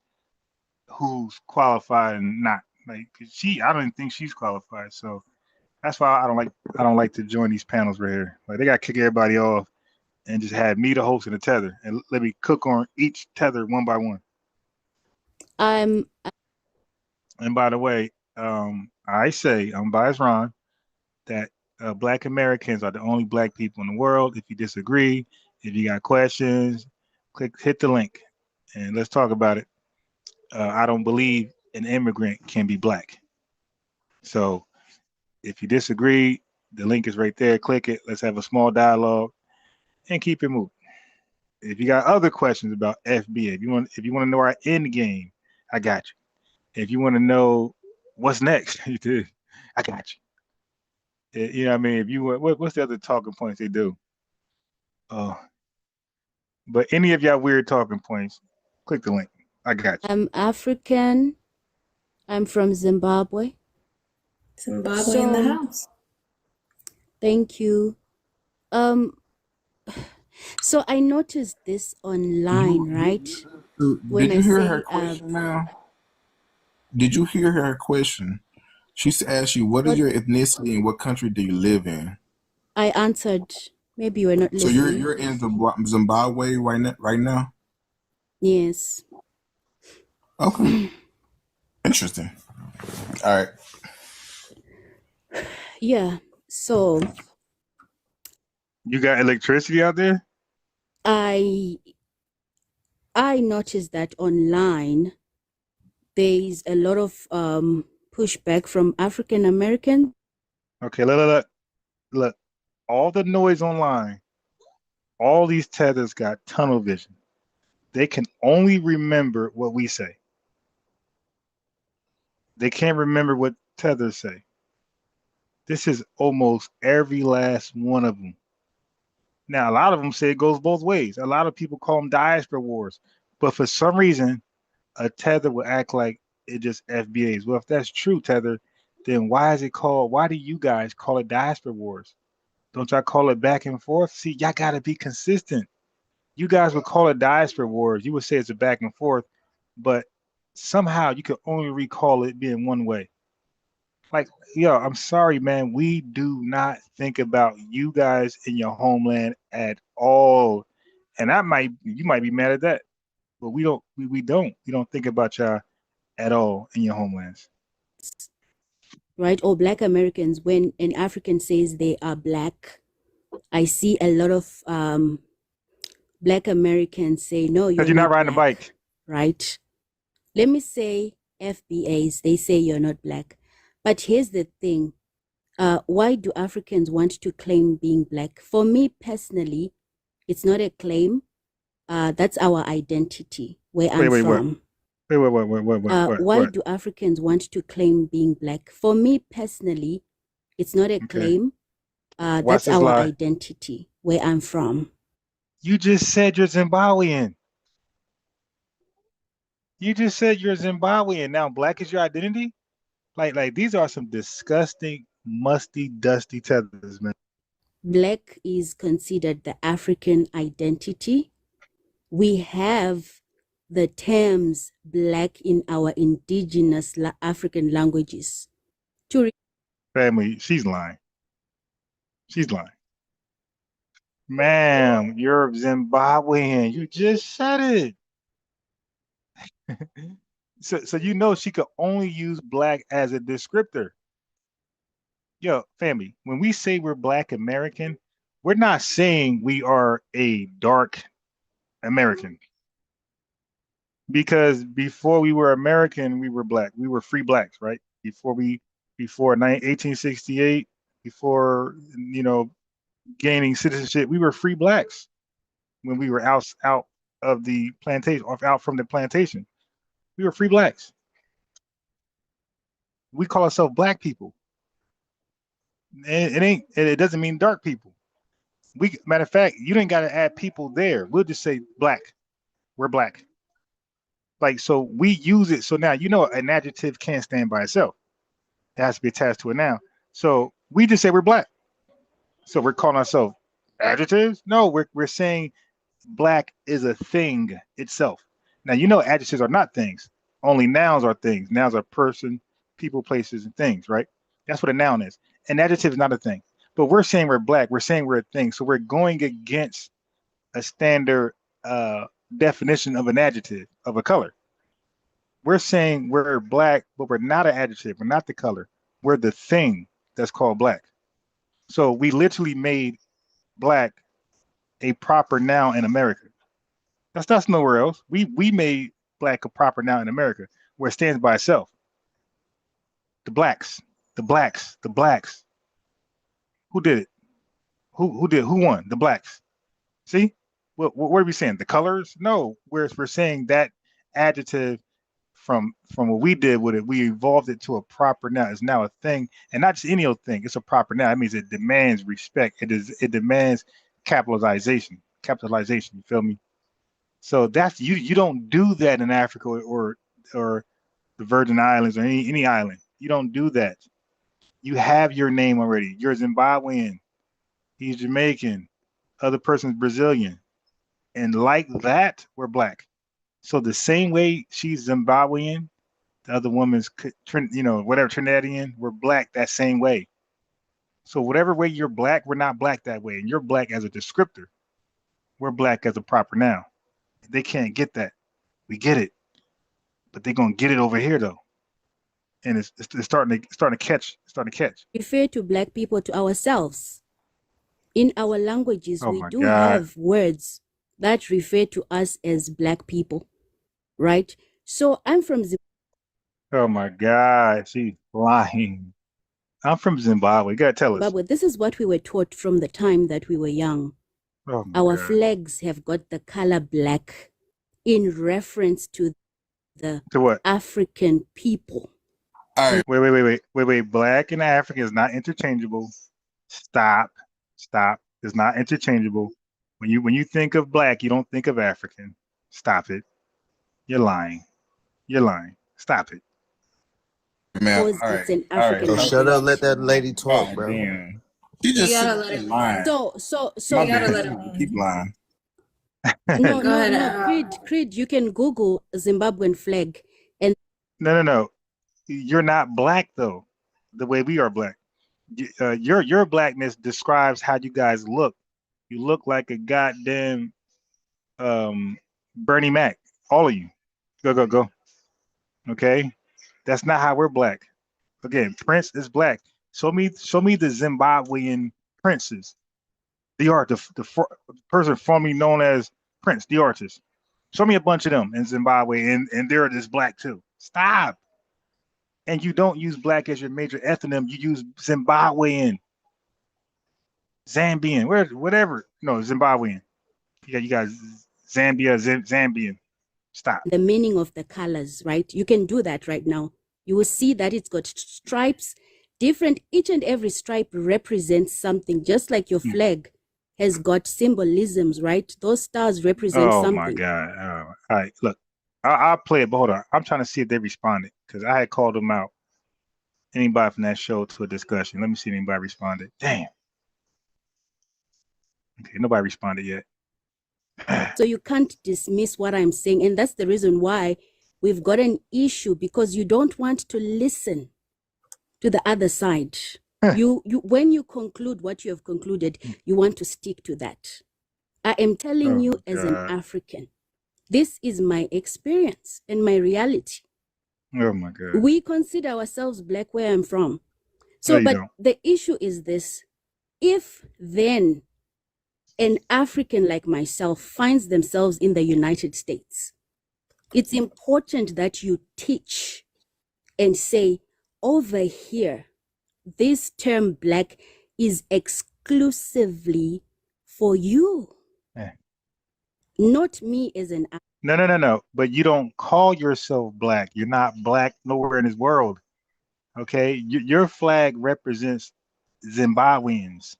who's qualified and not? Like I don't even think she's qualified. So that's why I don't like to join these panels right here. Like they gotta kick everybody off and just have me the host of the tether and let me cook on each tether one by one. And by the way, I say I'm biased Ron that Black Americans are the only Black people in the world. If you disagree, if you got questions, hit the link and let's talk about it. I don't believe an immigrant can be Black. So if you disagree, the link is right there. Click it. Let's have a small dialogue and keep it moving. If you got other questions about FBA, if you want to know our end game, I got you. If you want to know what's next, I got you. You know what I mean? If you want, what's the other talking points they do? But any of y'all weird talking points, click the link. I got you. I'm African. I'm from Zimbabwe. Zimbabwe in the house. Thank you. So I noticed this online, right? Did you hear her question now? Did you hear her question? She asked you, what is your ethnicity and what country do you live in? I answered. Maybe you were not So listening. you're in Zimbabwe right now? Yes. Okay. Interesting. All right. Yeah. So you got electricity out there? I noticed that online there is a lot of pushback from African American. Okay, look. All the noise online, all these tethers got tunnel vision. They can only remember what we say. They can't remember what tethers say. This is almost every last one of them. Now, a lot of them say it goes both ways. A lot of people call them diaspora wars. But for some reason, a tether will act like it just FBAs. Well, if that's true, tether, then why do you guys call it diaspora wars? Don't y'all call it back and forth? See, y'all got to be consistent. You guys would call it diaspora wars. You would say it's a back and forth, but somehow you can only recall it being one way. Like, yo, I'm sorry, man. We do not think about you guys in your homeland at all. And you might be mad at that, but we don't think about y'all at all in your homelands. Right? Or Black Americans, when an African says they are Black, I see a lot of Black Americans say, no, you're not riding Black, a bike. right? Let me say FBAs, they say you're not Black. But here's the thing. Why do Africans want to claim being Black? For me personally, it's not a claim. That's our identity, where I'm from. Why do Africans want to claim being Black? For me personally, it's not a claim. That's our identity, where I'm from. You just said you're Zimbabwean. You just said you're Zimbabwean. Now Black is your identity? Like these are some disgusting, musty, dusty tethers, man. Black is considered the African identity. We have the terms Black in our indigenous African languages. Family, she's lying. She's lying. Ma'am, you're Zimbabwean. You just said it. So you know she could only use Black as a descriptor. Yo, family, when we say we're Black American, we're not saying we are a dark American. Because before we were American, we were Black. We were free Blacks, right? Before 1868, before gaining citizenship, we were free Blacks when we were out of the plantation, or out from the plantation. We were free Blacks. We call ourselves Black people. And it doesn't mean dark people. Matter of fact, you didn't got to add people there. We'll just say Black. We're Black. Like, so we use it. So now, an adjective can't stand by itself. It has to be attached to a noun. So we just say we're Black. So we're calling ourselves adjectives? No, we're saying Black is a thing itself. Now, adjectives are not things. Only nouns are things. Nouns are person, people, places, and things, right? That's what a noun is. An adjective is not a thing. But we're saying we're Black. We're saying we're a thing. So we're going against a standard definition of an adjective, of a color. We're saying we're Black, but we're not an adjective. We're not the color. We're the thing that's called Black. So we literally made Black a proper noun in America. That's nowhere else. We made Black a proper noun in America, where it stands by itself. The blacks. Who did it? Who won? The blacks. See? What are we saying? The colors? No, we're saying that adjective from what we did with it, we evolved it to a proper noun. It's now a thing, and not just any old thing. It's a proper noun. That means it demands respect. It demands capitalization. You feel me? So that's you don't do that in Africa or the Virgin Islands or any island. You don't do that. You have your name already. You're Zimbabwean. He's Jamaican. Other person's Brazilian. And like that, we're Black. So the same way she's Zimbabwean, the other woman's, whatever, Trinidadian, we're Black that same way. So whatever way you're Black, we're not Black that way. And you're Black as a descriptor. We're Black as a proper noun. They can't get that. We get it. But they're going to get it over here, though. And it's starting to catch. Refer to Black people to ourselves. In our languages, we do have words that refer to us as Black people, right? So I'm from Zimbabwe. Oh my God, she's lying. I'm from Zimbabwe. You gotta tell us. This is what we were taught from the time that we were young. Our flags have got the color black in reference to the African people. All right. Wait. Black and African is not interchangeable. Stop. It's not interchangeable. When you think of Black, you don't think of African. Stop it. You're lying. Stop it. Man, all right. So shut up, let that lady talk, bro. Damn. She just lying. So My bad. Keep lying. No, Go ahead. Creed, you can Google Zimbabwean flag and No. You're not black though, the way we are black. Your blackness describes how you guys look. You look like a goddamn Bernie Mac. All of you. Go. Okay, that's not how we're black. Again, Prince is black. Show me the Zimbabwean princes. The person formerly known as Prince, the artist. Show me a bunch of them in Zimbabwe, and they're just black too. Stop. And you don't use black as your major ethnonym. You use Zimbabwean, Zambian, whatever. No, Zimbabwean. You got Zambia, Zambian. Stop. the meaning of the colors, right? You can do that right now. You will see that it's got stripes, different. Each and every stripe represents something, just like your flag has got symbolisms, right? Those stars represent something. Oh my God. All right, look, I'll play it, but hold on. I'm trying to see if they responded because I had called them out. Anybody from that show to a discussion. Let me see if anybody responded. Damn. Okay, nobody responded yet. So you can't dismiss what I'm saying. And that's the reason why we've got an issue, because you don't want to listen to the other side. You when you conclude what you have concluded, you want to stick to that. I am telling you as an African, this is my experience and my reality. Oh my God. We consider ourselves black where I'm from. So, but the issue is this: if then an African like myself finds themselves in the United States, it's important that you teach and say, over here, this term black is exclusively for you, not me as an African. No. But you don't call yourself black. You're not black nowhere in this world. Okay, your flag represents Zimbabweans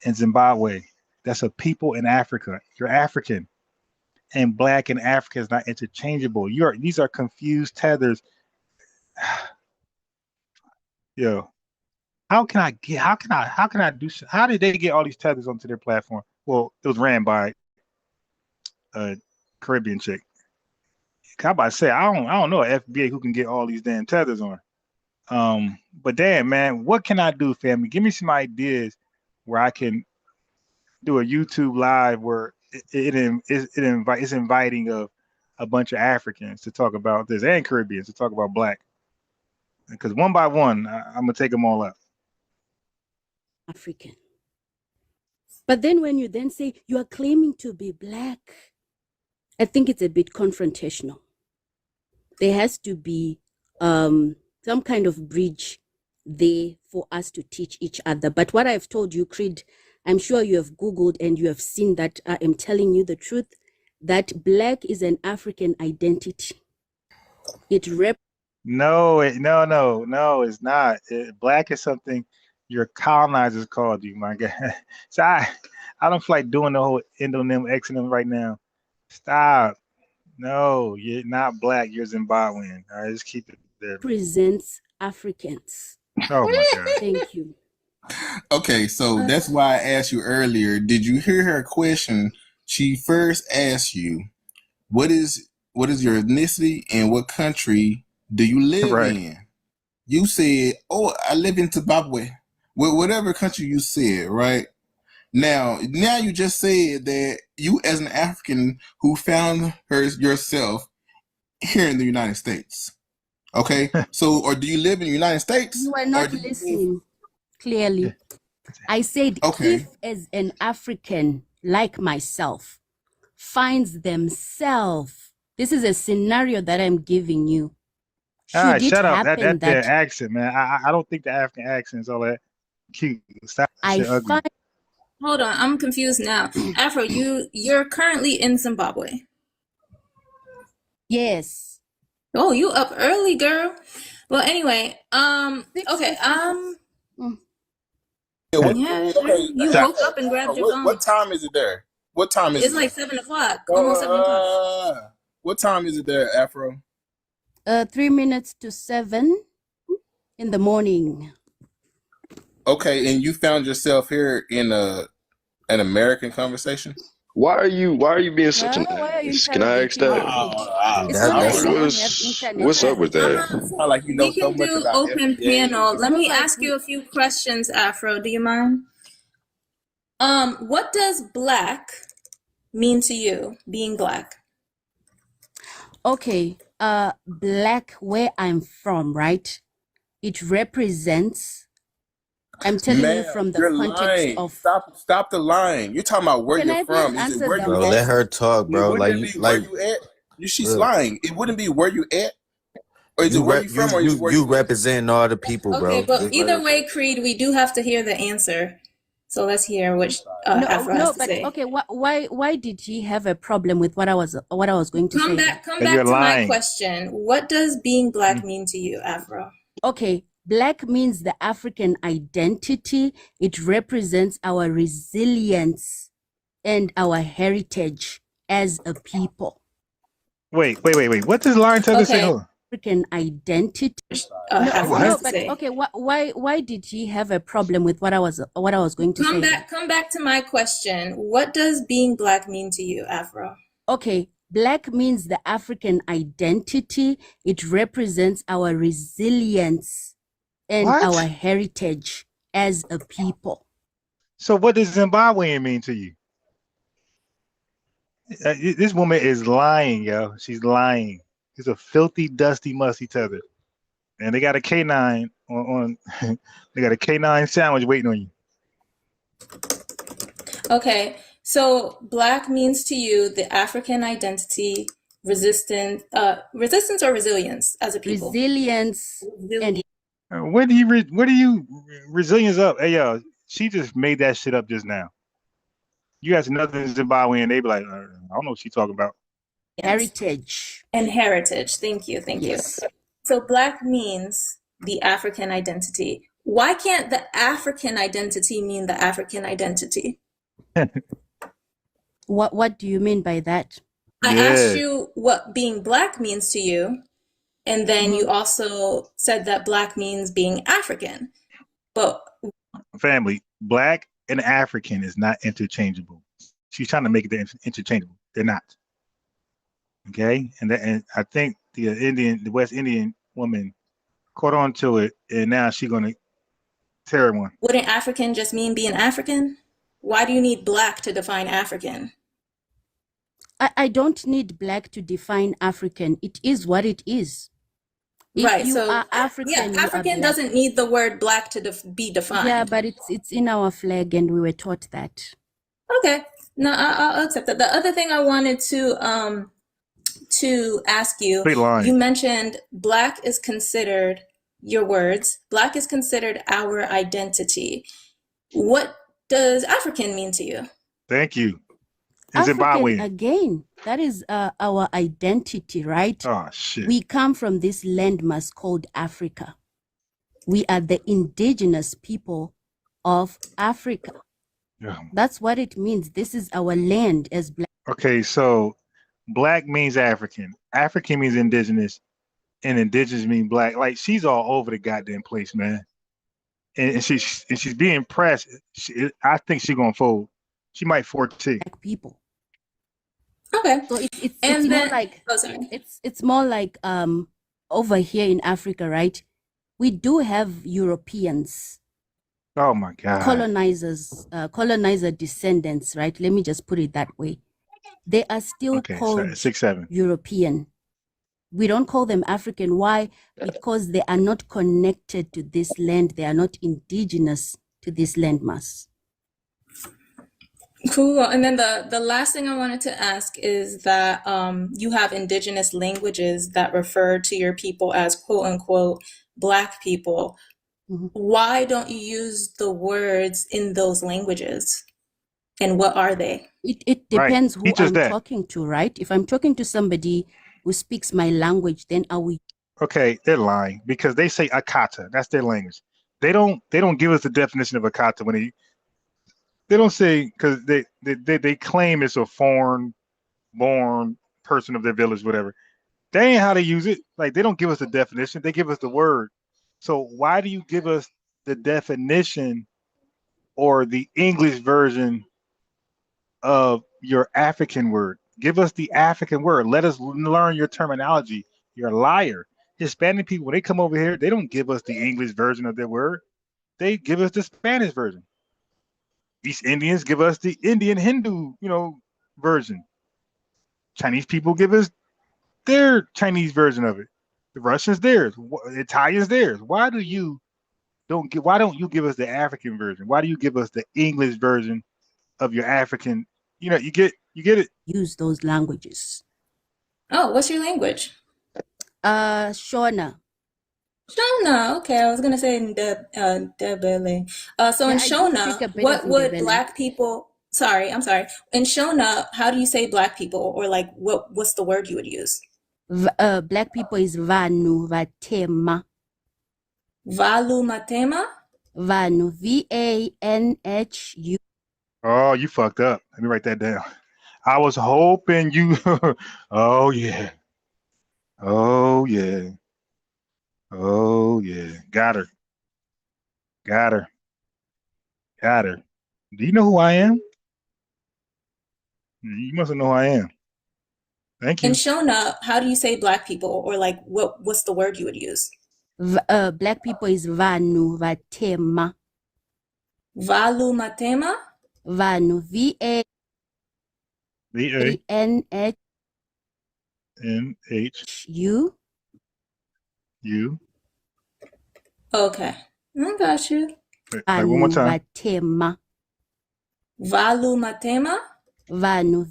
in Zimbabwe. That's a people in Africa. You're African, and black and Africa is not interchangeable. These are confused tethers. Yo, how did they get all these tethers onto their platform? Well, it was ran by a Caribbean chick. I'm about to say, I don't know an FBA who can get all these damn tethers on. But damn, man, what can I do, family? Give me some ideas where I can do a YouTube live where it's inviting a bunch of Africans to talk about this and Caribbeans to talk about black. Because one by one, I'm gonna take them all up. African. But then when you then say you are claiming to be black, I think it's a bit confrontational. There has to be some kind of bridge there for us to teach each other. But what I've told you, Creed, I'm sure you have Googled and you have seen that I am telling you the truth, that black is an African identity. It No, it's not. Black is something your colonizers called you, my God. So I don't feel like doing the whole endonym, exonym right now. Stop. No, you're not black. You're Zimbabwean. All right, just keep it there. represents Africans. Oh my God. Thank you. Okay, so that's why I asked you earlier. Did you hear her question? She first asked you, what is your ethnicity and what country do you live in? You said, oh, I live in Zimbabwe. Well, whatever country you said, right? Now you just said that you as an African who found yourself here in the United States. Okay? So, or do you live in the United States? You are not listening clearly. I said, if as an African like myself finds themselves, this is a scenario that I'm giving you. Should shut up. That's their accent, man. I don't think the African accent is all that cute. Stop. Hold on, I'm confused now. Afro, you're currently in Zimbabwe. Yes. Oh, you up early, girl. Well, anyway, okay, you woke up and grabbed your phone. What time is it there? What time is it? It's like 7 o'clock, almost 7 o'clock. What time is it there, Afro? 3 minutes to 7 in the morning. Okay, and you found yourself here in an American conversation? Why are you being such an Huh? Why are you ass? Can I ask interrogating that? me? It's That not like that's we don't have internet What's up here. with that? Sound like you know We so can much do about open FBA. panel. It's Let not me like ask you a few questions, Afro. Do you mind? What does black mean to you, being black? Okay, black, where I'm from, right? It represents, I'm telling you Man, from the you're context lying. of, Stop the lying. You're talking about where can you're I please from. Is it answer where the you bro. at? Let her question? talk, bro. Wouldn't it be where you at? She's Look, lying. It wouldn't be where you at, or is you it where you from, or is it where you you at? representing all the people, Okay, bro. but either way, Creed, we do have to hear the answer. So let's hear what Afro has to But say. okay, why did he have a problem with what I was going to say? Come back to my question. What does being black mean to you, Afro? Okay, black means the African identity. It represents our resilience and our heritage as a people. Wait. What does Lauren Tether say? Hold on. African identity. But okay, why did he have a problem with what I was going to say? Come back to my question. What does being black mean to you, Afro? Okay, black means the African identity. It represents our resilience and our heritage as a people. So what does Zimbabwean mean to you? This woman is lying, yo. She's lying. It's a filthy, dusty, musty Tether. And they got a K9 on they got a K9 sandwich waiting on you. Okay, so black means to you the African identity, resistance or resilience as a people? Resilience and Where do you resilience up? Hey yo, she just made that shit up just now. You ask another Zimbabwean, they be like, I don't know what she's talking about. heritage. And heritage. Thank you. So black means the African identity. Why can't the African identity mean the African identity? What do you mean by that? I asked you what being black means to you, and then you also said that black means being African. But family, black and African is not interchangeable. She's trying to make it interchangeable. They're not. Okay, and I think the West Indian woman caught on to it, and now she's gonna tear one. Wouldn't African just mean being African? Why do you need black to define African? I don't need black to define African. It is what it is. If you are African, you African are doesn't need the word black to be defined. Yeah, but it's in our flag, and we were taught that. Okay, no, I'll accept that. The other thing I wanted to ask you, you mentioned black is considered, your words, black is considered our identity. What does African mean to you? Thank you. African, again, that is our identity, right? Oh, shit. We come from this landmass called Africa. We are the indigenous people of Africa. Yeah. That's what it means. This is our land as black. Okay, so black means African. African means indigenous, and indigenous mean black. Like, she's all over the goddamn place, man. And she's being pressed. I think she's gonna fold. She might 14. Black people. Okay. So it's more like it's more like over here in Africa, right? We do have Europeans. Oh my God. Colonizer descendants, right? Let me just put it that way. They are still called 6'7" European. We don't call them African. Why? Because they are not connected to this land. They are not indigenous to this landmass. Cool. And then the last thing I wanted to ask is that you have indigenous languages that refer to your people as quote unquote Black people. Mm-hmm. Why don't you use the words in those languages? And what are they? It depends who I'm talking to, right? If I'm talking to somebody who speaks my language, then I will. Okay, they're lying because they say Akata. That's their language. They don't give us the definition of Akata when they don't say, because they claim it's a foreign born person of their village, whatever. That ain't how they use it. Like, they don't give us the definition. They give us the word. So why do you give us the definition or the English version of your African word. Give us the African word. Let us learn your terminology. You're a liar. Hispanic people, when they come over here, they don't give us the English version of their word. They give us the Spanish version. East Indians give us the Indian Hindu, version. Chinese people give us their Chinese version of it. The Russians theirs. Italians theirs. Why don't you give us the African version? Why do you give us the English version of your African? You get it. Use those languages. Oh, what's your language? Shona. Shona. Okay, I was gonna say Ndebele. So in Yeah, I do speak Shona, a bit of what would Ndebele. Black people? Sorry, I'm sorry. In Shona, how do you say Black people, or like what's the word you would use? Black people is Vanu Vatema. Valu Matema? Vanu. VANHU. Oh, you fucked up. Let me write that down. I was hoping you. Oh yeah. Oh yeah. Oh yeah. Got her. Got her. Got her. Do you know who I am? You must know who I am. Thank In you. Shona, how do you say Black people, or like what's the word you would use? Black people is Vanu Vatema. Valu Matema? Vanu. VANHU. Okay, I got you. Like one more time. Vatema. Valu Matema? Vanu.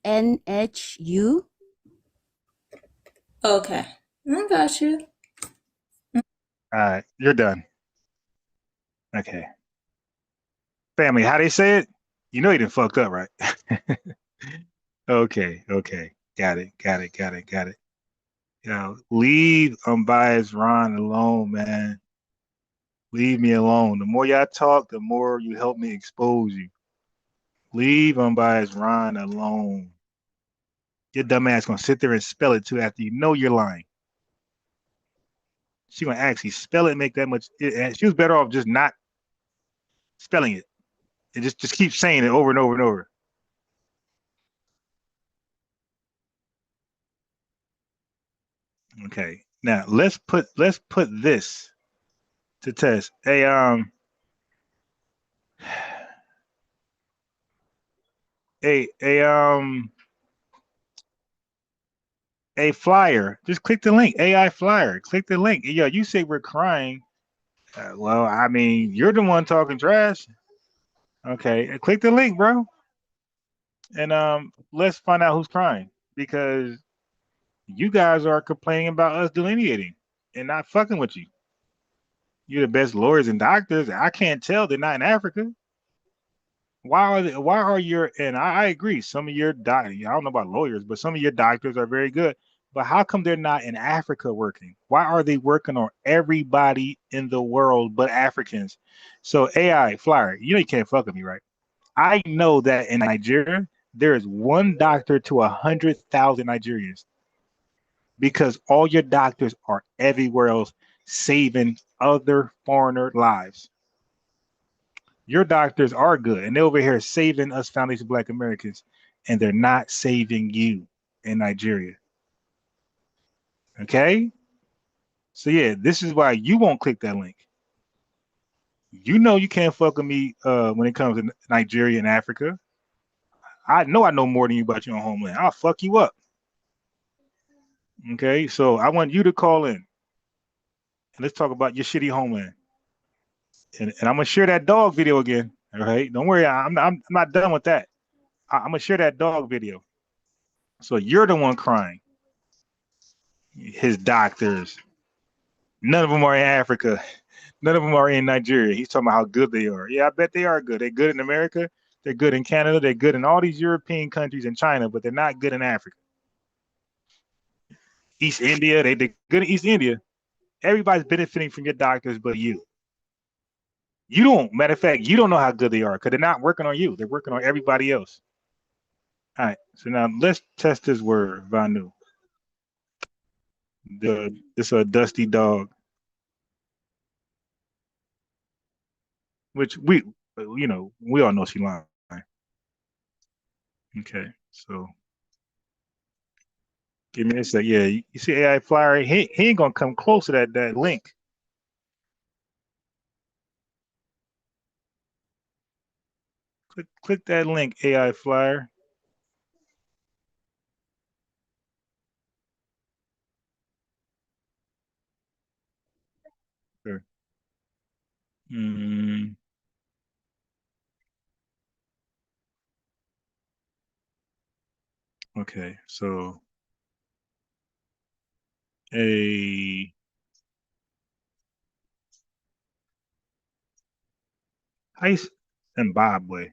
VANHU. Okay, I got you. All right, you're done. Okay. Family, how they say it? You know you done fucked up, right? Okay. Got it. Leave unbiased Ron alone, man. Leave me alone. The more y'all talk, the more you help me expose you. Leave unbiased Ron alone. Your dumb ass gonna sit there and spell it too after you know you're lying. She gonna actually spell it and make that much. She was better off just not spelling it and just keep saying it over and over and over. Okay. Now let's put this to test. A flyer. Just click the link. AI flyer. Click the link. Yeah, you say we're crying. Well, I mean, you're the one talking trash. Okay, click the link, bro. And let's find out who's crying because you guys are complaining about us delineating and not fucking with you. You're the best lawyers and doctors. I can't tell they're not in Africa. Why are your and I agree, some of your doctors, I don't know about lawyers, but some of your doctors are very good. But how come they're not in Africa working? Why are they working on everybody in the world but Africans? So AI flyer, you know you can't fuck with me, right? I know that in Nigeria, there is one doctor to 100,000 Nigerians because all your doctors are everywhere else saving other foreigner lives. Your doctors are good, and they're over here saving us families of Black Americans, and they're not saving you in Nigeria. Okay? So yeah, this is why you won't click that link. You know you can't fuck with me when it comes to Nigeria and Africa. I know more than you about your own homeland. I'll fuck you up. Okay, so I want you to call in and let's talk about your shitty homeland. And I'm gonna share that dog video again. All right, don't worry, I'm not done with that. I'm gonna share that dog video. So you're the one crying. His doctors, none of them are in Africa. None of them are in Nigeria. He's talking about how good they are. Yeah, I bet they are good. They're good in America. They're good in Canada. They're good in all these European countries and China, but they're not good in Africa. East India, they're good in East India. Everybody's benefiting from your doctors but you. You don't. Matter of fact, you don't know how good they are because they're not working on you. They're working on everybody else. All right. So now let's test this word, Vanu. It's a dusty dog. Which we all know she lying. Okay, so give me this. Yeah, you see AI flyer? He ain't gonna come close to that link. Click that link, AI flyer. Sure. Mm, okay, so a heist Zimbabwe.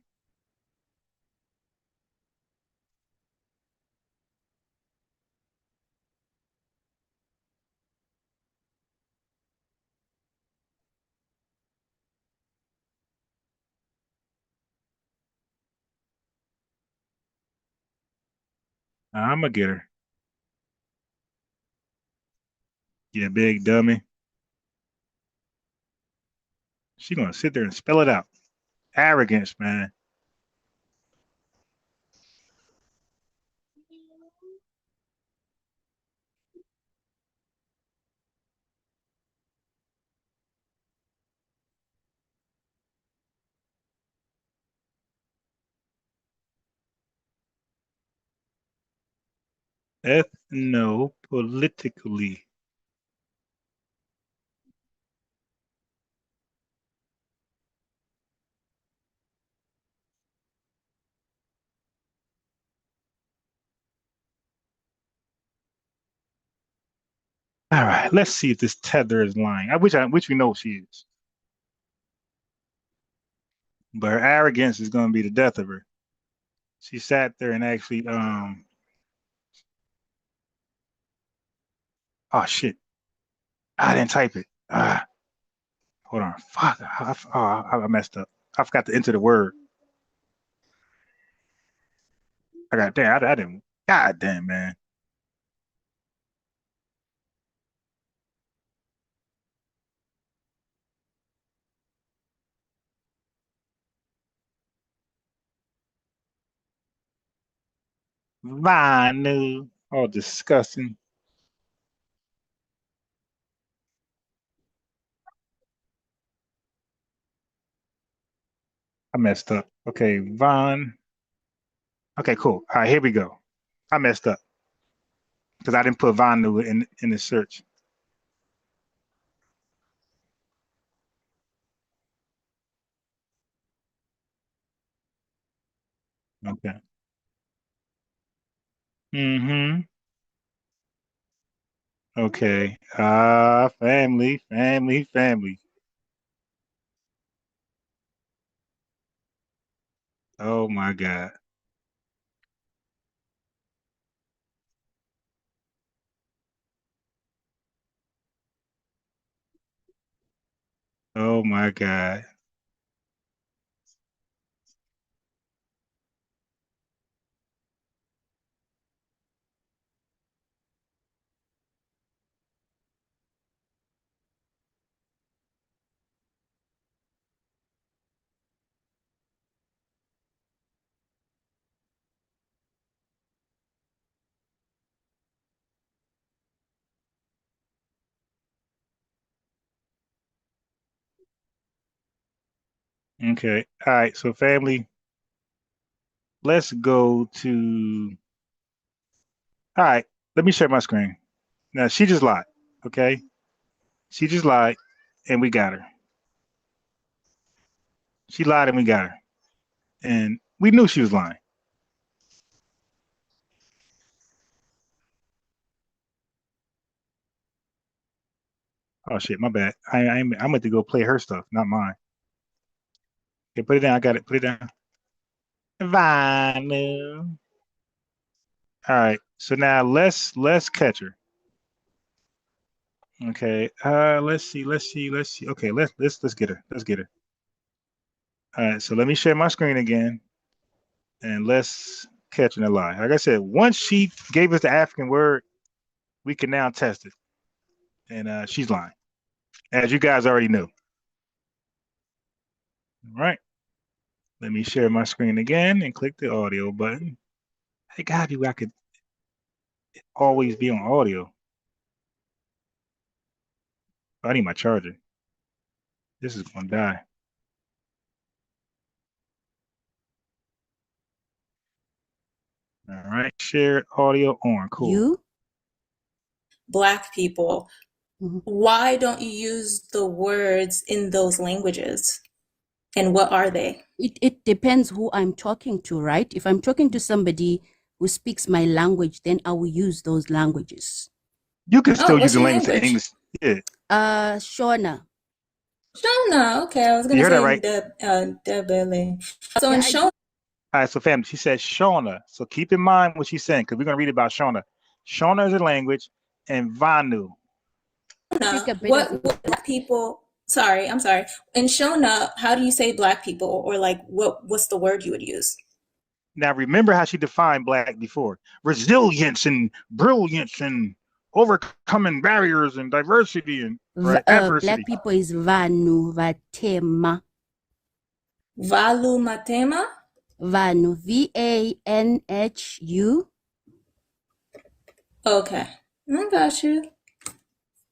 I'ma get her. Yeah, big dummy. She gonna sit there and spell it out. Arrogance, man. Ethno-politically. All right, let's see if this Tether is lying. Which we know she is. But her arrogance is gonna be the death of her. She sat there and actually oh shit. I didn't type it. Hold on. Fuck. I messed up. I forgot to enter the word. I got damn. I didn't. God damn, man. Vanu. Oh, disgusting. I messed up. Okay, Von. Okay, cool. All right, here we go. I messed up because I didn't put Vanu in the search. Okay. Mm-hmm. Okay. Family, family, family. Oh my God. Oh my God. Okay. All right. So family, let's go to. All right. Let me share my screen. Now she just lied. Okay. She just lied, and we got her. She lied, and we got her. And we knew she was lying. Oh shit, my bad. I meant to go play her stuff, not mine. Okay, put it down. I got it. Put it down. Vanu. All right. So now let's catch her. Okay. Let's see. Let's see. Let's see. Okay. Let's get her. Let's get her. All right. So let me share my screen again, and let's catch her in a lie. Like I said, once she gave us the African word, we can now test it. And she's lying, as you guys already knew. All right. Let me share my screen again and click the audio button. It gotta be where I could always be on audio. I need my charger. This is gonna die. All right, share audio on. Cool. You? Black people. Why don't you use the words in those languages? And what are they? It depends who I'm talking to, right? If I'm talking to somebody who speaks my language, then I will use those languages. You can still use the language in English. Yeah. Shona. Shona. Okay, I was gonna You heard say that right? Debele. So in Shona. All right, so family, she said Shona. So keep in mind what she's saying, because we're gonna read about Shona. Shona is a language, and Vanu. What black people? Sorry, I'm sorry. In Shona, how do you say black people, or like what's the word you would use? Now remember how she defined black before: resilience and brilliance and overcoming barriers and diversity and adversity. Black people is Vanu Vatema. Valu Matema? Vanu, VANHU. Okay, I got you.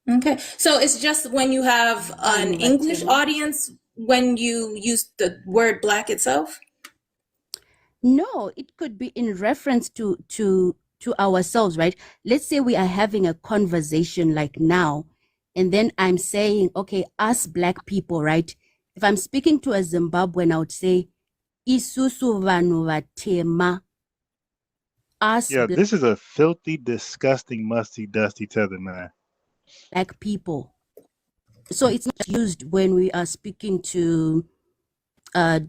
Okay, so it's just when you have an English audience when you use the word black itself? No, it could be in reference to ourselves, right? Let's say we are having a conversation like now, and then I'm saying, okay, us black people, right? If I'm speaking to a Zimbabwean, I would say, Isusu vanu vatema. Yeah, this is a filthy, disgusting, musty, dusty tether, man. Black people. So it's not used when we are speaking to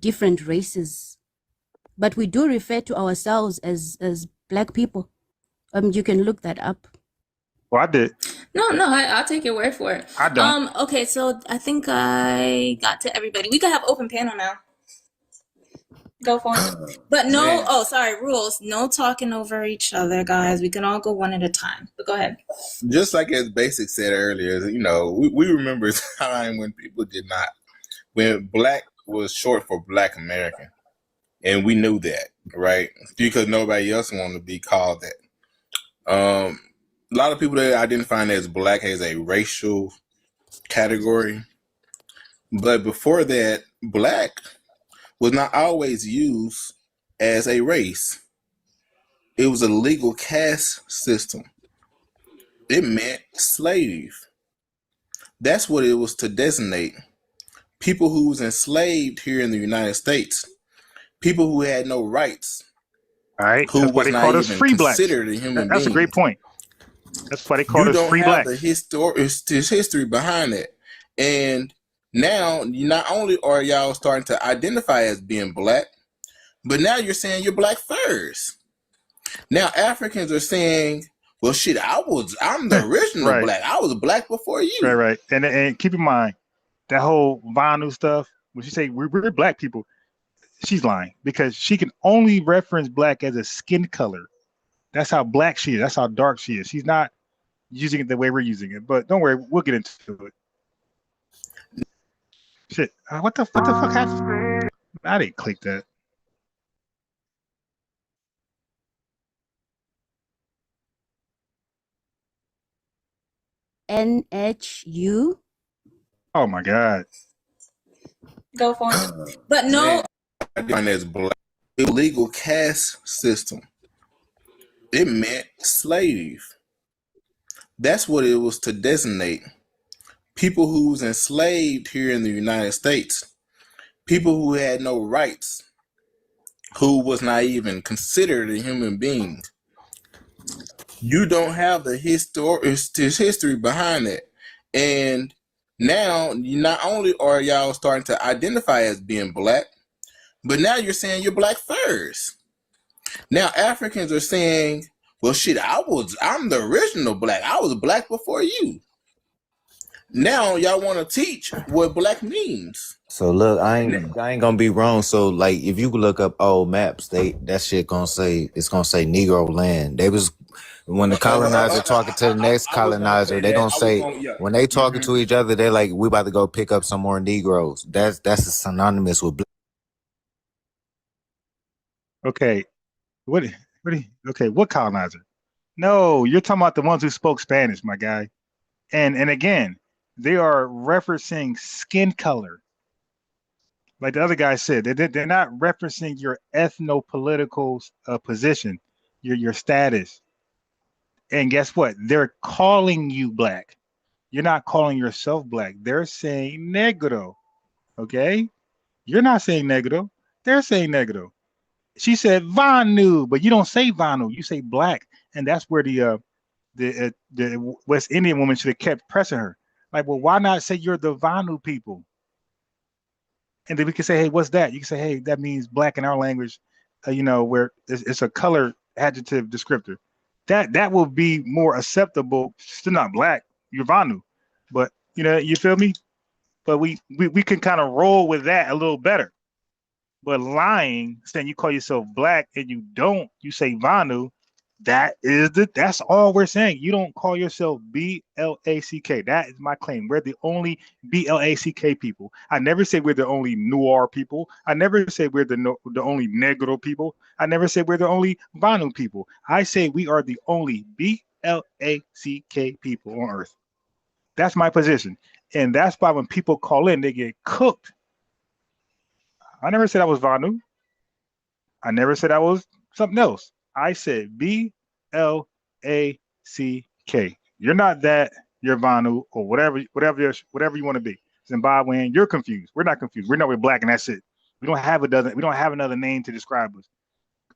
different races, but we do refer to ourselves as black people. You can look that up. Well, I did. No, I'll take your word for it. I don't. Okay, so I think I got to everybody. We can have open panel now. Go for it. But no, rules. No talking over each other, guys. We can all go one at a time. But go ahead. Just like as Basic said earlier, we remember a time when people did not, when black was short for Black American. And we knew that, right? Because nobody else wanted to be called that. A lot of people that identify as black as a racial category. But before that, black was not always used as a race. It was a legal caste system. It meant slave. That's what it was to designate. People who was enslaved here in the United States. People who had no rights. All right. Who That's why was they not called us even free blacks. considered a human That's being. a great point. That's why they call us free blacks. You don't have the history behind it. And now, not only are y'all starting to identify as being black, but now you're saying you're black first. Now Africans are saying, well, shit, I'm the original black. I was black before you. Right. And keep in mind, that whole Vanu stuff, when she say we're black people, she's lying, because she can only reference black as a skin color. That's how black she is. That's how dark she is. She's not using it the way we're using it. But don't worry, we'll get into it. Shit, what the fuck happened? I didn't click that. NHU. Oh my God. Go for it. But no. As black, illegal caste system. It meant slave. That's what it was to designate. People who was enslaved here in the United States. People who had no rights. Who was not even considered a human being. You don't have the history behind it. And now, not only are y'all starting to identify as being black, but now you're saying you're black first. Now Africans are saying, well, shit, I'm the original black. I was black before you. Now y'all want to teach what black means. So look, I ain't gonna be wrong. So like, if you look up old maps, that shit it's gonna say Negro land. They was, when the colonizer talking to the next colonizer, they gonna say, when they talking to each other, they're like, we about to go pick up some more Negroes. That's a synonymous with black. Okay, what Okay, what colonizer? No, you're talking about the ones who spoke Spanish, my guy. And again, they are referencing skin color. Like the other guy said, they're not referencing your ethno-political position, your status. And guess what? They're calling you black. You're not calling yourself black. They're saying negro. Okay? You're not saying negro. They're saying negro. She said Vanu, but you don't say Vanu. You say black, and that's where the West Indian woman should have kept pressing her. Like, well, why not say you're the Vanu people? And then we can say, hey, what's that? You can say, hey, that means black in our language. Where it's a color adjective descriptor. That will be more acceptable. Still not black. You're Vanu, but you feel me? But we can kind of roll with that a little better. But lying, saying you call yourself black and you don't, you say Vanu, that's all we're saying. You don't call yourself BLACK. That is my claim. We're the only BLACK people. I never say we're the only Noir people. I never say we're the only Negro people. I never say we're the only Vanu people. I say we are the only BLACK people on earth. That's my position. And that's why when people call in, they get cooked. I never said I was Vanu. I never said I was something else. I said BLACK. You're not that. You're Vanu or whatever you want to be. Zimbabwean. You're confused. We're not confused. We're black, and that's it. We don't have another name to describe us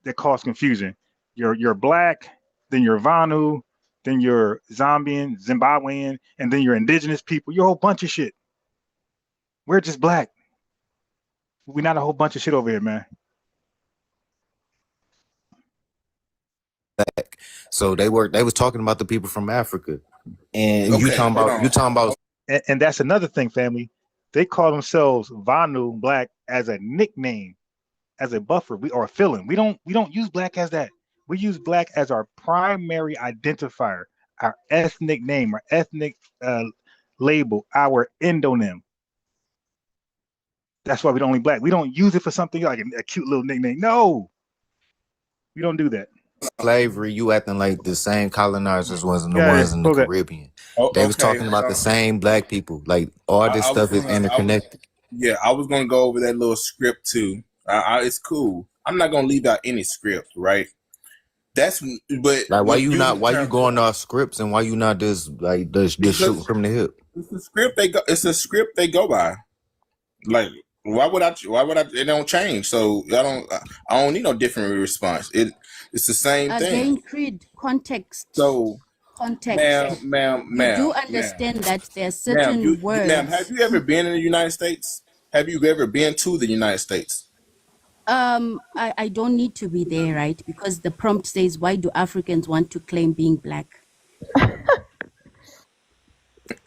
that cause confusion. You're black, then you're Vanu, then you're Zambian, Zimbabwean, and then you're indigenous people. You're a whole bunch of shit. We're just black. We're not a whole bunch of shit over here, man. So they was talking about the people from Africa, and okay, you talking about, and that's another thing, family. They call themselves Vanu black as a nickname, as a buffer, or a fill-in. We don't use black as that. We use black as our primary identifier, our ethnic name, our ethnic label, our endonym. That's why we don't only black. We don't use it for something like a cute little nickname. No, we don't do that. Slavery, you acting like the same colonizers wasn't the ones in the Caribbean. They was talking about the same black people. Like all this stuff is interconnected. I was gonna go over that little script too. It's cool. I'm not gonna leave out any script, right? But like, why you going off scripts, and why you not just shooting from the hip? It's a script they go by. Like, why would I? It don't change. So I don't need no different response. It's the same thing. Again, Creed, context. So, context. Ma'am, you do understand that there are certain words. Ma'am, have you ever been in the United States? Have you ever been to the United States? I don't need to be there, right? Because the prompt says, why do Africans want to claim being black?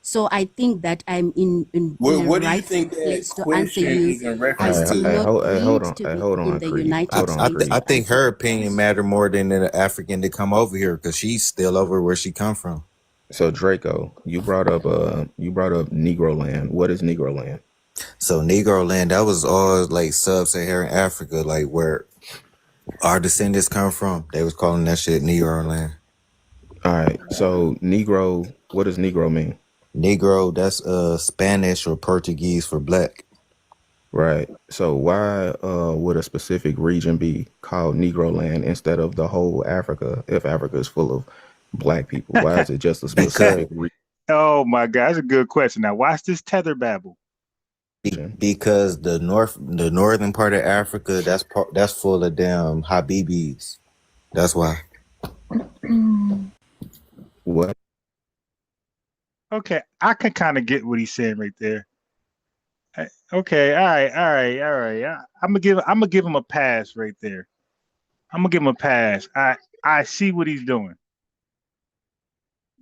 So I think that I'm in what the right place to answer you. Hold on, Creed. I think her opinion matter more than the African to come over here, because she's still over where she come from. So Draco, you brought up Negro land. What is Negro land? So Negro land, that was all like sub-Saharan Africa, like where our descendants come from. They was calling that shit Negro land. All right. So Negro, what does Negro mean? Negro, that's Spanish or Portuguese for black. Right. So why would a specific region be called Negro land instead of the whole Africa, if Africa is full of black people? Why is it just a specific region? Oh my God, that's a good question. Now watch this Tether babble. Because the northern part of Africa, that's full of damn Habibis. That's why. What? Okay, I can kind of get what he's saying right there. Okay, all right. I'm gonna give him a pass right there. I'm gonna give him a pass. I see what he's doing.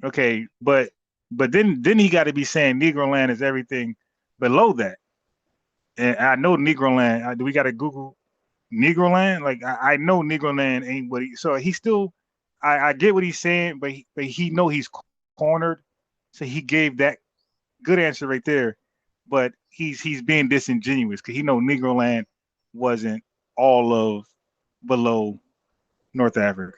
Okay, but then he got to be saying Negro land is everything below that. And I know Negro land. We got to Google Negro land. Like I know Negro land ain't what he. So he still. I get what he's saying, but he know he's cornered. So he gave that good answer right there. But he's being disingenuous because he know Negro land wasn't all of below North Africa.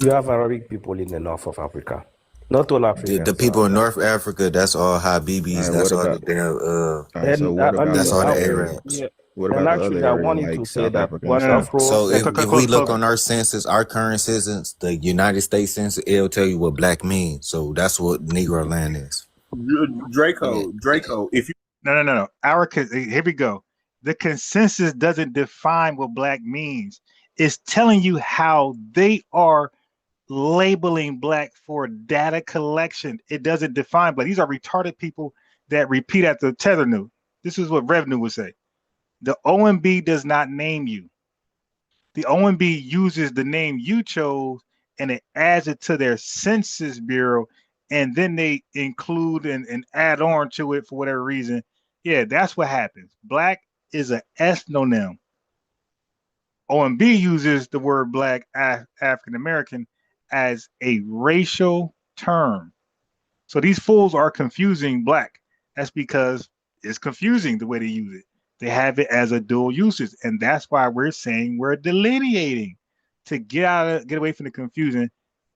You have Arabic people in the north of Africa. Not all The Africans people are in that. North Africa, that's all All Habibis. right, That's what all the about? damn. All right, so And what about That's the all the other area? Arabs. yeah, What and about the other actually, I area wanted to like say South that Africa and what stuff? So if we look Close. on our census, our current census, the United States census, it'll tell you what black means. So that's what Negro land is. Draco, if you No. Here we go. The consensus doesn't define what black means. It's telling you how they are labeling black for data collection. It doesn't define black. These are retarded people that repeat after Tether knew. This is what Revenue would say. The OMB does not name you. The OMB uses the name you chose and it adds it to their census bureau, and then they include and add on to it for whatever reason. Yeah, that's what happens. Black is an ethnonym. OMB uses the word black, African American, as a racial term. So these fools are confusing black. That's because it's confusing the way they use it. They have it as a dual usage, and that's why we're saying we're delineating to get away from the confusion.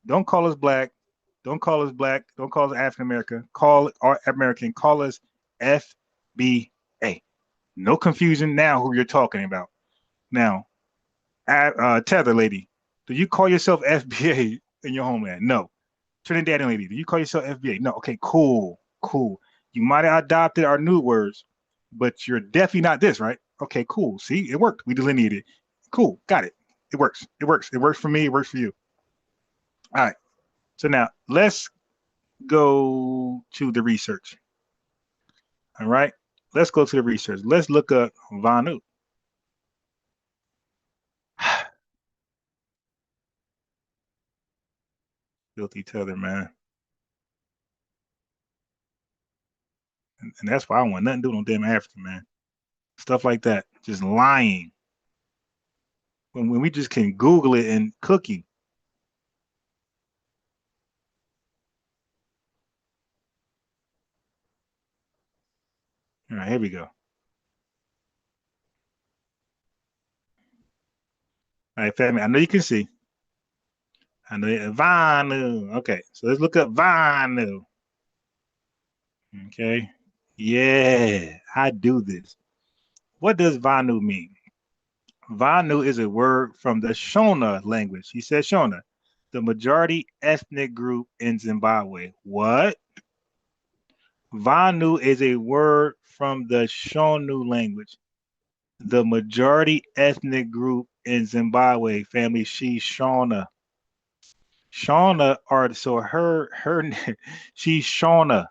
Don't call us black. Don't call us black. Don't call us African American. Call our American. Call us FBA. No confusion now who you're talking about. Now, Tether lady, do you call yourself FBA in your homeland? No. Trinidadian lady, do you call yourself FBA? No. Okay, cool. You might have adopted our new words, but you're definitely not this, right? Okay, cool. See, it worked. We delineated. Cool, got it. It works. It works for me. It works for you. All right. So now let's go to the research. All right. Let's go to the research. Let's look up Vanu. Filthy Tether, man. And that's why I want nothing to do with no damn African, man. Stuff like that. Just lying. When we just can Google it and cookie. All right, here we go. All right, family. I know you can see. I know Vanu. Okay, so let's look up Vanu. Okay. Yeah, I do this. What does Vanu mean? Vanu is a word from the Shona language. He said Shona, the majority ethnic group in Zimbabwe. What? Vanu is a word from the Shonu language, the majority ethnic group in Zimbabwe. Family, she's Shona. Shauna, or so her she's Shauna.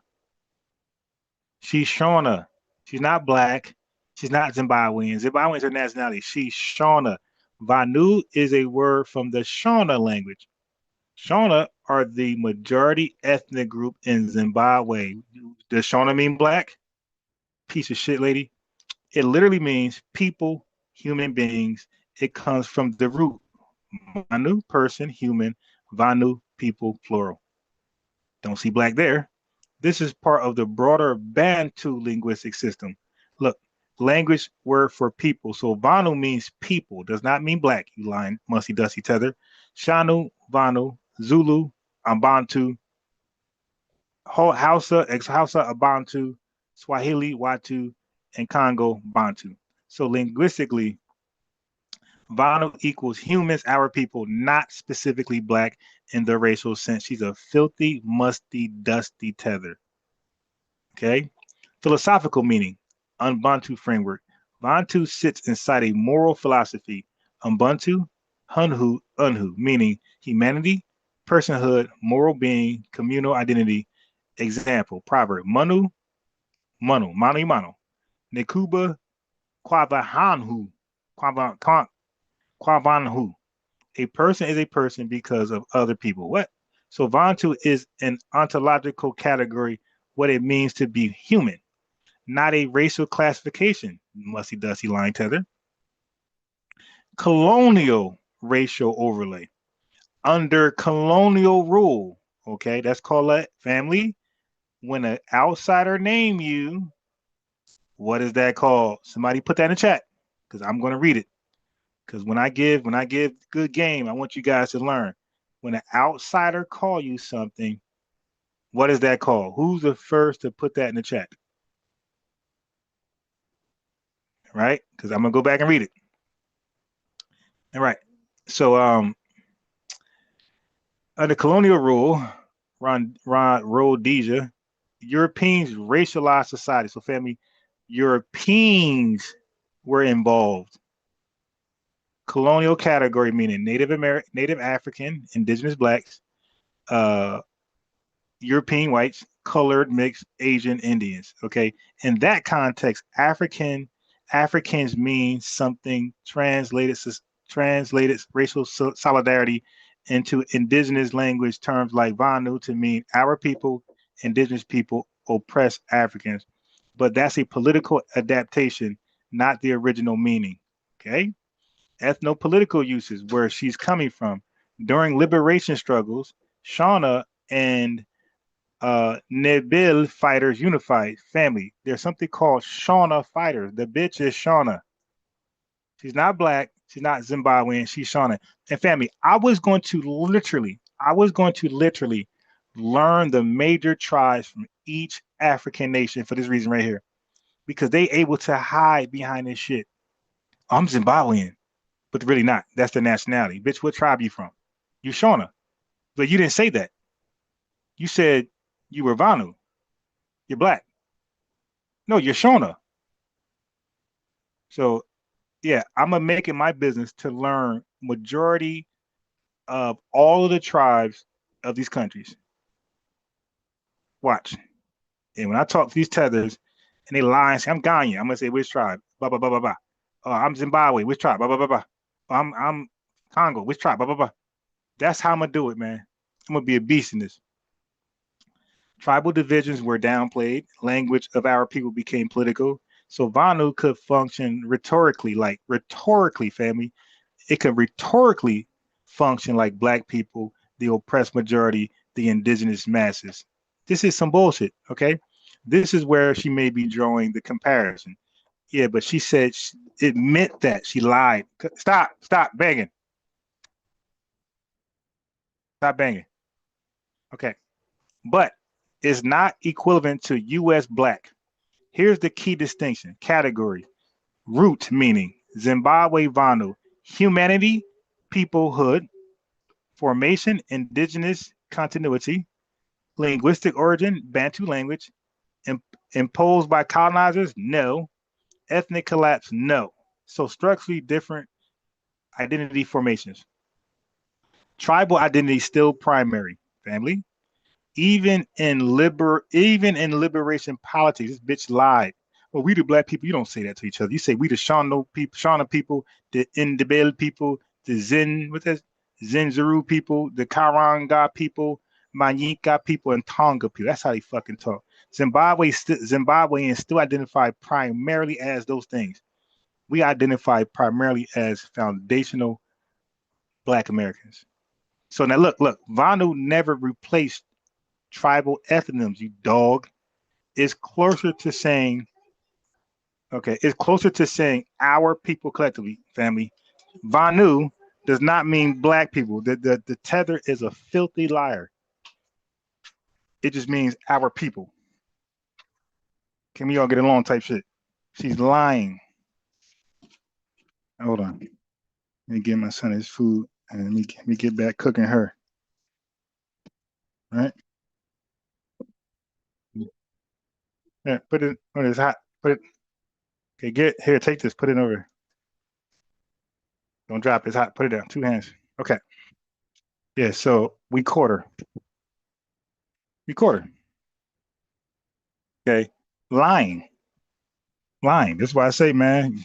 She's Shauna. She's not black. She's not Zimbabwean. Zimbabwean is her nationality. She's Shauna. Vanu is a word from the Shona language. Shona are the majority ethnic group in Zimbabwe. Does Shona mean black? Piece of shit, lady. It literally means people, human beings. It comes from the root Manu, person, human, Vanu, people, plural. Don't see black there. This is part of the broader Bantu linguistic system. Look, language word for people. So Vanu means people, does not mean black, you lying, musty, dusty tether. Shanu, Vanu, Zulu, Ambantu, Hausa, ex-Hausa, Abantu, Swahili, Watu, and Congo, Bantu. So linguistically, Vanu equals humans, our people, not specifically black in the racial sense. She's a filthy, musty, dusty tether. Okay. Philosophical meaning, Ubuntu framework. Bantu sits inside a moral philosophy. Ubuntu, Unhu, meaning humanity, personhood, moral being, communal identity. Example, proverb, manu, Nekuba, Kwavahanhu, Kwavanhu. A person is a person because of other people. What? So Bantu is an ontological category, what it means to be human, not a racial classification, musty dusty line tether. Colonial racial overlay. Under colonial rule, okay, that's called a family. When an outsider name you, what is that called? Somebody put that in the chat because I'm going to read it. Because when I give good game, I want you guys to learn. When an outsider call you something, what is that called? Who's the first to put that in the chat? Right? Because I'm gonna go back and read it. All right. So under colonial rule, Rhodesia, Europeans racialized society. So family, Europeans were involved. Colonial category meaning Native American, Native African, Indigenous blacks, European whites, colored, mixed, Asian, Indians. Okay. In that context, Africans mean something translated racial solidarity into indigenous language terms like Vanu to mean our people, indigenous people, oppressed Africans. But that's a political adaptation, not the original meaning. Okay. Ethno-political uses where she's coming from. During liberation struggles, Shauna and Nebil fighters unified family. There's something called Shauna fighters. The bitch is Shauna. She's not black. She's not Zimbabwean. She's Shauna. And family, I was going to literally learn the major tribes from each African nation for this reason right here. Because they able to hide behind this shit. I'm Zimbabwean, but really not. That's the nationality. Bitch, what tribe you from? You Shauna. But you didn't say that. You said you were Vanu. You're black. No, you're Shauna. So yeah, I'm gonna make it my business to learn majority of all of the tribes of these countries. Watch. And when I talk to these tethers and they lie and say, I'm Ghanaian, I'm gonna say which tribe? Blah blah blah blah blah. I'm Zimbabwe, which tribe? Blah blah blah blah. I'm Congo, which tribe? Blah blah blah. That's how I'm gonna do it, man. I'm gonna be a beast in this. Tribal divisions were downplayed. Language of our people became political. So Vanu could function rhetorically, family. It could rhetorically function like black people, the oppressed majority, the indigenous masses. This is some bullshit, okay? This is where she may be drawing the comparison. Yeah, but she said it meant that. She lied. Stop banging. Stop banging. Okay. But it's not equivalent to U.S. black. Here's the key distinction. Category. Root meaning Zimbabwe Vanu. Humanity, peoplehood. Formation, indigenous continuity. Linguistic origin, Bantu language. Imposed by colonizers? No. Ethnic collapse? No. So structurally different identity formations. Tribal identity still primary, family. Even in liberation politics, this bitch lied. Well, we the black people, you don't say that to each other. You say we the Shauna people, the Ndebele people, the Zenzuru people, the Karanga people, Manyika people, and Tonga people. That's how they fucking talk. Zimbabweans still identify primarily as those things. We identify primarily as foundational Black Americans. So now look, Vanu never replaced tribal ethnonyms, you dog. It's closer to saying, our people collectively, family. Vanu does not mean black people. The tether is a filthy liar. It just means our people. Can we all get along type shit? She's lying. Hold on. Let me give my son his food and let me get back cooking her. Right? Yeah, put it when it's hot. Put it. Okay, get here. Take this. Put it over. Don't drop it. It's hot. Put it down. 2 hands. Okay. Yeah. So we quarter. Okay. Lying. That's why I say, man,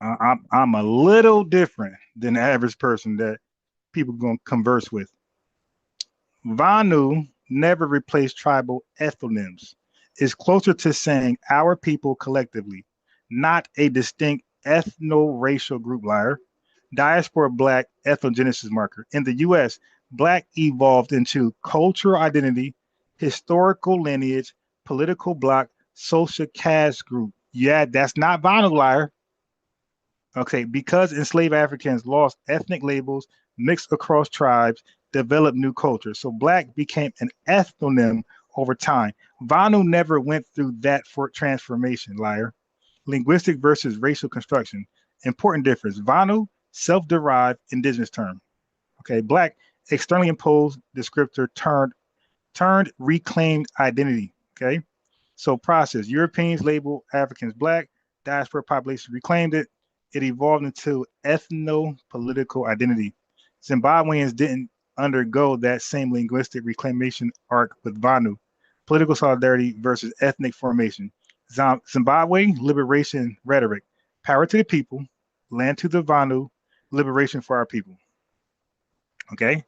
I'm a little different than the average person that people gonna converse with. Vanu never replaced tribal ethnonyms. It's closer to saying our people collectively, not a distinct ethno-racial group, liar. Diaspora Black ethnogenesis marker. In the US, Black evolved into cultural identity, historical lineage, political bloc, social caste group. Yeah, that's not Vanu, liar. Okay, because enslaved Africans lost ethnic labels, mixed across tribes, developed new cultures. So black became an ethnonym over time. Vanu never went through that for transformation, liar. Linguistic versus racial construction. Important difference. Vanu, self-derived indigenous term. Okay, black, externally imposed descriptor turned reclaimed identity. Okay, so process. Europeans labeled Africans black, diaspora population reclaimed it. It evolved into ethno-political identity. Zimbabweans didn't undergo that same linguistic reclamation arc with Vanu. Political solidarity versus ethnic formation. Zimbabwe liberation rhetoric. Power to the people, land to the Vanu, liberation for our people. Okay?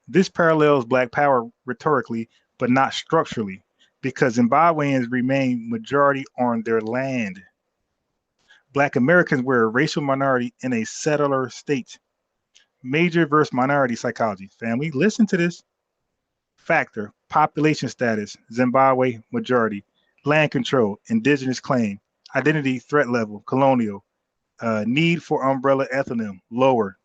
This parallels Black power rhetorically, but not structurally, because Zimbabweans remain majority on their land. Black Americans were a racial minority in a settler state. Major versus minority psychology. Family, listen to this. Factor, population status, Zimbabwe majority. Land control, indigenous claim. Identity, threat level, colonial. Need for umbrella ethnonym, lower.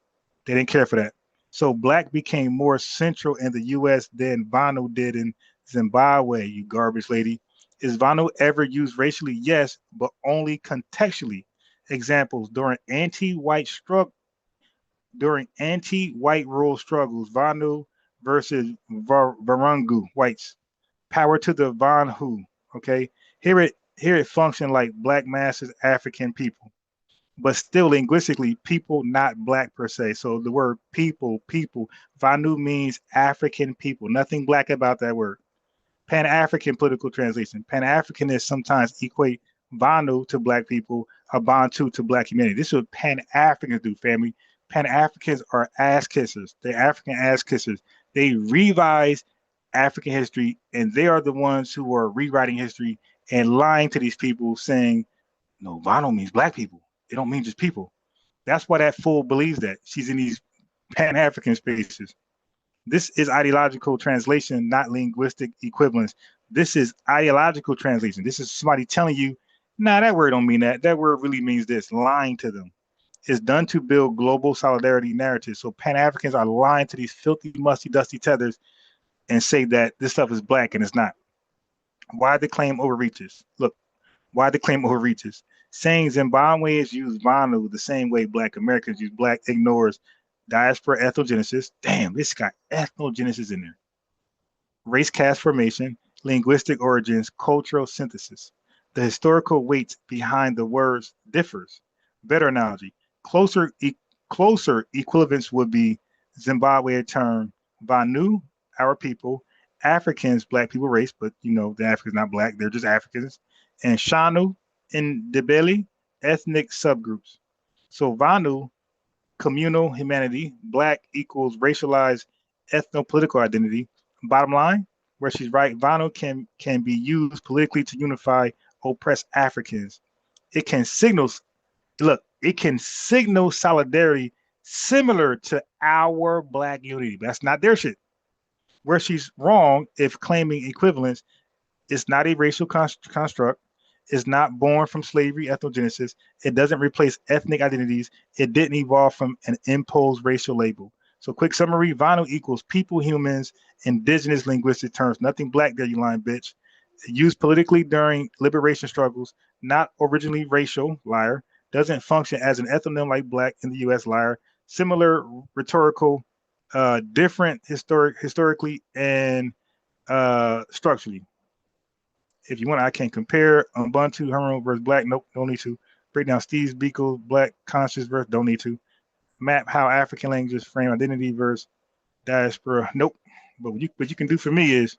They didn't care for that. So black became more central in the US than Vanu did in Zimbabwe, you garbage lady. Is Vanu ever used racially? Yes, but only contextually. Examples during anti-white rule struggles, Vanu versus Varangu whites. Power to the Vanhu. Okay. Here it functioned like black masses, African people, but still linguistically, people not black per se. So the word people, Vanu means African people. Nothing black about that word. Pan-African political translation. Pan-Africanists sometimes equate Vanu to black people, or Bantu to black humanity. This is what Pan-Africans do, family. Pan-Africans are ass kissers. They're African ass kissers. They revise African history, and they are the ones who are rewriting history and lying to these people, saying, no, Vanu means black people. It don't mean just people. That's why that fool believes that. She's in these Pan-African spaces. This is ideological translation, not linguistic equivalence. This is ideological translation. This is somebody telling you, nah, that word don't mean that. That word really means this, lying to them. It's done to build global solidarity narratives. So Pan-Africans are lying to these filthy, musty, dusty tethers and say that this stuff is black and it's not. Why the claim overreaches? Look, why the claim overreaches? Saying Zimbabweans use Vanu the same way Black Americans use black ignores diaspora ethnogenesis. Damn, this got ethnogenesis in there. Race caste formation, linguistic origins, cultural synthesis. The historical weight behind the words differs. Better analogy. Closer equivalence would be Zimbabwe term Vanu, our people, Africans, black people race, but you know the Africans not black, they're just Africans, and Shanu and Debele, ethnic subgroups. So Vanu, communal humanity, black equals racialized ethno-political identity. Bottom line, where she's right, Vanu can be used politically to unify oppressed Africans. It can signal, look, it can signal solidarity similar to our black unity. But that's not their shit. Where she's wrong, if claiming equivalence, it's not a racial construct. It's not born from slavery ethnogenesis. It doesn't replace ethnic identities. It didn't evolve from an imposed racial label. So quick summary, Vanu equals people, humans, indigenous linguistic terms. Nothing black there, you lying bitch. Used politically during liberation struggles, not originally racial, liar. Doesn't function as an ethnonym like black in the US, liar. Similar rhetorical, different historically and structurally. If you want, I can compare Ubuntu, Herman versus Black. Nope, don't need to. Break down Steve's Biko, Black conscious verse. Don't need to. Map how African languages frame identity versus diaspora. Nope. But what you can do for me is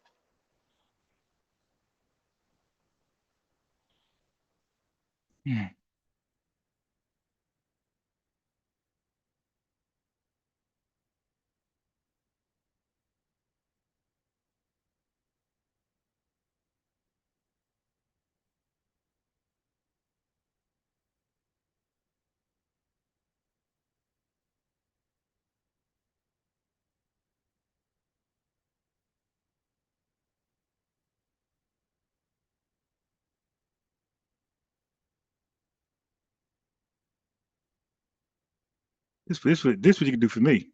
This what you can do for me.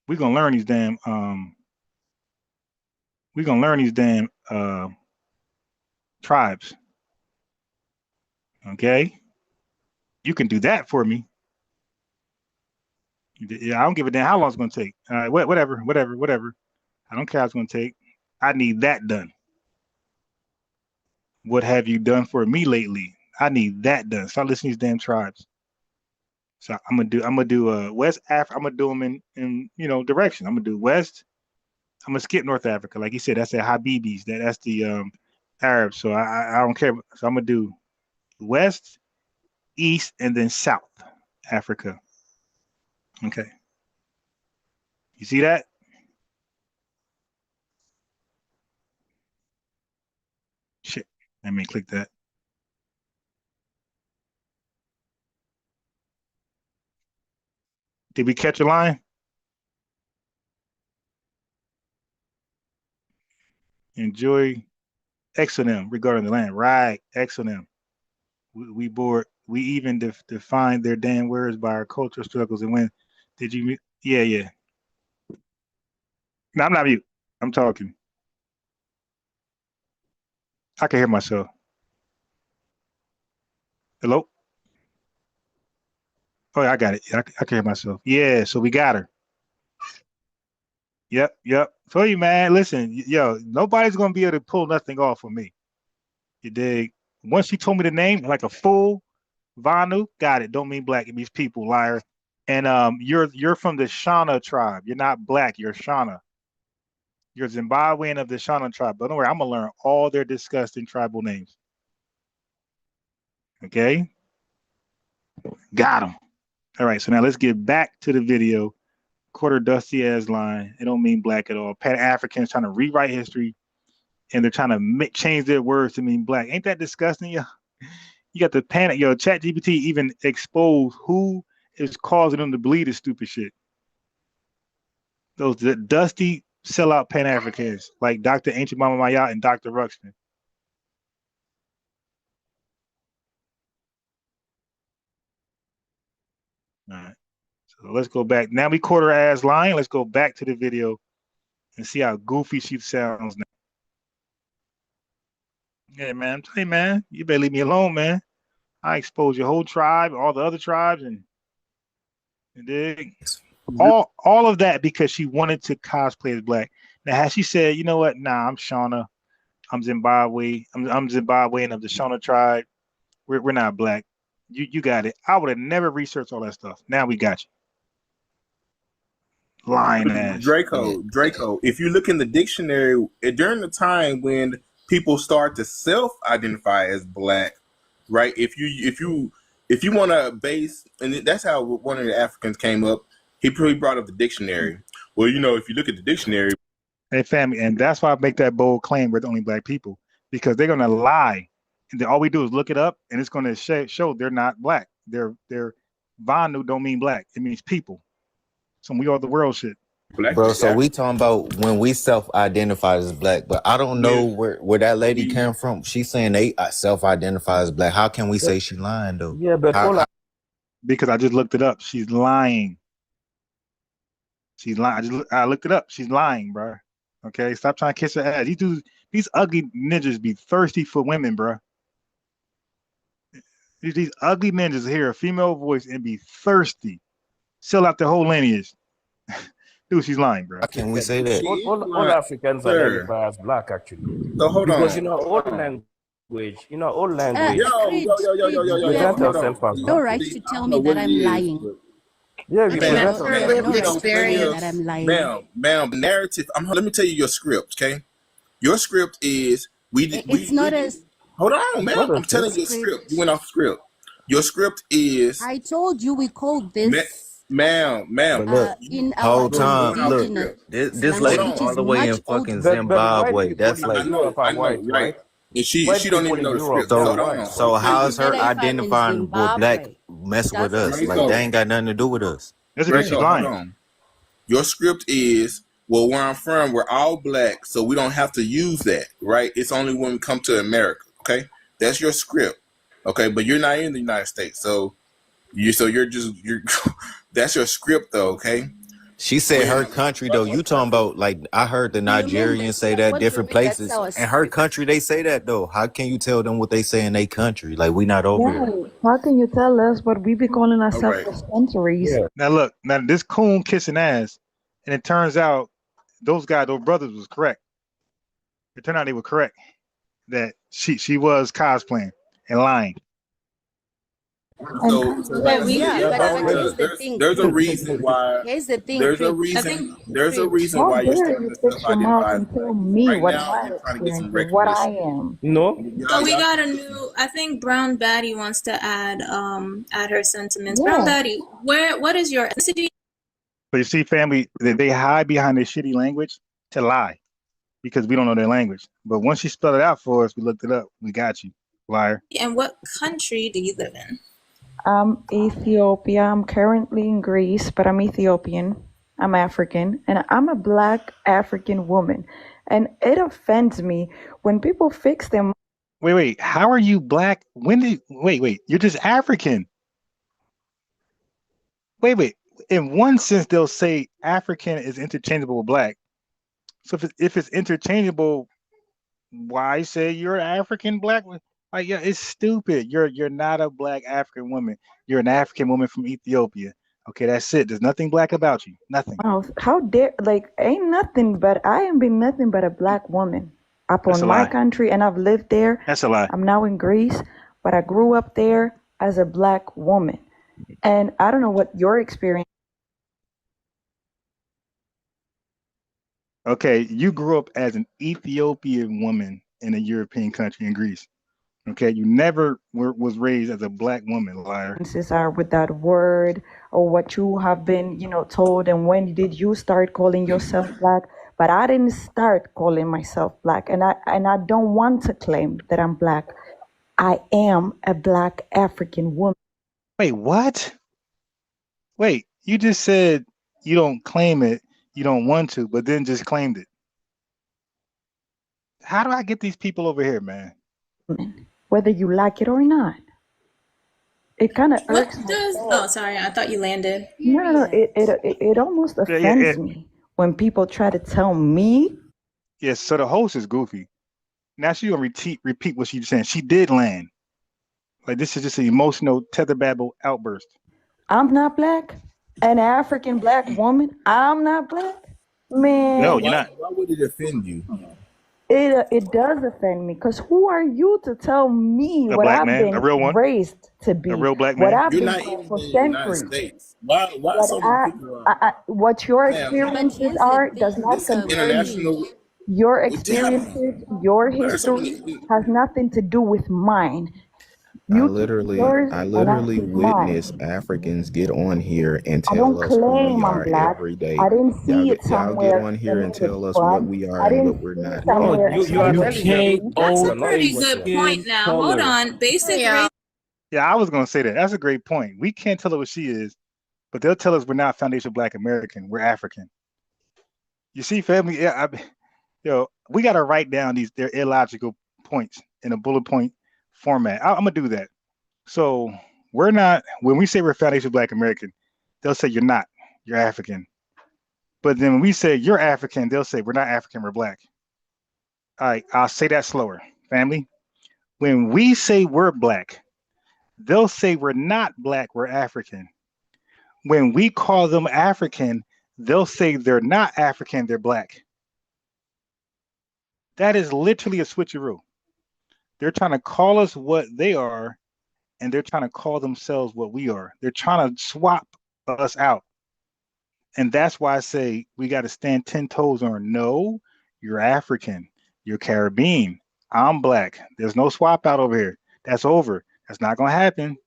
We're gonna learn these damn tribes. Okay? You can do that for me. Yeah, I don't give a damn how long it's gonna take. Whatever. I don't care how it's gonna take. I need that done. What have you done for me lately? I need that done. Start listening to these damn tribes. So I'm gonna do West Africa. I'm gonna do them in direction. I'm gonna do West. I'm gonna skip North Africa, like you said. That's the Habibis. That's the Arabs. So I don't care. So I'm gonna do West, East, and then South Africa. Okay. You see that? Shit. Let me click that. Did we catch a line? Enjoy exonym regarding the land. Right. Exonym. We bored. We even define their damn words by our cultural struggles. And when did you? Yeah. No, I'm not mute. I'm talking. I can hear myself. Hello? Oh, yeah, I got it. I can hear myself. Yeah, so we got her. Yep. So you, man, listen, yo, nobody's gonna be able to pull nothing off for me. You dig? Once she told me the name, like a fool, Vanu, got it. Don't mean black, it means people, liar. And you're from the Shona tribe. You're not black, you're Shona. You're Zimbabwean of the Shona tribe. But don't worry, I'm gonna learn all their disgusting tribal names. Okay? Got them. All right, so now let's get back to the video. Quarter dusty ass line. It don't mean black at all. Pan-Africans trying to rewrite history, and they're trying to change their words to mean black. Ain't that disgusting? You got the panic. ChatGPT even exposed who is causing them to believe this stupid shit. Those dusty sellout Pan-Africans like Dr. Ancient Mama Maya and Dr. Ruxpin. All right. So let's go back. Now we quarter ass lying. Let's go back to the video and see how goofy she sounds now. Yeah, man. Hey, man, you better leave me alone, man. I exposed your whole tribe, all the other tribes, and dig all of that because she wanted to cosplay as black. Now, has she said, you know what? Nah, I'm Shona. I'm Zimbabwe. I'm Zimbabwean of the Shona tribe. We're not black. You got it. I would have never researched all that stuff. Now we got you. Lying ass. Draco. If you look in the dictionary, during the time when people start to self-identify as black, right? If you want to base, and that's how one of the Africans came up. He brought up the dictionary. Well, if you look at the dictionary, hey family, and that's why I make that bold claim we're the only black people, because they're gonna lie, and then all we do is look it up, and it's gonna show they're not black. They're Vanu don't mean black. It means people. Some we are the world shit. Bro, so we talking about when we self-identify as black, but I don't know where that lady came from. She's saying they self-identify as black. How can we say she lying though? Yeah, but because I just looked it up. She's lying. She's lying. I looked it up. She's lying, bro. Okay, stop trying to kiss her ass. These ugly ninjas be thirsty for women, bro. These ugly ninjas hear a female voice and be thirsty. Sell out the whole lineage. Dude, she's lying, bro. How can we say that? All Africans identify as black, actually. So hold because on. all language, all language. Yo, present yourself as No black. right to tell me that I'm lying. Yeah, You present know, yourself. no right to tell me that I'm lying. Ma'am, narrative. Let me tell you your script, okay? Your script is It's not a. Hold on, ma'am. I'm telling you your script. You went off script. Your script is. I told you we called this. Ma'am. But look, In whole our time, indigenous look, this language, lady which all is the way in much fucking older. Zimbabwe. That's I like, know, right? And she don't even know the script. so how is her Better if I'm in identifying with black Zimbabwe. messing with That's us? the Like truth. they ain't got nothing to do with us. That's because she's lying. Hold on. Your script is, well, where I'm from, we're all black, so we don't have to use that, right? It's only when we come to America, okay? That's your script, okay? But you're not in the United States, so You're that's your script though, okay? She said her country though. You talking about like I heard the Nigerians say that different places. In her country they say that though. How can you tell them what they say in their country? Like we not over here. Right. How can you tell us what we be calling All ourselves right. for centuries? Yeah. Now look, now this coon kissing ass, and it turns out those brothers was correct. It turned out they were correct that she was cosplaying and lying. So But here's the thing. there's a reason why. Here's the thing. There's a Preach. reason. There's a reason How why you're dare starting you to fix your mouth self-identify. and tell me Right what now, my you're trying to get some experience is, what I recognition. am? No. So we got a new. I think Brown Batty wants to add her sentiments. Yeah. Brown Batty, what is your ethnicity? But you see, family, they hide behind their shitty language to lie because we don't know their language. But once you spell it out for us, we looked it up. We got you, liar. And what country do you live in? I'm Ethiopia. I'm currently in Greece, but I'm Ethiopian. I'm African, and I'm a Black African woman. And it offends me when people fix them. Wait. How are you Black? Wait. You're just African. Wait. In one sense, they'll say African is interchangeable with Black. So if it's interchangeable, why say you're African Black? Like, yeah, it's stupid. You're not a Black African woman. You're an African woman from Ethiopia. Okay, that's it. There's nothing Black about you. Nothing. How dare, ain't nothing but, I ain't been nothing but a Black woman That's upon a my lie. country, and I've lived there. That's a lie. I'm now in Greece, but I grew up there as a Black woman. And I don't know what your experience. Okay, you grew up as an Ethiopian woman in a European country in Greece. Okay, you never was raised as a Black woman, liar. Are with that word, or what you have been, told, and when did you start calling yourself Black? But I didn't start calling myself Black, and I don't want to claim that I'm Black. I am a Black African woman. Wait, what? Wait, you just said you don't claim it, you don't want to, but then just claimed it. How do I get these people over here, man? Whether you like it or not. It kind of irks What does? Oh, sorry, I thought you landed. No. It almost offends me when people try to tell me. Yes, so the host is goofy. Now she gonna repeat what she's saying. She did land. Like, this is just an emotional tether babble outburst. I'm not Black. An African Black woman. I'm not Black. Man. No, you're not. Why would it offend you? It does offend me, because who are you to tell me A what Black I've man, been a real one, raised to be? a real Black What man. I've You're been not told even for in the United centuries. States. Why so many people are What your Ma'am, experiences are does not this is concern me. international? Your Damn, experiences, your why are so history many? has nothing to do with mine. I You keep literally yours and I literally keep mine. witness Africans get on here and I tell don't us who we claim I'm are Black. every day. I didn't see it Y'all get somewhere on here and and tell us from. what we are I and didn't what we're see it not. No, somewhere. you are telling them That's you're a not pretty what good you are. point. Now, hold on. Basic Yeah. Yeah, I was gonna say that. That's a great point. We can't tell her what she is, but they'll tell us we're not foundational Black American. We're African. You see, family. Yeah, we gotta write down their illogical points in a bullet point format. I'm gonna do that. So we're not. When we say we're foundational Black American, they'll say you're not. You're African. But then when we say you're African, they'll say we're not African. We're Black. All right, I'll say that slower, family. When we say we're Black, they'll say we're not Black, we're African. When we call them African, they'll say they're not African, they're Black. That is literally a switcheroo. They're trying to call us what they are, and they're trying to call themselves what we are. They're trying to swap us out. And that's why I say we got to stand 10 toes on. No, you're African, you're Caribbean, I'm Black. There's no swap out over here. That's over. That's not going to happen.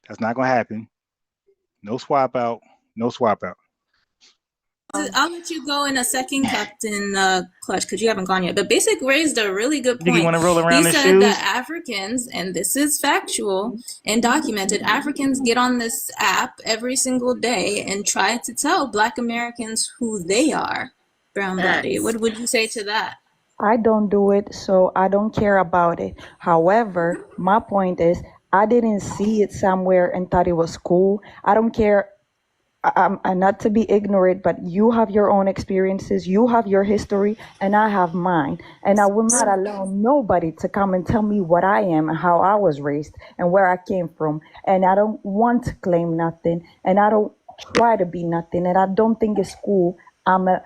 That's not going to happen. No swap out. No swap out. I'll let you go in a second, Captain Clutch, because you haven't gone yet. But Basic raised a really good You think you point. want to roll around He the said shoes? that Africans, and this is factual and documented, Africans get on this app every single day and try to tell Black Americans who they are. Brown Betty, what would you say to that? I don't do it, so I don't care about it. However, my point is, I didn't see it somewhere and thought it was cool. I don't care. I'm not to be ignorant, but you have your own experiences, you have your history, and I have mine. And I will not allow nobody to come and tell me what I am and how I was raised and where I came from. And I don't want to claim nothing, and I don't try to be nothing, and I don't think it's cool. I'm a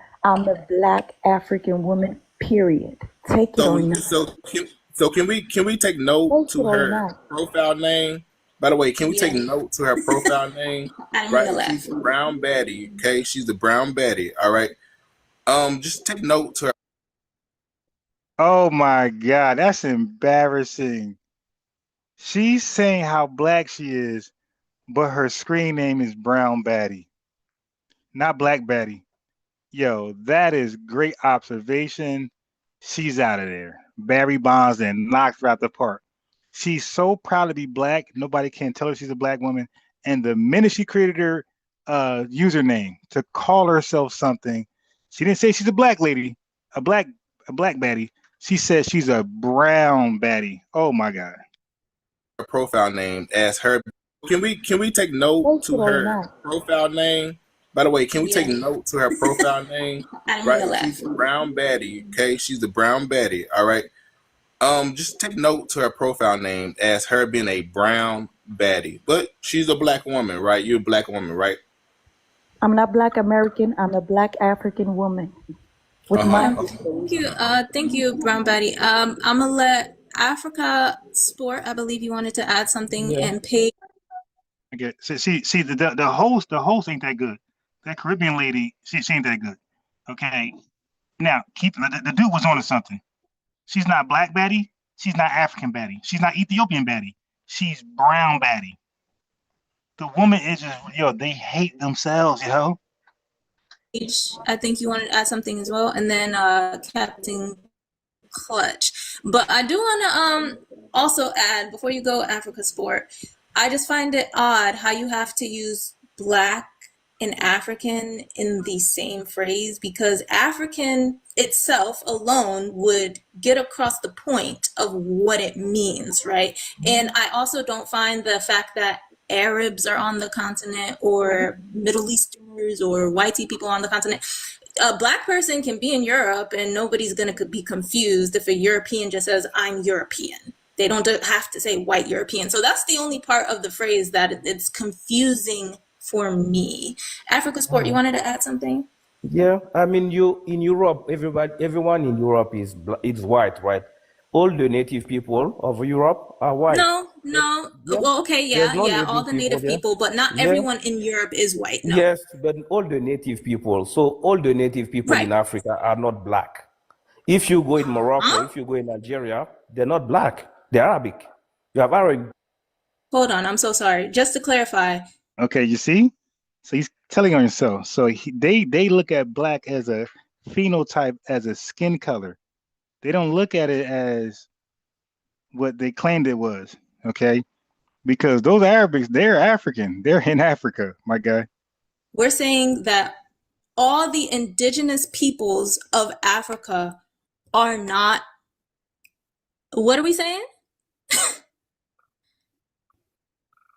black African woman, period. Take it or So, not. can we take note Take it to or her not. profile name? By the way, can we take Yeah. note to her profile name? I didn't mean to Right, laugh. she's the brown baddie. Okay, she's the brown baddie. All right. Just take note to her. Oh my God, that's embarrassing. She's saying how black she is, but her screen name is Brown Batty, not Black Batty. Yo, that is great observation. She's out of there. Barry Bonds and knocked her out the park. She's so proud to be black. Nobody can tell her she's a black woman. And the minute she created her username to call herself something, she didn't say she's a black lady, a black baddie. She said she's a brown baddie. Oh my God. Profile name as her. Can we take note Take it to or her not. profile name? By the way, can we take Yeah. note to her profile name? I didn't mean Right, to laugh. she's the brown baddie. Okay, she's the brown baddie. All right. Just take note to her profile name as her being a brown baddie, but she's a black woman, right? You're a black woman, right? I'm not black American. I'm a black African woman with my history. Thank you, Brown Betty. I'm gonna let Africa Sport. I believe you wanted to add something, and pay. Okay. See the host ain't that good. That Caribbean lady, she ain't that good. Okay. Now keep the dude was on to something. She's not black Betty. She's not African Betty. She's not Ethiopian Betty. She's brown Betty. The woman is just they hate themselves, yo. I think you wanted to add something as well, and then Captain Clutch. But I do want to also add before you go, Africa Sport. I just find it odd how you have to use black and African in the same phrase, because African itself alone would get across the point of what it means, right? And I also don't find the fact that Arabs are on the continent or Middle Easterners or white people on the continent. A black person can be in Europe and nobody's going to be confused if a European just says, I'm European. They don't have to say white European. So that's the only part of the phrase that it's confusing for me. Africa Sport, you wanted to add something? Yeah, I mean, you in Europe, everyone in Europe is white, right? All the native people of Europe are white. No. Yeah. Well, okay, There's no yeah, all native the people native there. people, but not Yeah. everyone in Europe is white. No. Yes, but all the native people. So all the native people Right. in Africa are not black. If you go in Morocco, if you go in Nigeria, they're not black. They're Arabic. You have Arabic. Hold on, I'm so sorry. Just to clarify. Okay, you see? So he's telling on himself. So they look at black as a phenotype, as a skin color. They don't look at it as what they claimed it was. Okay, because those Arabics, they're African. They're in Africa, my guy. We're saying that all the indigenous peoples of Africa are not. What are we saying?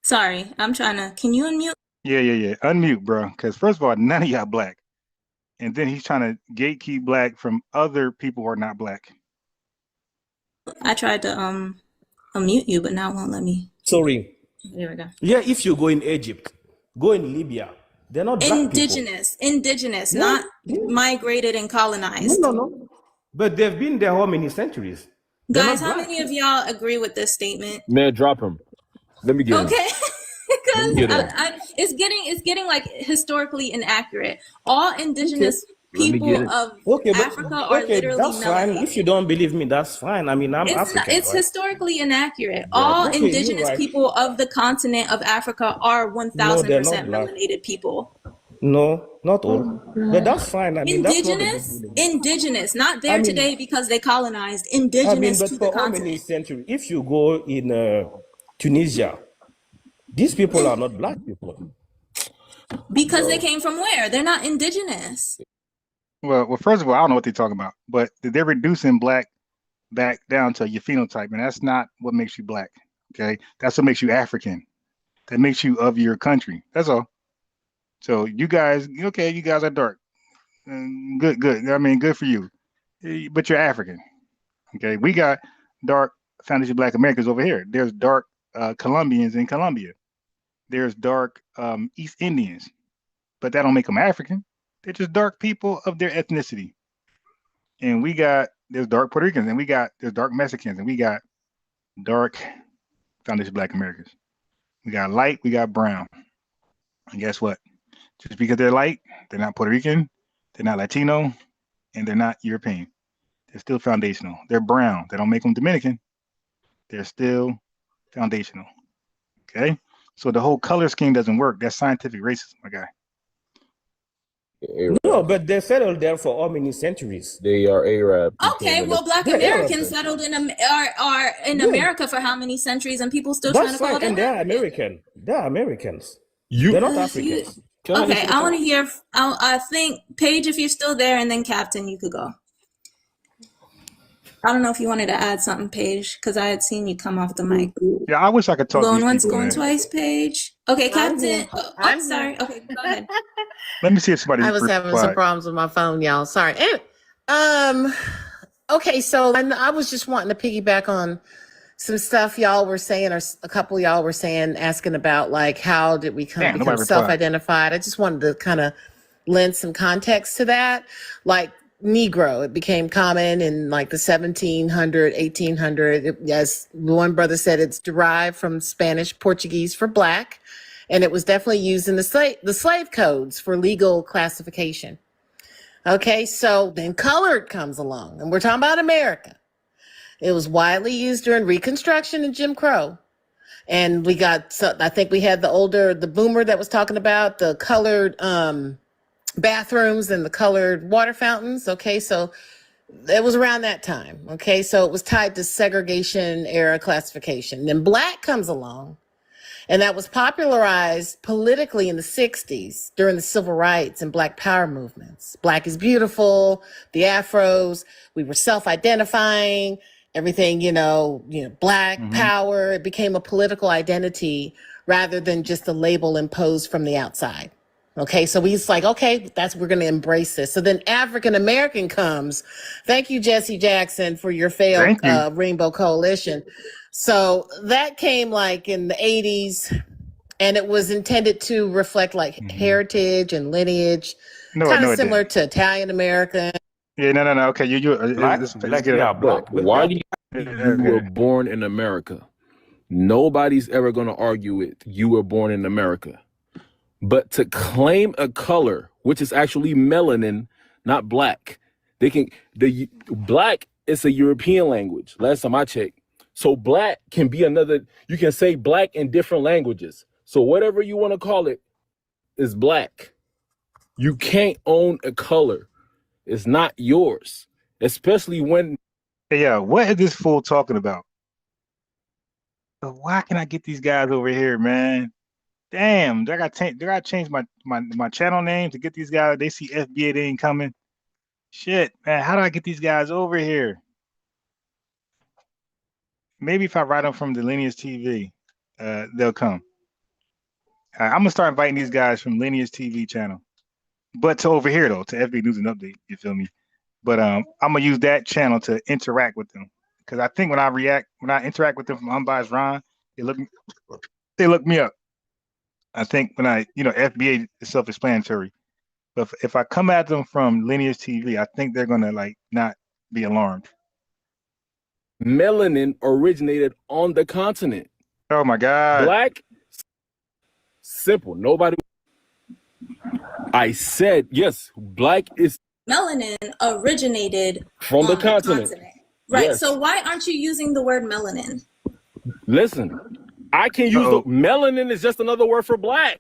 Sorry, I'm trying to. Can you unmute? Yeah. Unmute, bro. Because first of all, none of y'all black. And then he's trying to gatekeep black from other people who are not black. I tried to unmute you, but now it won't let me. Sorry. There we go. Yeah, if you go in Egypt, go in Libya, they're not black Indigenous, Yeah, not yeah. migrated and colonized. No. But they've been there how many centuries? They're Guys, not how black. many of y'all agree with this statement? Man, drop him. Let me get him. Okay. Because Get him. it's getting like historically inaccurate. All indigenous people of Africa are literally that's fine. melanated. If you don't believe me, that's fine. I mean, I'm African. It's right? historically inaccurate. All Okay, you're indigenous right. people of the continent of Africa are 1000% black. melanated people. No, not all. But that's fine. I mean, that's not a big deal. Indigenous, not there today because they colonized. Indigenous but to the for how many continent. centuries? If you go in Tunisia, these people are not black people. Because they came from where? They're not indigenous. Well, first of all, I don't know what they're talking about, but they're reducing black back down to your phenotype, and that's not what makes you black. Okay, that's what makes you African. That makes you of your country. That's all. So you guys, okay, you guys are dark. Good. I mean, good for you. But you're African. Okay, we got dark foundation Black Americans over here. There's dark Colombians in Colombia. There's dark East Indians, but that don't make them African. They're just dark people of their ethnicity. And there's dark Puerto Ricans, and there's dark Mexicans, and we got dark foundation Black Americans. We got light, we got brown. And guess what? Just because they're light, they're not Puerto Rican, they're not Latino, and they're not European. They're still foundational. They're brown. They don't make them Dominican. They're still foundational. Okay? So the whole color scheme doesn't work. That's scientific racism, my guy. No, but they settled there for how many centuries? They are Arab. Okay, well, Black Americans settled in America for how many centuries, and people still trying to call them? And they're American. They're Americans. They're not Africans. Okay, I want to hear. I think Paige, if you're still there, and then Captain, you could go. I don't know if you wanted to add something, Paige, because I had seen you come off the mic. Yeah, I wish I could talk. Going once, going twice, Paige. Okay, Captain. I'm sorry. Okay, go ahead. Let me see if somebody. I was having some problems with my phone, y'all. Sorry. Okay, so I was just wanting to piggyback on some stuff y'all were saying, or a couple of y'all were saying, asking about like how did we become self-identified. I just wanted to kind of lend some context to that. Like Negro, it became common in like the 1700, 1800. As one brother said, it's derived from Spanish, Portuguese for black, and it was definitely used in the slave codes for legal classification. Okay, so then colored comes along, and we're talking about America. It was widely used during Reconstruction and Jim Crow. And we got, I think we had the boomer that was talking about the colored bathrooms and the colored water fountains. Okay, so it was around that time. Okay, so it was tied to segregation era classification. Then black comes along, and that was popularized politically in the 60s during the civil rights and Black power movements. Black is beautiful, the afros, we were self-identifying, everything, Black power. It became a political identity rather than just a label imposed from the outside. Okay, so he's like, okay, we're going to embrace this. So then African American comes. Thank you, Jesse Jackson, for your failed Rainbow Coalition. So that came like in the 80s, and it was intended to reflect like heritage and lineage, kind of similar to Italian American. Yeah, no. Okay, why do you were born in America? Nobody's ever going to argue it. You were born in America. But to claim a color, which is actually melanin, not black, black is a European language. Last time I checked. So black can be you can say black in different languages. So whatever you want to call it is black. You can't own a color. It's not yours, especially when. Yeah, what is this fool talking about? Why can I get these guys over here, man? Damn, I gotta change my channel name to get these guys. They see FBA, they ain't coming. Shit, man, how do I get these guys over here? Maybe if I write them from the Lineage TV, they'll come. I'm gonna start inviting these guys from Lineage TV channel, but to over here though, to FBA News and Update. You feel me? But I'm gonna use that channel to interact with them, because I think when I interact with them from Unbiased Ron, they look me up. I think when FBA is self-explanatory, but if I come at them from Lineage TV, I think they're gonna like not be alarmed. Melanin originated on the continent. Oh my God. Black, simple. Nobody. I said, yes, black is. Melanin originated from the continent. Right. Yes. So why aren't you using the word melanin? Listen, I can use melanin is just another word for black.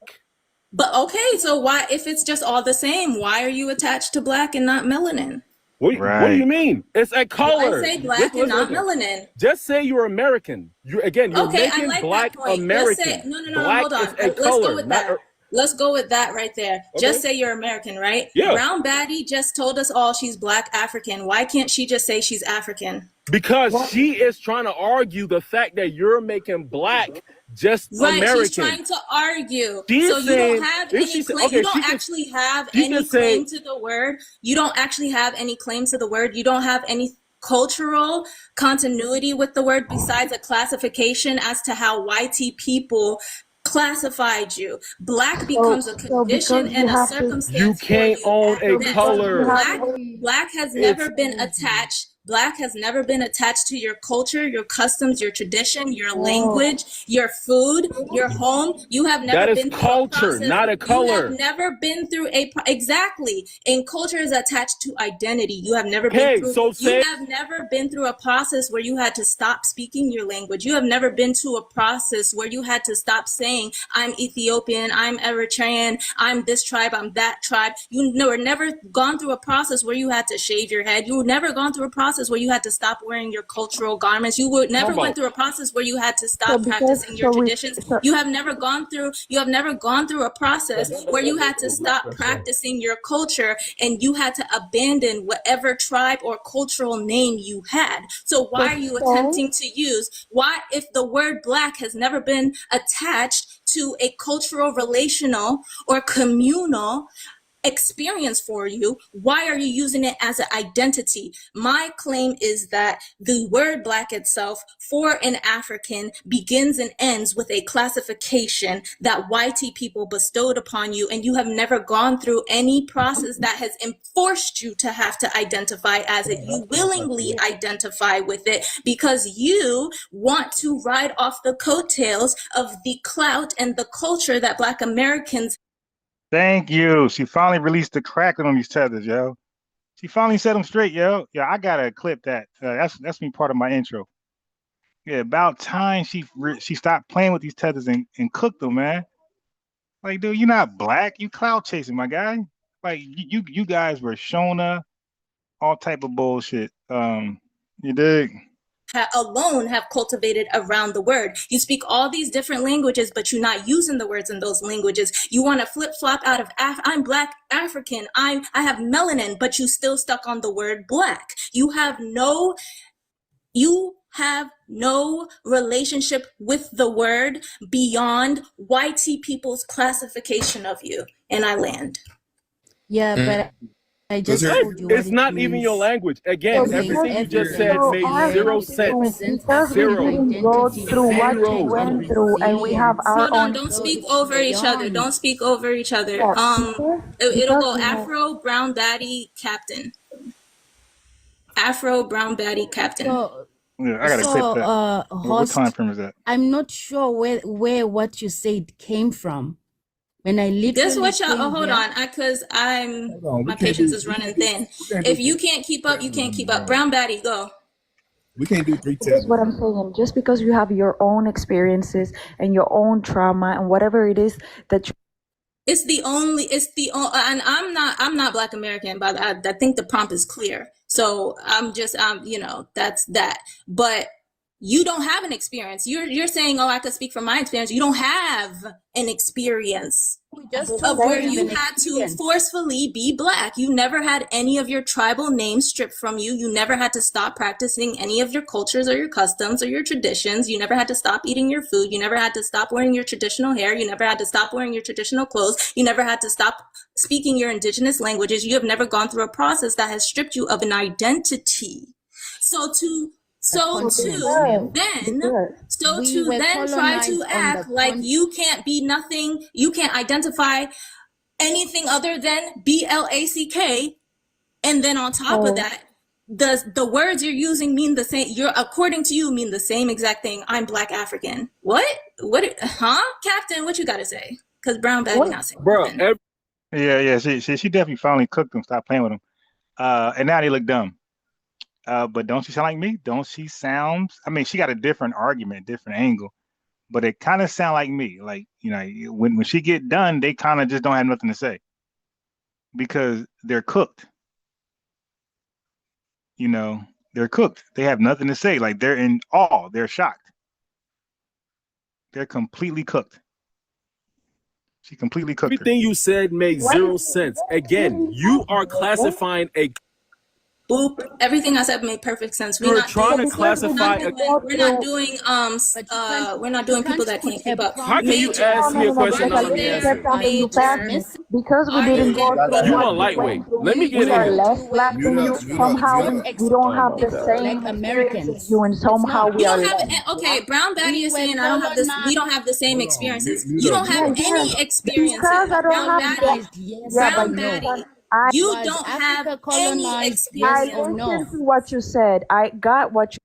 But okay, so why, if it's just all the same, why are you attached to black and not melanin? What do you mean? It's a color. I say black and not melanin. Just say you're American. You're okay, making I like black that point. American. No, black hold on. is a Let's color, go with that. Let's go with that right there. Okay. Just say you're American, right? Yeah. Brown Baddie just told us all she's Black African. Why can't she just say she's African? Because she is trying to argue the fact that you're making Black just right, American. She's trying to argue. She's so you saying, don't have any claim. Okay, you don't actually have any claim to the word. You don't actually have any claim to the word. You don't have any cultural continuity with the word besides a classification as to how YT people classified you. Black becomes a condition and a circumstance. You can't own a color. Black has never been attached. Black has never been attached to your culture, your customs, your tradition, your language, your food, your home. You have never been through culture, not a color. You have never been through exactly. And culture is attached to identity. You have never been through. You have never been through a process where you had to stop speaking your language. You have never been to a process where you had to stop saying, "I'm Ethiopian, I'm Eritrean, I'm this tribe, I'm that tribe." You were never gone through a process where you had to shave your head. You were never gone through a process where you had to stop wearing your cultural garments. You would never went through a process where you had to stop practicing your traditions. You have never gone through a process where you had to stop practicing your culture and you had to abandon whatever tribe or cultural name you had. So why are you attempting to if the word Black has never been attached to a cultural, relational, or communal experience for you, why are you using it as an identity? My claim is that the word Black itself for an African begins and ends with a classification that YT people bestowed upon you, and you have never gone through any process that has enforced you to have to identify as it. You willingly identify with it because you want to ride off the coattails of the clout and the culture that Black Americans. Thank you. She finally released the cracking on these tethers, yo. She finally set them straight, yo. Yeah, I gotta clip that. That's me part of my intro. Yeah, about time she stopped playing with these tethers and cooked them, man. Like, dude, you're not Black. You cloud chasing, my guy. Like, you guys were Shona, all type of bullshit. You dig? Alone have cultivated around the word. You speak all these different languages, but you're not using the words in those languages. You want to flip flop out of I'm Black African, I have melanin, but you still stuck on the word Black. You have no relationship with the word beyond YT people's classification of you. And I land. Yeah, but I just told you it's not even your language. Again, everything you just said made zero sense. Because we didn't go through what we went through, and we have our own. Don't speak over each other. Don't speak over each other. It'll go Afro Brown Baddie Captain. Afro Brown Baddie Captain. Yeah, I gotta clip that. What time frame is that? I'm not sure where what you said came from. When I literally this what y'all hold on, because my patience is running thin. If you can't keep up, you can't keep up. Brown Baddie, go. We can't do 3 That's what I'm saying. Just because you have your own experiences and your own trauma and whatever it is that you. And I'm not Black American, but I think the prompt is clear. So that's that. But you don't have an experience. You're saying, oh, I could speak from my experience. You don't have an experience of where you had to forcefully be Black. You never had any of your tribal names stripped from you. You never had to stop practicing any of your cultures or your customs or your traditions. You never had to stop eating your food. You never had to stop wearing your traditional hair. You never had to stop wearing your traditional clothes. You never had to stop speaking your indigenous languages. You have never gone through a process that has stripped you of an identity. So to then try to act like you can't be nothing, you can't identify anything other than BLACK, and then on top of that, the words you're using mean the same. According to you, mean the same exact thing. I'm Black African. What? Captain? What you got to say? Because Brown Baddie not saying. Bro, yeah. She definitely finally cooked them. Stop playing with them. And now they look dumb. But don't she sound like me? Don't she sound? I mean, she got a different argument, different angle, but it kind of sound like me. Like, when she get done, they kind of just don't have nothing to say because they're cooked. They're cooked. They have nothing to say. Like, they're in awe. They're shocked. They're completely cooked. She completely cooked her. Everything you said makes zero sense. Again, you are classifying a. Boop. Everything I said made perfect sense. You're trying to classify a. We're not doing we're not doing people that can't keep up. How can you ask me a question and not let me answer? Because we didn't go through You what want you went lightweight. through, Let me get we in are here. less black than you. Somehow we don't have the same experience as you, and somehow we You are don't less. have okay. Brown Batty is saying I don't have this. We don't have the same experiences. You don't have any experiences. Because I don't Brown have Batty. yeah, but Brown Batty. I You don't have any I experience. listened to what you said. I got what you.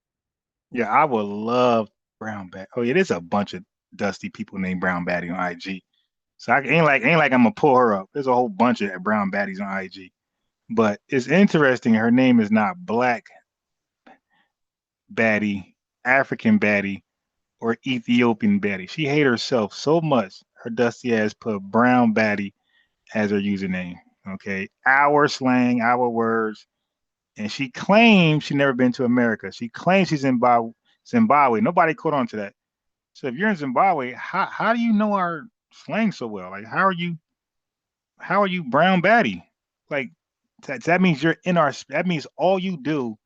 Yeah, I would love Brown Batty. Oh yeah, there's a bunch of dusty people named Brown Batty on IG. So I ain't like I'm gonna pull her up. There's a whole bunch of Brown Baddies on IG. But it's interesting. Her name is not Black Batty, African Batty, or Ethiopian Batty. She hate herself so much. Her dusty ass put Brown Batty as her username. Okay, our slang, our words, and she claims she never been to America. She claims she's in Zimbabwe. Nobody caught on to that. So if you're in Zimbabwe, how do you know our slang so well? Like how are you Brown Batty? Like that means you're in our. That means all you do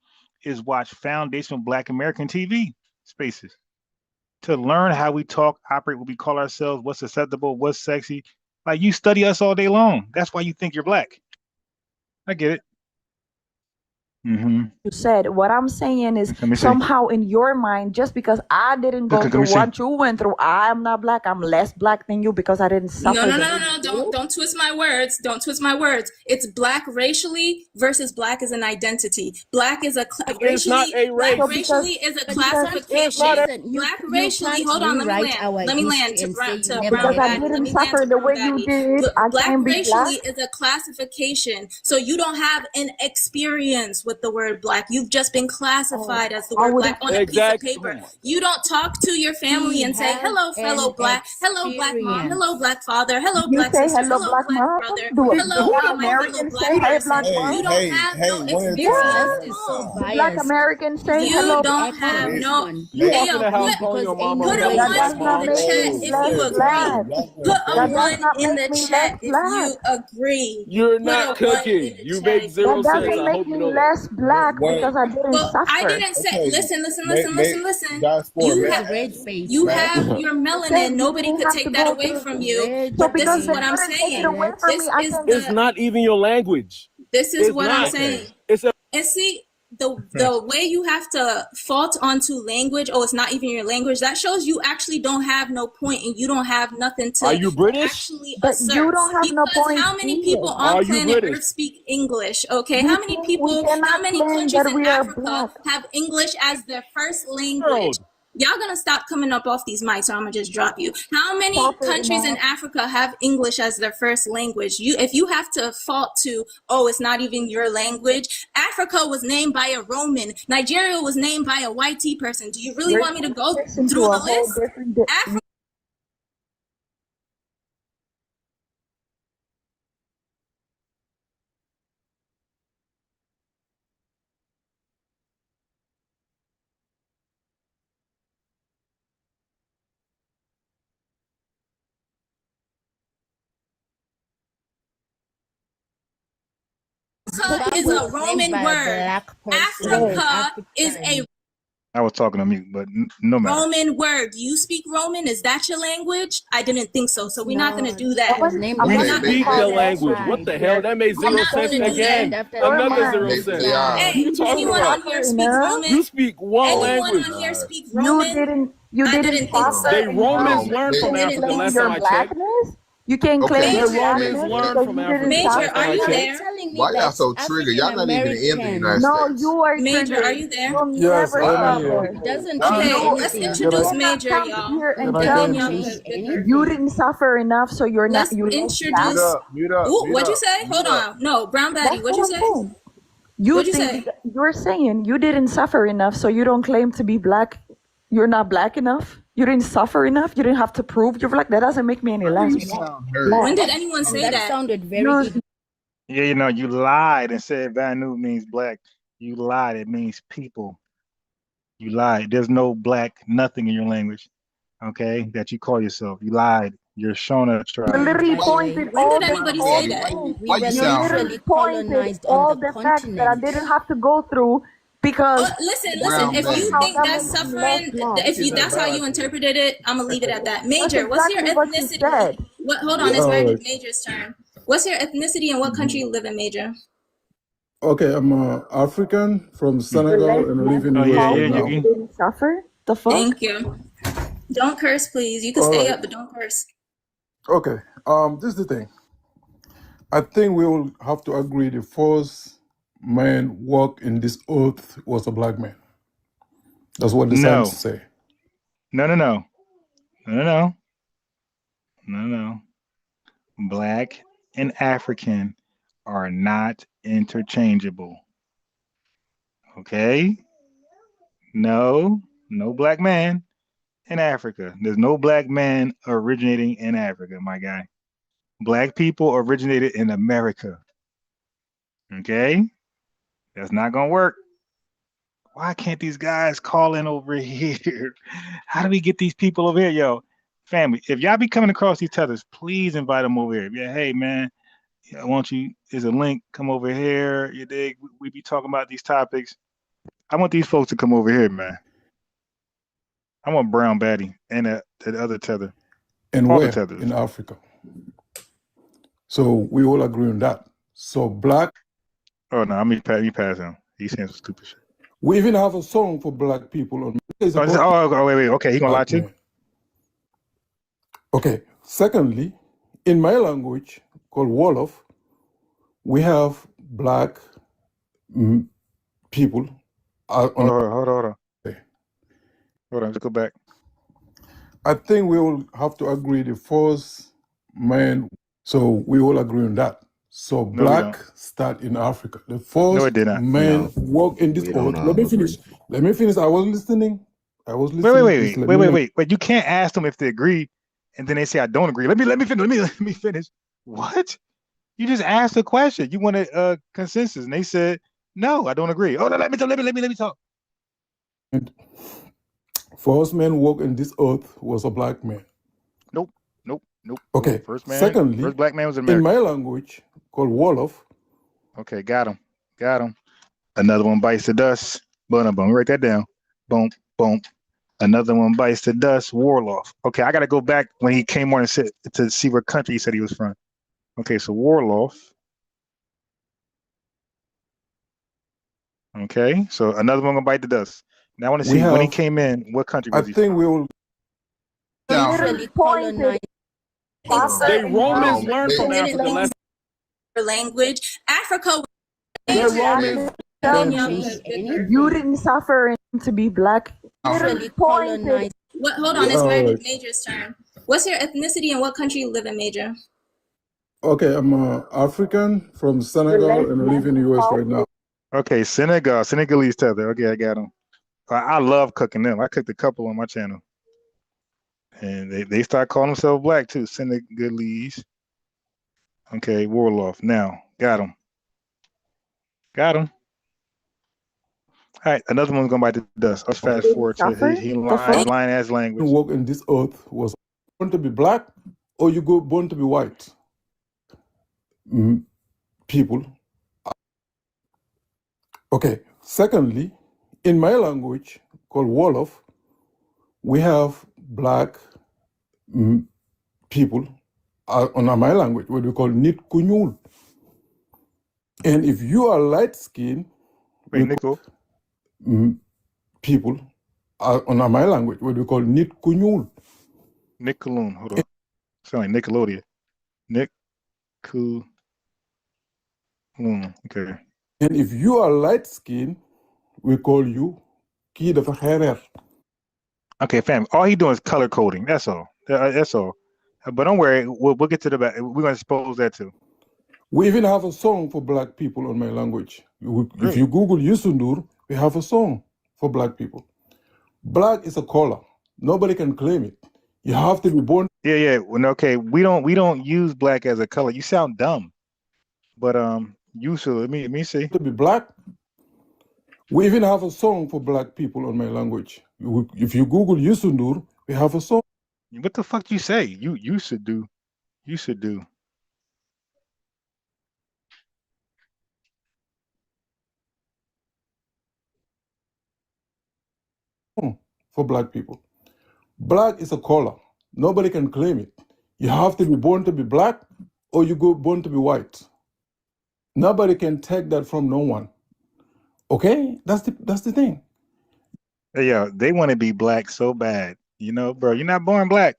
is watch foundational Black American TV spaces to learn how we talk, operate, what we call ourselves, what's acceptable, what's sexy. Like you study us all day long. That's why you think you're Black. I get it. Mm-hmm. You said what I'm saying is somehow in your mind, just because I didn't go through what you went through, I'm not black. I'm less black than you because I didn't suffer. No. Don't twist my words. Don't twist my words. It's black racially versus black as an identity. Black is a it's not a race. Black racially is a classification. Black racially. Hold on. Let me land to Brown Batty. Let me suffer the way you did. Black racially is a classification. So you don't have an experience with the word black. You've just been classified as the word black on a piece of paper. You don't talk to your family and say, hello, fellow black, hello, black mom, hello, black father, hello, black sister, hello, black brother, hello, American black person. You don't have no experience. Black Americans say hello. You don't have no. Hey, yo, put a 1 in the chat if you agree. Put a 1 in the chat if you agree. You're not cooking. You make zero sense. I hope you know that. Black because I didn't suffer. I didn't say. Listen. You have your melanin. Nobody could take that away from you. But this is what I'm saying. It's not even your language. This is what I'm saying. And see, the way you have to fault onto language, it's not even your language, that shows you actually don't have no point and you don't have nothing to Are you British? Actually assert. You don't have no point. How many people on planet Earth speak English? Okay, how many countries in Africa have English as their first language? Y'all gonna stop coming up off these mics or I'm gonna just drop you. How many countries in Africa have English as their first language? If you have to fault to, it's not even your language. Africa was named by a Roman. Nigeria was named by a white person. Do you really want me to go through the list? Africa is a Roman word. Africa is a I was talking to mute, but no matter. Roman word. Do you speak Roman? Is that your language? I didn't think so. So we're not gonna do that. We speak the language. What the hell? That made zero sense again. Another zero sense. Hey, anyone on here speak Roman? You speak one language. Anyone on here speak Roman? You didn't think so. They Romans learned from Africa last time I checked. You can claim the Romans learned from Africa. Major, are you there? Why y'all so triggered? Y'all not even in the United States. You are Major, are you there? Yes, Okay, let's introduce Major, y'all. You didn't suffer enough, so you're not. You introduce. What'd you say? Hold on. No, Brown Batty. What'd you say? What'd you say? You're saying you didn't suffer enough, so you don't claim to be black. You're not black enough. You didn't suffer enough. You didn't have to prove you're black. That doesn't make me any less. When did anyone say that? Sounded very. Yeah, you lied and said Vanu means black. You lied. It means people. You lied. There's no black nothing in your language. Okay, that you call yourself. You lied. You're Shona You tribe. literally By the way, pointed When did all the anybody all say the that? things. we were You literally initially pointed colonized on all the the facts that I continent. didn't have to go through because Oh, listen, listen. Brown If people you bag. think somehow that that's makes me less suffering, black. if you that's how you interpreted it, I'm gonna leave it at that. That's Major, what's your exactly what you ethnicity? said. What? Hold on, it's Major's turn. What's your ethnicity and what country you live in, Major? Okay, I'm African from You're Senegal less and I black live in Oh the yeah, US because right yeah. now. you didn't suffer? The fuck? Thank you. Don't curse, please. You can All stay right. up, but don't curse. Okay. This is the thing. I think we will have to agree the first man walk in this earth was a black man. That's what the No, scientists say. no, no, no, no, no, no, no. Black and African are not interchangeable. Okay? No, no black man in Africa. There's no black man originating in Africa, my guy. Black people originated in America. Okay? That's not gonna work. Why can't these guys call in over here? How do we get these people over here, yo? Family, if y'all be coming across these tethers, please invite them over here. Yeah, hey man, I want you. There's a link. Come over here. You dig? We be talking about these topics. I want these folks to come over here, man. I want Brown Batty and the other tether. And All the where? tethers. In Africa. So we all agree on that. So black. Oh no, me pass him. He's saying some stupid shit. We even have a song for black people on. Wait. Okay, he gonna lie too? Okay. Secondly, in my language called Wolof, we have black people. Hold on. Hold on, let's go back. I think we will have to agree the first man. So we all agree on that. So No, we black start in Africa. The first No, it did not. man No, walk in this we don't earth. Let me finish. Let me finish. I was listening. Please let me Wait. But you can't ask them if they agree, and then they say I don't agree. Let me finish. Let me finish. What? You just asked a question. You wanted a consensus, and they said no, I don't agree. Oh, no, let me talk. First man walk in this earth was a black man. Nope. Okay. First man. Secondly, first black man was in America. in my language called Wolof. Okay, got him. Another one bites the dust. Boom. Write that down. Boom. Another one bites the dust. Warloff. Okay, I got to go back when he came on and said to see what country he said he was from. Okay, so Warloff. Okay, so another one gonna bite the dust. Now I want to see when he came in, what country was he from? I think we will. Initially colonized. They Romans learned from Africa. Last Language. Africa. You didn't suffer to be black. Initially colonized. What? Hold on, it's Major's turn. What's your ethnicity and what country you live in, Major? Okay, I'm African from Senegal and I live in the US right now. Okay, Senegalese tether. Okay, I got him. I love cooking them. I cooked a couple on my channel. And they start calling themselves black too, Senegalese. Okay, Warloff. Now, got him. All right, another one's gonna bite the dust. Let's fast forward to his lying ass language. Walk in this earth was born to be black or you go born to be white. People. Okay. Secondly, in my language called Wolof, we have black people on my language, what we call nit ku ñuul. And if you are light skinned, people on my language, what we call nit ku ñuul. Nickeloon, hold on. Sound like Nickelodeon. Okay. And if you are light skinned, we call you kii dafa xeereer. Okay, fam. All he doing is color coding. That's all. That's all. But don't worry, we'll get to the back. We're gonna expose that too. We even have a song for black people on my language. If you Google Yusundur, we have a song for black people. Black is a color. Nobody can claim it. You have to be born. Yeah. Well, okay, we don't use black as a color. You sound dumb. But you should let me see. To be black. We even have a song for black people on my language. If you Google Yusundur, we have a song. What the fuck you say? You should do. You should do. For black people. Black is a color. Nobody can claim it. You have to be born to be black or you go born to be white. Nobody can take that from no one. Okay? That's the thing. Hey, yo, they want to be black so bad. You know, bro, you're not born black.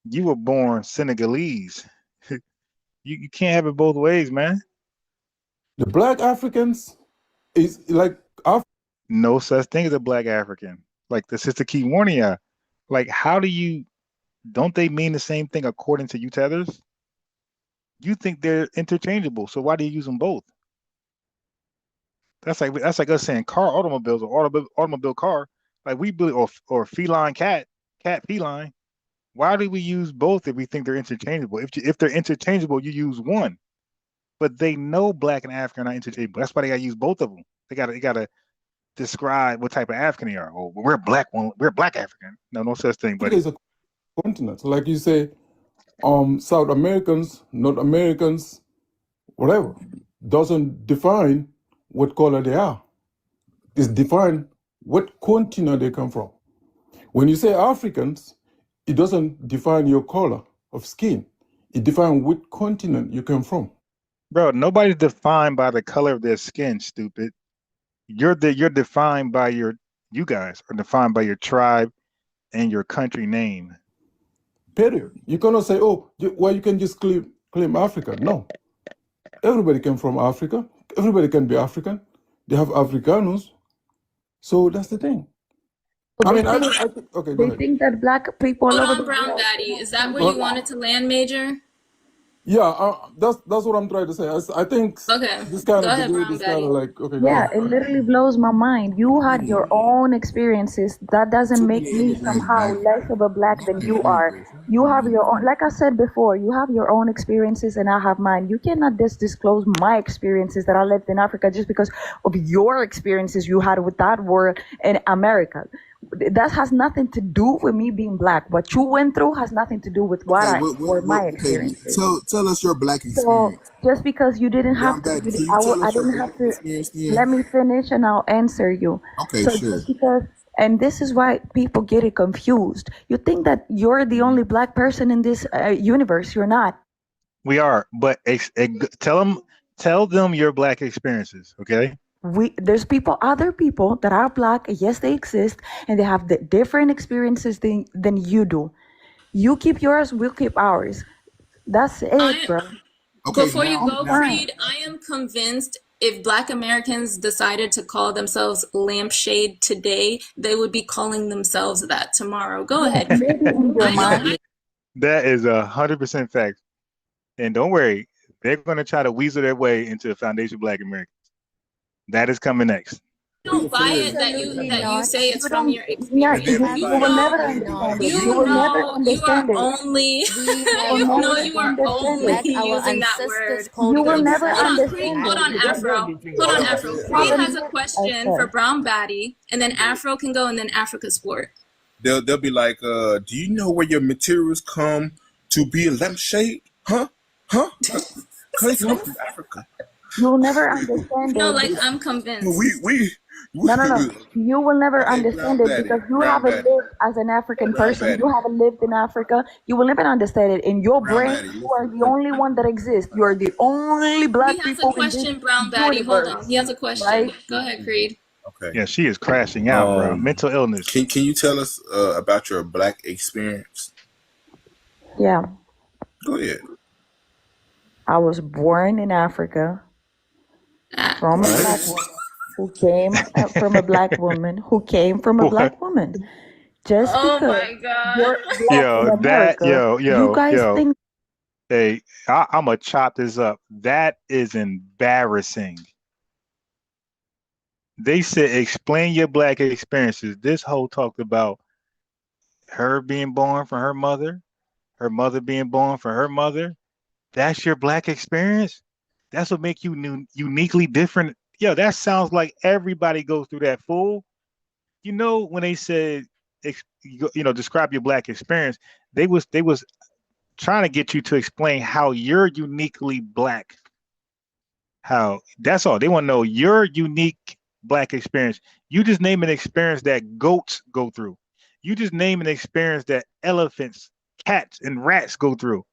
You were born Senegalese. You can't have it both ways, man. The black Africans is like no such thing as a black African. Like the sister keep warning ya. Like, how do you don't they mean the same thing according to you tethers? You think they're interchangeable, so why do you use them both? That's like us saying car automobiles or automobile car. Like we believe or feline cat feline. Why do we use both if we think they're interchangeable? If they're interchangeable, you use one. But they know black and African are not interchangeable. That's why they gotta use both of them. They gotta describe what type of African they are. Oh, we're black one. We're black African. No such thing. But it's a continent. Like you say, South Americans, North Americans, whatever, doesn't define what color they are. It's define what continent they come from. When you say Africans, it doesn't define your color of skin. It defines what continent you come from. Bro, nobody's defined by the color of their skin, stupid. You're defined by you guys are defined by your tribe and your country name. Period. You cannot say, oh, well, you can just claim Africa. No. Everybody came from Africa. Everybody can be African. They have Africanos. So that's the thing. I mean, okay, go They ahead. think that black people Hold all over on, the Brown world. Batty. Is that where you wanted to land, Major? Yeah, that's what I'm trying to say. I think Okay. this kind Go of ahead, debate Brown is kind Batty. of like, okay, go Yeah, ahead. it literally blows my mind. You had your own experiences. That doesn't make me somehow less of a black than you are. You have your own, like I said before, you have your own experiences and I have mine. You cannot just disclose my experiences that I lived in Africa just because of your experiences you had with that world in America. That has nothing to do with me being black. What you went through has nothing to do with what my experiences. Tell us your black So experience. just because you didn't have to, Can you tell I us your didn't black have to. experience then? Let me finish and I'll answer you. Okay, So sure. just because, and this is why people get it confused. You think that you're the only black person in this universe. You're not. We are, but tell them your black experiences, okay? There's other people that are black. Yes, they exist, and they have the different experiences than you do. You keep yours, we'll keep ours. That's it, bro. Okay, Before you I'm go, fine. Creed, I am convinced if Black Americans decided to call themselves lampshade today, they would be calling themselves that tomorrow. Go ahead. Maybe in your mind. That is 100% fact. And don't worry, they're going to try to weasel their way into the foundation of Black Americans. That is coming next. Don't buy it that you say it's from your Yeah, experience. you will never understand it. You will never understand it. Only you are only using that word. You will never understand Hold on, it. Afro. Hold on, Afro. Creed has a question for Brown Batty, and then Afro can go, and then Africa Sport. They'll be like, do you know where your materials come to be a lampshade? Huh? They come from Africa. You'll never understand No, it. like I'm convinced. No. You will never understand it because you haven't lived as an African person. You haven't lived in Africa. You will never understand it. In your brain, you are the only one that exists. You are the only black people in this He has a question, Brown Batty. Hold on. He has a question. Right? Go ahead, Creed. Okay. Yeah, she is crashing out, bro. Mental illness. Can you tell us about your black experience? Yeah. Go ahead. I was born in Africa from a black woman who came from a black woman who came from a black woman. Just because you're black in America, you guys think. Hey, I'm gonna chop this up. That is embarrassing. They said explain your black experiences. This whole talked about her being born from her mother being born from her mother. That's your black experience? That's what make you uniquely different? Yo, that sounds like everybody goes through that, fool. You know when they said describe your black experience, they was trying to get you to explain how you're uniquely black. How that's all they want to know, your unique black experience. You just name an experience that goats go through. You just name an experience that elephants, cats, and rats go through.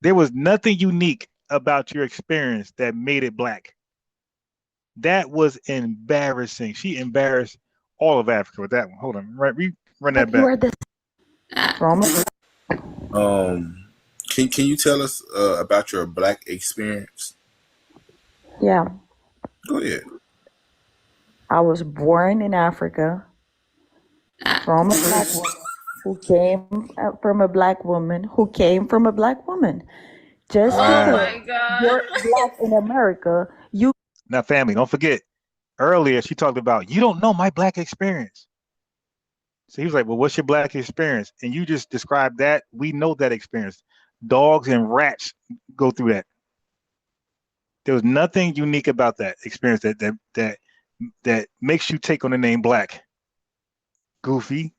There was nothing unique about your experience that made it black. That was embarrassing. She embarrassed all of Africa with that one. Hold on, right? We run that You are back. the Can you tell us about your black experience? Yeah. Go ahead. I was born in Africa from a black woman who came from a black woman who came from a black woman. Just because you're black in America, you Now, family, don't forget. Earlier, she talked about you don't know my black experience. So he was like, "Well, what's your black experience?" And you just described that. We know that experience. Dogs and rats go through that. There was nothing unique about that experience that makes you take on the name black. Goofy.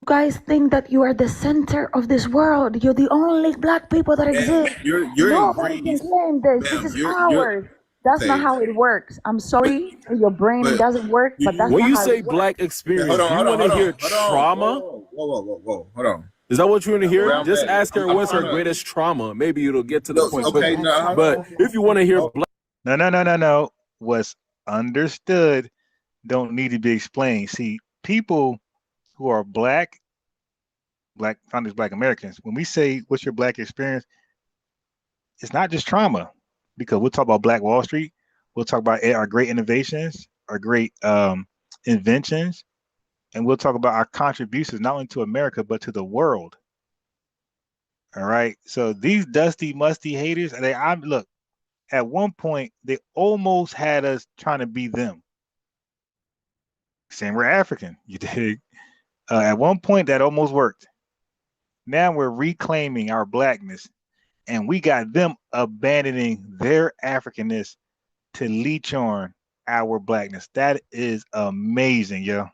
guys think that you are the center of this world. You're the only black people that exist. You're Nobody in can Greece. claim this. This Ma'am, is you're ours. That's not okay. how it works. I'm sorry, your brain But doesn't work, but that's When not you how say it works. black hold experience, on, do you hold on, want to hold hear on, hold on. trauma? Whoa. Hold on. Is that what you want to hear? Round Just back. ask her I'm what's her trying to. greatest trauma. Maybe it'll get to the No, point okay, quicker. no, hold But on. if you want to hear Oh, black, No. What's understood don't need to be explained. See, people who are black founders, black Americans, when we say what's your black experience, it's not just trauma, because we'll talk about Black Wall Street. We'll talk about our great innovations, our great inventions, and we'll talk about our contributions not only to America but to the world. All right. So these dusty, musty haters, look. At one point, they almost had us trying to be them. Saying we're African, you dig? At one point, that almost worked. Now we're reclaiming our blackness, and we got them abandoning their Africanness to leech on our blackness. That is amazing, yo.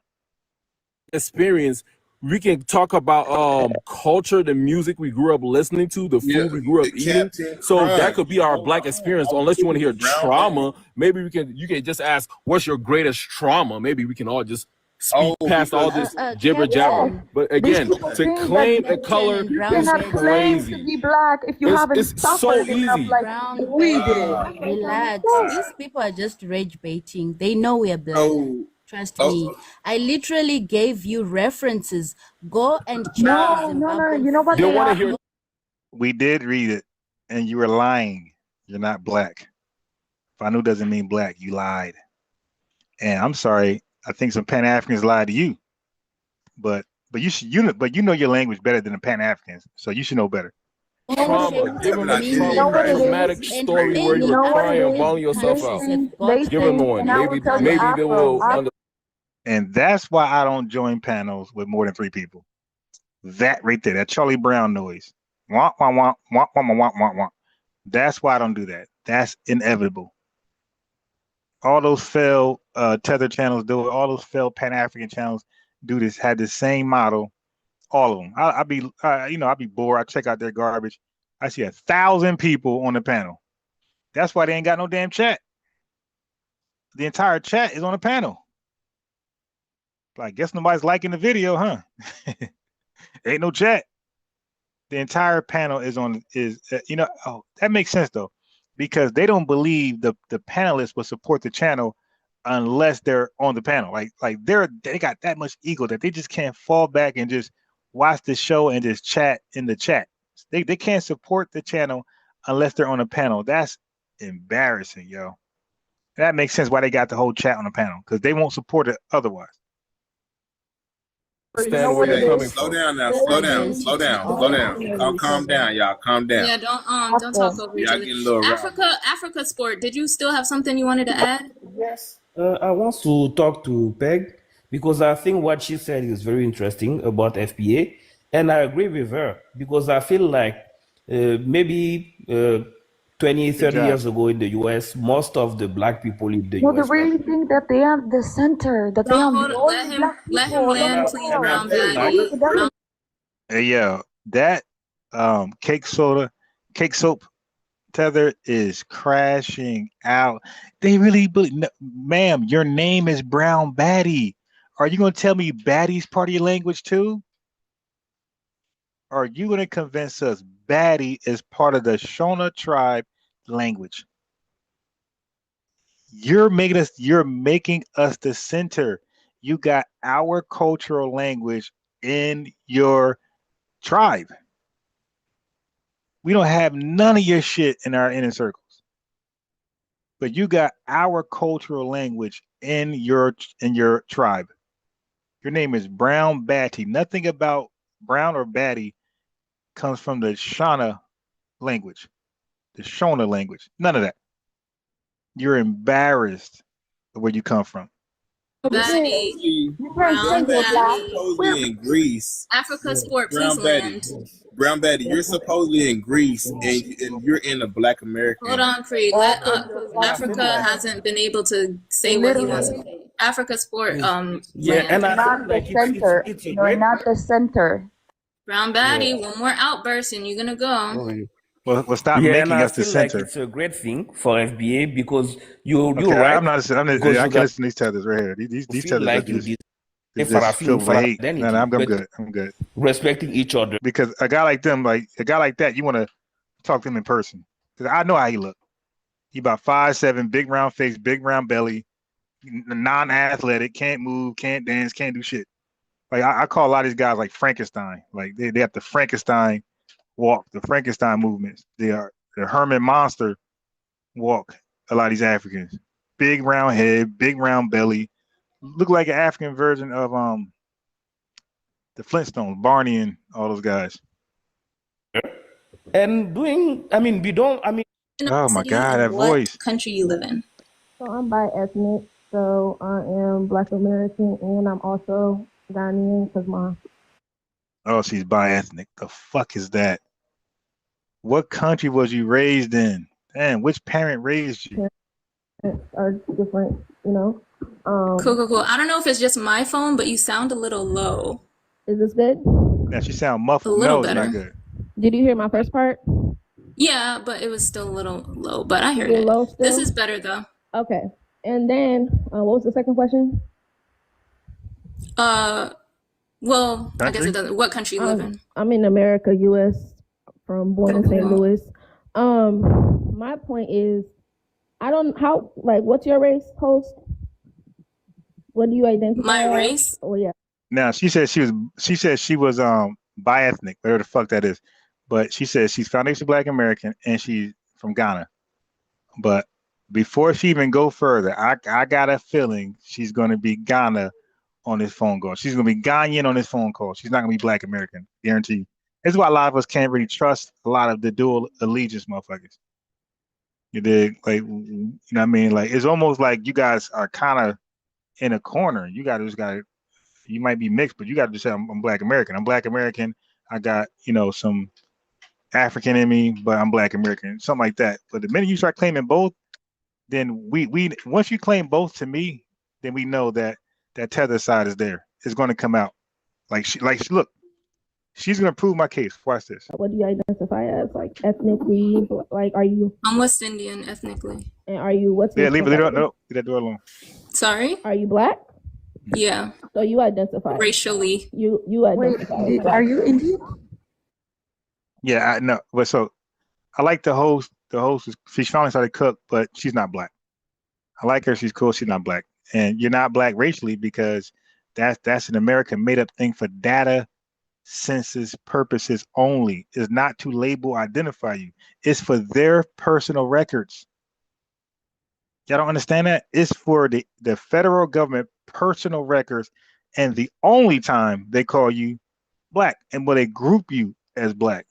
experience, we can talk about culture, the music we grew up listening to, the yeah, food we grew up eating. Captain So that Crunch. could be our black experience. Unless you want to hear Round back. trauma, maybe you can just ask, what's your greatest trauma? Maybe we can all just speak past all Because this jibber jabber. Captain, But These again, people to think that claim a color and you brown is cannot claim to crazy. be black if you haven't It's so suffered enough easy. like brown we did. bag, relax. These people are just rage baiting. They know we're black. so Trust me. I literally gave you references. Go and check the No. Zimbabwean You know what They they want to are? hear We did read it, and you were lying. You're not black. Fanu doesn't mean black. You lied. And I'm sorry. I think some Pan Africans lied to you. But you know your language better than the Pan Africans, so you should know better. trauma. Give them a You know what it traumatic is? story where you You were know what it crying, is? bawling yourself They out. Give them think, one. and I will tell you Maybe they will understand. And that's why I don't join panels with more than 3 people. That right there, that Charlie Brown noise. Wah, wah, wah, wah, wah, wah, wah, wah. That's why I don't do that. That's inevitable. All those failed Tether channels do it. All those failed Pan-African channels do this, had the same model. All of them. I'd be bored. I check out their garbage. I see 1,000 people on the panel. That's why they ain't got no damn chat. The entire chat is on the panel. I guess nobody's liking the video, huh? Ain't no chat. The entire panel is that makes sense though, because they don't believe the panelists will support the channel unless they're on the panel. Like they got that much ego that they just can't fall back and just watch the show and just chat in the chat. They can't support the channel unless they're on a panel. That's embarrassing, yo. That makes sense why they got the whole chat on the panel, because they won't support it otherwise. Understand where you're coming slow from. down now. Slow down. Calm down, y'all. Calm down. Yeah, don't talk over each Y'all other. getting a little rowdy. Africa Sport. Did you still have something you wanted to add? Yes. I want to talk to Peg because I think what she said is very interesting about FBA, and I agree with her because I feel like maybe 20, Good 30 job. years ago in the US, most of the black people in the No, they US were really think that they are the center, that they Don't are hold the it. only black Let him people. No, land, no, please, no. brown Hey, bag. Okay, that is Hey yo, that cake soap Tether is crashing out. They really believe, no, ma'am, your name is Brown Batty. Are you gonna tell me Batty's part of your language too? Are you gonna convince us Batty is part of the Shona tribe language? You're making us the center. You got our cultural language in your tribe. We don't have none of your shit in our inner circles, but you got our cultural language in your tribe. Your name is Brown Batty. Nothing about Brown or Batty comes from the Shona language, the Shona language. None of that. You're embarrassed of where you come from. Batty, you can't say brown you're Betty, you're black. batty. supposedly in Greece. Africa sport, please Brown Betty. land. Brown Betty, you're supposedly in Greece and you're in a black Hold American. on, Cree. Let Okay, you're because black I feel Africa like, people. hasn't been able to say what he wants to Literally, say. Africa sport, yeah, land. and you're I feel not the like center. it's a You're great, not the center. Brown yeah. Batty, one more outburst and you're gonna go. Well, stop Yeah, and making I us the feel like center. it's a great thing for FBA because Okay, you're right, I'm not. because I you can guys listen to these tethers right here. These feel tethers are like you just did filled with hate. No, no, identity, I'm but good. I'm good. respecting each other. Because a guy like them, like a guy like that, you want to talk to him in person. Because I know how he look. He about 5'7", big round face, big round belly, non-athletic, can't move, can't dance, can't do shit. Like I call a lot of these guys like Frankenstein. Like they have the Frankenstein walk, the Frankenstein movements. They are the Herman Monster walk. A lot of these Africans, big round head, big round belly, look like an African version of the Flintstones, Barney and all those guys. And doing, I mean, we don't, I mean, Oh my City God, and that what voice. country you live in? So I'm bi-ethnic, so I am Black American, and I'm also Ghanaian because my Oh, she's bi-ethnic. The fuck is that? What country was you raised in? Damn, which parent raised you? parents are different, you know. Cool. I don't know if it's just my phone, but you sound a little low. Is this good? Yeah, she sound A muffled. little No, it's not better. good. Did you hear my first part? Yeah, but it was still a little low, but I Is heard it it. low This still? is better though. Okay. And then, what was the second question? Well, I guess it Country? doesn't. What country you live in? I'm in America, U.S., born in St. Cool. Louis. My point is, I don't how like what's your race, host? What do you identify My as? race? Oh yeah. Now she said she was bi-ethnic, whatever the fuck that is. But she says she's foundation Black American and she's from Ghana. But before she even go further, I got a feeling she's gonna be Ghana on this phone call. She's gonna be Ghanaian on this phone call. She's not gonna be Black American, guarantee. This is why a lot of us can't really trust a lot of the dual allegiance motherfuckers. You dig? Like, you know what I mean? Like, it's almost like you guys are kind of in a corner. You got to just got to, you might be mixed, but you got to just say, I'm Black American. I'm Black American. I got, some African in me, but I'm Black American, something like that. But the minute you start claiming both, then we once you claim both to me, then we know that that tether side is there. It's going to come out. Look, she's going to prove my case. Watch this. What do you identify as? Like ethnically? Like are you? I'm West Indian ethnically. And are you? What's your? Yeah, leave it. No, leave that door alone. Sorry? Are you Black? Yeah. So you identify Racially. You identify. Wait, are you Indian? Yeah, I know. But so I like the host. The host she's finally started to cook, but she's not Black. I like her. She's cool. She's not Black, and you're not Black racially because that's an American made up thing for data census purposes only. Is not to label identify you. It's for their personal records. Y'all don't understand that? It's for the federal government personal records, and the only time they call you Black, and will they group you as Black,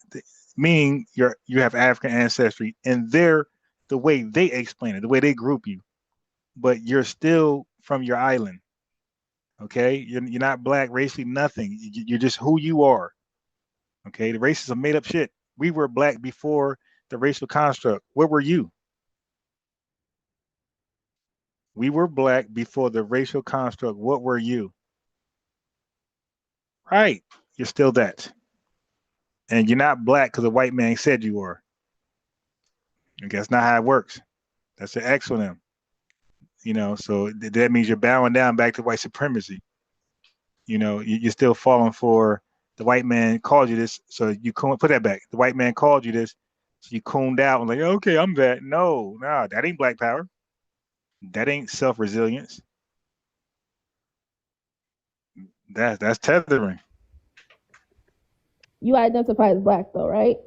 meaning you have African ancestry, and the way they explain it, the way they group you, but you're still from your island. Okay, you're not Black racially, nothing. You're just who you are. Okay, the race is a made up shit. We were Black before the racial construct. What were you? We were black before the racial construct. What were you? Right. You're still that. And you're not black because a white man said you were. And that's not how it works. That's an exonym. So that means you're bowing down back to white supremacy. You're still falling for the white man called you this, so you couldn't put that back. The white man called you this, so you cooned out and like, okay, I'm that. No, that ain't black power. That ain't self-resilience. That's tethering. You identify as black though, right?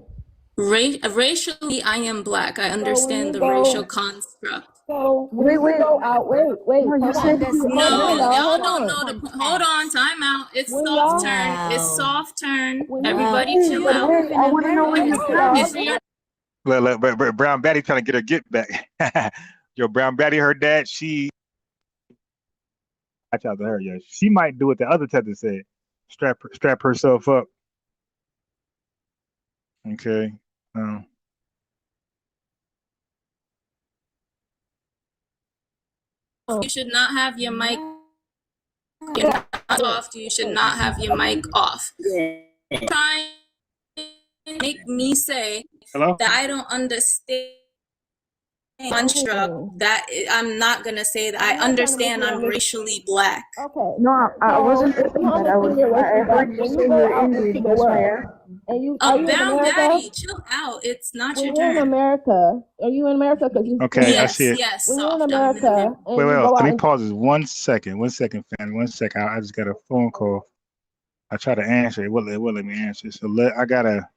Racially, I am black. I So when understand you the racial go, construct. so when you go out, wait, No, you hold on. said you No, Hold on, y'all hold don't on. know hold on, time out. It's When soft y'all, turn. It's wow. soft turn. when you, Wow. Everybody Hey, chill but out. wait, I want to know where you're hold from. on. So you're Look, but Brown Betty trying to get her get back. Yo, Brown Betty, her dad, she watch out to her. Yeah, she might do what the other tether said. Strap herself up. Okay. Um, you should not have your mic off. You should not have your mic off. Trying to make me say hello. that I don't understand construct. That I'm not gonna say that I I'm not trying to make understand you I'm understand. racially black. Okay. No, I wasn't So saying you that. understand your I racial black. heard you When say you go you're out English. into the That's why I world, asked. and are you in Brown America? Betty, chill out. It's not When your you're in turn. America, are you in America? Because you when Okay, you I see Yes, it. yes, when you're in soft. I'm in America. America Wait, and you go let out me and pause this 1 second. 1 second, fam. 1 second. I just got a phone call. I try to answer it. It won't let me answer. So I gotta.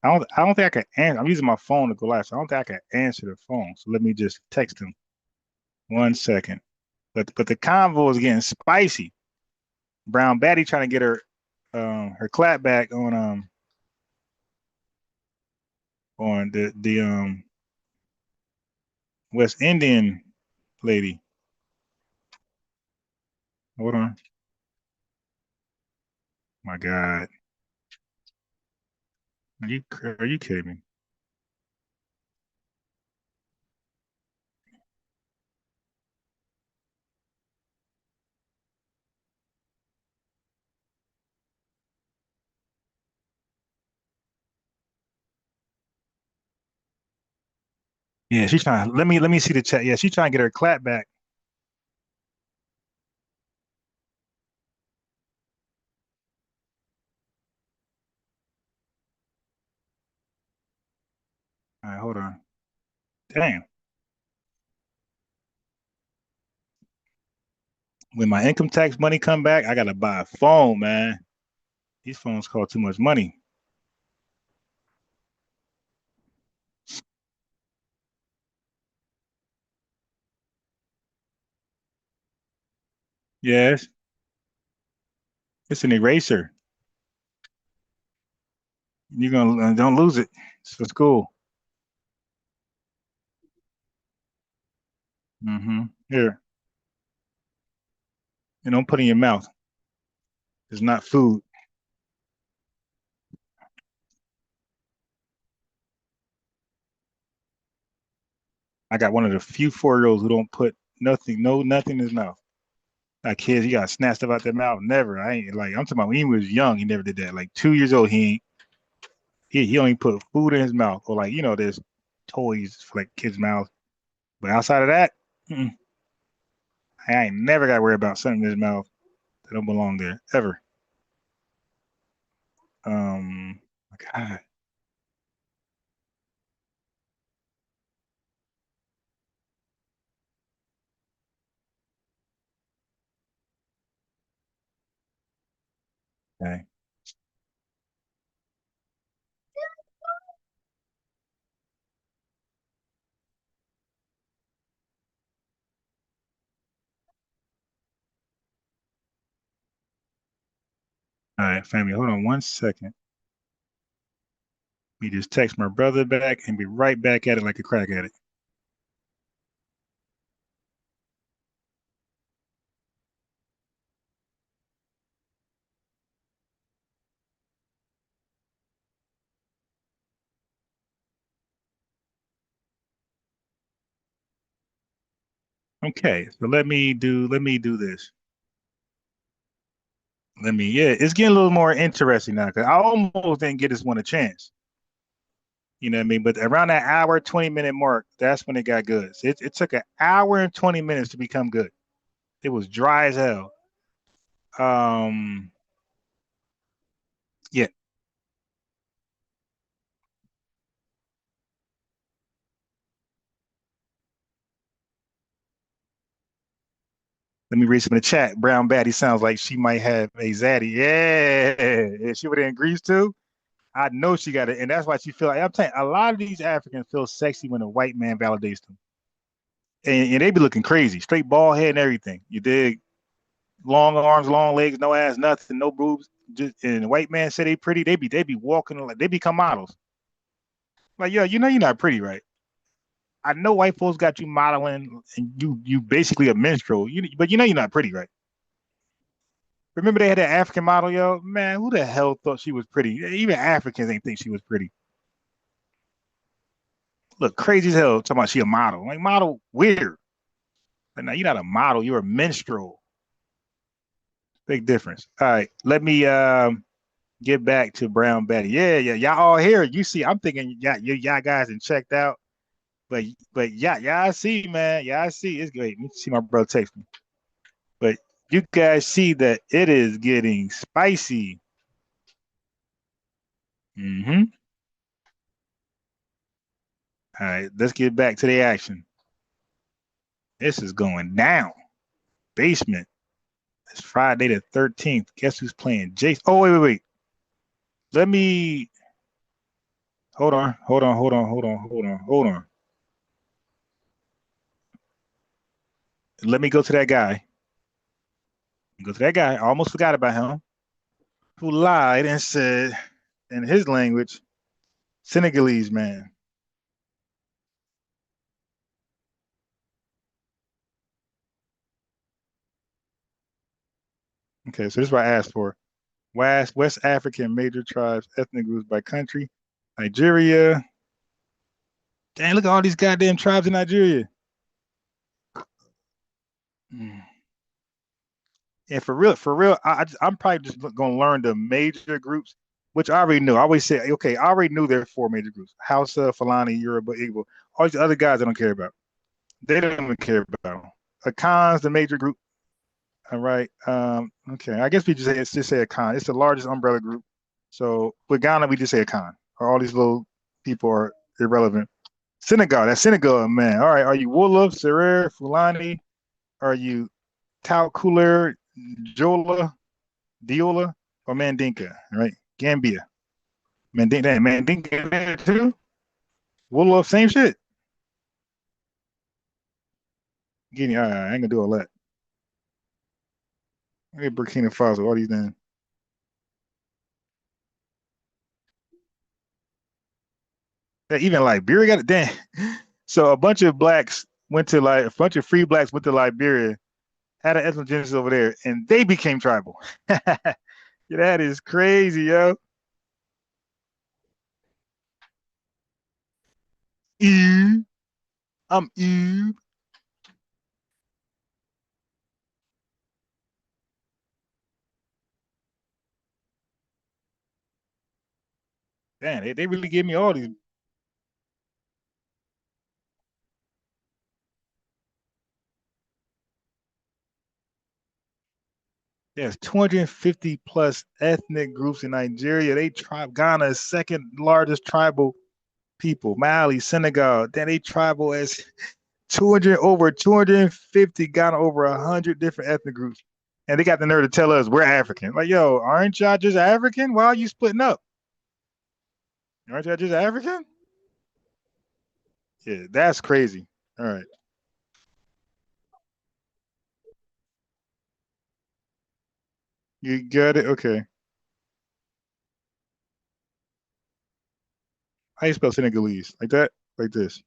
I don't think I can answer. I'm using my phone to go live, so I don't think I can answer the phone. So let me just text him. 1 second. But the convo is getting spicy. Brown Betty trying to get her clap back on the West Indian lady. Hold on. My God. Are you kidding me? Yeah, she's trying. Let me see the chat. Yeah, she's trying to get her clap back. All right, hold on. Damn. When my income tax money come back, I gotta buy a phone, man. These phones cost too much money. Yes, it's an eraser. You're gonna don't lose it. It's for school. Here, and don't put it in your mouth. It's not food. I got one of the few 4-year-olds who don't put nothing in his mouth. Like kids, you got snatched stuff out their mouth. Never. I ain't like I'm talking about when he was young, he never did that. Like 2 years old, he only put food in his mouth. Or like, there's toys for like kids' mouths. But outside of that, I ain't never gotta worry about something in his mouth that don't belong there. Ever. My God. Okay. All right, family, hold on 1 second. Let me just text my brother back and be right back at it like a crack addict. Okay, so let me do this. It's getting a little more interesting now because I almost didn't get this one a chance. You know what I mean? But around that hour, 20-minute mark, that's when it got good. So it took an hour and 20 minutes to become good. It was dry as hell. Yeah. Let me read some in the chat. Brown Batty sounds like she might have a zaddy. Yeah. Is she would in Greece too? I know she got it. And that's why she feel like, I'm telling you, a lot of these Africans feel sexy when a white man validates them. And they be looking crazy, straight bald head and everything. You dig? Long arms, long legs, no ass, nothing, no boobs. Just and the white man say they pretty, they be walking like they become models. Like, yo, you know you're not pretty, right? I know white folks got you modeling and you basically a minstrel. But you know you're not pretty, right? Remember they had that African model, yo? Man, who the hell thought she was pretty? Even Africans ain't think she was pretty. Look, crazy as hell talking about she a model. Like model weird. Like, now you're not a model, you're a minstrel. Big difference. All right, let me get back to Brown Betty. Yeah, y'all all here. You see, I'm thinking y'all guys and checked out. But y'all see, man. Y'all see, it's great. Let me see my brother text me. But you guys see that it is getting spicy. Mm-hmm. All right, let's get back to the action. This is going down. Basement. It's Friday the 13th. Guess who's playing? Jason. Oh, wait. Let me hold on. Let me go to that guy. I almost forgot about him. Who lied and said in his language, Senegalese man. Okay, so this is what I asked for. West African major tribes, ethnic groups by country. Nigeria. Dang, look at all these goddamn tribes in Nigeria. Mm. And for real, I'm probably just gonna learn the major groups, which I already knew. I always say, okay, I already knew there are four major groups: Hausa, Fulani, Yoruba, Igbo. All these other guys I don't care about. They don't even care about. Akan's the major group. All right. Okay. I guess we just say Akan. It's the largest umbrella group. So with Ghana, we just say Akan. All these little people are irrelevant. Senegal, that's Senegal, man. All right. Are you Wolof, Serer, Fulani? Are you Taukuler, Jola, Diola, or Mandinka? All right. Gambia. Mandinka there too. Wolof, same shit. Guinea, all right, I ain't gonna do all that. Hey, Burkina Faso, all these things. Yeah, even Liberia got it. Damn. So a bunch of a bunch of free blacks went to Liberia, had an ethnogenesis over there, and they became tribal. Yeah, that is crazy, yo. Ew, I'm ew. Damn, they really gave me all these. There's 250 plus ethnic groups in Nigeria. Ghana is second largest tribal people. Mali, Senegal, then they tribal as 200 over 250, got over 100 different ethnic groups. And they got the nerve to tell us we're African. Like, yo, aren't y'all just African? Why are you splitting up? Aren't y'all just African? Yeah, that's crazy. All right. You got it? Okay. How you spell Senegalese? Like that? Like this?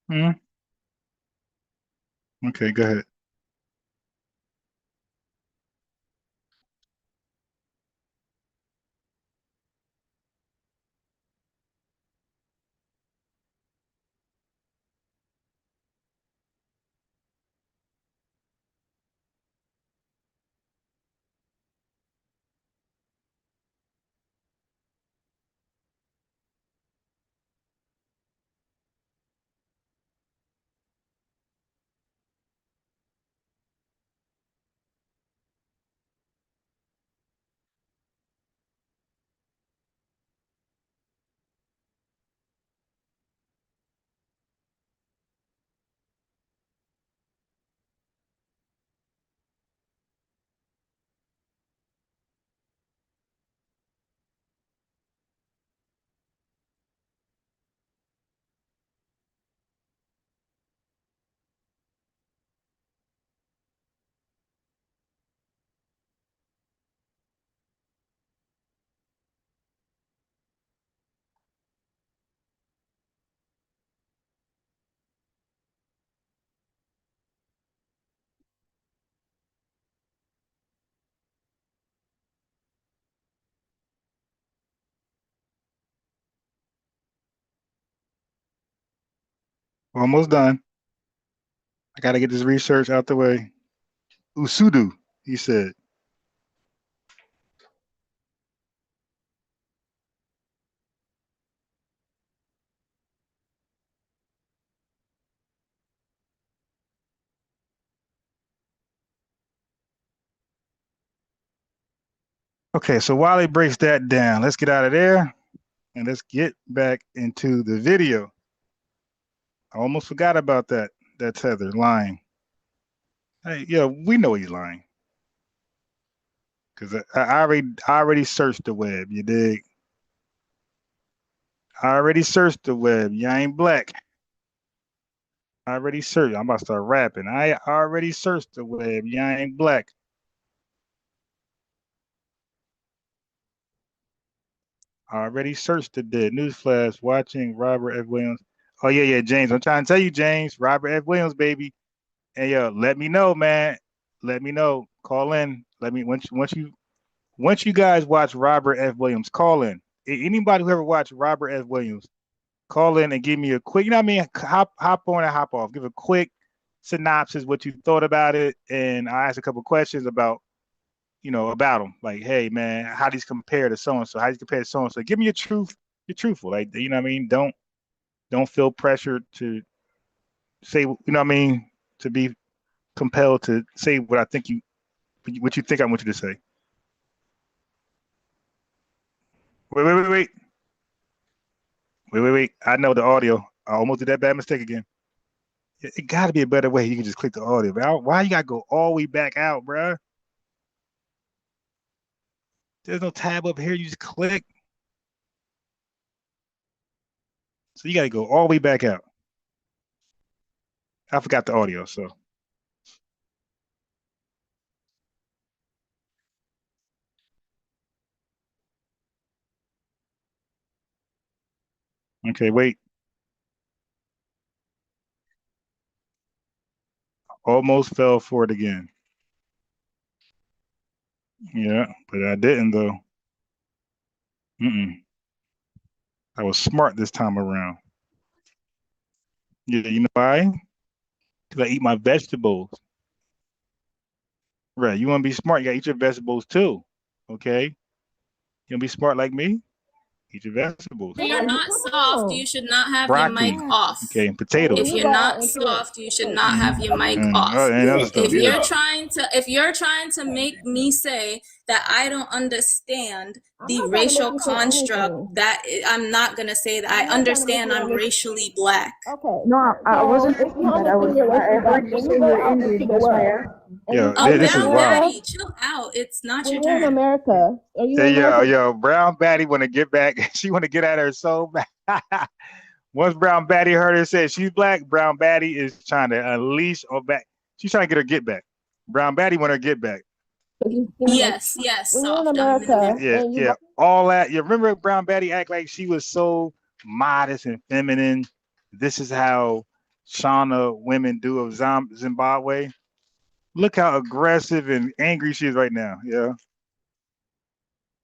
Hmm? Okay, go ahead. Almost done. I got to get this research out the way. Usudu, he said. Okay, so while he breaks that down, let's get out of there and let's get back into the video. I almost forgot about that Tether lying. Hey, yeah, we know he's lying. Because I already searched the web, you dig? I already searched the web. You ain't black. I already searched. I'm about to start rapping. I already searched the web. You ain't black. I already searched the dead. Newsflash, watching Robert F. Williams. Oh, yeah, James. I'm trying to tell you, James. Robert F. Williams, baby. And yo, let me know, man. Let me know. Call in. Let me once you guys watch Robert F. Williams, call in. Anybody who ever watched Robert F. Williams, call in and give me a quick, you know what I mean? Hop on and hop off. Give a quick synopsis, what you thought about it, and I ask a couple questions about, about them. Like, hey man, how these compare to so and so? How these compare to so and so? Give me your truth. You're truthful. Like, you know what I mean? Don't feel pressured to say, you know what I mean? To be compelled to say what you think I want you to say. Wait. I know the audio. I almost did that bad mistake again. It got to be a better way. You can just click the audio. But why you got to go all the way back out, bruh? There's no tab up here. You just click. So you got to go all the way back out. I forgot the audio, so. Okay, wait. Almost fell for it again. Yeah, but I didn't though. I was smart this time around. Yeah, you know why? Because I eat my vegetables. Right. You want to be smart, you got to eat your vegetables too. Okay? You want to be smart like me? Eat your vegetables. If you're not soft, you should not have your Broccoli. mic off. Okay, and potatoes. If you're not soft, you should not have your mic off. And other stuff. If you're trying to make me say that I don't understand the racial construct, that I'm not gonna say that. I understand I'm racially black. Okay. No, I wasn't If you saying that. understand your I racial heard you then say you go you're out and Indian. see the That's why I world. asked. Yo, Oh, this is Brown wild. Batty, chill out. It's not your We're in turn. America. Are you in Hey, America? yo, Brown Batty want to get back. She want to get at her so bad. Once Brown Batty heard her say she's black, Brown Batty is trying to unleash or back. She's trying to get her get back. Brown Batty want her get back. Yes, When you're in soft. I'm in America America. Yeah. All that. You remember Brown Batty act like she was so modest and feminine. This is how Shauna women do of Zimbabwe. Look how aggressive and angry she is right now. Yeah,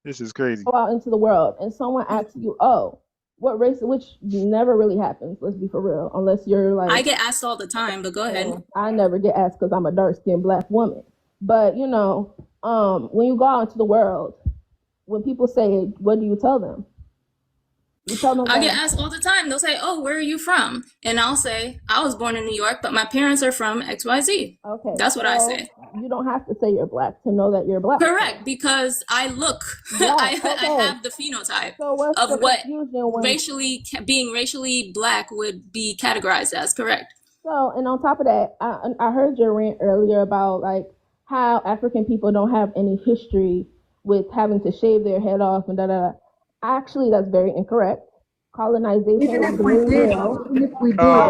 this is crazy. Go out into the world and someone asks you, oh, what race, which never really happens, let's be for real, unless you're like... I get asked all the time, but go ahead. I never get asked because I'm a dark-skinned Black woman. But, you know, when you go out into the world, when people say, what do you tell them? You tell them I get asked all the time. They'll say, oh, where are you from? And I'll say, I was born in New York, but my parents are from XYZ. Okay. That's what I say. You don't have to say you're Black to know that you're Black. Correct, because I look, I have the phenotype of what being racially Black would be categorized as, correct. So, and on top of that, I heard your rant earlier about like how African people don't have any history with having to shave their head off and da-da-da. Actually, that's very incorrect. Colonization. Even if we did. Oh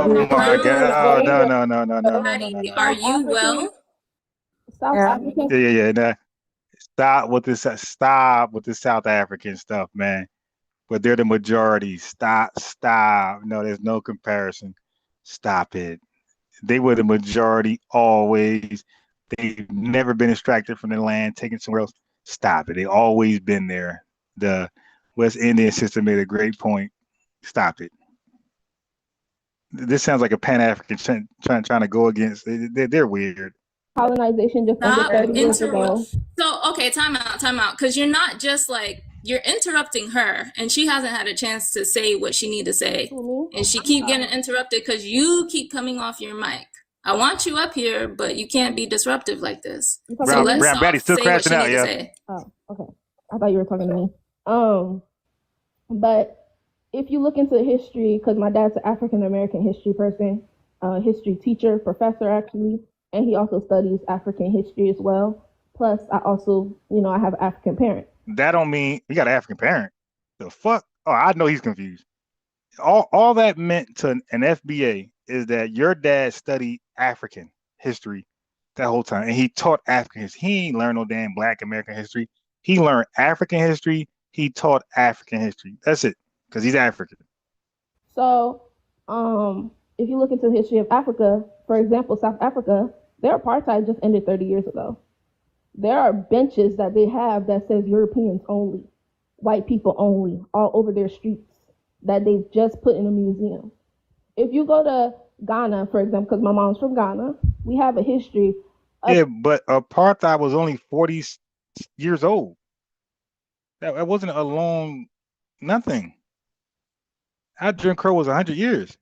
my God! Oh, no. Are you well? South African. Yeah. Nah. Stop with this South African stuff, man. But they're the majority. Stop. No, there's no comparison. Stop it. They were the majority always. They've never been extracted from the land, taken somewhere else. Stop it. They've always been there. The West Indian sister made a great point. Stop it. This sounds like a Pan-African trying to go against. They're weird. Colonization just ended 30 years ago. So, okay, time out. Because you're not just like, you're interrupting her, and she hasn't had a chance to say what she need to say. And she keep getting interrupted because you keep coming off your mic. I want you up here, but you can't be disruptive like this. So let's Braddy's still crashing out, yeah. Oh, okay. I thought you were talking to me. But if you look into history, because my dad's an African American history person, history teacher, professor actually, and he also studies African history as well. Plus, I also, I have an African parent. That don't mean you got an African parent. The fuck? Oh, I know he's confused. All that meant to an FBA is that your dad studied African history that whole time, and he taught African history. He ain't learned no damn Black American history. He learned African history. He taught African history. That's it, because he's African. So, if you look into the history of Africa, for example, South Africa, their apartheid just ended 30 years ago. There are benches that they have that says Europeans only, white people only, all over their streets that they've just put in a museum. If you go to Ghana, for example, because my mom's from Ghana, we have a history. Yeah, but apartheid was only 40 years old. That wasn't a long nothing. Our Jim Crow was 100 years.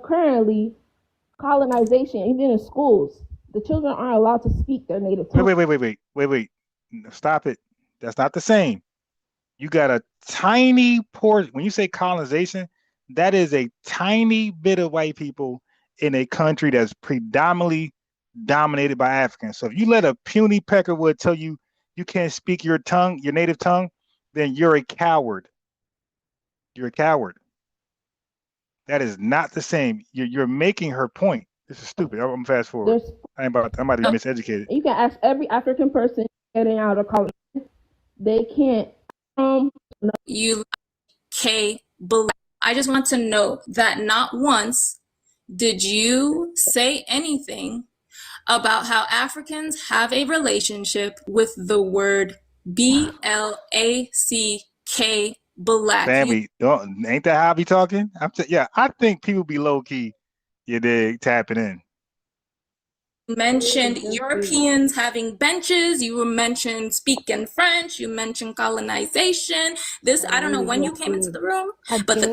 Currently, colonization, even in schools, the children aren't allowed to speak their native tongue. Wait. Stop it. That's not the same. You got a tiny portion. When you say colonization, that is a tiny bit of white people in a country that's predominantly dominated by Africans. So if you let a puny peckerwood tell you you can't speak your tongue, your native tongue, then you're a coward. You're a coward. That is not the same. You're making her point. This is stupid. I'm fast forward. I'm about to be miseducated. You can ask every African person getting out of college. They can't. I just want to note that not once did you say anything about how Africans have a relationship with the word BLACK, Black. Sammy, ain't that how I be talking? I think people be low key. You dig, tapping in. Mentioned Europeans having benches, you mentioned speaking French, you mentioned colonization. This, I don't know when you came into the room, but the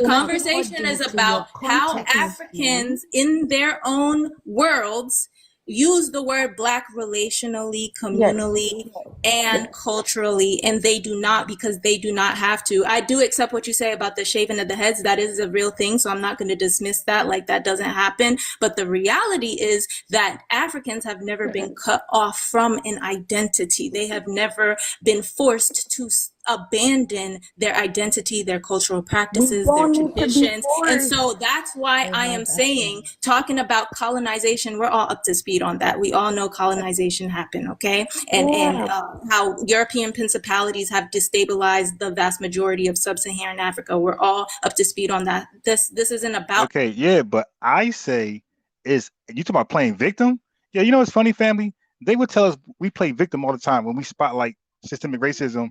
conversation is about how Africans in their own worlds use the word Black relationally, communally, and culturally, and they do not, because they do not have to. I do accept what you say about the shaving of the heads. That is a real thing, so I'm not going to dismiss that like that doesn't happen. But the reality is that Africans have never been cut off from an identity. They have never been forced to abandon their identity, their cultural We practices, their don't need to be traditions. And forced. so that's why I am saying, talking about colonization, we're all up to speed on that. We all know colonization happened, okay? And how European principalities have destabilized the vast majority of sub-Saharan Africa. We're all up to speed on that. This isn't about. Okay, yeah, but I say is you talking about playing victim? Yeah, you know what's funny, family? They would tell us we play victim all the time when we spotlight systemic racism.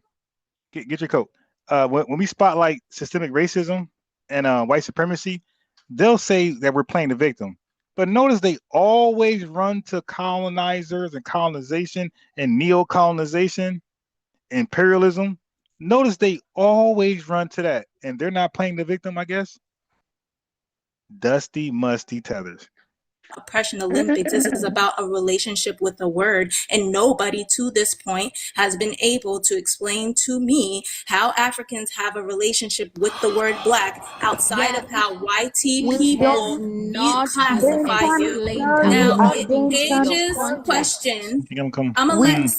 Get your coat. When we spotlight systemic racism and white supremacy, they'll say that we're playing the victim. But notice they always run to colonizers and colonization and neo-colonization, imperialism. Notice they always run to that, and they're not playing the victim, I guess. Dusty, musty tethers. Oppression Olympics. This is about a relationship with the word, and nobody to this point has been able to explain to me how Africans have a relationship with the word black outside of how YT people classify you. Now, Paige's question, I'm gonna let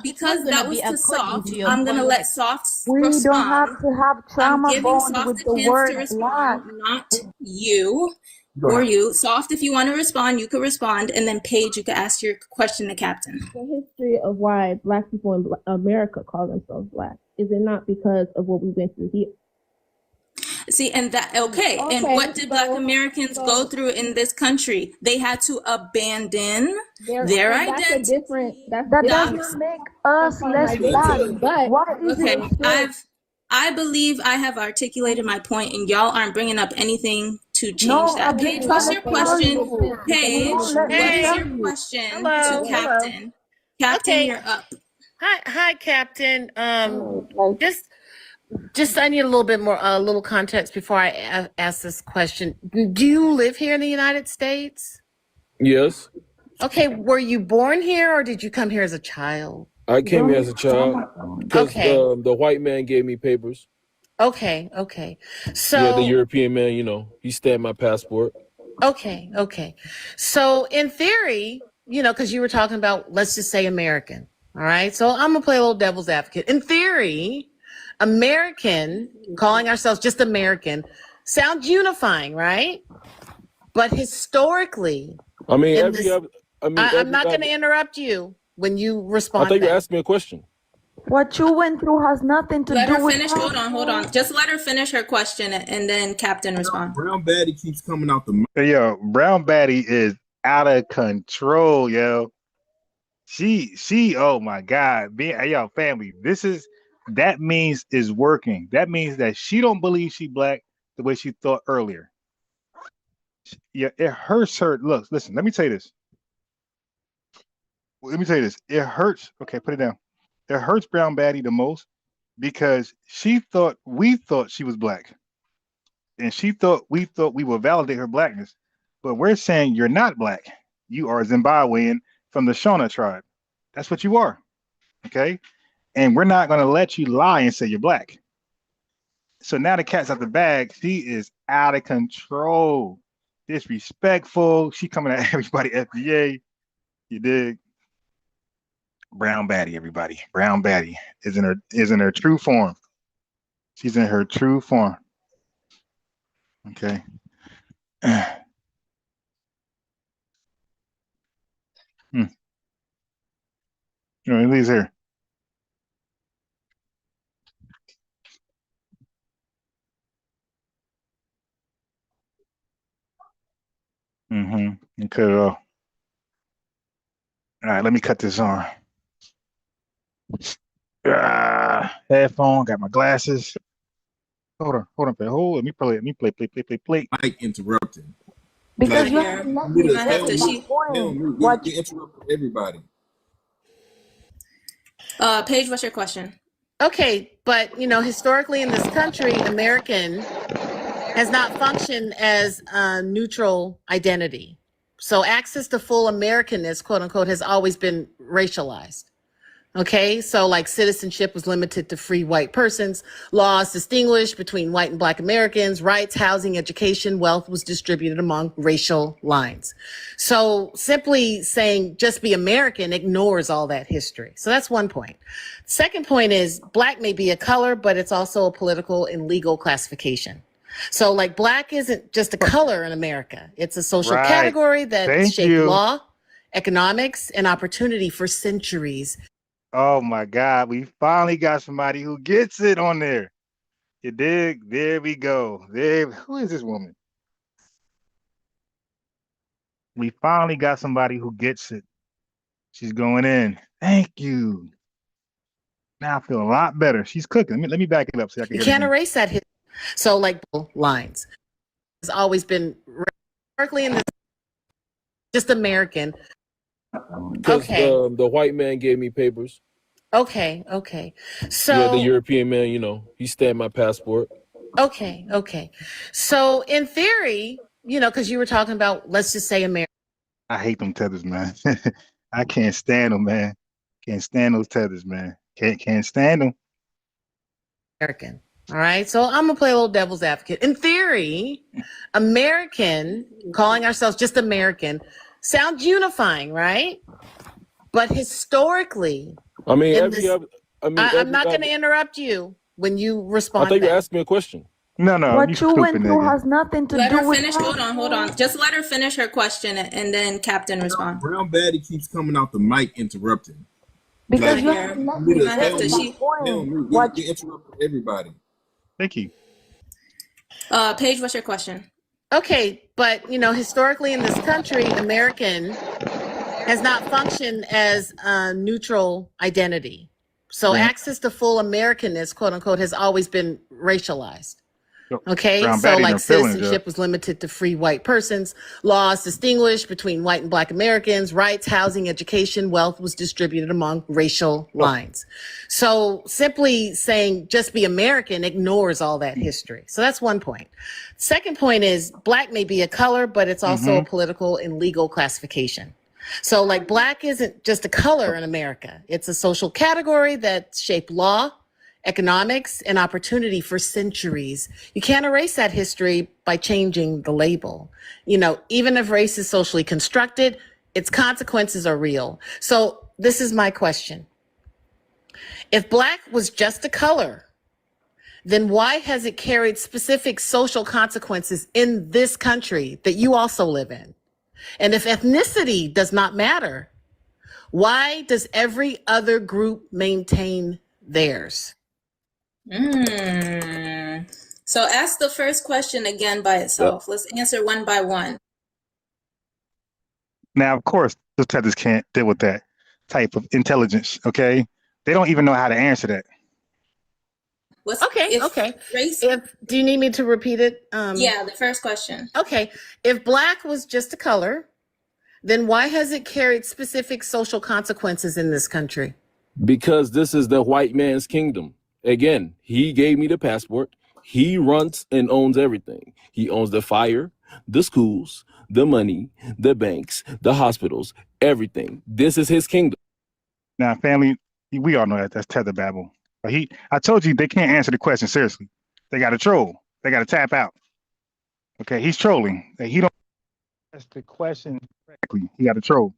because that was to Soft. I'm gonna let Soft We don't have respond. to have I'm trauma giving bond Soft with a the chance word to black. respond, not you. Or you. Soft, if you want to respond, you could respond, and then Paige, you could ask your question to Captain. The history of why Black people in America call themselves Black, is it not because of what we went through here? See, and that, okay, and what did Black Americans go through in this country? They had to abandon their identity. That doesn't make us less black. But Why is okay, it I believe I have articulated my point, and y'all aren't bringing up anything to change No, that. I'm Paige, just what's trying your to tell question? you. Paige, No, let me what is tell your you. question Hello. to Captain? Captain, Okay. you're up. Hi, Captain. Just I need a little bit more, a little context before I ask this question. Do you live here in the United States? Yes. Okay, were you born here or did you come here as a child? I came here as a child because Okay. the white man gave me papers. Okay. So yeah, the European man, he stamped my passport. Okay. So in theory, because you were talking about, let's just say American. All right. So I'm gonna play a little devil's advocate. In theory, American, calling ourselves just American, sounds unifying, right? But historically, I mean, I'm not going to interrupt you when you respond. I thought you asked me a question. What you went through has nothing to Let do her with finish. Hold on. Just let her finish her question, and then Captain respond. Brown Baddie keeps coming out the. Hey, yo, Brown Baddie is out of control, yo. She. Oh my God, hey, yo, family. That means is working. That means that she don't believe she black the way she thought earlier. Yeah, it hurts her. Look, listen. Let me tell you this. It hurts. Okay, put it down. It hurts Brown Baddie the most because we thought she was black, and we thought we would validate her blackness, but we're saying you're not black. You are a Zimbabwean from the Shona tribe. That's what you are. Okay, and we're not going to let you lie and say you're black. So now the cat's out the bag. She is out of control, disrespectful. She coming at everybody. FBA, you dig? Brown Baddie, everybody. Brown Baddie is in her true form. She's in her true form. Okay. Lee's here. You cut it off. All right, let me cut this on. Headphone, got my glasses. Hold on. Let me play. Mike interrupting. Because you have to interrupt everybody. Paige, what's your question? Okay, but historically in this country, American has not functioned as a neutral identity. So access to full Americanness, quote unquote, has always been racialized. Okay, so like citizenship was limited to free white persons, laws distinguished between white and black Americans, rights, housing, education, wealth was distributed among racial lines. So simply saying just be American ignores all that history. So that's one point. Second point is black may be a color, but it's also a political and legal classification. So like black isn't just a color in America. It's a social Right. category that Thank shaped you. law, economics, and opportunity for centuries. Oh my God, we finally got somebody who gets it on there. You dig? There we go. There. Who is this woman? We finally got somebody who gets it. She's going in. Thank you. Now I feel a lot better. She's cooking. Let me back it up so I can You hear it can't again. erase that. So like lines. It's always been historically in this just American. Because Okay. the white man gave me papers. Okay. Yeah, the So European man, you know, he stamped my passport. okay. So in theory, you know, because you were talking about, let's just say American. I hate them tethers, man. I can't stand them, man. Can't stand those tethers, man. Can't stand them. American. All right. So I'm gonna play a little devil's advocate. In theory, American, calling ourselves just American, sounds unifying, right? But historically, I mean, in every this, other, I mean, I'm every not other. going to interrupt you when you I respond thought you back. asked me a question. No, you What you stupid went through nigga. has nothing to Let do her with finish. Hold on. Just let her finish her question and then Captain respond. Brown Baddie keeps coming out the mic interrupting. because Like you Here, haven't let you me might they have don't to. finish my mute. She. They don't point. mute. What They interrupt everybody. Thank you. Paige, what's your question? Okay, but you know, historically in this country, American has not functioned as a neutral identity. So Brown, access to full Americanness, quote unquote, has always been racialized. yo, Okay, Brown so Baddie like done feelings, yo. citizenship was limited to free white persons, laws distinguished between white and black Americans, rights, housing, education, wealth was distributed among racial lines. So simply saying just be American ignores all that history. So that's one point. Second point is black may be a color, but it's also a political and legal classification. So like black isn't just a color in America. It's a social category that shaped law, economics, and opportunity for centuries. You can't erase that history by changing the label. You know, even if race is socially constructed, its consequences are real. So this is my question. If black was just a color, then why has it carried specific social consequences in this country that you also live in? And if ethnicity does not matter, why does every other group maintain theirs? So ask the first question again by itself. Let's answer one by one. Now, of course, those tethers can't deal with that type of intelligence. Okay, they don't even know how to answer that. Okay. Race? Do you need me to repeat it? Yeah, the first question. Okay. If black was just a color, then why has it carried specific social consequences in this country? Because this is the white man's kingdom. Again, he gave me the passport. He runs and owns everything. He owns the fire, the schools, the money, the banks, the hospitals, everything. This is his kingdom. Now, family, we all know that that's tether babble. But I told you they can't answer the question seriously. They got to troll. They got to tap out. Okay, he's trolling. He don't ask the question correctly. He got to troll.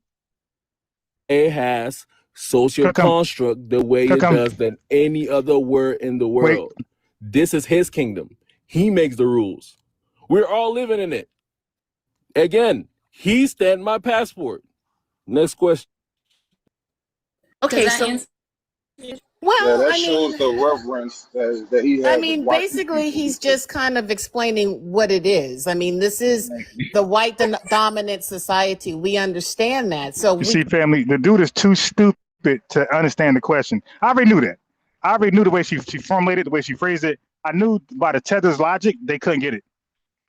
It has social construct the way it does than any other word in the world. This is his kingdom. He makes the rules. We're all living in it. Again, he stamped my passport. Next question. Okay, so well, that I mean, shows the reverence that he has. I mean, basically, he's just kind of explaining what it is. I mean, this is the white dominant society. We understand that. So You see, family, the dude is too stupid to understand the question. I already knew that. I already knew the way she formulated, the way she phrased it. I knew by the tether's logic, they couldn't get it.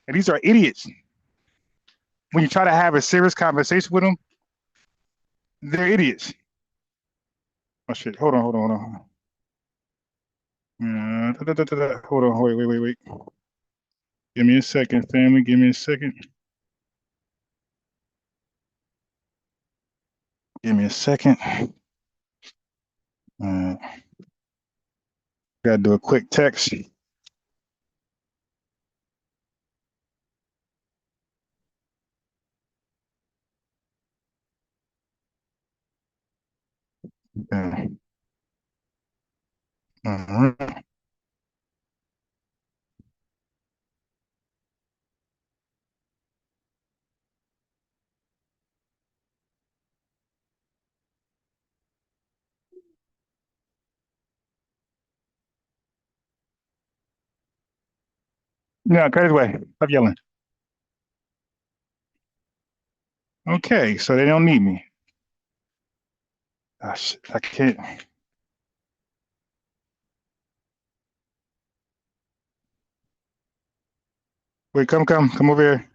And these are idiots. When you try to have a serious conversation with them, they're idiots. Oh shit! Hold on. Hold on. Wait. Give me a second, family. Give me a second. Give me a second. Gotta do a quick text. Okay. All right. Yeah, crazy way. Stop yelling. Okay, so they don't need me. Ah, shit, I can't. Wait, come over here.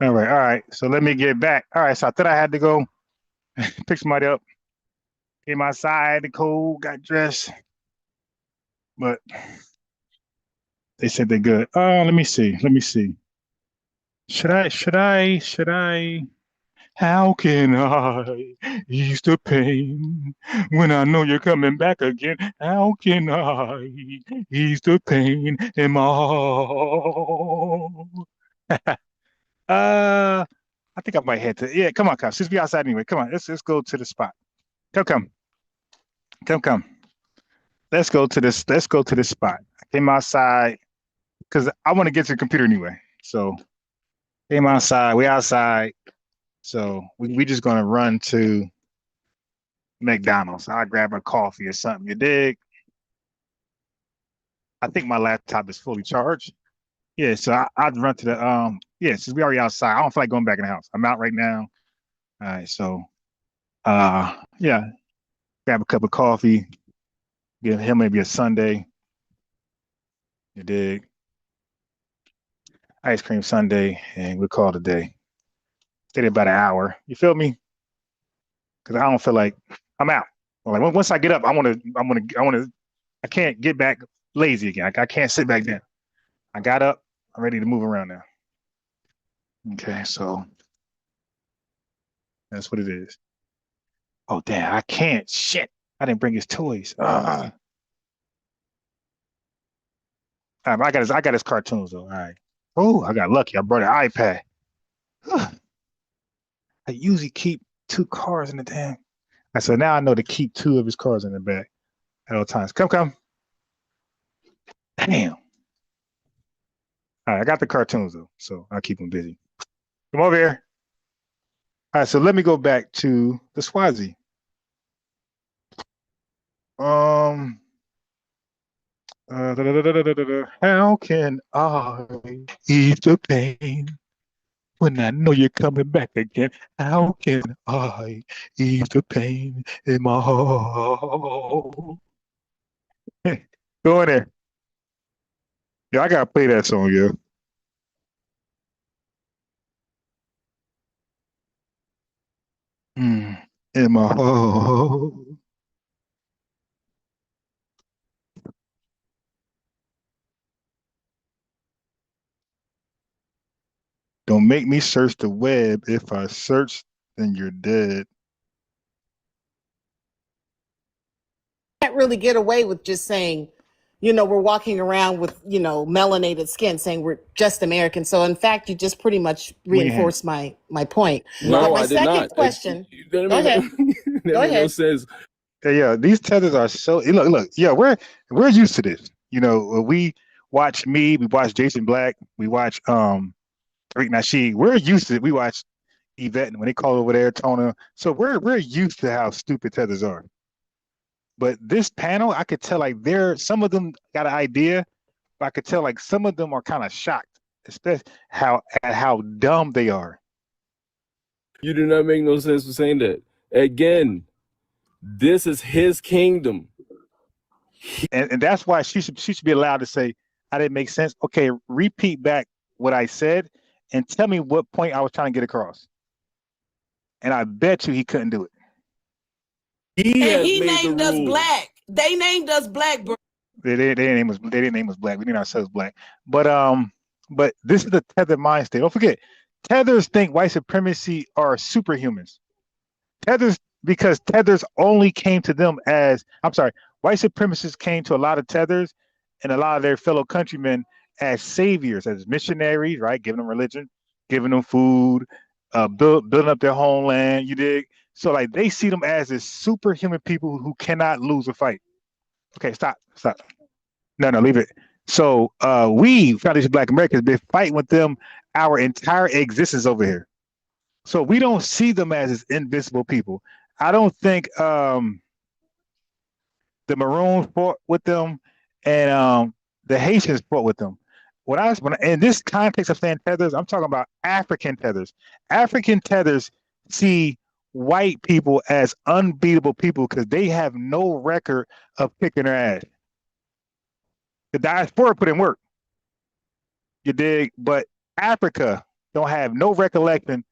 All right. So let me get back. All right, so I thought I had to go pick somebody up. Came outside, the cold, got dressed, but they said they're good. Let me see. Should I? How can I ease the pain when I know you're coming back again? How can I ease the pain in my heart? I think I might head to. Yeah, come on, Kyle. Since we outside anyway, come on. Let's go to the spot. Come. Let's go to this. Let's go to this spot. I came outside because I want to get to the computer anyway. So came outside. We outside. So we just gonna run to McDonald's. I'll grab a coffee or something. You dig? I think my laptop is fully charged. Yeah, so I'd run to the yeah, since we already outside. I don't feel like going back in the house. I'm out right now. All right, so yeah, grab a cup of coffee, give him maybe a sundae. You dig? Ice cream sundae, and we'll call it a day. Stay there about an hour. You feel me? Because I don't feel like I'm out. Like once I get up, I can't get back lazy again. I can't sit back down. I got up. I'm ready to move around now. Okay, so that's what it is. Oh damn, I can't. Shit, I didn't bring his toys. I got his cartoons though. All right. Oh, I got lucky. I brought an iPad. I usually keep 2 cars in the damn. So now I know to keep 2 of his cars in the back at all times. Come. Damn. All right, I got the cartoons though, so I'll keep him busy. Come over here. All right, so let me go back to the Swazi. How can I ease the pain when I know you're coming back again? How can I ease the pain in my heart? Go in there. Yeah, I gotta play that song, yeah. In my heart. Don't make me search the web. If I search, then you're dead. Can't really get away with just saying, we're walking around with, melanated skin saying we're just American. So in fact, you just pretty much reinforced my point. No, But my I did second not. question, That go ahead. that Go made no ahead. sense. Yeah, these tethers are so look. Yeah, we're used to this. We watch we watch Jason Black, we watch Tariq Nasheed. We're used to it. We watch Yvette when they call over there, Tona. So we're used to how stupid tethers are. But this panel, I could tell like some of them got an idea, but I could tell like some of them are kind of shocked, especially how dumb they are. You do not make no sense for saying that. Again, this is his kingdom. And that's why she should be allowed to say, I didn't make sense. Okay, repeat back what I said and tell me what point I was trying to get across. And I bet you he couldn't do it. He And has he made the named us rules. black. They named us black, bro. Their name was black. We named ourselves black. But this is the Tether mind state. Don't forget, Tethers think white supremacy are superhumans. Because Tethers only came to them as, I'm sorry, white supremacists came to a lot of Tethers and a lot of their fellow countrymen as saviors, as missionaries, right? Giving them religion, giving them food, building up their homeland. You dig? So like they see them as this superhuman people who cannot lose a fight. Okay, stop. No, leave it. So we, Foundation Black Americans, been fighting with them our entire existence over here. So we don't see them as this invincible people. I don't think the Maroons fought with them and the Haitians fought with them. When in this context of saying Tethers, I'm talking about African Tethers. African Tethers see white people as unbeatable people because they have no record of kicking their ass. The diaspora put in work. You dig? But Africa don't have no recollection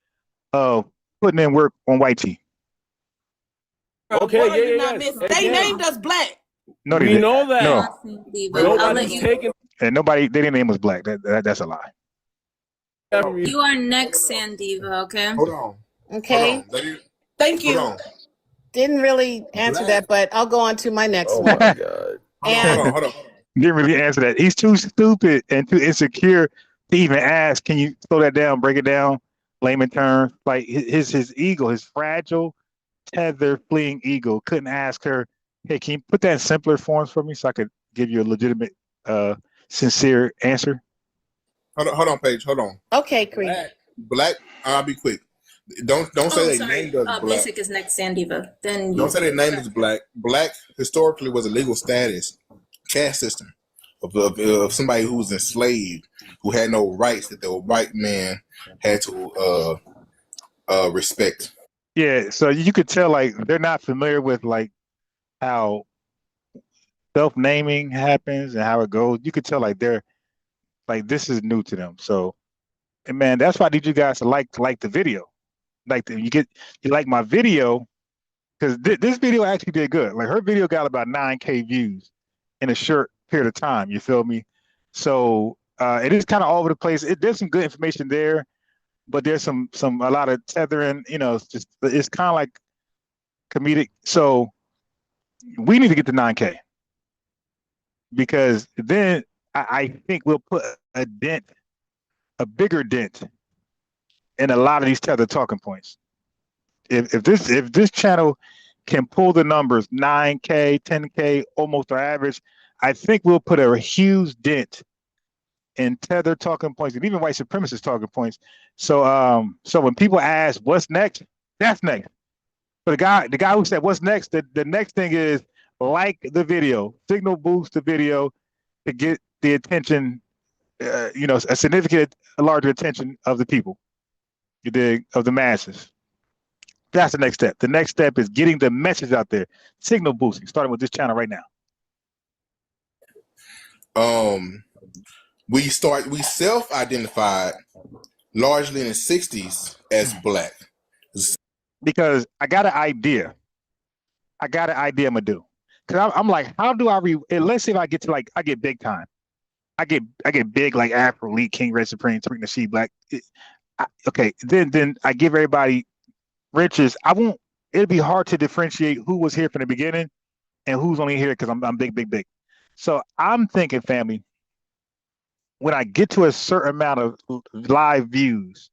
of putting in work on white tea. Okay, yeah. They named us black. No, we didn't. know that. No. Nobody's taking. And nobody, they didn't name us black. That's a lie. You are next, Sandiva, okay? Hold on. Okay. Hold on. Thank you. Hold on. Didn't really answer that, but I'll go on to my next Oh one. my God. Hold on. Didn't really answer that. He's too stupid and too insecure to even ask. Can you slow that down, break it down, layman terms? Like his ego, his fragile, tether, fleeing ego couldn't ask her, hey, can you put that in simpler forms for me so I could give you a legitimate, sincere answer? Hold on, Paige. Hold on. Okay, Cree. Black. I'll be quick. Don't say they named us black. Basic is next, Sandiva. Then Don't say they named us black. Black historically was a legal status, caste system of somebody who was enslaved, who had no rights that the white man had to respect. Yeah, so you could tell like they're not familiar with like how self-naming happens and how it goes. You could tell like they're like this is new to them. So, and man, that's why I need you guys to like the video. You like my video because this video actually did good. Like her video got about 9K views in a short period of time. You feel me? So it is kind of all over the place. There's some good information there, but there's a lot of tethering. You know, it's kind of like comedic. So we need to get to 9K because then I think we'll put a bigger dent in a lot of these tether talking points. If this channel can pull the numbers 9K, 10K, almost our average, I think we'll put a huge dent in tether talking points and even white supremacist talking points. So when people ask what's next, that's next. But the guy who said what's next, the next thing is like the video, signal boost the video to get the attention, a significant, larger attention of the people. You dig? Of the masses. That's the next step. The next step is getting the message out there. Signal boosting, starting with this channel right now. We self-identified largely in the 60s as black. Because I got an idea. I'm gonna do. Cause I'm like, how do I let's say if I get to I get big time. I get big like Afro, Elite, King, Red Supreme, Tweet the Sheep, Black. Okay, then I give everybody riches. It'll be hard to differentiate who was here from the beginning and who's only here because I'm big. So I'm thinking, family, when I get to a certain amount of live views,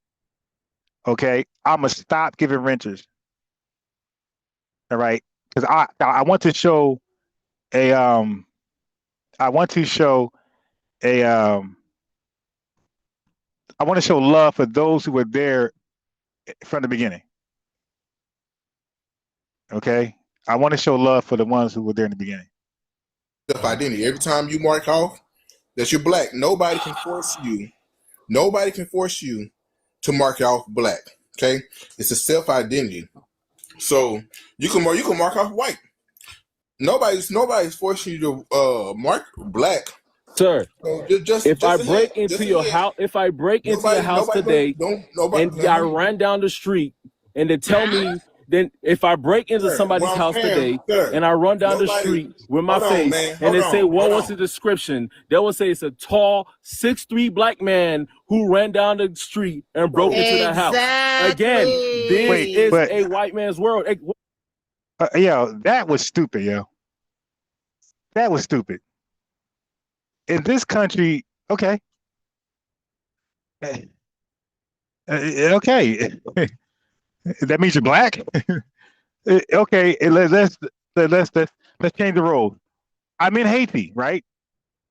okay, I'm gonna stop giving renters. All right, because I want to show love for those who were there from the beginning. Okay, I want to show love for the ones who were there in the beginning. Self-identity. Every time you mark off that you're black, nobody can force you to mark off black. Okay, it's a self-identity. So you can mark off white. Nobody's forcing you to mark black. Sir, so if I break into your house today, and I ran down the street, and they tell me then if I break into Sir, somebody's well, house fam, today sir, and I run down the nobody. street with my Hold on, face man. and Hold they say, on. what Hold was on. the description? They will say it's a tall 6'3" black man who ran down the street and broke into the house. Again, this Wait, is but a white man's world. yo, that was stupid, yo. That was stupid. In this country, okay, okay, that means you're black. Okay, let's change the rules. I'm in Haiti, right?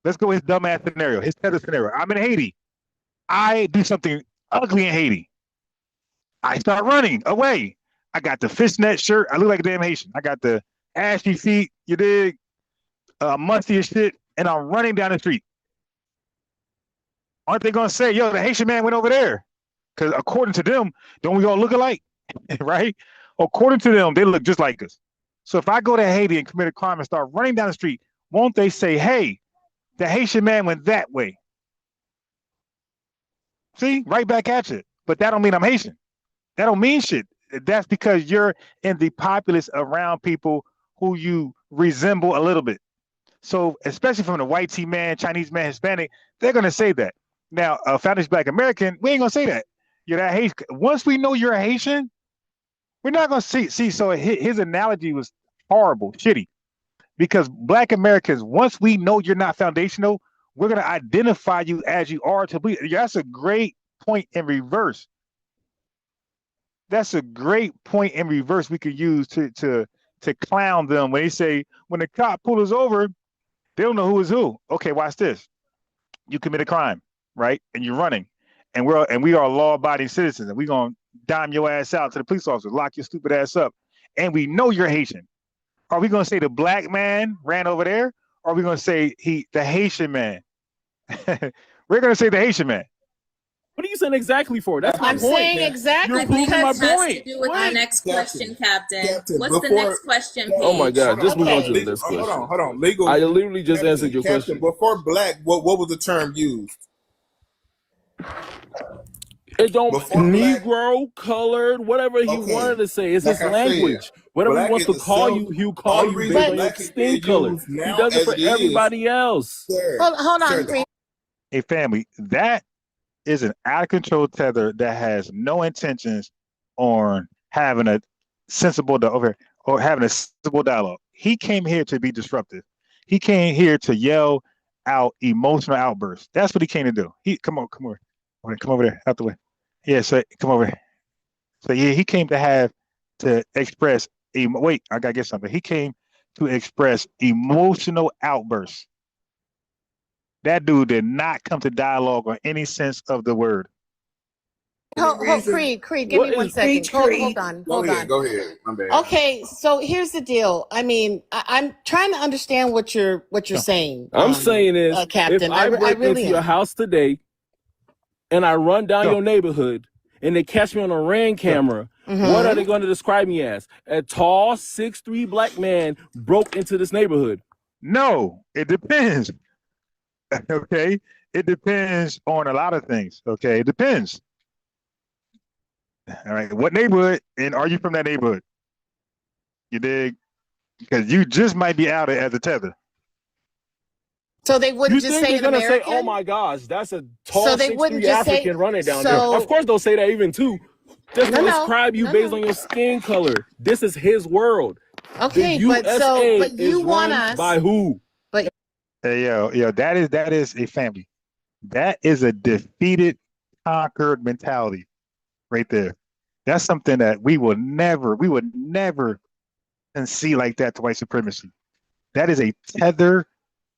Let's go with his dumbass scenario, his Tether scenario. I'm in Haiti. I do something ugly in Haiti. I start running away. I got the fishnet shirt. I look like a damn Haitian. I got the ashy feet, you dig? Musty as shit, and I'm running down the street. Aren't they gonna say, yo, the Haitian man went over there? Because according to them, don't we all look alike? Right? According to them, they look just like us. So if I go to Haiti and commit a crime and start running down the street, won't they say, hey, the Haitian man went that way? See, right back at you. But that don't mean I'm Haitian. That don't mean shit. That's because you're in the populace around people who you resemble a little bit. So especially from the white tea man, Chinese man, Hispanic, they're gonna say that. Now, a foundation Black American, we ain't gonna say that. You're that Haitian. Once we know you're a Haitian, we're not gonna see. So his analogy was horrible, shitty, because Black Americans, once we know you're not foundational, we're gonna identify you as you are to be. That's a great point in reverse. That's a great point in reverse we could use to clown them when they say when the cop pull us over, they don't know who is who. Okay, watch this. You commit a crime, right? And you're running, and we are law-abiding citizens, and we're gonna dime your ass out to the police officer, lock your stupid ass up, and we know you're Haitian. Are we gonna say the black man ran over there, or are we gonna say the Haitian man? We're gonna say the Haitian man. What are you saying exactly for? That's my I'm point. saying exactly You're proving my because Has to point. do with the next question, Captain. Captain, What's the before next question, Oh my Paige? God, just move on to the legal, next question. hold on. Legal. I literally just answered your Captain, question. before black, what was the term used? It don't Before black, Negro, colored, whatever he okay. wanted to say. It's Like his I language. said, Whatever he black wants is to a call self. you, he'll call Only you reason based on your black is skin being color. used He now does it as for it is, everybody else. sir. Hold on, Sir, Creed. Hey, family, that is an out of control tether that has no intentions on having a sensible or having a sensible dialogue. He came here to be disruptive. He came here to yell out emotional outbursts. That's what he came to do. Come over there, out the way. Yeah, so come over here. So yeah, he came to express. Wait, I gotta get something. He came to express emotional outbursts. That dude did not come to dialogue on any sense of the word. Creed, give me 1 second. Hold on. Go ahead. My bad. Okay, so here's the deal. I mean, I'm trying to understand what you're saying. I'm saying is, Captain, if I break really into your house today and I run down your neighborhood and they catch me on a ring camera, what are they going to describe me as? A tall 6'3" black man broke into this neighborhood. No, it depends. Okay, it depends on a lot of things. Okay, it depends. All right, what neighborhood, and are you from that neighborhood? You dig? Because you just might be outed as a tether. So they wouldn't just say they're an gonna say, American? "Oh my gosh, that's a tall So they wouldn't 6'3" just say- African running down so- there." Of course, they'll say that even too, just to No, describe you based on your skin color. This is his world. Okay, the USA but you is want run us by who? But Hey, yo, that is a family. That is a defeated, conquered mentality, right there. That's something that we would never see like that to white supremacy. That is a tether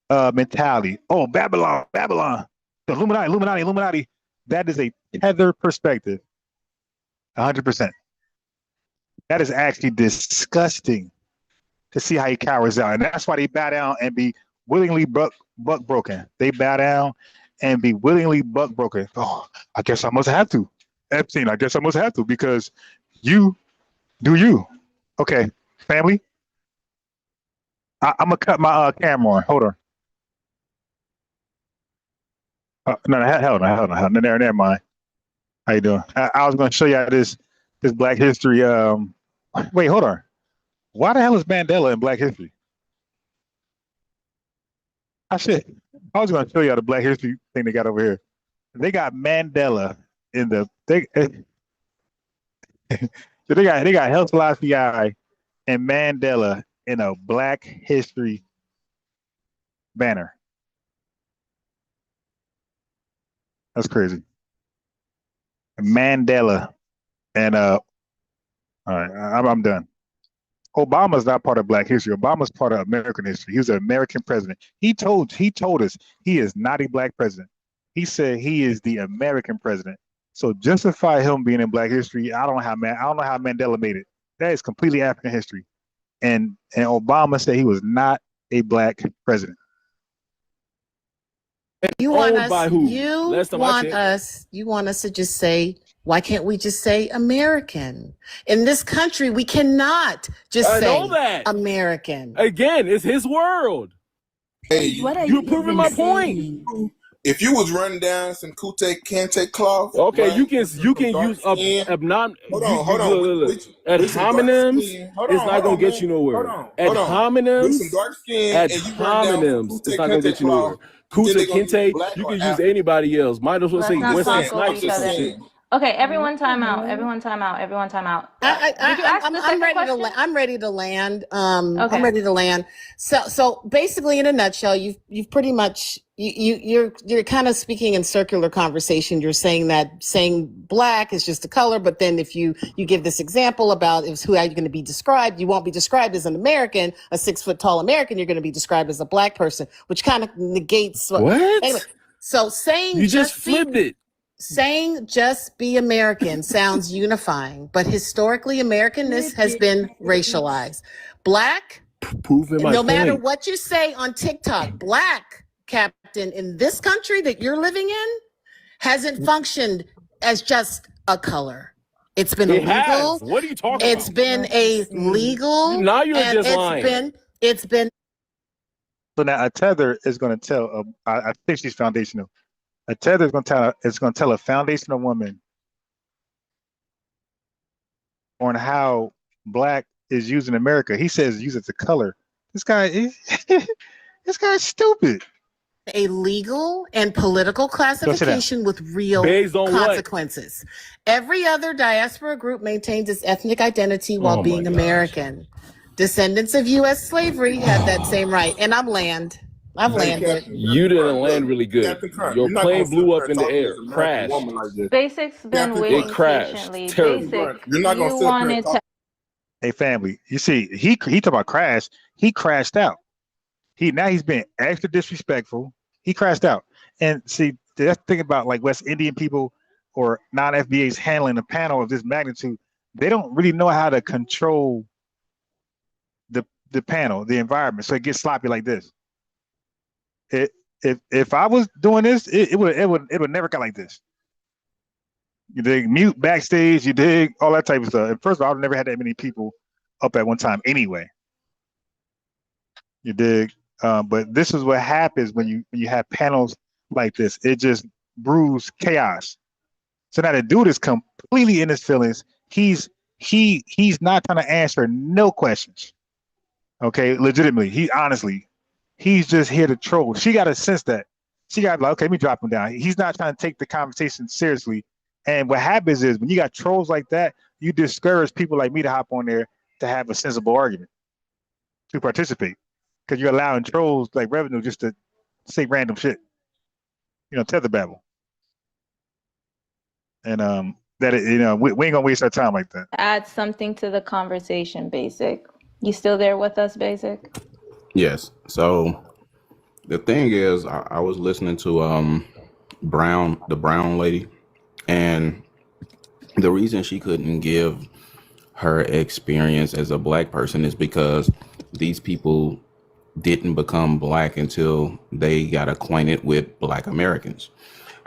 mentality. Oh, Babylon, the Illuminati. That is a tether perspective. 100%. That is actually disgusting to see how he cowers out, and that's why they bow down and be willingly buck broken. They bow down and be willingly buck broken. Oh, I guess I must have to. Epstein, I guess I must have to because you do you. Okay, family. I'm gonna cut my camera on. Hold on. No, hold on. Never mind. How you doing? I was gonna show you this Black History. Hold Wait, hold on. Why the hell is Mandela in Black History? I was going to show y'all the Black History thing they got over here. They got Mandela in the so they got Haile Selassie and Mandela in a Black History banner. That's crazy. Mandela and all right, I'm done. Obama's not part of Black history. Obama's part of American history. He was an American president. He told us he is not a Black president. He said he is the American president. So justify him being in Black history. I don't know how Mandela made it. That is completely African history. And Obama said he was not a Black president. You want Owned us? by who? You Last time I want checked. us? You want us to just say? Why can't we just say American? In this country, we cannot just I say know that. American. Again, it's his world. Hey, What are You're you proving even my point. saying? if you was running down some Kute Kente cloth, Okay, right, you can with some dark use skin, hold on. Ad with some dark hominems, skin. it's not gonna get you nowhere. Ad With some hominems, dark skin, ad and you run down some hominems, Kute it's not gonna Kente get you nowhere. cloth, you think Kuta they gonna use Kinte, black you or can use African? anybody else. Might as well Let's say not Wesley talk over Snipes each or some other. shit. Okay, everyone time out. Everyone time out. Everyone time out. Did you ask the I'm second ready question? I'm ready to land. Okay. I'm ready to land. So basically, in a nutshell, you've pretty much you're kind of speaking in circular conversation. You're saying that saying black is just a color, but then if you give this example about how you're going to be described, you won't be described as an American, a 6 foot tall American. You're going to be described as a black person, which kind of negates What? Anyway, so saying You just flipped it. Saying just be American sounds unifying, but historically, Americanness has been racialized. Black, Proving my no matter point. what you say on TikTok, black, Captain, in this country that you're living in, hasn't functioned as just a color. It's been It illegal. has. What are you talking It's about? been a legal. Now you're and just lying. It's been. So now a tether is going to tell. I think she's foundational. A tether is going to tell a foundational woman on how black is used in America. He says use it to color. This guy this guy's stupid. A legal and political classification with real Based on what? consequences. Every other diaspora group maintains its ethnic identity while Oh my being gosh. American. Descendants of U.S. slavery have that same right. And I've landed. You didn't land really good. Captain Crunch, Your you're not plane gonna blew sit up there in the talking air, as an American crashed. woman like this. Basic's been Captain waiting It crashed. patiently. Terrible. Basic, You're not gonna you sit there wanted talking. to. Hey family, you see, he talked about crash. He crashed out. He's being extra disrespectful. He crashed out. And see, that's the thing about like West Indian people or non-FBAs handling a panel of this magnitude. They don't really know how to control the panel, the environment, so it gets sloppy like this. If I was doing this, it would never get like this. You dig mute backstage, you dig all that type of stuff. And first of all, I've never had that many people up at one time anyway. You dig? But this is what happens when you have panels like this. It just brews chaos. So now the dude is completely in his feelings. He's not trying to answer no questions. Okay, legitimately. He's just here to troll. She got to sense that. She got to be like, okay, let me drop him down. He's not trying to take the conversation seriously. And what happens is when you got trolls like that, you discourage people like me to hop on there to have a sensible argument, to participate. Because you're allowing trolls like Revenue just to say random shit. Tether babble. And we ain't gonna waste our time like that. Add something to the conversation, Basic. You still there with us, Basic? Yes. So the thing is, I was listening to the Brown lady, and the reason she couldn't give her experience as a black person is because these people didn't become black until they got acquainted with black Americans.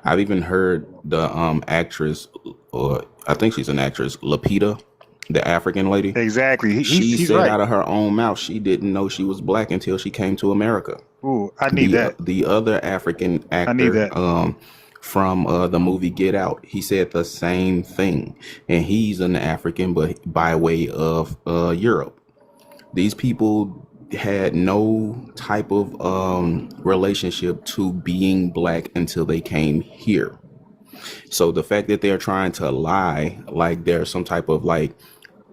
I've even heard the actress, or I think she's an actress, Lapita, the African lady. Exactly. She He's said right. out of her own mouth she didn't know she was black until she came to America. Ooh, I need that. The other African actor, I need that. from the movie Get Out. He said the same thing, and he's an African, but by way of Europe. These people had no type of relationship to being black until they came here. So the fact that they're trying to lie like there's some type of like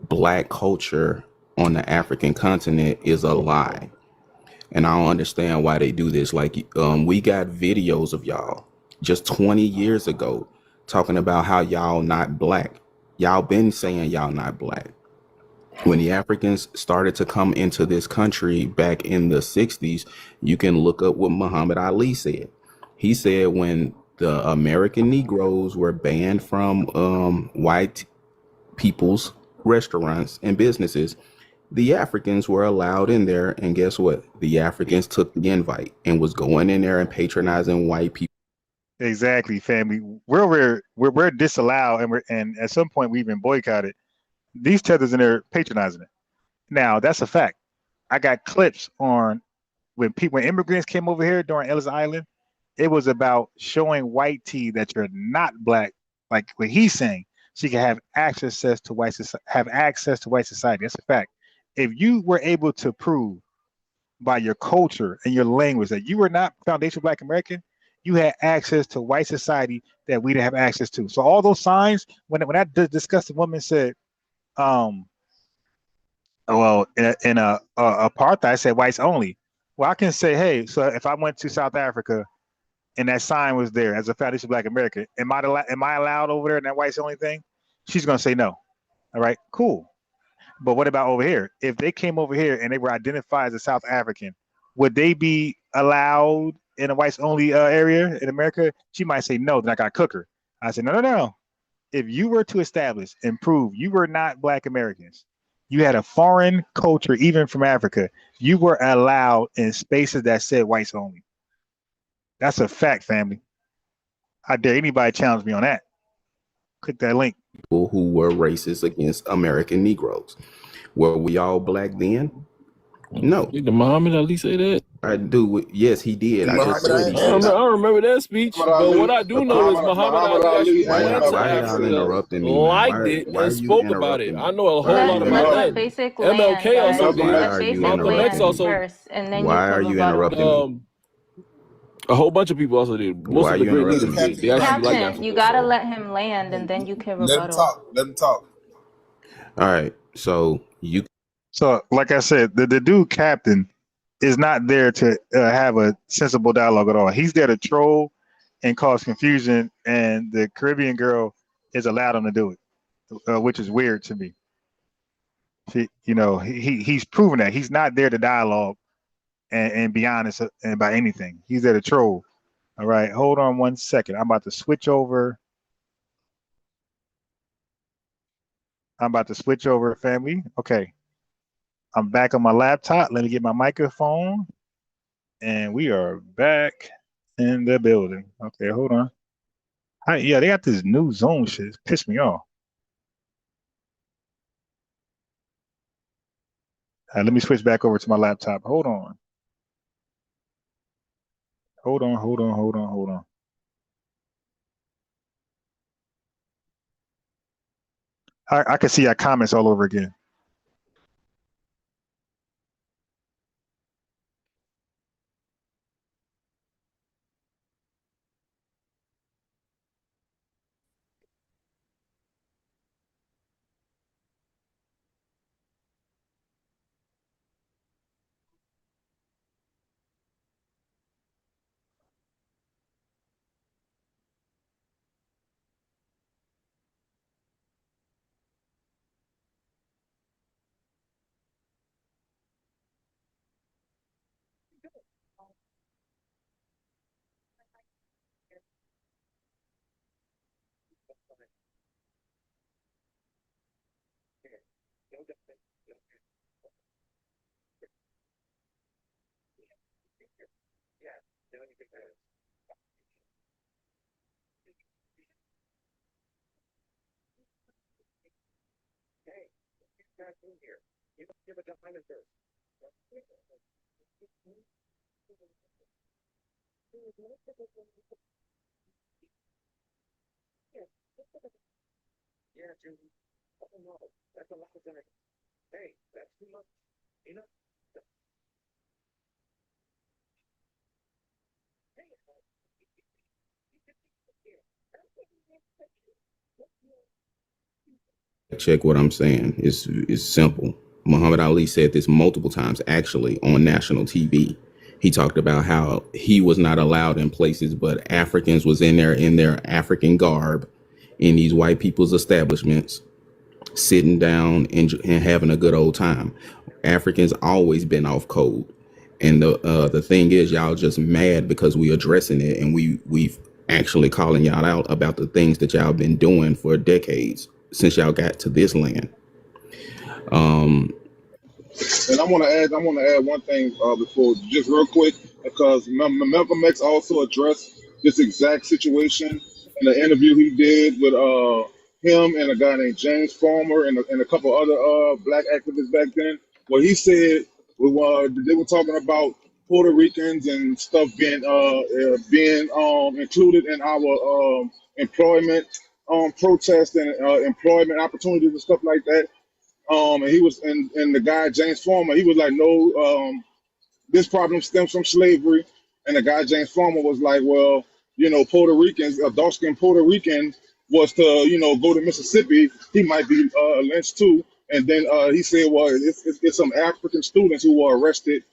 black culture on the African continent is a lie. And I don't understand why they do this. Like, we got videos of y'all just 20 years ago talking about how y'all not black. Y'all been saying y'all not black. When the Africans started to come into this country back in the 60s, you can look up what Muhammad Ali said. He said when the American Negroes were banned from white people's restaurants and businesses, the Africans were allowed in there, and guess what? The Africans took the invite and was going in there and patronizing white people. Exactly, family. We're disallowed, and at some point we even boycotted. These tethers in there patronizing it. Now that's a fact. I got clips on when immigrants came over here during Ellis Island. It was about showing white tea that you're not black, like what he's saying. So you can have access to white society. That's a fact. If you were able to prove by your culture and your language that you were not foundational Black American, you had access to white society that we didn't have access to. So all those signs, when I discussed, the woman said, well, in apartheid, I said whites only. Well, I can say, hey, so if I went to South Africa and that sign was there as a foundation Black American, am I allowed over there in that whites only thing? She's gonna say no. All right, cool. But what about over here? If they came over here and they were identified as a South African, would they be allowed in a whites only area in America? She might say no. Then I got to cook her. I said no. If you were to establish and prove you were not Black Americans, you had a foreign culture, even from Africa, you were allowed in spaces that said whites only. That's a fact, family. I dare anybody challenge me on that. Click that link. People who were racist against American Negroes. Were we all black then? No. Did Muhammad Ali say that? I do. Yes, he did. I just said he said I it. remember that speech, but what I do know is Muhammad Ali actually went to Why y'all Africa, interrupting me, man? liked it, Why are and you spoke about it. interrupting I me? know a Why whole are lot you about Let that. interrupting me? basic land, MLK also guys. Why did. Let are you basic Malcolm X interrupting land me? also. first, and then you Why can are you rebuttal. interrupting me? A whole bunch of people also did. Most Why are of the you great interrupting leaders me? did. They actually like Captain, you Africa. gotta So let him land, and then you can Let him rebuttal. talk. Let him talk. All right. So you. So, like I said, the dude captain is not there to have a sensible dialogue at all. He's there to troll and cause confusion, and the Caribbean girl is allowed him to do it, which is weird to me. He's proven that he's not there to dialogue and be honest about anything. He's there to troll. All right, hold on one second. I'm about to switch over. Family. Okay, I'm back on my laptop. Let me get my microphone, and we are back in the building. Okay, hold on. Hi, yeah, they got this new Zoom shit. It's pissed me off. Let me switch back over to my laptop. Hold on. Hold on. I can see our comments all over again. Check what I'm saying. It's simple. Muhammad Ali said this multiple times, actually, on national TV. He talked about how he was not allowed in places, but Africans was in there in their African garb in these white people's establishments, sitting down and having a good old time. Africans always been off code. And the thing is, y'all just mad because we addressing it, and we've actually calling y'all out about the things that y'all been doing for decades since y'all got to this land. And I want to add one thing before, just real quick, because Malcolm X also addressed this exact situation in an interview he did with him and a guy named James Farmer and a couple other black activists back then, where he said they were talking about Puerto Ricans and stuff being included in our employment protests and employment opportunities and stuff like that. And he was, and the guy James Farmer, he was like, no, this problem stems from slavery. And the guy James Farmer was like, well, Puerto Ricans, a dark-skinned Puerto Rican was to, go to Mississippi, he might be lynched too. And then he said, well, it's some African students who were arrested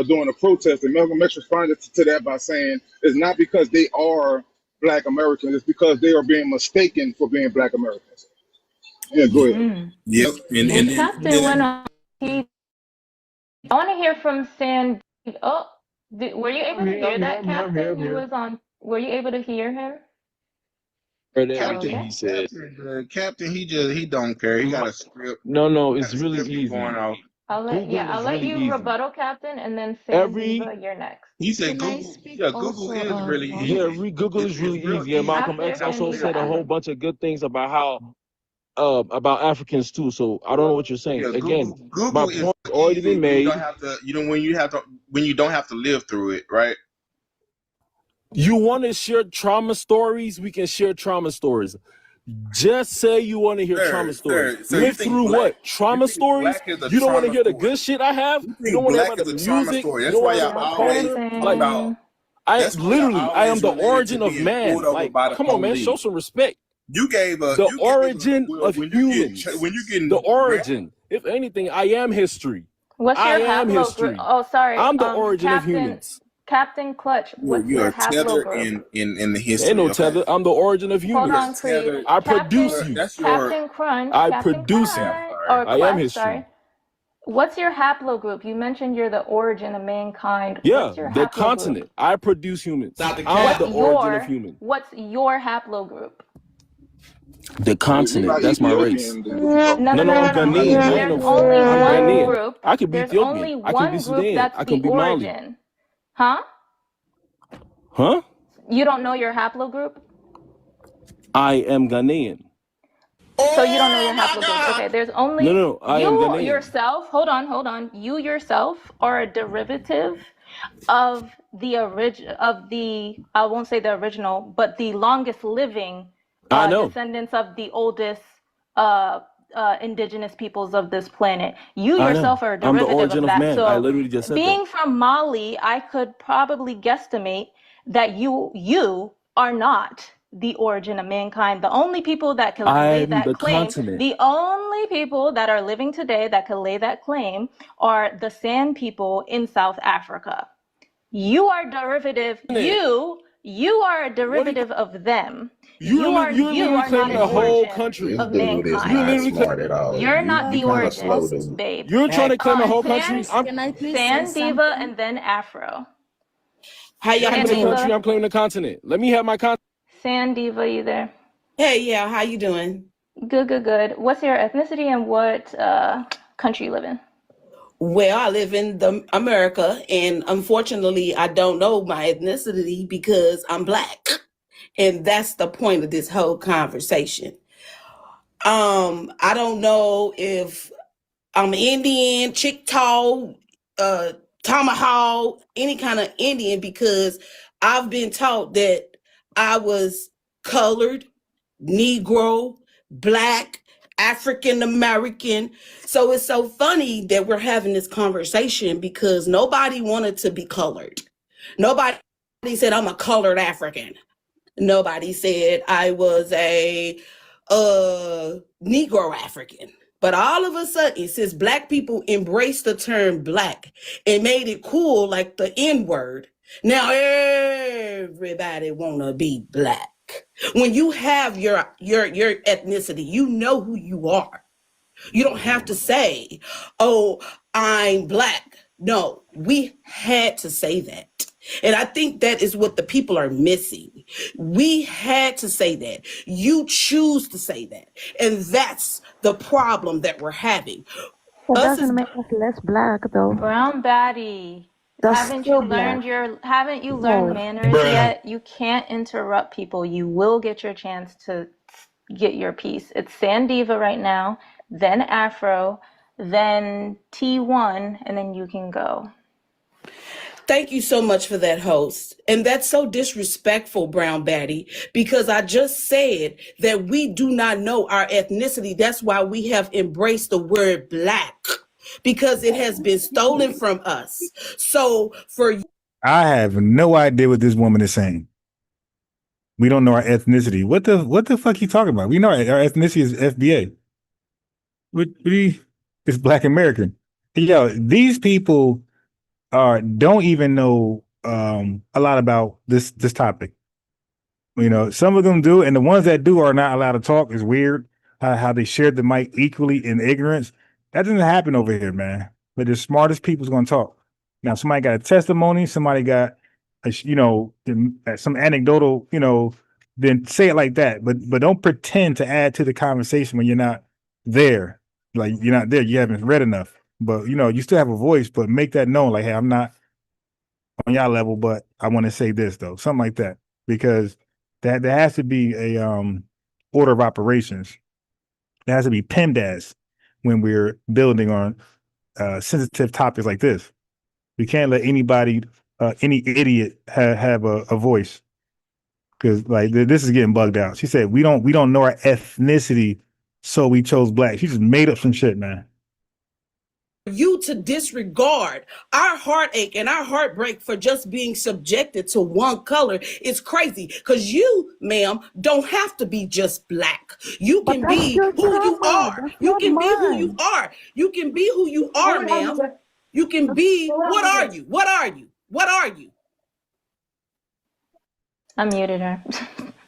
during a protest. And Malcolm X responded to that by saying, it's not because they are Black Americans, it's because they are being mistaken for being Black Americans. Yeah, go ahead. Yep. And Captain went on. I want to hear from San. Oh, were you able to hear that, Captain? He was on. Were you able to hear him? Everything he said. Captain, he don't care. He got a script. No, it's really easy. Going off. I'll let you easy. rebuttal, Captain, and then San Diva, you're next. He said Google. Yeah, Google is really easy. Yeah, Google is really easy. And Malcolm X also said a whole bunch of good things about how about Africans too. So I don't know what you're saying. Yeah, Again, Google my is point already been made. You don't have to. When you don't have to live through it, right? You want to share trauma stories? We can share trauma stories. Just say you want to hear trauma stories. So Live through what? Trauma stories? You don't want to hear the good shit I have? You don't want to hear about the music? That's why y'all always about. I am the origin of man. Like, come on, man, show some respect. You gave the origin of humans. When you get the origin. If anything, I am history. What's your haplogroup? Oh, sorry. I'm the origin of humans. Captain Clutch, what's your haplogroup? In the history. Ain't no tether. I'm the origin of humans. Hold on, please. I produce you. That's Captain Crunch. I produce you. I am history. Sorry. What's your haplogroup? You mentioned you're the origin of mankind. Yeah, the continent. I produce humans. I'm the origin of humans. What's your haplogroup? The continent. That's my race. No, I'm Ghanaian. There's only one group. I could be Ethiopian. I could be Sudan. I could be Mali. Huh? Huh? You don't know your haplogroup? I am Ghanaian. So you don't know your haplogroup. Okay, there's only No, I am Ghanaian. Yourself. Hold on. You yourself are a derivative of the I won't say the original, but the longest living descendants of the oldest indigenous peoples of this planet. You yourself are a derivative I'm the origin of that. Of man. So I literally just said being that. from Mali, I could probably guesstimate that you are not the origin of mankind. The only people that can lay that claim, the only people that are living today that can lay that claim are the San people in South Africa. You are derivative. You are a derivative of them. You are not the whole country of mankind. You're not the origin, babe. You're trying to claim a whole country. San Diva and then Afro. How y'all claiming the country? I'm claiming the continent. Let me have my continent. San Diva, you there? Hey, yeah. How you doing? Good. What's your ethnicity and what country you live in? Well, I live in America, and unfortunately, I don't know my ethnicity because I'm Black. And that's the point of this whole conversation. I don't know if I'm Indian, Chickasaw, Tomahawk, any kind of Indian, because I've been taught that I was colored, Negro, Black, African American. So it's so funny that we're having this conversation because nobody wanted to be colored. Nobody said, I'm a colored African. Nobody said I was a Negro African. But all of a sudden, since Black people embraced the term Black and made it cool like the N-word, now everybody wanna be Black. When you have your ethnicity, you know who you are. You don't have to say, oh, I'm Black. No, we had to say that. And I think that is what the people are missing. We had to say that. You choose to say that. And that's the problem that we're having. It doesn't make us less Black, though. Brown baddie. That's Haven't still you Black. learned manners yet? You can't interrupt people. You will get your chance to get your piece. It's Sandiva right now, then Afro, then T1, and then you can go. Thank you so much for that, host. And that's so disrespectful, Brown Baddie, because I just said that we do not know our ethnicity. That's why we have embraced the word Black, because it has been stolen from us. So for I have no idea what this woman is saying. We don't know our ethnicity. What the fuck you talking about? We know our ethnicity is FBA. It's Black American. Yo, these people don't even know a lot about this topic. You know, some of them do, and the ones that do are not allowed to talk. Is weird how they shared the mic equally in ignorance. That doesn't happen over here, man. But the smartest people's gonna talk. Now, somebody got a testimony, somebody got some anecdotal, then say it like that. But don't pretend to add to the conversation when you're not there. Like you're not there, you haven't read enough. But you still have a voice, but make that known. Like, hey, I'm not on y'all level, but I want to say this though, something like that, because there has to be a order of operations. There has to be PEMDAS when we're building on sensitive topics like this. We can't let anybody, any idiot, have a voice, because like this is getting bugged out. She said we don't know our ethnicity, so we chose Black. She just made up some shit, man. you to disregard our heartache and our heartbreak for just being subjected to one color is crazy, because you, ma'am, don't have to be just Black. You can be who you are. You can be who you are. You can be who you are, ma'am. You can be, what are you? What are you? What are you? I muted her.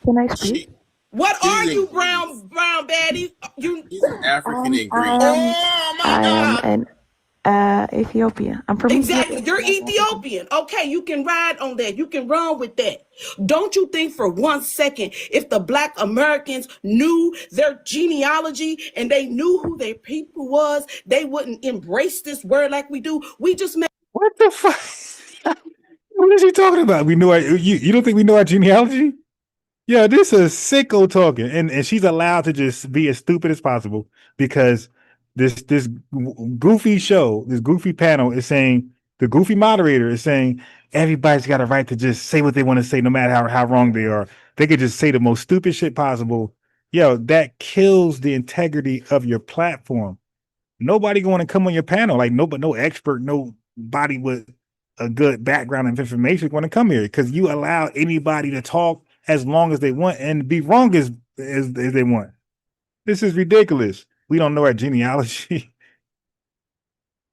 Can I speak? What are you, brown baddie? She's an African and Greek. I am an Ethiopia. I'm from Exactly. Ethiopia. You're Ethiopian. Okay, you can ride on that. You can run with that. Don't you think for 1 second, if the Black Americans knew their genealogy and they knew who their people was, they wouldn't embrace this word like we do? We just made. What the fuck? What is he talking about? We know you don't think we know our genealogy? Yeah, this is sicko talking, and she's allowed to just be as stupid as possible, because this goofy show, this goofy panel is saying, the goofy moderator is saying everybody's got a right to just say what they want to say, no matter how wrong they are. They could just say the most stupid shit possible. Yo, that kills the integrity of your platform. Nobody going to come on your panel, like no expert, nobody with a good background of information going to come here, because you allow anybody to talk as long as they want and be wrong as they want. This is ridiculous. We don't know our genealogy.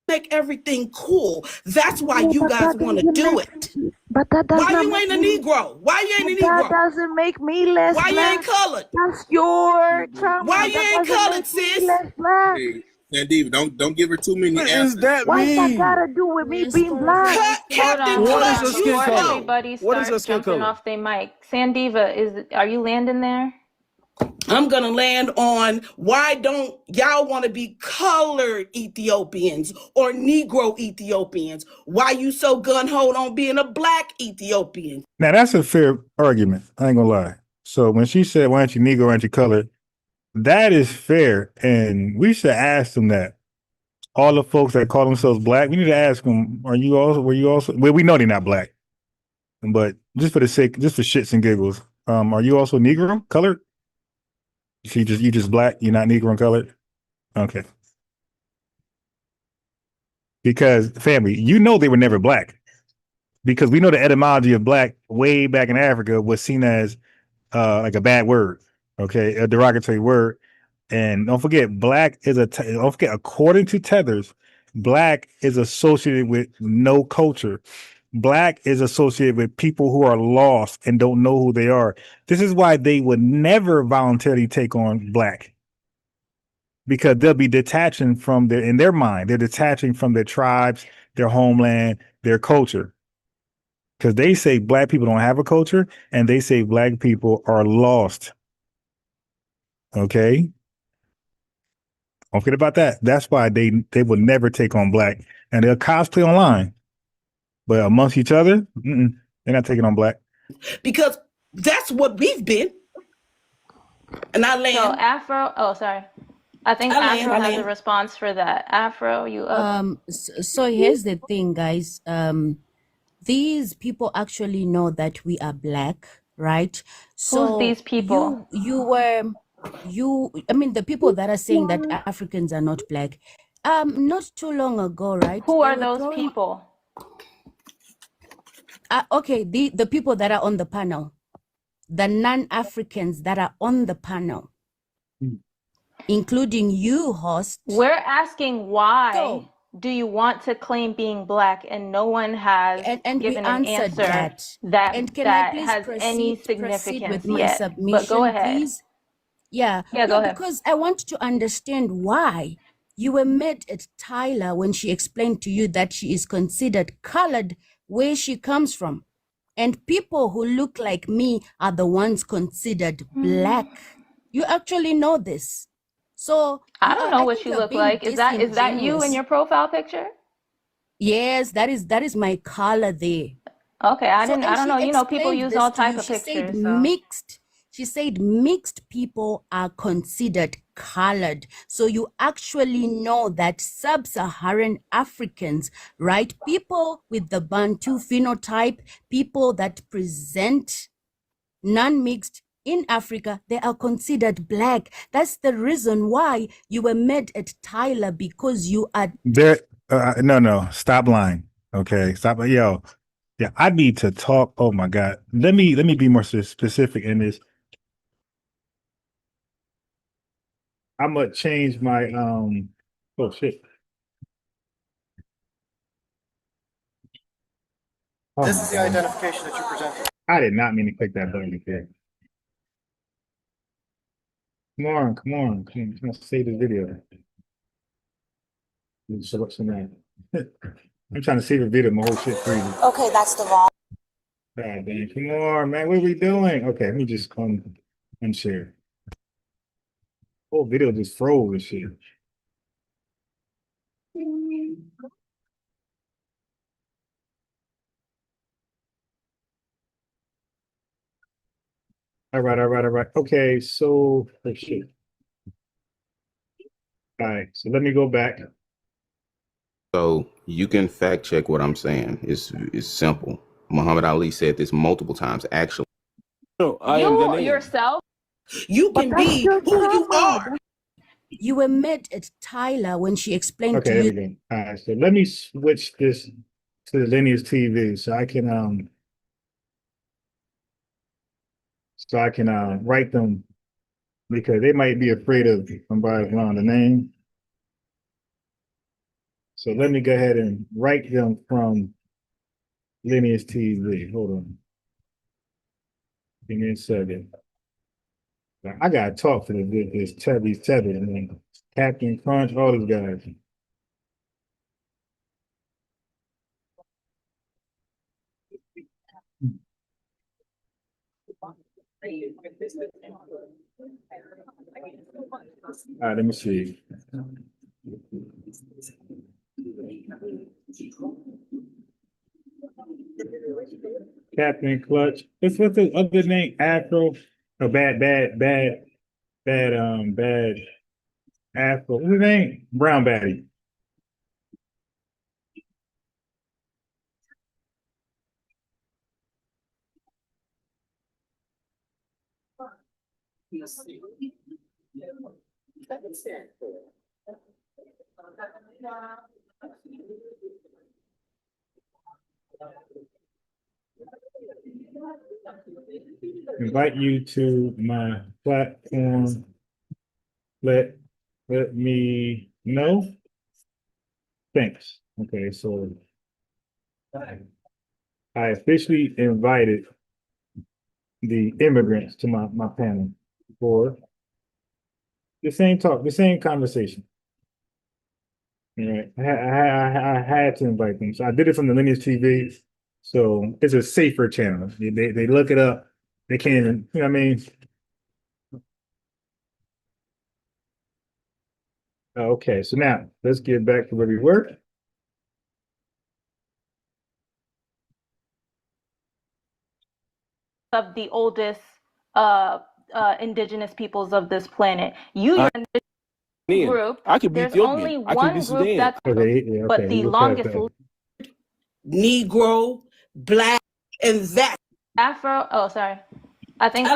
Make everything cool. That's why you guys want to do it. But that does why not you ain't a Negro? Why you ain't a Negro? That doesn't make me less Why Black. you ain't colored? That's your trauma. Why you ain't colored, sis? Less Black. Hey, Sandeep, don't give her too many What answers. does that Why mean? that gotta do with me being Black? Captain Hold on, Clutch, you before slow. everybody What is starts her skin jumping color? off their mic. Sandiva, are you landing there? I'm gonna land on, why don't y'all want to be colored Ethiopians or Negro Ethiopians? Why you so gun-ho on being a Black Ethiopian? Now that's a fair argument. I ain't gonna lie. So when she said, "Why aren't you Negro? Why aren't you colored?" That is fair, and we should ask them that. All the folks that call themselves Black, we need to ask them: Were you also? Well, we know they're not Black, but just for shits and giggles, are you also Negro, colored? So you just black. You're not Negro colored. Okay. Because family, you know they were never black. Because we know the etymology of black way back in Africa was seen as like a bad word, okay, a derogatory word. And don't forget, black is don't forget, according to Tethers, black is associated with no culture. Black is associated with people who are lost and don't know who they are. This is why they would never voluntarily take on black, because they'll be detaching from in their mind, they're detaching from their tribes, their homeland, their culture. Because they say black people don't have a culture, and they say black people are lost. Okay, don't forget about that. That's why they will never take on black, and they'll cosplay online, but amongst each other, they're not taking on black. Because that's what we've been. And I land. So Afro, oh sorry. I think Afro has a response for that. Afro, you up? So here's the thing, guys. These people actually know that we are black, right? So Who's these people? I mean, the people that are saying that Africans are not black, not too long ago, right? Who are those people? Okay, the people that are on the panel, the non-Africans that are on the panel, including you, host. We're asking why do you want to claim being black, and no one has given an answer that has any significance with my yet. submission, but go ahead. please? Yeah, go ahead. Because I want to understand why you were mad at Tyler when she explained to you that she is considered colored where she comes from. And people who look like me are the ones considered black. You actually know this. So I don't know what you look like. Is that you in your profile picture? Yes, that is my color there. Okay, I don't know. You know, people use all type of pictures. She said mixed people are considered colored. So you actually know that sub-Saharan Africans, right? People with the Bantu phenotype, people that present non-mixed in Africa, they are considered black. That's the reason why you were mad at Tyler, because you are There, no, stop lying. Okay, stop. Yo, yeah, I need to talk. Oh my God, let me be more specific in this. I'm gonna change my Oh shit. Oh this is the identification that you presented. I did not mean to click that button again. Come on. I'm trying to save the video. So what's in that? I'm trying to save the video, my whole shit freezing. Okay, that's the wrong. God damn, come on, man. What are we doing? Okay, let me just unshare. Whole video just froze and shit. All right. Okay, so oh shit. All right, so let me go back. So you can fact check what I'm saying. It's simple. Muhammad Ali said this multiple times, actually. No, I am the name. Yourself. You can be who you are. You were mad at Tyler when she explained to you. Okay, there we go. All right, so let me switch this to the Lineage TV so I can write them, because they might be afraid of somebody around the name. So let me go ahead and write them from Lineage TV. Hold on. Give me a second. I gotta talk to these Tether, and Captain Crunch, all these guys. All right, let me see. Captain Clutch. What's the other name? Afro. Oh, bad. Afro. What's his name? Brown Batty. Invite you to my platform. Let me know. Thanks. Okay, so I officially invited the immigrants to my panel for the same talk, the same conversation. All right, I had to invite them, so I did it from the Lineage TV. So it's a safer channel. They look it up. They can't even, you know what I mean? Okay, so now let's get back to where we were. Of the oldest indigenous peoples of this planet. Group. I could be There's Ethiopian. only I can be one group Sudan. that's but the longest Negro, Black, and that Afro. Oh, sorry. I think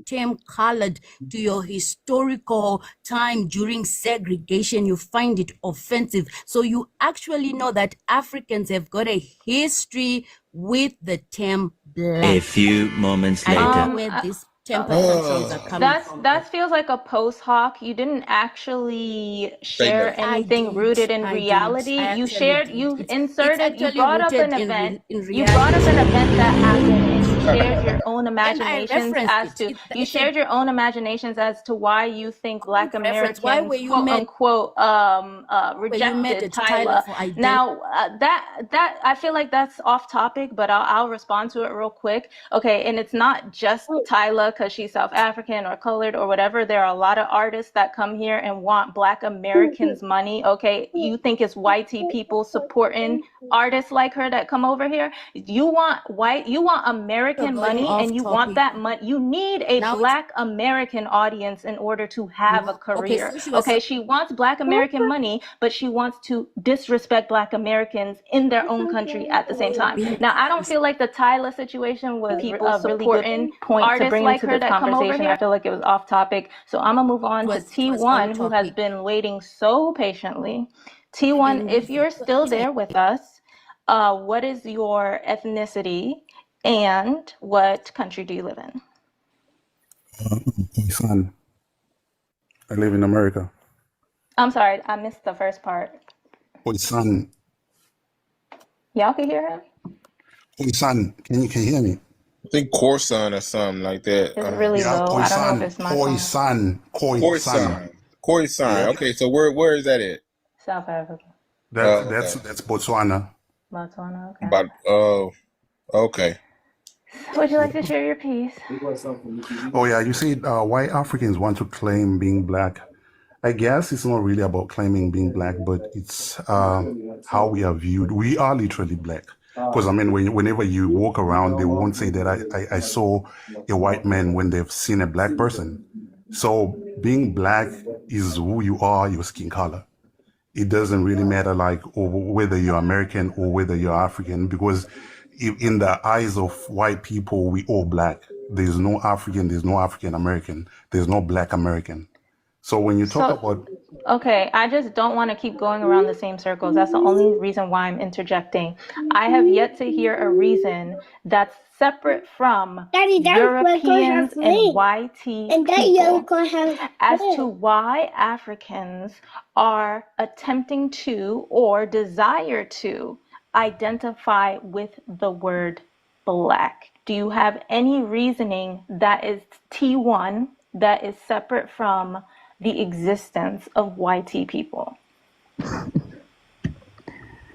term colored to your historical time during segregation, you find it offensive. So you actually know that Africans have got a history with the term black. A few moments I don't know later. where this temper tantrums are coming from. that feels like a post hoc. You didn't actually share nothing. anything rooted in reality. You shared, you inserted, you brought up an event. You brought up an event that happened, and you shared your own imaginations as to you shared your own imaginations as to why you think Black Americans, quote unquote, rejected Tyler. Now that I feel like that's off topic, but I'll respond to it real quick. Okay, and it's not just Tyler because she's South African or colored or whatever. There are a lot of artists that come here and want Black Americans' money. Okay, you think it's white people supporting artists like her that come over here? You want American money, and you want that money. You need a Black American audience in order to have a career. Okay, she wants Black American money, but she wants to disrespect Black Americans in their own country at the same time. Now, I don't feel like the Tyler situation was a really good point to bring into this conversation. I feel like it was off topic. So I'm gonna move on to T1, who has been waiting so patiently. T1, if you're still there with us, what is your ethnicity and what country do you live in? My son. I live in America. I'm sorry, I missed the first part. My son. Y'all can hear him? My son, can you hear me? I think Corson or something like that. It's really low. I don't know if it's my phone. Khoisan. Okay, so where is that at? South Africa. That's Botswana. Botswana, okay. Okay. Would you like to share your piece? Oh yeah, you see, why Africans want to claim being Black. I guess it's not really about claiming being Black, but it's how we are viewed. We are literally Black. Because I mean, whenever you walk around, they won't say that I saw a white man when they've seen a Black person. So being Black is who you are, your skin color. It doesn't really matter like whether you're American or whether you're African, because in the eyes of white people, we all Black. There's no African, there's no African American, there's no Black American. So when you talk about... Okay, I just don't want to keep going around the same circles. That's the only reason why I'm interjecting. I have yet to hear a reason that's separate from Europeans and YT people as to why Africans are attempting to or desire to identify with the word Black. Do you have any reasoning that is T1 that is separate from the existence of YT people?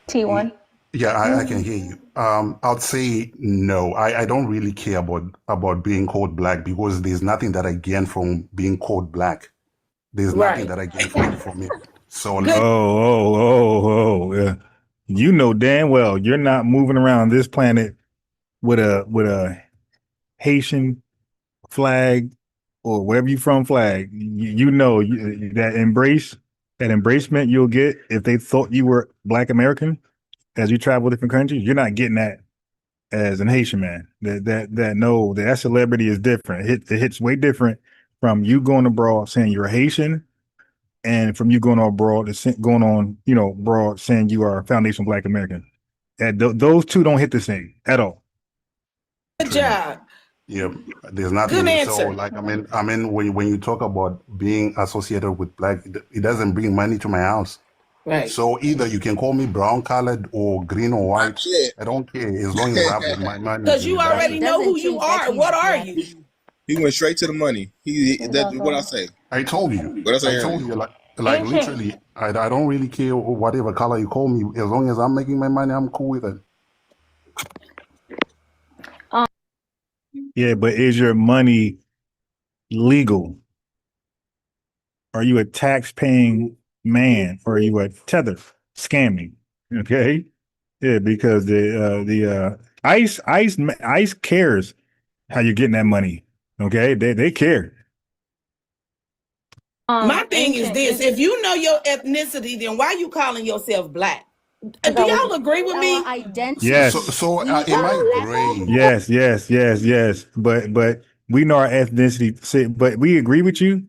T1? Yeah, I can hear you. I'd say no. I don't really care about being called Black, because there's nothing that I gain from being called Black. There's nothing that I gain from it. So Yeah. You know damn well you're not moving around this planet with a Haitian flag or wherever you from flag. You know that embracement you'll get if they thought you were Black American as you travel different countries. You're not getting that as an Haitian man. That celebrity is different. It hits way different from you going abroad saying you're Haitian, and from you going abroad abroad saying you are foundational Black American. Those two don't hit the same at all. Good job. Yep, there's nothing. Good answer. So, like, I mean, when you talk about being associated with Black, it doesn't bring money to my house. Right. So either you can call me brown colored or green or white. Shit. I don't care as long as I have my money. Because you already know who you are. What are you? He went straight to the money. That's what I say. I told you. What I say? I told you, like literally, I don't really care whatever color you call me. As long as I'm making my money, I'm cool with it. Yeah, but is your money legal? Are you a tax-paying man, or are you a Tether scamming? Okay, yeah, because the ICE cares how you're getting that money. Okay, they care. My thing is this: if you know your ethnicity, then why you calling yourself Black? Do y'all agree with me? Identity. Yes. So am I gray? Yes. But we know our ethnicity. But we agree with you.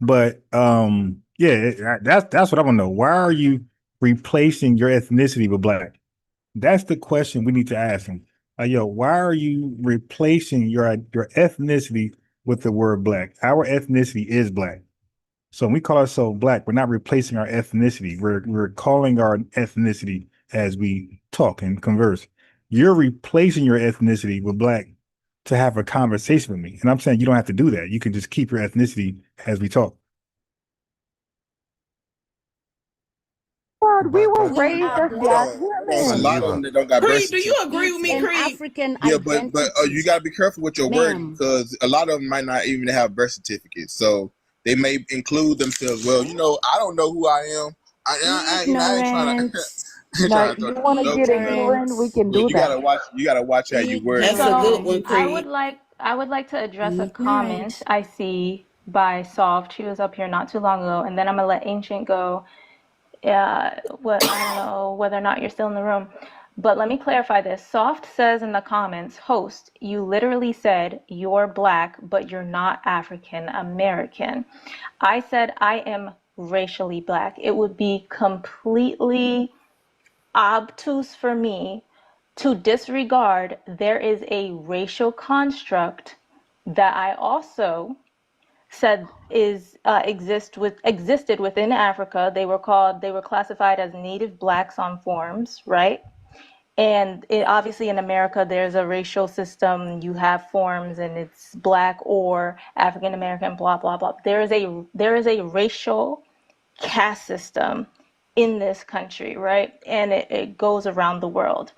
But yeah, that's what I want to know. Why are you replacing your ethnicity with Black? That's the question we need to ask them. Why are you replacing your ethnicity with the word Black? Our ethnicity is Black. So when we call ourselves Black, we're not replacing our ethnicity. We're calling our ethnicity as we talk and converse. You're replacing your ethnicity with Black to have a conversation with me. And I'm saying you don't have to do that. You can just keep your ethnicity as we talk. God, we were raised as Black A women. lot of them that don't got birth Creed, do you certificates. agree with me, An Creed? African Yeah, identity. but you got to be careful with your wording, Ma'am. because a lot of them might not even have birth certificates. So they may include themselves. Well, I don't know who I am. I ain't trying to. Like, you want to get ignorant, we can do You that. gotta watch how you word. That's a good one, I Creed. would like to address a Ignorant. comment I see by Soft. She was up here not too long ago, and then I'm gonna let Ancient go. I don't know whether or not you're still in the room, but let me clarify this. Soft says in the comments, host, you literally said you're Black, but you're not African American. I said I am racially Black. It would be completely obtuse for me to disregard there is a racial construct that I also said existed within Africa. They were classified as native Blacks on forms, right? And obviously in America, there's a racial system. You have forms, and it's Black or African American, blah blah blah. There is a racial caste system in this country, right? And it goes around the world.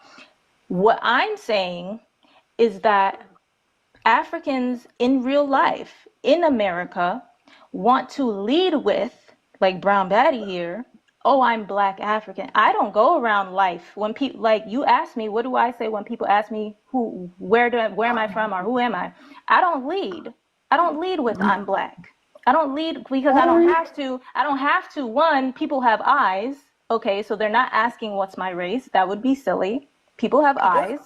What I'm saying is that Africans in real life in America want to lead with, like Brown Batty here, oh, I'm Black African. I don't go around life when people, like, you ask me, what do I say when people ask me where am I from or who am I? I don't lead with I'm Black. I don't lead because I don't have to. One, people have eyes. Okay, so they're not asking what's my race. That would be silly. People have eyes.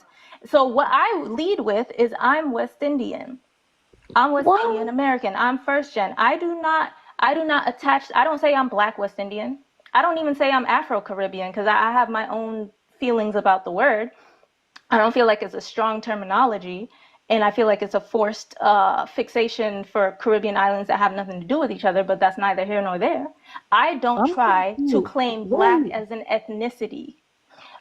So what I lead with is I'm West Indian. I'm West Indian American. I'm first gen. I do not attach. I don't say I'm Black West Indian. I don't even say I'm Afro-Caribbean, because I have my own feelings about the word. I don't feel like it's a strong terminology, and I feel like it's a forced fixation for Caribbean islands that have nothing to do with each other, but that's neither here nor there. I don't try to claim Black as an ethnicity.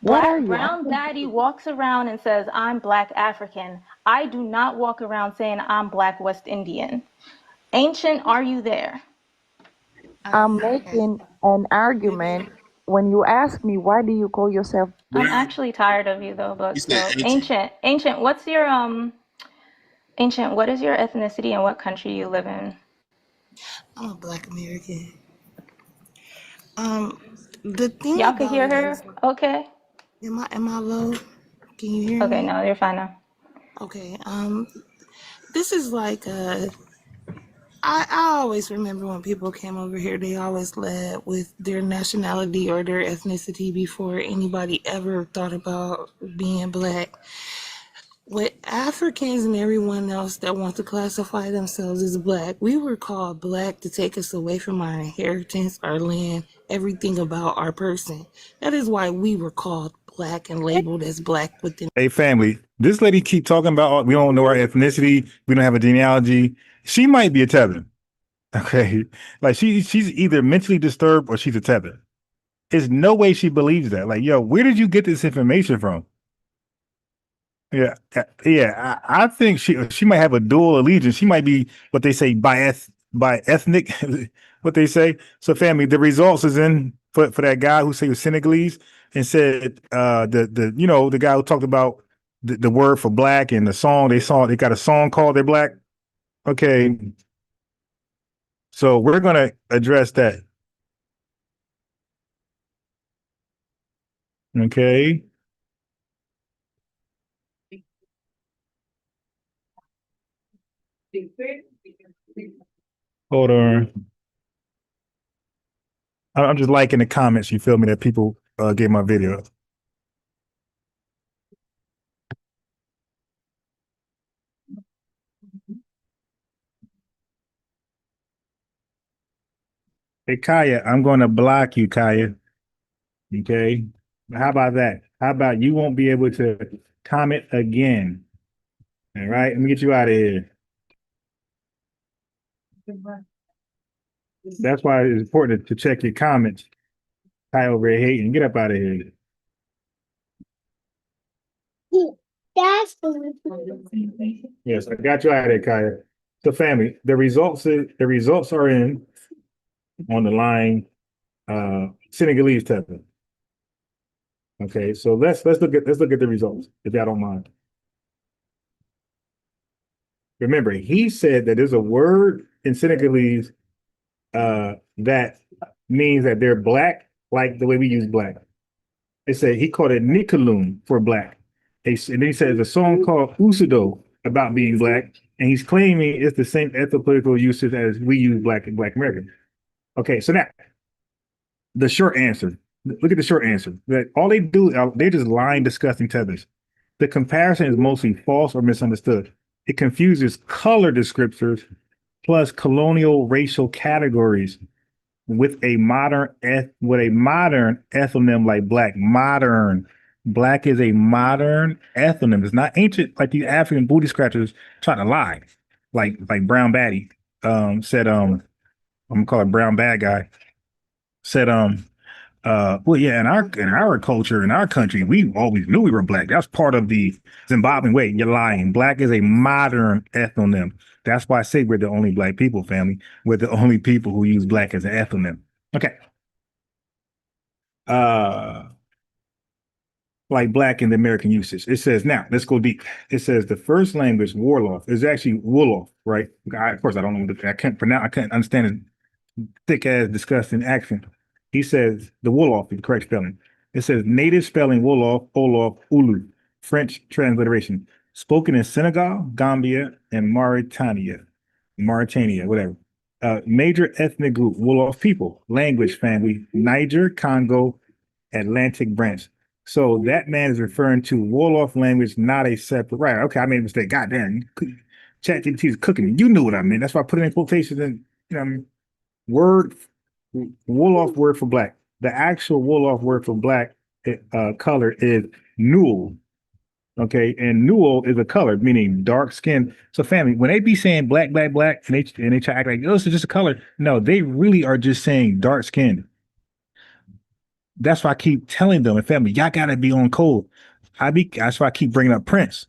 Brown Daddy walks around and says, I'm Black African. I do not walk around saying I'm Black West Indian. Ancient, are you there? I'm making an argument. When you ask me, why do you call yourself? I'm actually tired of you though, but You said Ancient, what is your ethnicity and what country you live in? I'm a Black American. The thing Y'all can hear her? is, Okay. am I low? Can you hear me? Okay, no, you're fine now. Okay. This is like I always remember when people came over here, they always led with their nationality or their ethnicity before anybody ever thought about being Black. With Africans and everyone else that want to classify themselves as black, we were called black to take us away from our inheritance, our land, everything about our person. That is why we were called black and labeled as black within. Hey, family, this lady keep talking about we don't know our ethnicity, we don't have a genealogy. She might be a Tether. Okay. Like she's either mentally disturbed or she's a Tether. There's no way she believes that. Like, yo, where did you get this information from? Yeah, I think she might have a dual allegiance. She might be what they say by ethnic, what they say. So, family, the results is in for that guy who say was Senegalese and said the guy who talked about the word for black and the song they got a song called They're Black. Okay, so we're gonna address that. Okay. Hold on. I'm just liking the comments, you feel me, that people gave my video. Hey, Kaya, I'm going to block you, Kaya. Okay. How about that? How about you won't be able to comment again? All right. Let me get you out of here. That's why it's important to check your comments. Kaya over here hating. Get up out of here. Yes, I got you out of here, Kaya. So, family, the results are in on the line. Senegalese Tether. Okay, so let's look at the results, if y'all don't mind. Remember, he said that there's a word in Senegalese that means that they're black, like the way we use black. They say he called it Nikaloon for black. And then he said there's a song called Usudo about being black, and he's claiming it's the same ethnopolitical usage as we use black American. Okay, so now the short answer. Look at the short answer. That all they do, they're just lying, disgusting tethers. The comparison is mostly false or misunderstood. It confuses color descriptors plus colonial racial categories with a modern ethnonym like black. Modern. Black is a modern ethnonym. It's not ancient like these African booty scratchers trying to lie. Like Brown Batty said, I'm gonna call it Brown Bad Guy. Said well, yeah, in our culture, in our country, we always knew we were black. That's part of the Zimbabwean way. You're lying. Black is a modern ethnonym. That's why I say we're the only black people, family. We're the only people who use black as an ethnonym. Okay. Like black in the American usage. It says now, let's go deep. It says the first language, Wolof, is actually Wolof, right? Of course, I don't know. I can't pronounce. I can't understand it. Thick ass, disgusting accent. He says the Wolof is the correct spelling. It says native spelling Wolof, Olof, Ulu, French transliteration. Spoken in Senegal, Gambia, and Mauritania, whatever. Major ethnic group, Wolof people, language family, Niger, Congo, Atlantic branch. So that man is referring to Wolof language, not a separate. Right? Okay, I made a mistake. Goddamn, ChatGPT is cooking. You knew what I meant. That's why I put it in quotations and you know what I mean. Word Wolof word for black. The actual Wolof word for black color is newel. Okay, and newel is a color meaning dark skin. So, family, when they be saying black, black, black, and they try to act like oh, it's just a color. No, they really are just saying dark skin. That's why I keep telling them, and family, y'all gotta be on code. That's why I keep bringing up Prince.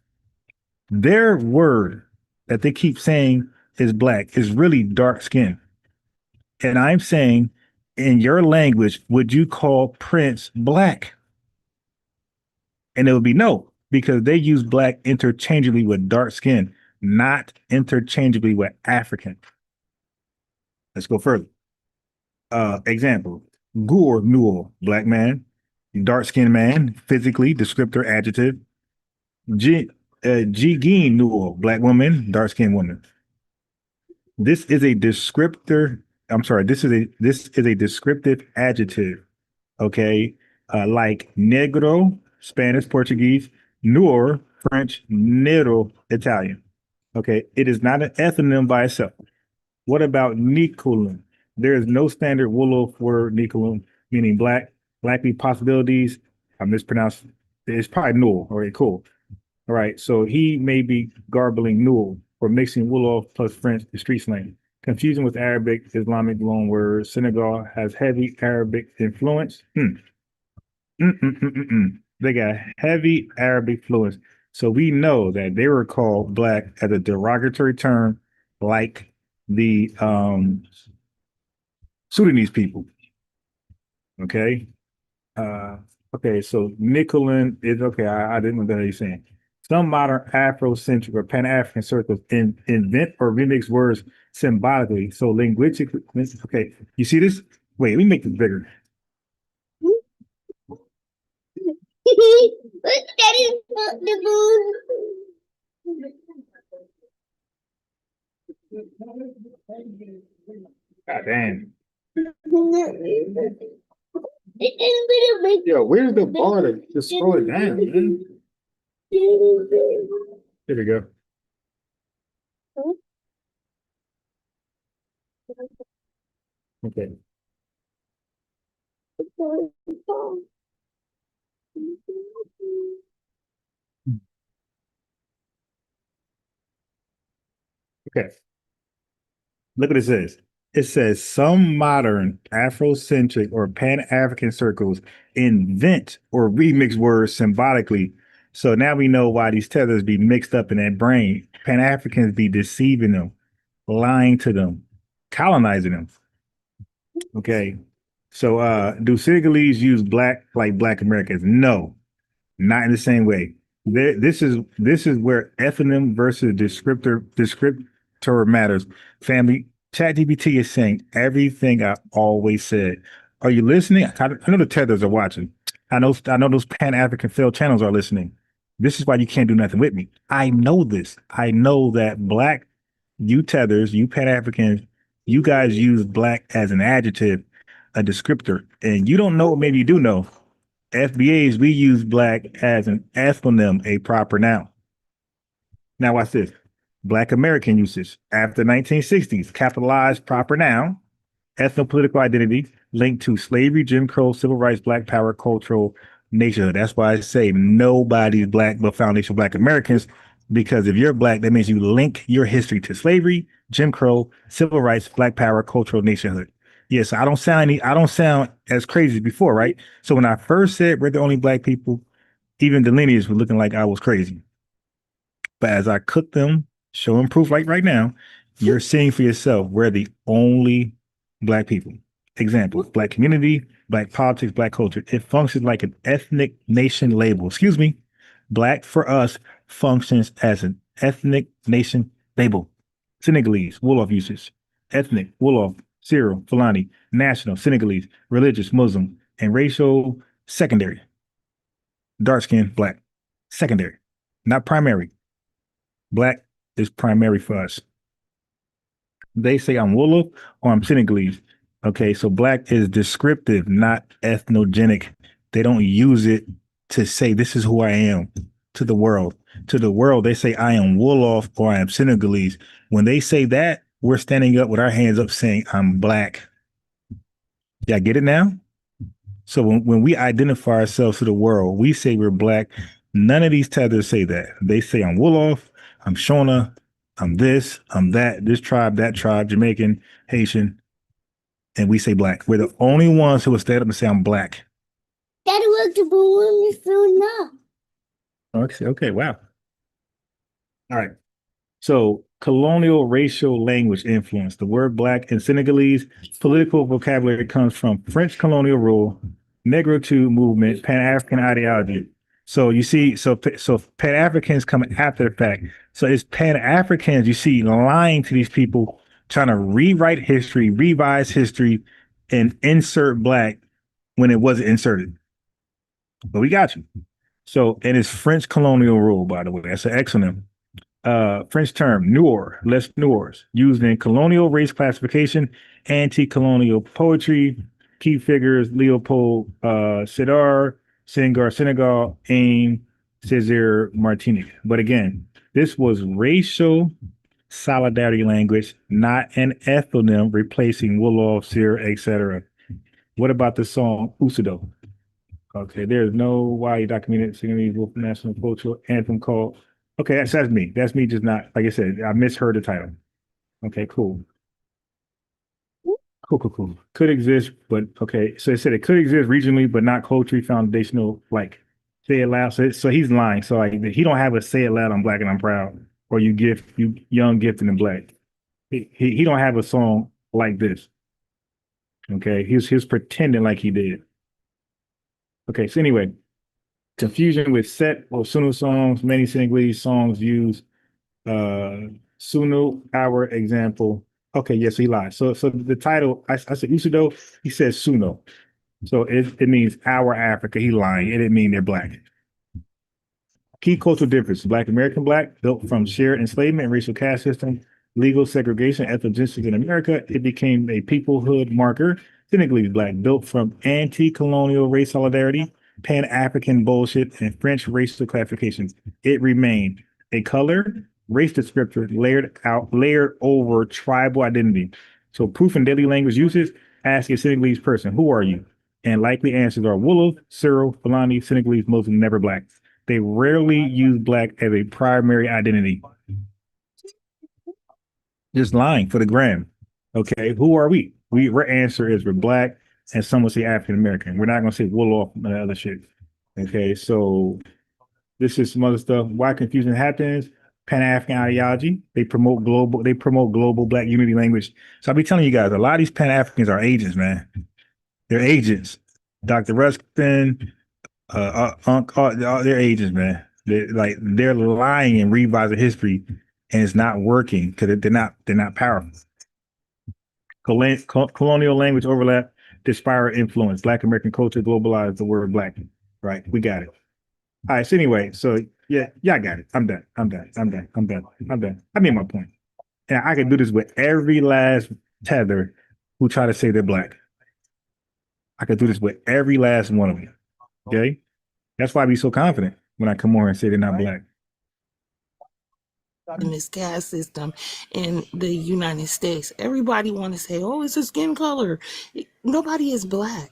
Their word that they keep saying is black is really dark skin. And I'm saying, in your language, would you call Prince black? And it would be no, because they use black interchangeably with dark skin, not interchangeably with African. Let's go further. Example, Gur Newell, black man, dark skinned man, physically, descriptor, adjective. Jigeen Newell, black woman, dark skinned woman. This is a descriptor. I'm sorry. This is a descriptive adjective. Okay, like negro, Spanish, Portuguese, noir, French, Nero, Italian. Okay, it is not an ethnonym by itself. What about Nicolin? There is no standard Wolof word Nicolin, meaning black, likely possibilities. I mispronounced. It's probably Newell. All right, cool. All right, so he may be garbling Newell or mixing Wolof plus French, the street slang. Confusion with Arabic, Islamic loanword. Senegal has heavy Arabic influence. They got heavy Arabic influence. So we know that they were called black as a derogatory term, like the Sudanese people. Okay. Okay, so Nicolin is okay. I didn't know what you're saying. Some modern Afrocentric or Pan-African circles invent or remix words symbolically. So linguistically, okay, you see this? Wait, let me make this bigger. God damn. Yo, where's the bar to scroll it down, man? There we go. Okay. Okay. Look what it says. It says some modern Afrocentric or Pan-African circles invent or remix words symbolically. So now we know why these tethers be mixed up in that brain. Pan-Africans be deceiving them, lying to them, colonizing them. Okay. So do Senegalese use black like black Americans? No, not in the same way. This is where ethnonym versus descriptor matters. Family, ChatGPT is saying everything I always said. Are you listening? I know the tethers are watching. I know those Pan-African failed channels are listening. This is why you can't do nothing with me. I know this. I know that black, you tethers, you Pan-Africans, you guys use black as an adjective, a descriptor, and you don't know, maybe you do know. FBAs, we use black as an ethnonym, a proper noun. Now watch this. Black American usage after 1960s, capitalized proper noun, ethno-political identity linked to slavery, Jim Crow, civil rights, black power, cultural nationhood. That's why I say nobody's black but foundational black Americans, because if you're black, that means you link your history to slavery, Jim Crow, civil rights, black power, cultural nationhood. Yes, I don't sound as crazy as before, right? So when I first said we're the only black people, even the lineage was looking like I was crazy. But as I cook them, showing proof like right now, you're seeing for yourself we're the only black people. Example, black community, black politics, black culture. It functions like an ethnic nation label. Excuse me. Black for us functions as an ethnic nation label. Senegalese, Wolof usage. Ethnic, Wolof, Cyril, Fulani. National, Senegalese. Religious, Muslim. And racial, secondary. Dark skin, black. Secondary. Not primary. Black is primary for us. They say I'm Wolof or I'm Senegalese. Okay, so black is descriptive, not ethnogenic. They don't use it to say this is who I am to the world. To the world, they say I am Wolof or I am Senegalese. When they say that, we're standing up with our hands up saying I'm black. Y'all get it now? So when we identify ourselves to the world, we say we're black. None of these tethers say that. They say I'm Wolof, I'm Shona, I'm this, I'm that, this tribe, that tribe, Jamaican, Haitian, and we say black. We're the only ones who will stand up and say I'm black. That was the balloon Okay, wow. All right. So colonial racial language influence. The word black in Senegalese political vocabulary comes from French colonial rule, Negritude movement, Pan-African ideology. So you see, so Pan-Africans come after the fact. So it's Pan-Africans you see lying to these people, trying to rewrite history, revise history, and insert black when it wasn't inserted. But we got you. So, and it's French colonial rule, by the way. That's an acronym. French term, noir, les noirs, used in colonial race classification, anti-colonial poetry, key figures, Leopold Sédar, Senghor, Senegal, AIM, Cesar Martinez. But again, this was racial solidarity language, not an ethnonym replacing Wolof, Seer, etc. What about the song Usudo? Okay, there's no why documented singing Wolf national cultural anthem called. Okay, that's me. That's me just not, like I said, I misheard the title. Okay, cool. Cool. Could exist, but okay. So it said it could exist regionally, but not culturally foundational. Like say it loud. So he's lying. So like he don't have a say it loud. I'm black and I'm proud, or you young gifted and black. He don't have a song like this. Okay, he's pretending like he did. Okay, so anyway, confusion with set or Sunu songs. Many Senegalese songs use Sunu, our example. Okay, yes, he lied. So the title, I said Usudo, he says Suno. So it means our Africa. He lying. It didn't mean they're black. Key cultural difference. Black American black, built from shared enslavement and racial caste system, legal segregation, ethnogenesis in America. It became a peoplehood marker. Senegalese black, built from anti-colonial race solidarity, Pan-African bullshit, and French racial classifications. It remained a color, race descriptor layered over tribal identity. So proof in daily language uses, ask a Senegalese person, who are you? And likely answers are Wolof, Cyril, Fulani, Senegalese, Muslim, never black. They rarely use black as a primary identity. Just lying for the gram. Okay, who are we? Our answer is we're black, and some will say African American. We're not gonna say Wolof and other shit. Okay, so this is some other stuff. Why confusion happens? Pan-African ideology. They promote global black unity language. So I'll be telling you guys, a lot of these Pan-Africans are agents, man. They're agents. Dr. Ruskin, they're agents, man. They're lying and revising history, and it's not working because they're not powerful. Colonial language overlap, disparate influence. Black American culture globalized the word black. Right, we got it. All right. So anyway, so yeah, I got it. I'm done. I made my point, and I can do this with every last tether who try to say they're black. I could do this with every last one of them. Okay, that's why I be so confident when I come over and say they're not black. In this caste system in the United States, everybody want to say, "Oh, it's a skin color." Nobody is black.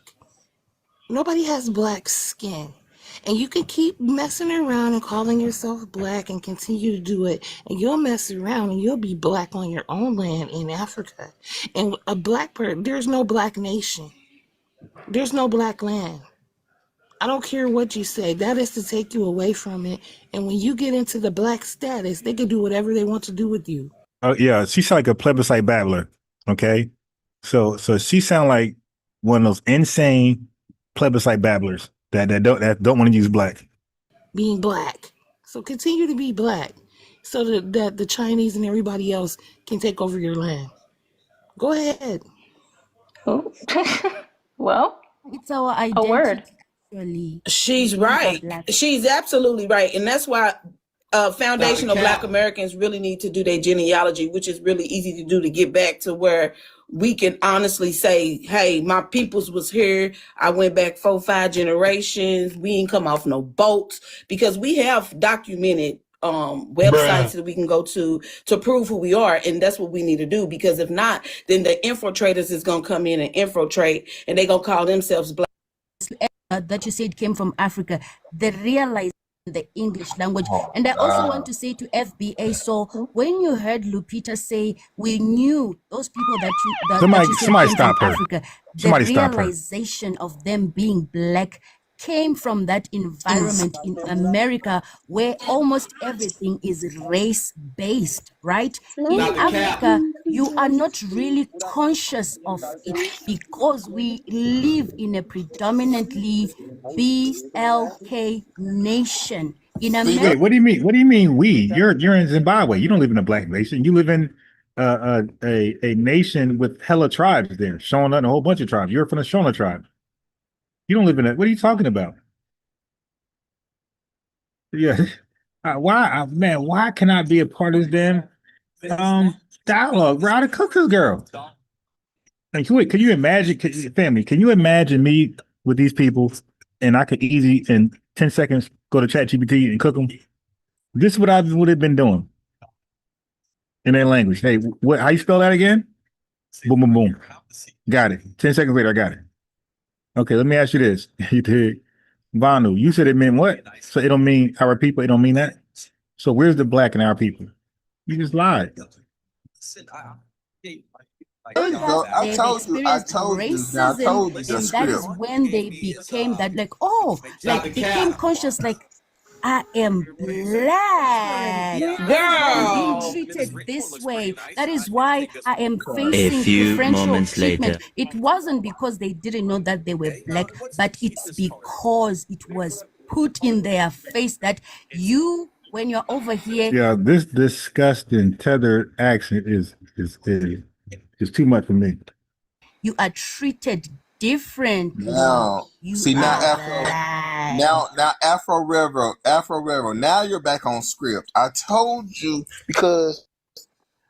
Nobody has black skin. And you can keep messing around and calling yourself black and continue to do it. And you'll mess around and you'll be black on your own land in Africa. And a black person, there's no black nation. There's no black land. I don't care what you say. That is to take you away from it. And when you get into the black status, they can do whatever they want to do with you. Oh yeah, she sound like a plebiscite babbler. Okay, so she sound like one of those insane plebiscite babblers that don't want to use black. Being black. So continue to be black so that the Chinese and everybody else can take over your land. Go ahead. Oh. Well, it's our identity. A word. Really. She's right. She's absolutely right. And that's why foundational Black Americans really need to do their genealogy, which is really easy to do to get back to where we can honestly say, hey, my peoples was here. I went back 4-5 generations. We ain't come off no boats, because we have documented websites that we can go to prove who we are. And that's what we need to do, because if not, then the infiltrators is going to come in and infiltrate, and they're going to call themselves Black. That you said came from Africa, they realized the English language. And I also want to say to FBA, so when you heard Lupita say we knew those people that you somebody came stop from her. Africa, Somebody the stop her. realization of them being black came from that environment in America where almost everything is race-based, right? In Africa, you are not really conscious of it because we live in a predominantly BLK nation. In America, Wait, what do you mean? What do you mean we? You're in Zimbabwe. You don't live in a black nation. You live in a nation with hella tribes there. Shona and a whole bunch of tribes. You're from the Shona tribe. You don't live in it. What are you talking about? Yeah. Why can I be a part of this damn dialogue, bro? How to cook this girl? Like, can you imagine, family? Can you imagine me with these people, and I could easily and 10 seconds, go to ChatGPT and cook them. This is what I would have been doing in that language. Hey, what? How you spell that again? Boom, boom, boom. Got it. 10 seconds later, I got it. Okay, let me ask you this. You did. Vanu, you said it meant what? So it don't mean our people, it don't mean that? So where's the black in our people? You just lied. There you go. I told you. I told you. Now, I told you the And that is script. when they became that, like, oh, like became conscious, like, I am black. Girl. Being treated this way. That is why I am A facing few differential moments treatment. later. It wasn't because they didn't know that they were black, but it's because it was put in their face that you, when you're over here, Yeah, this disgusting Tether accent is too much for me. you are treated differently. Now, You see now, are Afro. black. Now, Afro Rebel. Now you're back on script. I told you because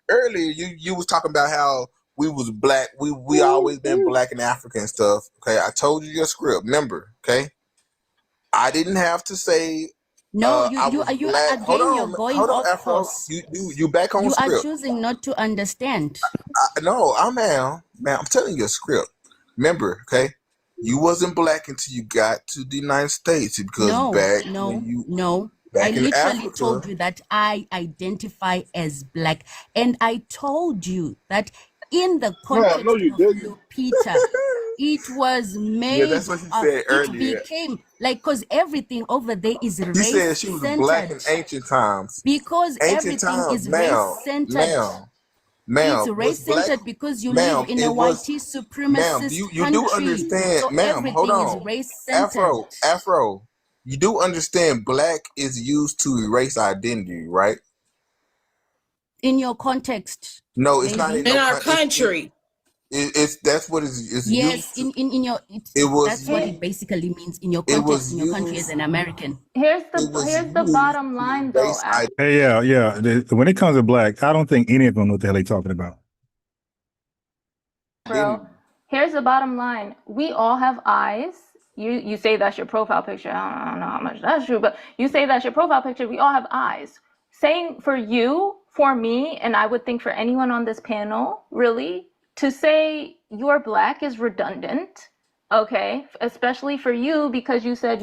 earlier you was talking about how we was black. We always been black and African and stuff. Okay, I told you your script. Remember? Okay, I didn't have to say. No, I you was again, black. you're going Hold on, off Afro. course. You back on You are script. choosing not to understand. No, man. I'm telling you a script. Remember, okay? You wasn't black until you got to the United States because No. back I in literally Africa, told you that I identify as black. And I told you that in the context no, you of didn't. Peter, it was made yeah, that's what she said it earlier. became like, because everything over there is She said she was black in race-centered. ancient times. Because Ancient everything times, is ma'am, race-centered. It's was black, race-centered because you live ma'am. in a It white was, ma'am. supremacist You do country. understand, So ma'am. Hold everything is on, race-centered. Afro. You do understand black is used to erase identity, right? In your context, No, it's not maybe. in In no our country. country. It's that's what it's Yes, used to. in your It was that's what it used. basically means in your It context, was in your country as used. an American. Here's It was the used bottom to line though. erase identity. Hey, yeah. When it comes to black, I don't think any of them know what the hell they talking about. Bro, here's the bottom line. We all have eyes. You say that's your profile picture. I don't know how much that's true, but you say that's your profile picture. We all have eyes. Saying for you, for me, and I would think for anyone on this panel, really, to say you're black is redundant. Okay, especially for you because you said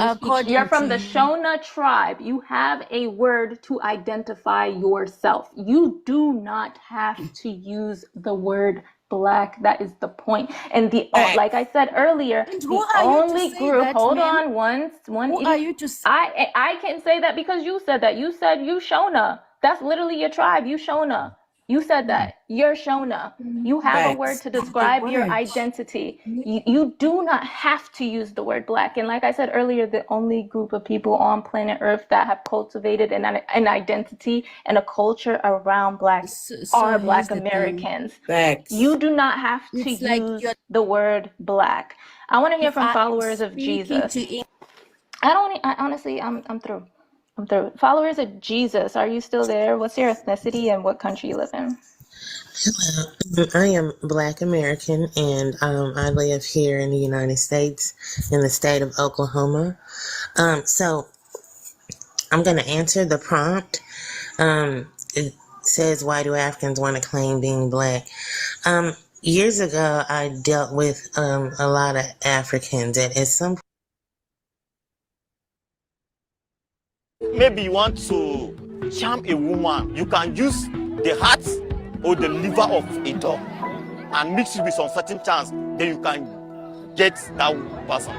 you're from the Shona tribe. You have a word to identify yourself. You do not have to use the word black. That is the point. And like I said earlier, the only group. Hold on, one. Who are you to say? I can say that because you said that. You said you Shona. That's literally your tribe. You Shona. You said that. You're Shona. You have a word to describe your identity. You do not have to use the word black. And like I said earlier, the only group of people on planet Earth that have cultivated an identity and a culture around black are Black Americans. You do not have to use the word black. I want to hear from followers of Jesus. Honestly, I'm through. I'm through. Followers of Jesus, are you still there? What's your ethnicity and what country you live in? I am Black American, and I live here in the United States, in the state of Oklahoma. So I'm going to answer the prompt. It says, why do Africans want to claim being black? Years ago, I dealt with a lot of Africans, and at some Maybe you want to charm a woman, you can use the heart or the liver of a dog and mix it with some certain chance, then you can get that person.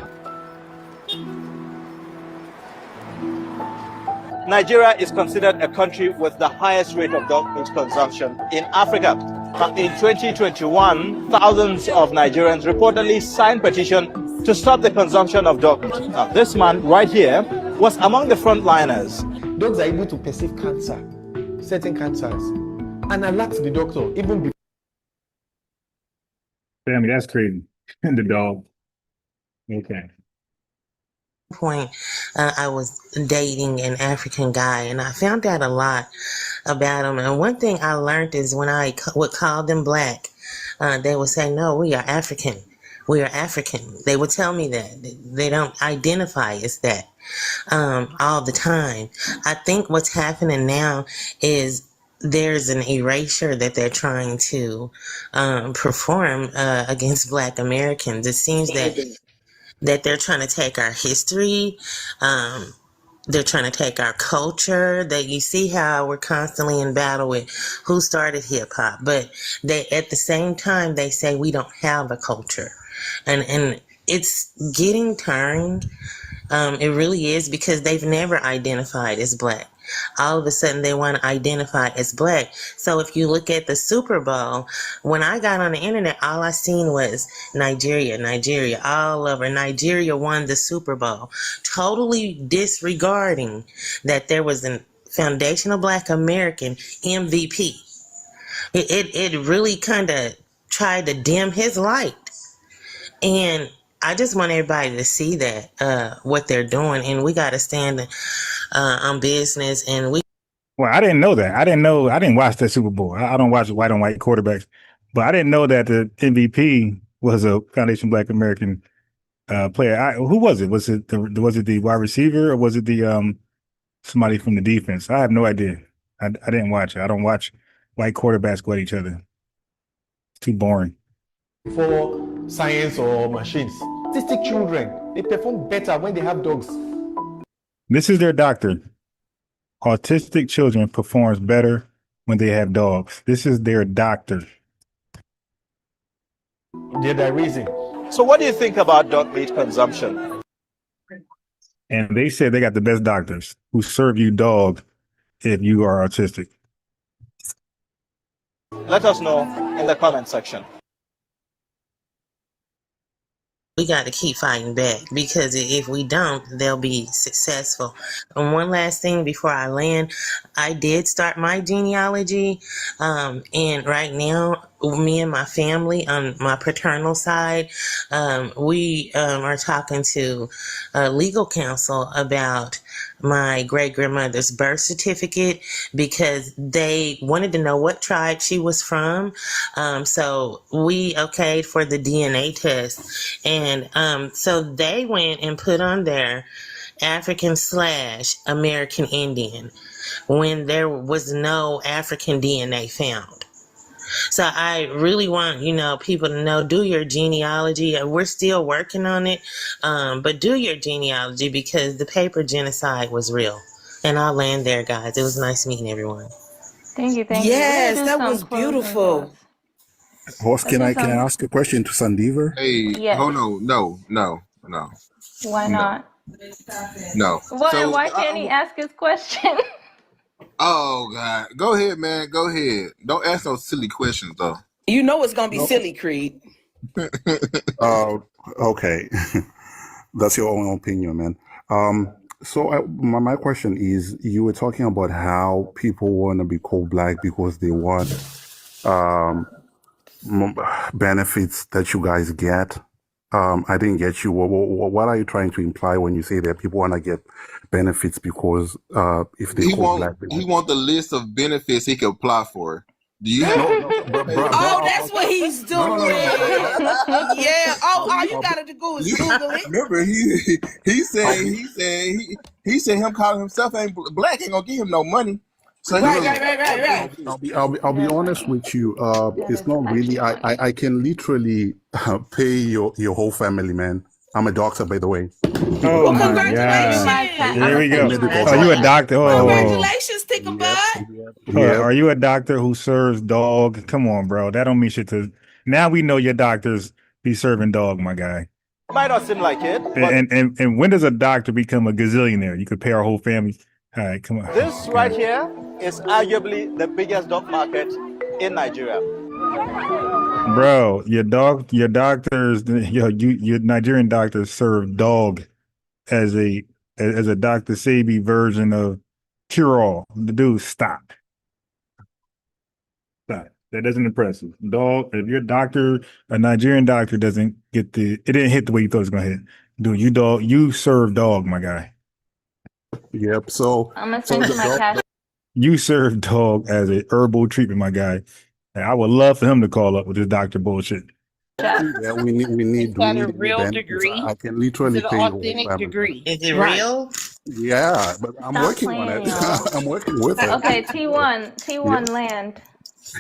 Nigeria is considered a country with the highest rate of dog meat consumption in Africa. In 2021, thousands of Nigerians reportedly signed petition to stop the consumption of dog meat. Now, this man right here was among the frontliners. Dogs are able to perceive cancer, certain cancers, and alert the doctor even before. Family, that's crazy. The dog. Okay. point, I was dating an African guy, and I found out a lot about him. And one thing I learned is when I would call them black, they would say, no, we are African. We are African. They would tell me that. They don't identify as that. all the time. I think what's happening now is there's an erasure that they're trying to perform against Black Americans. It seems that they're trying to take our history. They're trying to take our culture. That you see how we're constantly in battle with who started hip hop, but they at the same time they say we don't have a culture, and it's getting turned. It really is, because they've never identified as Black. All of a sudden they want to identify as Black. So if you look at the Super Bowl, when I got on the internet, all I seen was Nigeria, all over. Nigeria won the Super Bowl, totally disregarding that there was a foundational Black American MVP. It really kind of tried to dim his light. And I just want everybody to see that what they're doing, and we got to stand on business. And Well, I didn't know that. I didn't watch that Super Bowl. I don't watch white on white quarterbacks, but I didn't know that the MVP was a Foundation Black American player. Who was it? Was it the wide receiver, or was it the somebody from the defense? I have no idea. I didn't watch it. I don't watch white quarterbacks go at each other. It's too boring. For science or machines, autistic children, they perform better when they have dogs. This is their doctor. Autistic children performs better when they have dogs. This is their doctor. They're reason. So what do you think about dog meat consumption? And they said they got the best doctors who serve you dog if you are autistic. Let us know in the comment section. we got to keep fighting back, because if we don't, they'll be successful. And one last thing before I land, I did start my genealogy, and right now, me and my family on my paternal side, we are talking to legal counsel about my great-grandmother's birth certificate, because they wanted to know what tribe she was from. So we okayed for the DNA test. And so they went and put on there African/American Indian when there was no African DNA found. So I really want, people to know, do your genealogy. We're still working on it, but do your genealogy, because the paper genocide was real. And I'll land there, guys. It was nice meeting everyone. Thank you. Yes, that was beautiful. Host, can I ask a question to Sandiver? Hey, Yes. hold on. No. Why not? No. Why can't he ask his question? Oh, God. Go ahead, man. Go ahead. Don't ask those silly questions, though. You know it's going to be silly, Creed. Okay. That's your own opinion, man. So my question is, you were talking about how people want to be called black because they want benefits that you guys get. I didn't get you. What are you trying to imply when you say that people want to get benefits because if they call black people? He want the list of benefits he can apply for. Do you have? Oh, that's what he's doing. Yeah. Oh, all you gotta do is Google it. Remember, he said him calling himself ain't black ain't gonna give him no money. So Right. I'll be honest with you. It's not really. I can literally pay your whole family, man. I'm a doctor, by the way. Oh, well, congratulations! Here we go. Are you a doctor? Congratulations, Tinkerbud. Yeah. Are you a doctor who serves dog? Come on, bro. That don't mean shit to. Now we know your doctors be serving dog, my guy. Might not seem like it. And when does a doctor become a gazillionaire? You could pay our whole family. All right, come on. This right here is arguably the biggest dog market in Nigeria. Bro, your doctors, your Nigerian doctors serve dog as a Dr. Sebi version of cure all. The dude, stop. That doesn't impress you. Dog, if your doctor, a Nigerian doctor, doesn't get it didn't hit the way you thought it was gonna hit. Dude, you serve dog, my guy. Yep. So I'm gonna send you my cash. You serve dog as a herbal treatment, my guy. And I would love for him to call up with this doctor bullshit. Yeah, we need that a more real benefits. degree? I can Is literally it an pay your whole authentic family. degree? Is it Right. real? Yeah, but I'm Stop working on playing, it. y'all. I'm working with it. Okay, T1 land.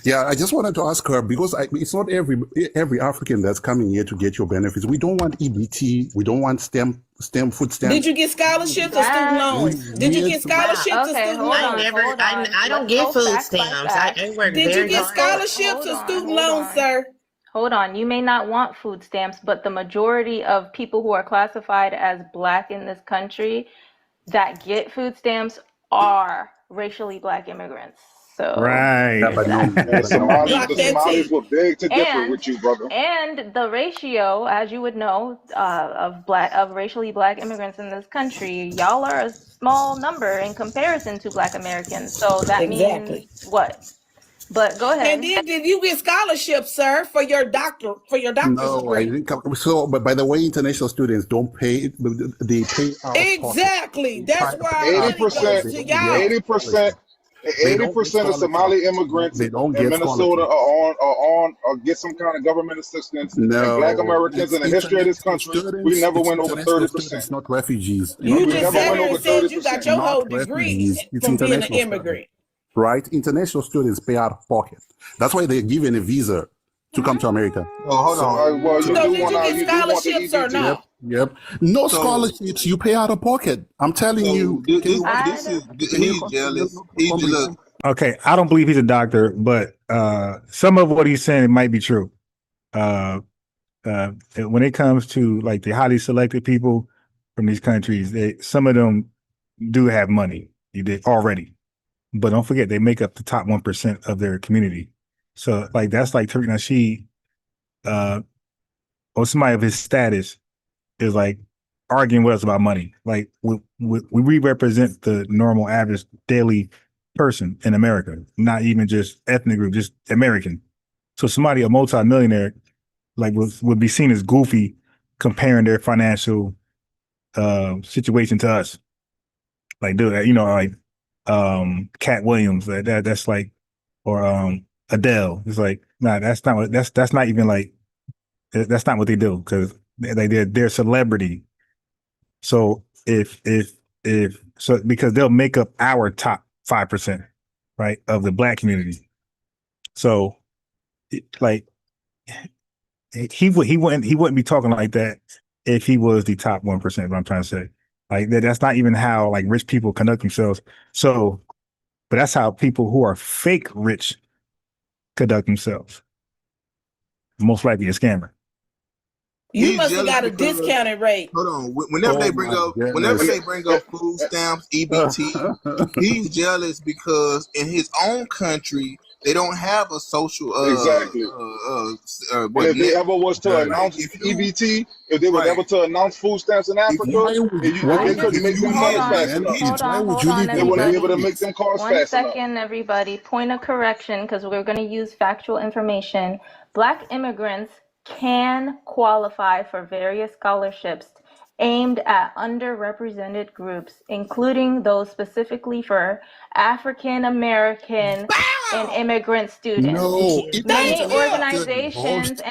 Yeah, I just wanted to ask her because it's not every African that's coming here to get your benefits. We don't want EBT. We don't want STEM food stamps. Did you get scholarships or student loans? Did you get scholarships or Okay, student hold loans? on. I don't Let's get go food fact by stamps. fact. I work Did you very get hard. scholarships or student loans, sir? Hold on. You may not want food stamps, but the majority of people who are classified as Black in this country that get food stamps are racially Black immigrants. So Right. Yeah, but no, The Somalis will beg to differ with you, brother. And the ratio, as you would know, of racially Black immigrants in this country, y'all are a small number in comparison to Black Americans. So that means what? But go ahead. And then did you get scholarships, sir, for your doctor's No, degree? I didn't come. So, but by the way, international students don't pay. They pay out of Exactly. pocket. That's why our money goes to y'all. 80% of Somali immigrants They don't in get Minnesota are get some kind of government assistance. No, and Black Americans in the history of this country, we never went over 30%. It's not refugees. You Not just refugees. sat here and said you got your whole degree refugees. It's from being an international immigrant. Right? International students pay out of pocket. That's why they're given a visa to come to America. Oh, hold on. Well, So did you get scholarships or not? Yep. No scholarships. You pay out of pocket. I'm telling you. He's jealous. He's jealous. Okay, I don't believe he's a doctor, but some of what he's saying might be true. When it comes to like the highly selected people from these countries, some of them do have money already. But don't forget, they make up the top 1% of their community. So like that's like Tariq Nasheed, or somebody of his status is like arguing with us about money. Like we represent the normal average daily person in America, not even just ethnic group, just American. So somebody, a multimillionaire, like would be seen as goofy comparing their financial situation to us. Like, dude, like Cat Williams, that's like, or Adele. It's like, nah, that's not even like, that's not what they do, because they're celebrity. So because they'll make up our top 5%, right, of the Black community. So like he wouldn't be talking like that if he was the top 1%. What I'm trying to say, like that's not even how like rich people conduct themselves. So, but that's how people who are fake rich conduct themselves. Most likely a scammer. You must have got a discounted rate. Hold on. Whenever they bring up food stamps, EBT, he's jealous because in his own country they don't have a social exactly. If they ever was to announce EBT, if they were ever to announce food stamps in Africa, they couldn't make them calls fast enough. They wouldn't be able to make them calls fast enough. 1 second, everybody. Point of correction, because we're going to use factual information. Black immigrants can qualify for various scholarships aimed at underrepresented groups, including those specifically for African American and immigrant students. No, many organizations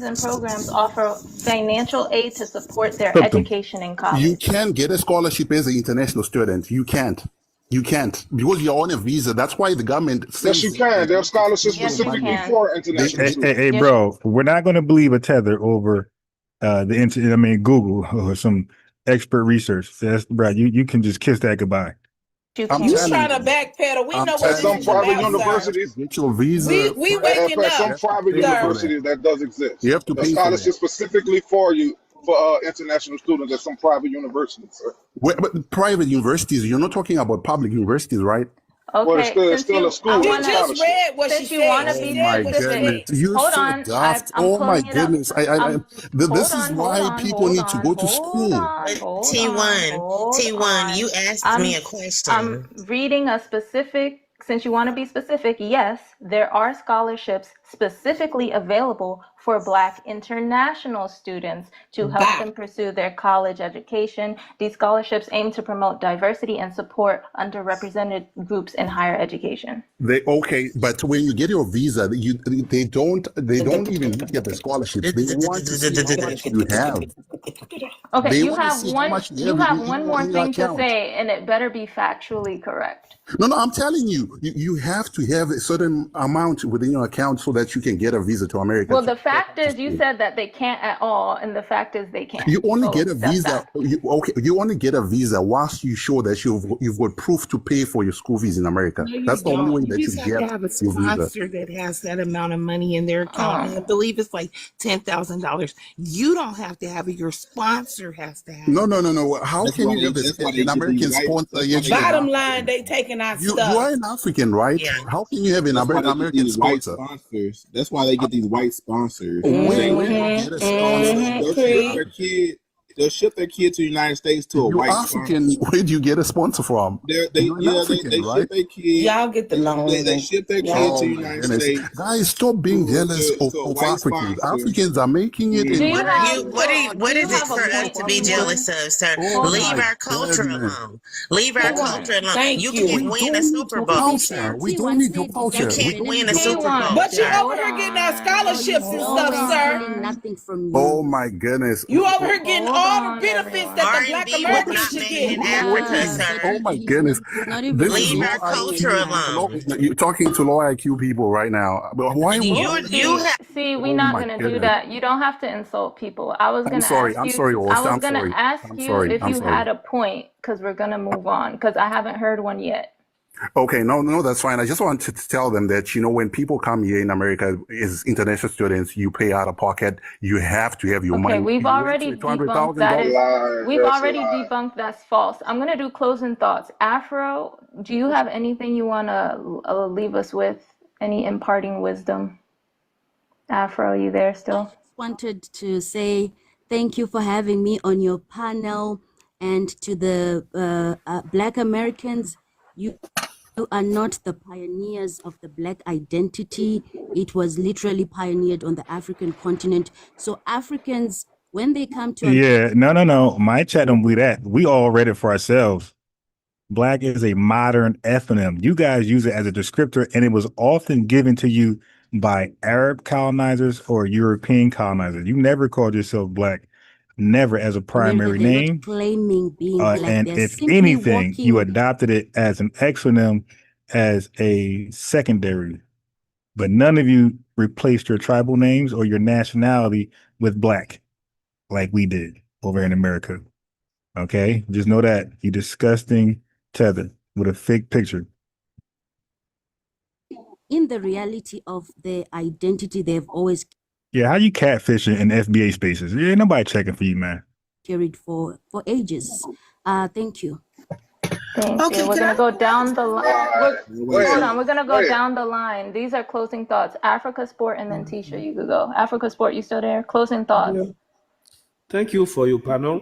and programs offer financial aid to support their education in college. You can't get a scholarship as an international student. You can't. Because you're on a visa. That's why the government says. Yes, you can. There are scholarships specifically for international students. Hey, bro, we're not going to believe a Tether over Google or some expert research. Bro, you can just kiss that goodbye. You trying to backpedal. We know what some private universities. Get your visa. We waking up. Some private universities that does exist. You have to pay scholarship specifically for you for international students at some private universities. Sir. But private universities, you're not talking about public universities, right? Okay, well, it's still a school. You just read what she said. Oh my goodness, you're so daft. Oh my goodness, this is why people need to go to school. T1, you asked me a question. I'm reading a specific since you want to be specific, yes, there are scholarships specifically available for Black international students to help them pursue their college education. These scholarships aim to promote diversity and support underrepresented groups in higher education. But when you get your visa, they don't even look at the scholarships. They want to see how much you have. Okay, They you want to have see how much you have one more in your thing to account. say, and it better be factually correct. No, I'm telling you, you have to have a certain amount within your account so that you can get a visa to America. Well, the fact is, you said that they can't at all, and the fact is they can't. You only So get a that's visa. that. You only get a visa whilst you show that you've got proof to pay for your school fees in America. No, you That's the only way don't. that You you just have get to have a your visa. sponsor that has that amount of money in their account. And I believe it's like $10,000. You don't have to have it. Your sponsor has to have it. No. How That's can why you have that's why they an get these American white. sponsor? That's why they Bottom line, they taking our You stuff. are an African, right? Yeah. How can you have an That's why they get American these white sponsor? sponsors. That's why they get these white sponsors. When you get a sponsor, They'll ship their kid to the United States to a you're white African. sponsor. Where do you get a sponsor from? They right? ship their kid. Y'all get the long They ship their kid to the United States. Guys, stop being jealous to a of white Africans. sponsor. Africans are making it. Do you have? What is it for us to be jealous of, sir? Leave our culture alone. Leave our culture alone. Thank You you. can't win a Super Bowl, sir. We don't need your You culture. can't win a Super Bowl, But you sir. over here getting our scholarships and No stuff, one's sir. stealing nothing from you. Oh my goodness. You over here getting all the benefits that the Black R&B was Americans not should made in get. Africa, sir. Oh my goodness. Not even This is Leave low our culture alone. IQ. You're talking to low IQ people right now. But why? See, we're Oh not my gonna do goodness. that. You don't have to insult people. I was gonna sorry, ask I'm you. sorry, I Austin, was I'm gonna sorry. ask I'm you sorry, if I'm you sorry. had a point, because we're gonna move on. Because I haven't heard one yet. Okay, no, that's fine. I just wanted to tell them that, when people come here in America as international students, you pay out of pocket. You have to have your Okay, money. we've already debunked that. We've already debunked that's false. I'm gonna do closing thoughts. Afro, do you have anything you wanna leave us with? Any imparting wisdom? Afro, you there still? Wanted to say thank you for having me on your panel, and to the Black Americans, you are not the pioneers of the Black identity. It was literally pioneered on the African continent. So Africans, when they come to Yeah, no. My chat don't believe that. We all read it for ourselves. Black is a modern ethnonym. You guys use it as a descriptor, and it was often given to you by Arab colonizers or European colonizers. You never called yourself Black, never as a primary they're name. not claiming being Black, And they're if simply anything, you walking. adopted it as an exonym, as a secondary. But none of you replaced your tribal names or your nationality with Black, like we did over in America. Okay, just know that, you disgusting Tether with a fake picture. In the reality of their identity, they've always Yeah, how you catfishing in FBA spaces? Yeah, nobody checking for you, man. carried for ages. Thank you. Thank you. We're gonna go down the line. Hold on, we're gonna go down the line. These are closing thoughts. Africa Sport, and then Tisha, you could go. Africa Sport, you still there? Closing thoughts. Yeah. Thank you for your panel.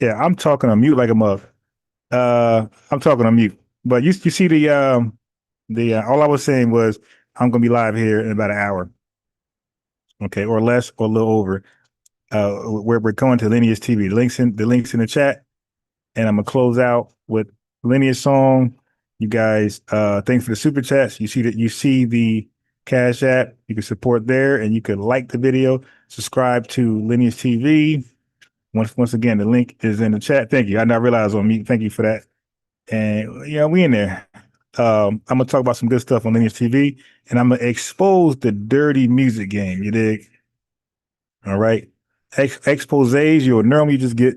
I'm talking on mute like a mug. I'm talking on mute. But you see the all I was saying was I'm gonna be live here in about an hour, okay, or less, or a little over. We're going to Lineage TV. The links in the chat, and I'm gonna close out with Lineage song. You guys, thanks for the super chats. You see the Cash App. You can support there, and you can like the video, subscribe to Lineage TV. Once again, the link is in the chat. Thank you. I not realize on me. Thank you for that. And yeah, we in there. I'm gonna talk about some good stuff on Lineage TV, and I'm gonna expose the dirty music game. You dig? All right. Exposés you'll normally just get,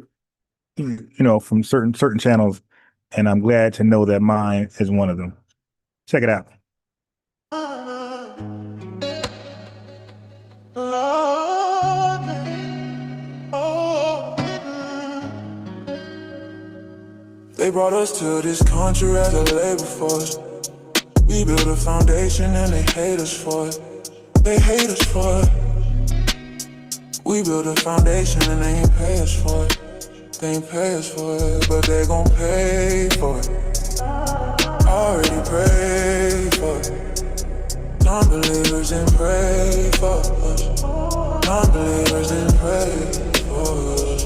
from certain channels, and I'm glad to know that mine is one of them. Check it out. They brought us to this country as a labor force. We built a foundation and they hate us for it. They hate us for it. We built a foundation and they ain't pay us for it. They ain't pay us for it, but they gon' pay for it. Already prayed for it. Non-believers didn't pray for us. Non-believers didn't pray for us.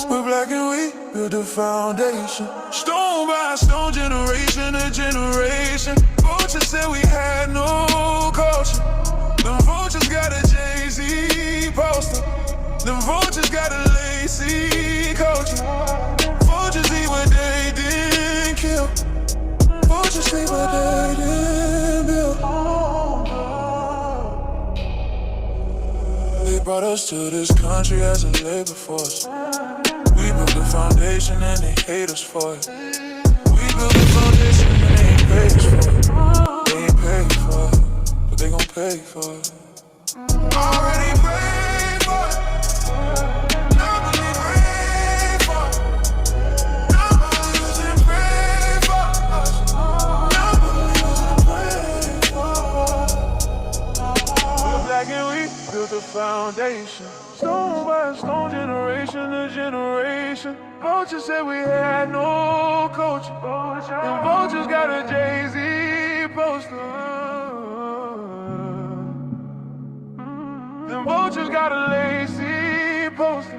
We're black and we built a foundation. Stone by stone, generation to generation. Vultures said we had no culture. Them vultures got a Jay-Z poster. Them vultures got a lacy culture. Vultures eat what they didn't kill. Vultures sleep what they didn't build. They brought us to this country as a labor force. We built the foundation and they hate us for it. We built the foundation and they ain't paid us for it. They ain't paid for it, but they gon' pay for it. Already paid for it. Nobody prayed for it. Nobody didn't pray for us. Nobody didn't pray for us. We're black and we built a foundation. Stone by stone, generation to generation. Vultures said we had no culture. And vultures got a Jay-Z poster. Them vultures got a lacy poster.